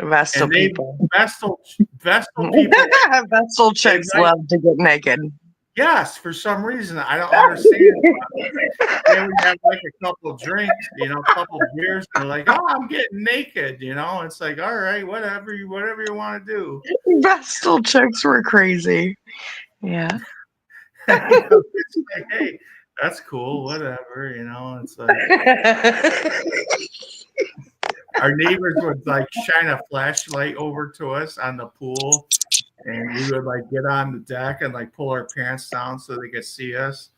Speaker 4: Vestal people.
Speaker 1: Vestal people.
Speaker 4: Vestal chicks love to get naked.
Speaker 1: Yes, for some reason I don't understand. They would have like a couple of drinks, you know, a couple of beers, and they're like, "Oh, I'm getting naked," you know. It's like, all right, whatever you want to do.
Speaker 4: Vestal chicks were crazy. Yeah.
Speaker 1: It's like, hey, that's cool, whatever, you know. It's like our neighbors would like shine a flashlight over to us on the pool, and we would like get on the deck and like pull our pants down so they could see us.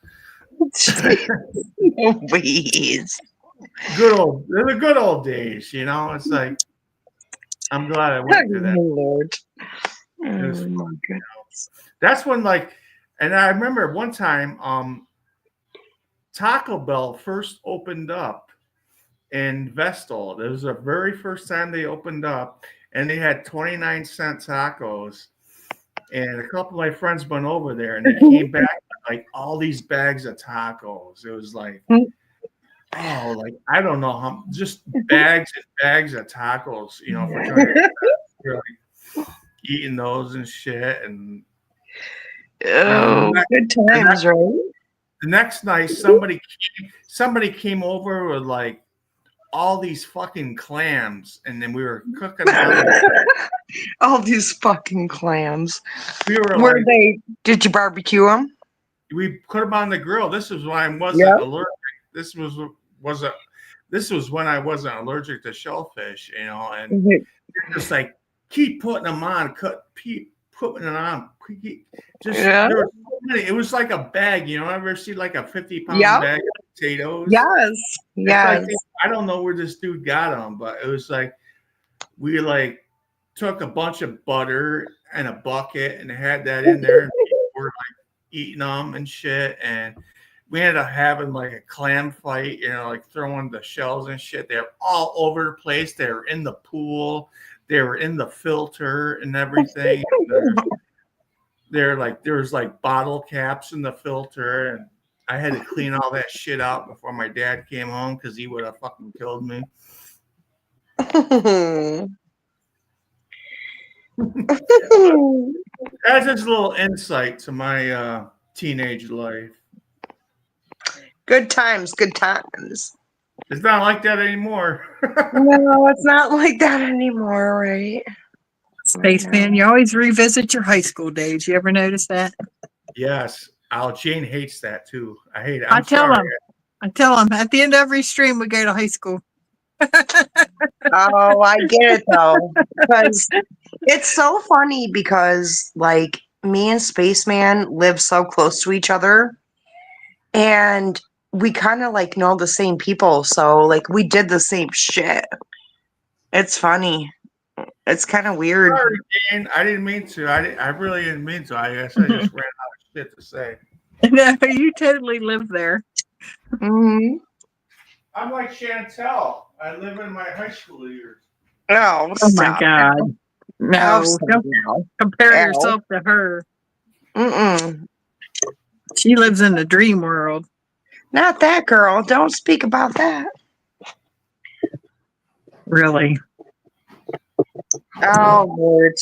Speaker 4: Please.
Speaker 1: They're the good old days, you know. It's like I'm glad I went through that.
Speaker 4: Lord.
Speaker 1: It was
Speaker 4: Oh my
Speaker 1: fun,
Speaker 4: goodness.
Speaker 1: you know? That's when like, and I remember one time Taco Bell first opened up in Vestal. It was the very first time they opened up, and they had 29-cent tacos. And a couple of my friends went over there, and they came back with like all these bags of tacos. It was like, oh, like I don't know how, just bags and bags of tacos, you know, for you're like eating those and shit. And
Speaker 4: good times, right?
Speaker 1: The next night, somebody came over with like all these fucking clams, and then we were cooking them.
Speaker 4: All these fucking clams.
Speaker 1: We were
Speaker 4: like,
Speaker 1: they?
Speaker 4: Did you barbecue them?
Speaker 1: We put them on the grill. This is when I wasn't allergic. This was when I wasn't allergic to shellfish, you know, and just like keep putting them on, keep putting it on. There were so many. It was like a bag, you know. Ever see like a 50-pound bag of potatoes?
Speaker 4: Yes. Yes.
Speaker 1: Like, I don't know where this dude got them, but it was like we like took a bunch of butter and a bucket and had that in there, and people were like eating them and shit. And we ended up having like a clam fight, you know, like throwing the shells and shit. They're all over the place. They were in the pool. They were in the filter and everything. They're like, there was like bottle caps in the filter, and I had to clean all that shit out before my dad came home because he would have fucking killed me. That's just a little insight to my teenage life.
Speaker 4: Good times, good times.
Speaker 1: It's not like that anymore.
Speaker 4: No, it's not like that anymore, right?
Speaker 2: Spaceman, you always revisit your high school days. You ever notice that?
Speaker 1: Yes. Jane hates that too. I hate it.
Speaker 2: I tell him at the end of every stream we go to high school.
Speaker 4: Oh, I get it though. Because it's so funny because like me and Spaceman live so close to each other and we kind of like know the same people. So like we did the same shit. It's funny. It's kind of weird.
Speaker 1: Sorry, Jane. I didn't mean to. I really didn't mean to. I guess I just ran out of shit to say.
Speaker 2: No, you totally live there.
Speaker 4: Hmm.
Speaker 1: I'm like Chantel. I live in my high school years.
Speaker 4: Oh,
Speaker 2: Oh my
Speaker 4: stop.
Speaker 2: God. No, don't
Speaker 4: now.
Speaker 2: compare
Speaker 4: Ow.
Speaker 2: yourself to her.
Speaker 4: Mm-mm.
Speaker 2: She lives in the dream world.
Speaker 4: Not that girl. Don't speak about that.
Speaker 2: Really.
Speaker 4: Oh, Lord.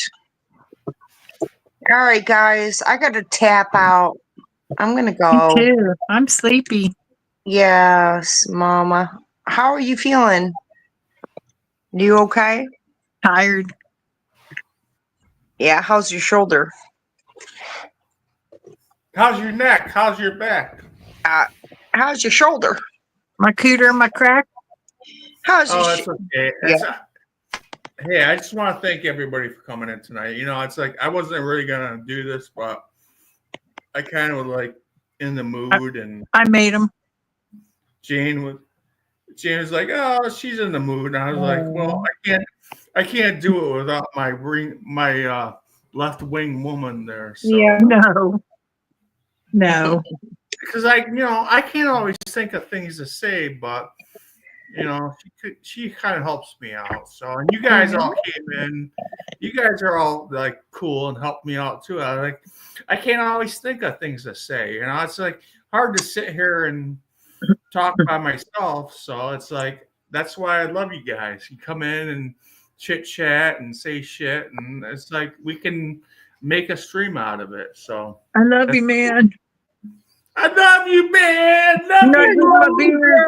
Speaker 4: All right, guys. I got to tap out. I'm going to
Speaker 2: Me
Speaker 4: go.
Speaker 2: too. I'm sleepy.
Speaker 4: Yes, Mama. How are you feeling? You okay?
Speaker 2: Tired.
Speaker 4: Yeah. How's your shoulder?
Speaker 1: How's your neck? How's your back?
Speaker 4: How's your shoulder?
Speaker 2: My cooter, my crack.
Speaker 4: How's your
Speaker 1: Oh, it's okay. Hey, I just want to thank everybody for coming in tonight. You know, it's like I wasn't really gonna do this, but I kind of was like in the mood, and
Speaker 2: I made them.
Speaker 1: Jane was like, "Oh, she's in the mood," and I was like, "Well, I can't do it without my left wing woman there." So,
Speaker 4: Yeah.
Speaker 2: No.
Speaker 1: because I can't always think of things to say, but she kind of helps me out. So, and you guys all came in. You guys are all like cool and helped me out too. I can't always think of things to say. You know, it's like hard to sit here and talk by myself. So it's like that's why I love you guys. You come in and chit chat and say shit, and it's like we can make a stream out of it. So
Speaker 2: I love you, man.
Speaker 1: I love you, man. Love
Speaker 2: Not
Speaker 1: you,
Speaker 2: just my beer.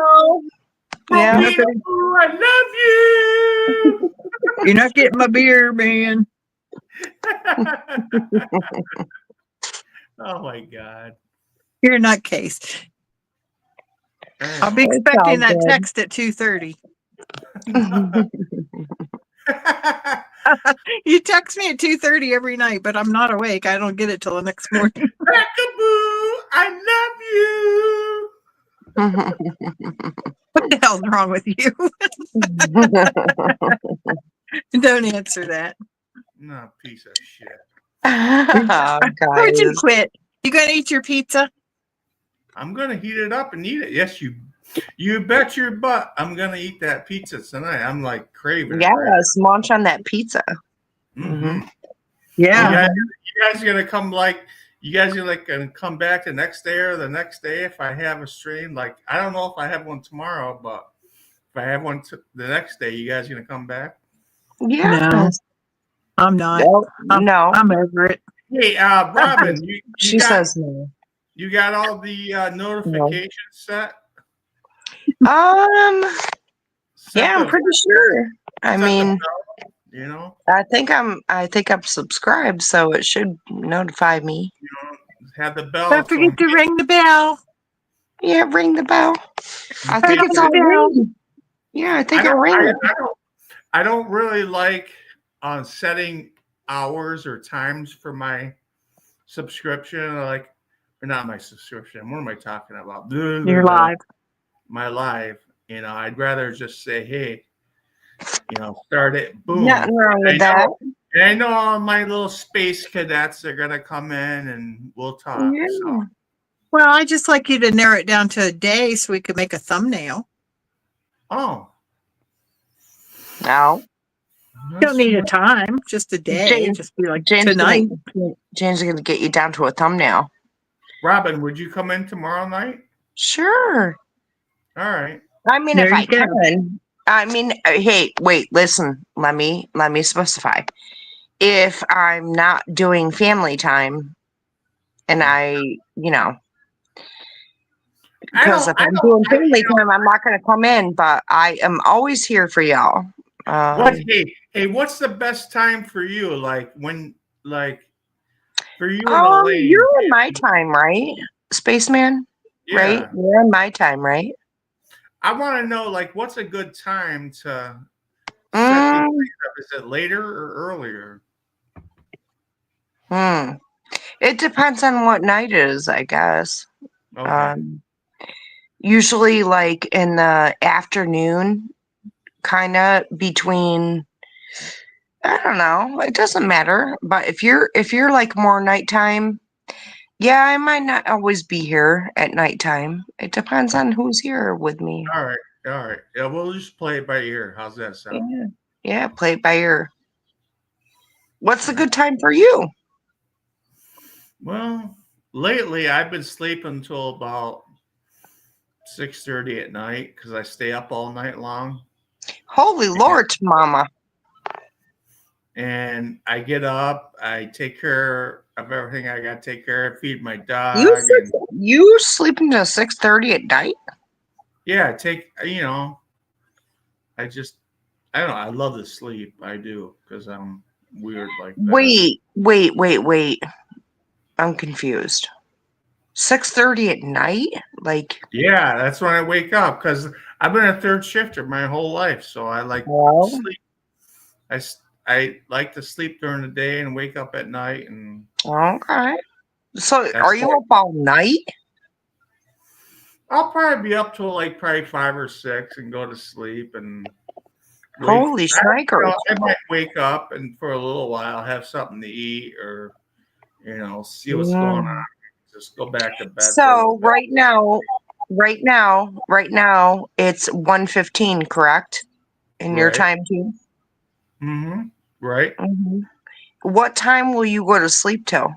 Speaker 4: Yeah.
Speaker 1: I love you.
Speaker 2: You're not getting my beer, man.
Speaker 1: Oh my God.
Speaker 2: You're a nutcase. I'll be
Speaker 4: It's
Speaker 2: expecting
Speaker 4: all
Speaker 2: that
Speaker 4: good.
Speaker 2: text at 2:30. You text me at 2:30 every night, but I'm not awake. I don't get it till the next morning.
Speaker 1: Peekaboo, I love you.
Speaker 2: What the hell's wrong with you? Don't answer that.
Speaker 1: No, piece of shit.
Speaker 4: Oh,
Speaker 2: Where'd you
Speaker 4: guys.
Speaker 2: quit? You gonna eat your pizza?
Speaker 1: I'm gonna heat it up and eat it. Yes, you bet your butt. I'm gonna eat that pizza tonight. I'm like craving it.
Speaker 4: Yes, munch on that pizza.
Speaker 1: Mm-hmm.
Speaker 2: Yeah.
Speaker 1: You guys gonna come like you guys are like gonna come back the next day or the next day if I have a stream. Like I don't know if I have one tomorrow, but if I have one the next day, you guys gonna come back?
Speaker 4: Yes.
Speaker 2: I'm not.
Speaker 4: No.
Speaker 2: I'm over it.
Speaker 1: Hey, Robin,
Speaker 4: She says no.
Speaker 1: you got all the notifications set?
Speaker 4: Yeah,
Speaker 1: Set
Speaker 4: I'm
Speaker 1: the-
Speaker 4: pretty sure. I
Speaker 1: set the
Speaker 4: mean,
Speaker 1: bell, you know,
Speaker 4: I think I'm subscribed, so it should notify me.
Speaker 1: have the bell.
Speaker 2: Don't forget to ring the bell.
Speaker 4: Yeah, ring the bell. I think it's all ringing. Yeah, I think it rings.
Speaker 1: I don't really like setting hours or times for my subscription. Or not my subscription. What am I talking about?
Speaker 2: You're live.
Speaker 1: My live. You know, I'd rather just say, hey, start it. Boom.
Speaker 4: Nothing wrong with that.
Speaker 1: And I know all my little space cadets are gonna come in and we'll talk.
Speaker 4: Yeah.
Speaker 1: So.
Speaker 2: Well, I just like you to narrow it down to a day so we could make a thumbnail.
Speaker 1: Oh.
Speaker 4: No.
Speaker 2: You don't need a time, just a day.
Speaker 4: James-
Speaker 2: Just be like
Speaker 4: James
Speaker 2: tonight.
Speaker 4: James is gonna get you down to a thumbnail.
Speaker 1: Robin, would you come in tomorrow night?
Speaker 4: Sure.
Speaker 1: All right.
Speaker 4: I mean,
Speaker 2: There
Speaker 4: if
Speaker 2: you
Speaker 4: I
Speaker 2: go.
Speaker 4: can. I mean, hey, wait, listen. Let me specify. If I'm not doing family time, and because if I'm doing family time, I'm not going to come in. But I am always here for y'all.
Speaker 1: Hey, what's the best time for you? Like when, for you and Elaine?
Speaker 4: You're in my time, right, Spaceman?
Speaker 1: Yeah.
Speaker 4: Right? You're in my time, right?
Speaker 1: I want to know, like, what's a good time to set these things up? Is it later or earlier?
Speaker 4: It depends on what night it is, I guess.
Speaker 1: Okay.
Speaker 4: Usually like in the afternoon, kind of between, I don't know, it doesn't matter. But if you're like more nighttime, yeah, I might not always be here at nighttime. It depends on who's here with me.
Speaker 1: All right. All right. Yeah, we'll just play it by ear. How's that sound?
Speaker 4: Yeah, yeah, play it by ear. What's a good time for you?
Speaker 1: Well, lately I've been sleeping until about 6:30 at night because I stay up all night long.
Speaker 4: Holy Lord, Mama.
Speaker 1: And I get up, I take care of everything I got to take care of, feed my dog.
Speaker 4: You sleep until 6:30 at night?
Speaker 1: Yeah, I don't know. I love to sleep. I do because I'm weird like that.
Speaker 4: Wait. I'm confused. 6:30 at night? Like,
Speaker 1: Yeah, that's when I wake up because I've been a third shifter my whole life. So I like sleep. I like to sleep during the day and wake up at night. And
Speaker 4: okay. So are you up all night?
Speaker 1: I'll probably be up till like probably 5 or 6 and go to sleep and
Speaker 4: holy shnikers.
Speaker 1: I might wake up and for a little while have something to eat or see what's going on. Just go back to bed.
Speaker 4: So right now it's 1:15, correct? In your time too?
Speaker 1: Mm-hmm. Right.
Speaker 4: Mm-hmm. What time will you go to sleep till?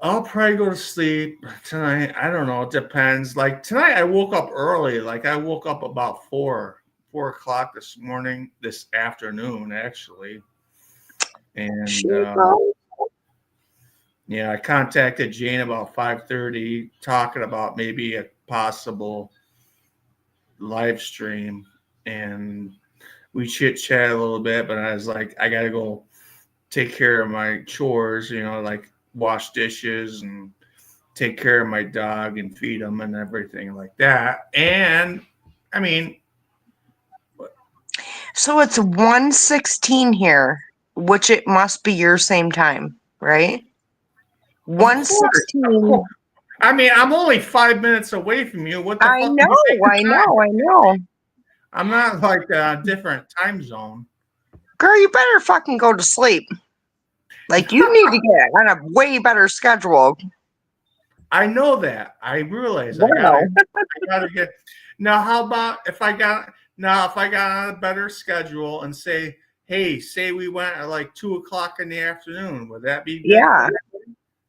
Speaker 1: I'll probably go to sleep tonight. I don't know. It depends. Like tonight I woke up early. Like I woke up about 4 o'clock this afternoon, actually. And yeah, I contacted Jane about 5:30 talking about maybe a possible live stream. And we chit-chat a little bit, but I was like, I got to go take care of my chores, like wash dishes and take care of my dog and feed him and everything like that. And I mean,
Speaker 4: so it's 1:16 here, which it must be your same time, right? 1:16.
Speaker 1: I mean, I'm only 5 minutes away from you. What the fuck?
Speaker 4: I know.
Speaker 1: I'm not like a different time zone.
Speaker 4: Girl, you better fucking go to sleep. Like, you need to get on a way better schedule.
Speaker 1: I know that. I realize I gotta get. Now, how about if I got on a better schedule and say we went at like 2 o'clock in the afternoon, would that be good?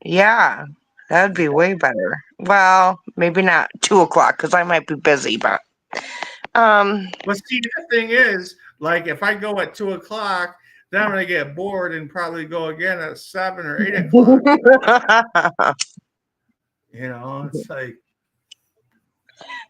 Speaker 4: Yeah, that'd be way better. Well, maybe not 2 o'clock because I might be busy, but
Speaker 1: But see, the thing is, like, if I go at 2 o'clock, then I'm gonna get bored and probably go again at 7 or 8 o'clock. It's like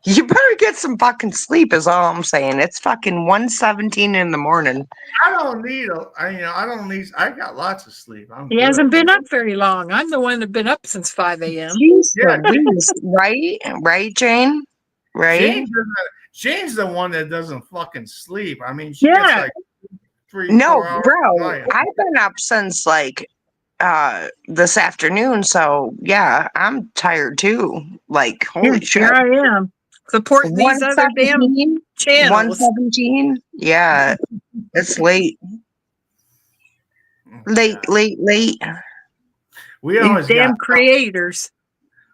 Speaker 4: you better get some fucking sleep. Is all I'm saying. It's fucking 1:17 in the morning.
Speaker 1: I don't need. I got lots of sleep.
Speaker 2: He hasn't been up very long. I'm the one that's been up since 5 a.m.
Speaker 1: Yeah,
Speaker 4: right, Jane. Right.
Speaker 1: Jane's the one that doesn't fucking sleep. I mean, she gets like 3-4 hours.
Speaker 4: Bro, I've been up since like this afternoon, so yeah, I'm tired too. Like, holy shit.
Speaker 2: Here I am. Supporting these other damn channels.
Speaker 4: 1:17? Yeah. It's late. Late.
Speaker 1: We always
Speaker 2: damn creators.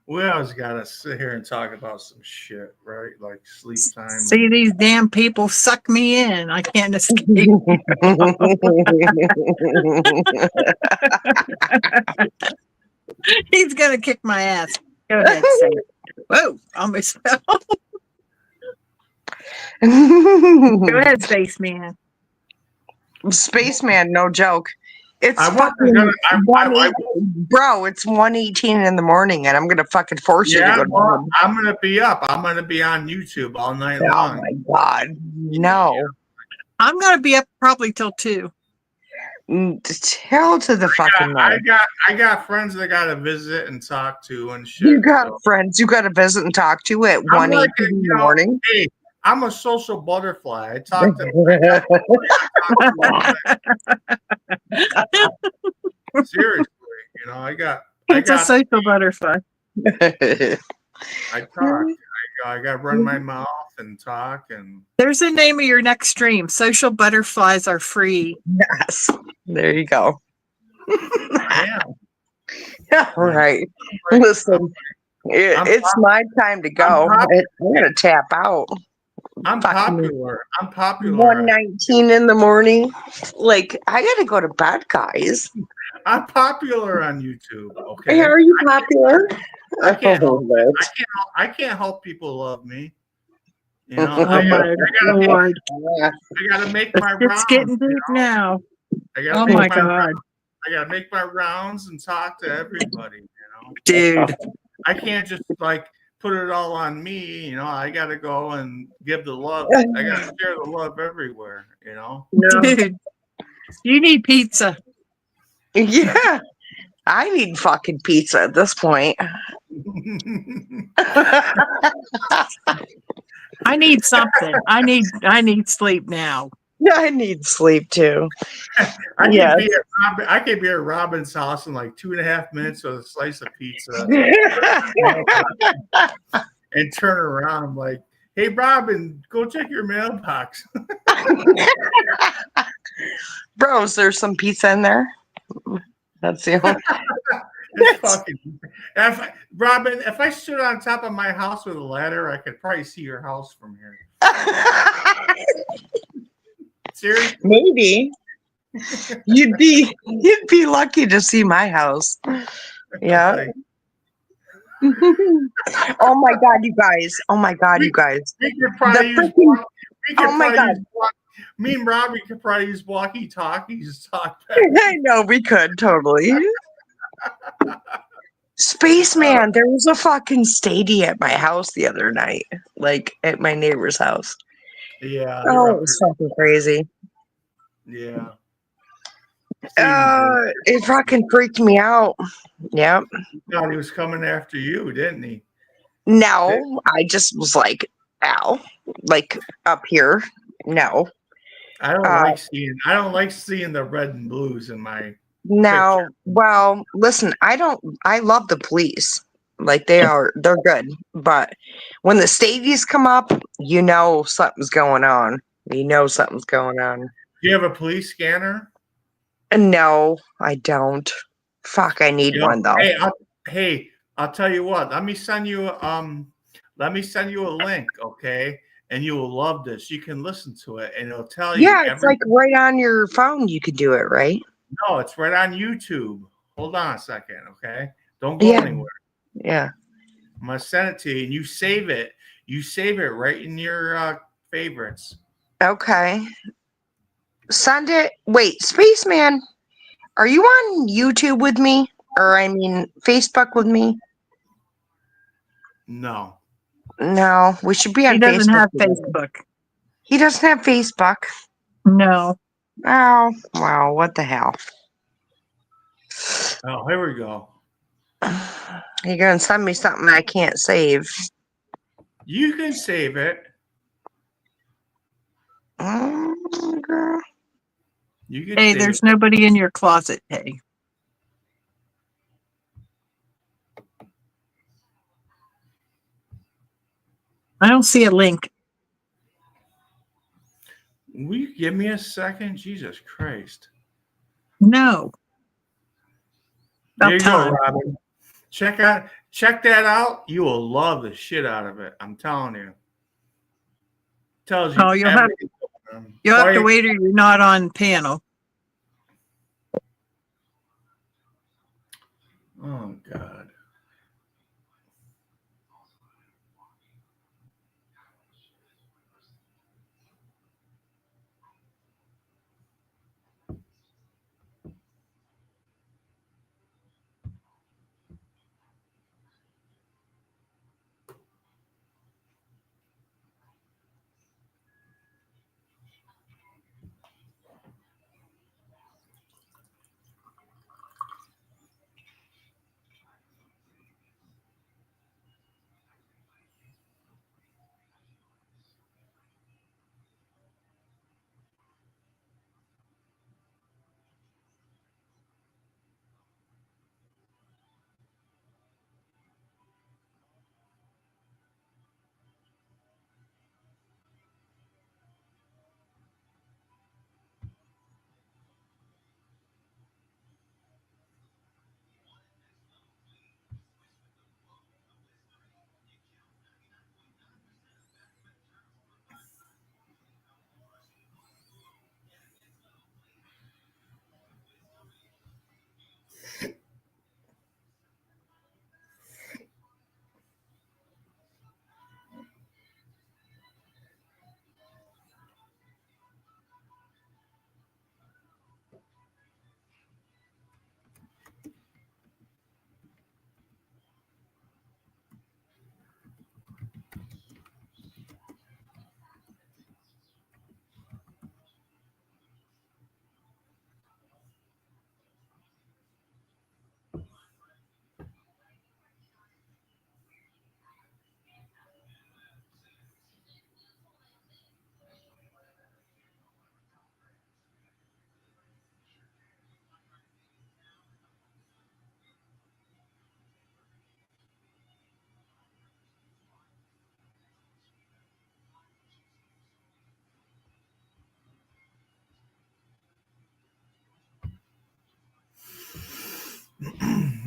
Speaker 1: We always gotta sit here and talk about some shit, right? Like sleep time.
Speaker 2: See, these damn people suck me in. I can't escape. He's gonna kick my ass. Go ahead, say it. Whoa, almost fell. Go ahead, Spaceman.
Speaker 4: Spaceman, no joke. It's bro, it's 1:18 in the morning and I'm gonna fucking force you to go to bed.
Speaker 1: I'm gonna be up. I'm gonna be on YouTube all night long.
Speaker 4: Oh my god. No.
Speaker 2: I'm gonna be up probably till 2.
Speaker 4: Hell to the fucking no.
Speaker 1: I got friends that I got to visit and talk to and shit.
Speaker 4: You got
Speaker 1: so.
Speaker 4: friends you got to visit and talk to at
Speaker 1: I'm
Speaker 4: 1
Speaker 1: like,
Speaker 4: 8 in the morning.
Speaker 1: hey, I'm a social butterfly. I talk to seriously. I got
Speaker 2: It's a social butterfly.
Speaker 1: I talk. I got to run my mouth and talk and.
Speaker 2: There's the name of your next stream. Social butterflies are free.
Speaker 4: Yes. There you go.
Speaker 1: Yeah.
Speaker 4: Right. Listen, it's my time to go. I'm gonna tap out.
Speaker 1: I'm popular. I'm popular.
Speaker 4: 1:19 in the morning. Like, I gotta go to bed, guys.
Speaker 1: I'm popular on YouTube. Okay.
Speaker 4: Hey, are you popular?
Speaker 1: I can't help people love me.
Speaker 2: Oh my Lord.
Speaker 1: I gotta make my rounds.
Speaker 2: It's getting deep now. Oh my God.
Speaker 1: I gotta make my rounds and talk to everybody,
Speaker 2: Dude.
Speaker 1: I can't just like put it all on me, I gotta go and give the love. I gotta share the love everywhere,
Speaker 2: Dude. You need pizza.
Speaker 4: Yeah. I need fucking pizza at this point.
Speaker 2: I need something. I need sleep now.
Speaker 4: I need sleep too.
Speaker 1: I could be at Robin's house in like 2.5 minutes with a slice of pizza and turn around. I'm like, hey, Robin, go check your mailbox.
Speaker 4: Bro, is there some pizza in there? That's the only.
Speaker 1: It's fucking. Robin, if I stood on top of my house with a ladder, I could probably see your house from here. Seriously?
Speaker 4: Maybe. You'd be lucky to see my house. Yeah. Oh my God, you guys.
Speaker 1: We could probably use.
Speaker 4: Oh my God.
Speaker 1: Me and Robbie could probably use walkie-talkies to talk back.
Speaker 4: I know we could totally. Spaceman, there was a fucking stadia at my house the other night, like at my neighbor's house.
Speaker 1: Yeah.
Speaker 4: Oh, it was fucking crazy.
Speaker 1: Yeah.
Speaker 4: It fucking freaked me out. Yep.
Speaker 1: He thought he was coming after you, didn't he?
Speaker 4: No, I just was like, ow, like up here. No.
Speaker 1: I don't like seeing the red and blues in my.
Speaker 4: Now,
Speaker 1: picture.
Speaker 4: well, listen, I love the police. Like they're good. But when the stadies come up, something's going on. Something's going on.
Speaker 1: Do you have a police scanner?
Speaker 4: No, I don't. Fuck, I need one though.
Speaker 1: I'll tell you what. Let me send you a link, okay? And you will love this. You can listen to it and it'll tell you.
Speaker 4: Yeah, it's like right on your phone you could do it, right?
Speaker 1: No, it's right on YouTube. Hold on a second, okay? Don't go anywhere.
Speaker 4: Yeah.
Speaker 1: I'm gonna send it to you and you save it. You save it right in your favorites.
Speaker 4: Okay. Send it. Wait, Spaceman, are you on YouTube with me? Or I mean Facebook with me?
Speaker 1: No.
Speaker 4: No, we should be on Facebook.
Speaker 2: He doesn't have Facebook.
Speaker 4: He doesn't have Facebook.
Speaker 2: No.
Speaker 4: Oh, wow, what the hell?
Speaker 1: Oh, here we go.
Speaker 4: You're gonna send me something I can't save.
Speaker 1: You can save it.
Speaker 4: Girl.
Speaker 1: You can
Speaker 2: Hey,
Speaker 1: save
Speaker 2: there's
Speaker 1: it.
Speaker 2: nobody in your closet. Hey. I don't see a link.
Speaker 1: Will you give me a second? Jesus Christ.
Speaker 2: No.
Speaker 1: There you
Speaker 2: About
Speaker 1: go,
Speaker 2: time.
Speaker 1: Robin. Check that out. You will love the shit out of it. I'm telling you. Tells you.
Speaker 2: Oh, you'll have to wait or you're not on panel.
Speaker 1: Oh God.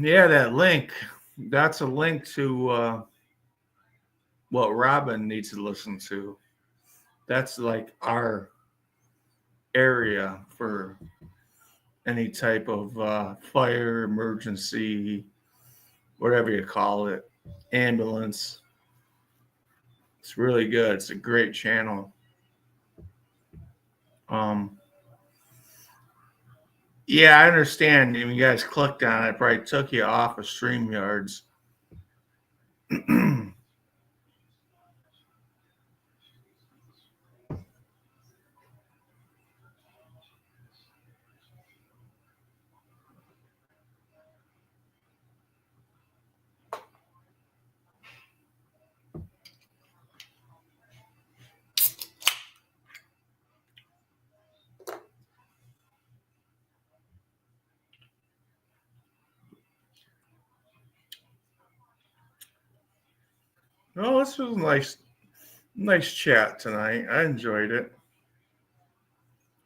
Speaker 1: Yeah, that link. That's a link to what Robin needs to listen to. That's like our area for any type of fire, emergency, whatever you call it, ambulance. It's really good. It's a great channel. Um, yeah, I understand. If you guys clicked on it, it probably took you off of StreamYards. Oh, this was a nice chat tonight. I enjoyed it.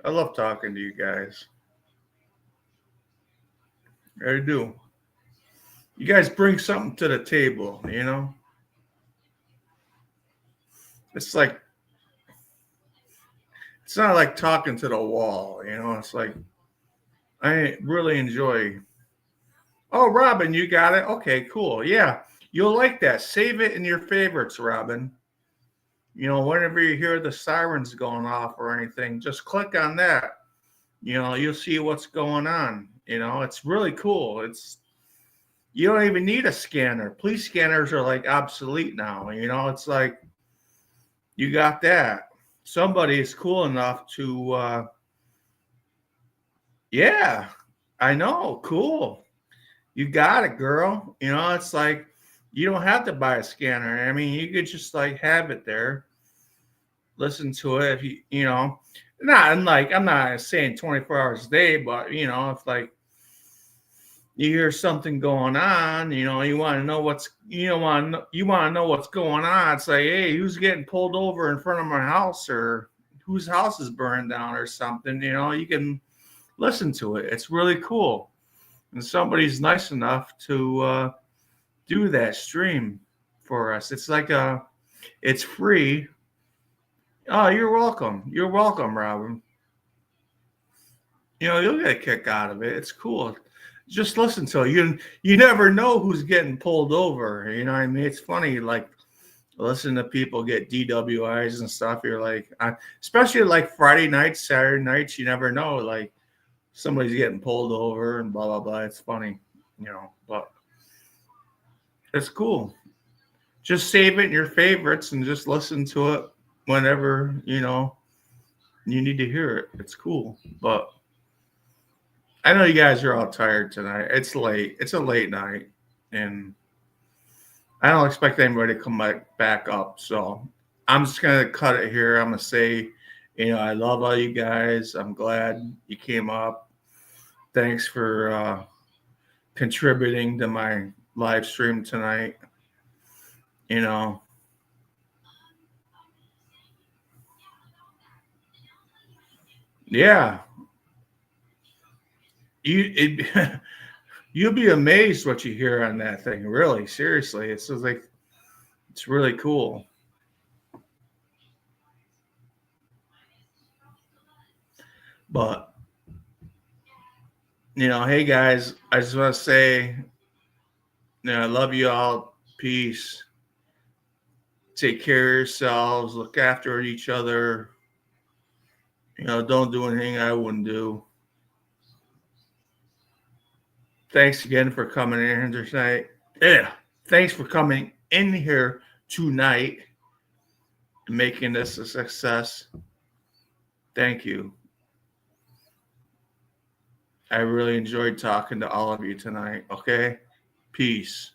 Speaker 1: I love talking to you guys. I do. You guys bring something to the table, you know? It's like, it's not like talking to the wall, you know? It's like, I really enjoy. Oh, Robin, you got it? Okay, cool. Yeah, you'll like that. Save it in your favorites, Robin. You know, whenever you hear the sirens going off or anything, just click on that. You know, you'll see what's going on. You know, it's really cool. You don't even need a scanner. Police scanners are like obsolete now. You know, it's like you got that. Somebody is cool enough to, yeah, I know, cool. You got it, girl. You know, it's like you don't have to buy a scanner. I mean, you could just like have it there, listen to it. If you know, not like I'm not saying 24 hours a day, but you know, if like you hear something going on, you know, you want to know you want to know what's going on. It's like, hey, who's getting pulled over in front of my house, or whose house is burned down, or something. You know, you can listen to it. It's really cool, and somebody's nice enough to do that stream for us. It's like it's free. Oh, you're welcome. You're welcome, Robin. You know, you'll get a kick out of it. It's cool. Just listen to it. You never know who's getting pulled over. You know what I mean? It's funny, like listen to people get DWIs and stuff. You're like, especially like Friday nights, Saturday nights, you never know. Like somebody's getting pulled over and blah blah blah. It's funny, you know, but it's cool. Just save it in your favorites and just listen to it whenever, you know, you need to hear it. It's cool. But I know you guys are all tired tonight. It's late. It's a late night. And I don't expect anybody to come back up. So I'm just going to cut it here. I'm going to say, you know, I love all you guys. I'm glad you came up. Thanks for contributing to my live stream tonight. You know, yeah. You'll be amazed what you hear on that thing. Really, seriously, it's just like it's really cool. But you know, hey guys, I just want to say, you know, I love you all. Peace. Take care of yourselves. Look after each other. You know, don't do anything I wouldn't do. Thanks again for coming in here tonight. Yeah, thanks for coming in here tonight and making this a success. Thank you. I really enjoyed talking to all of you tonight. Okay? Peace.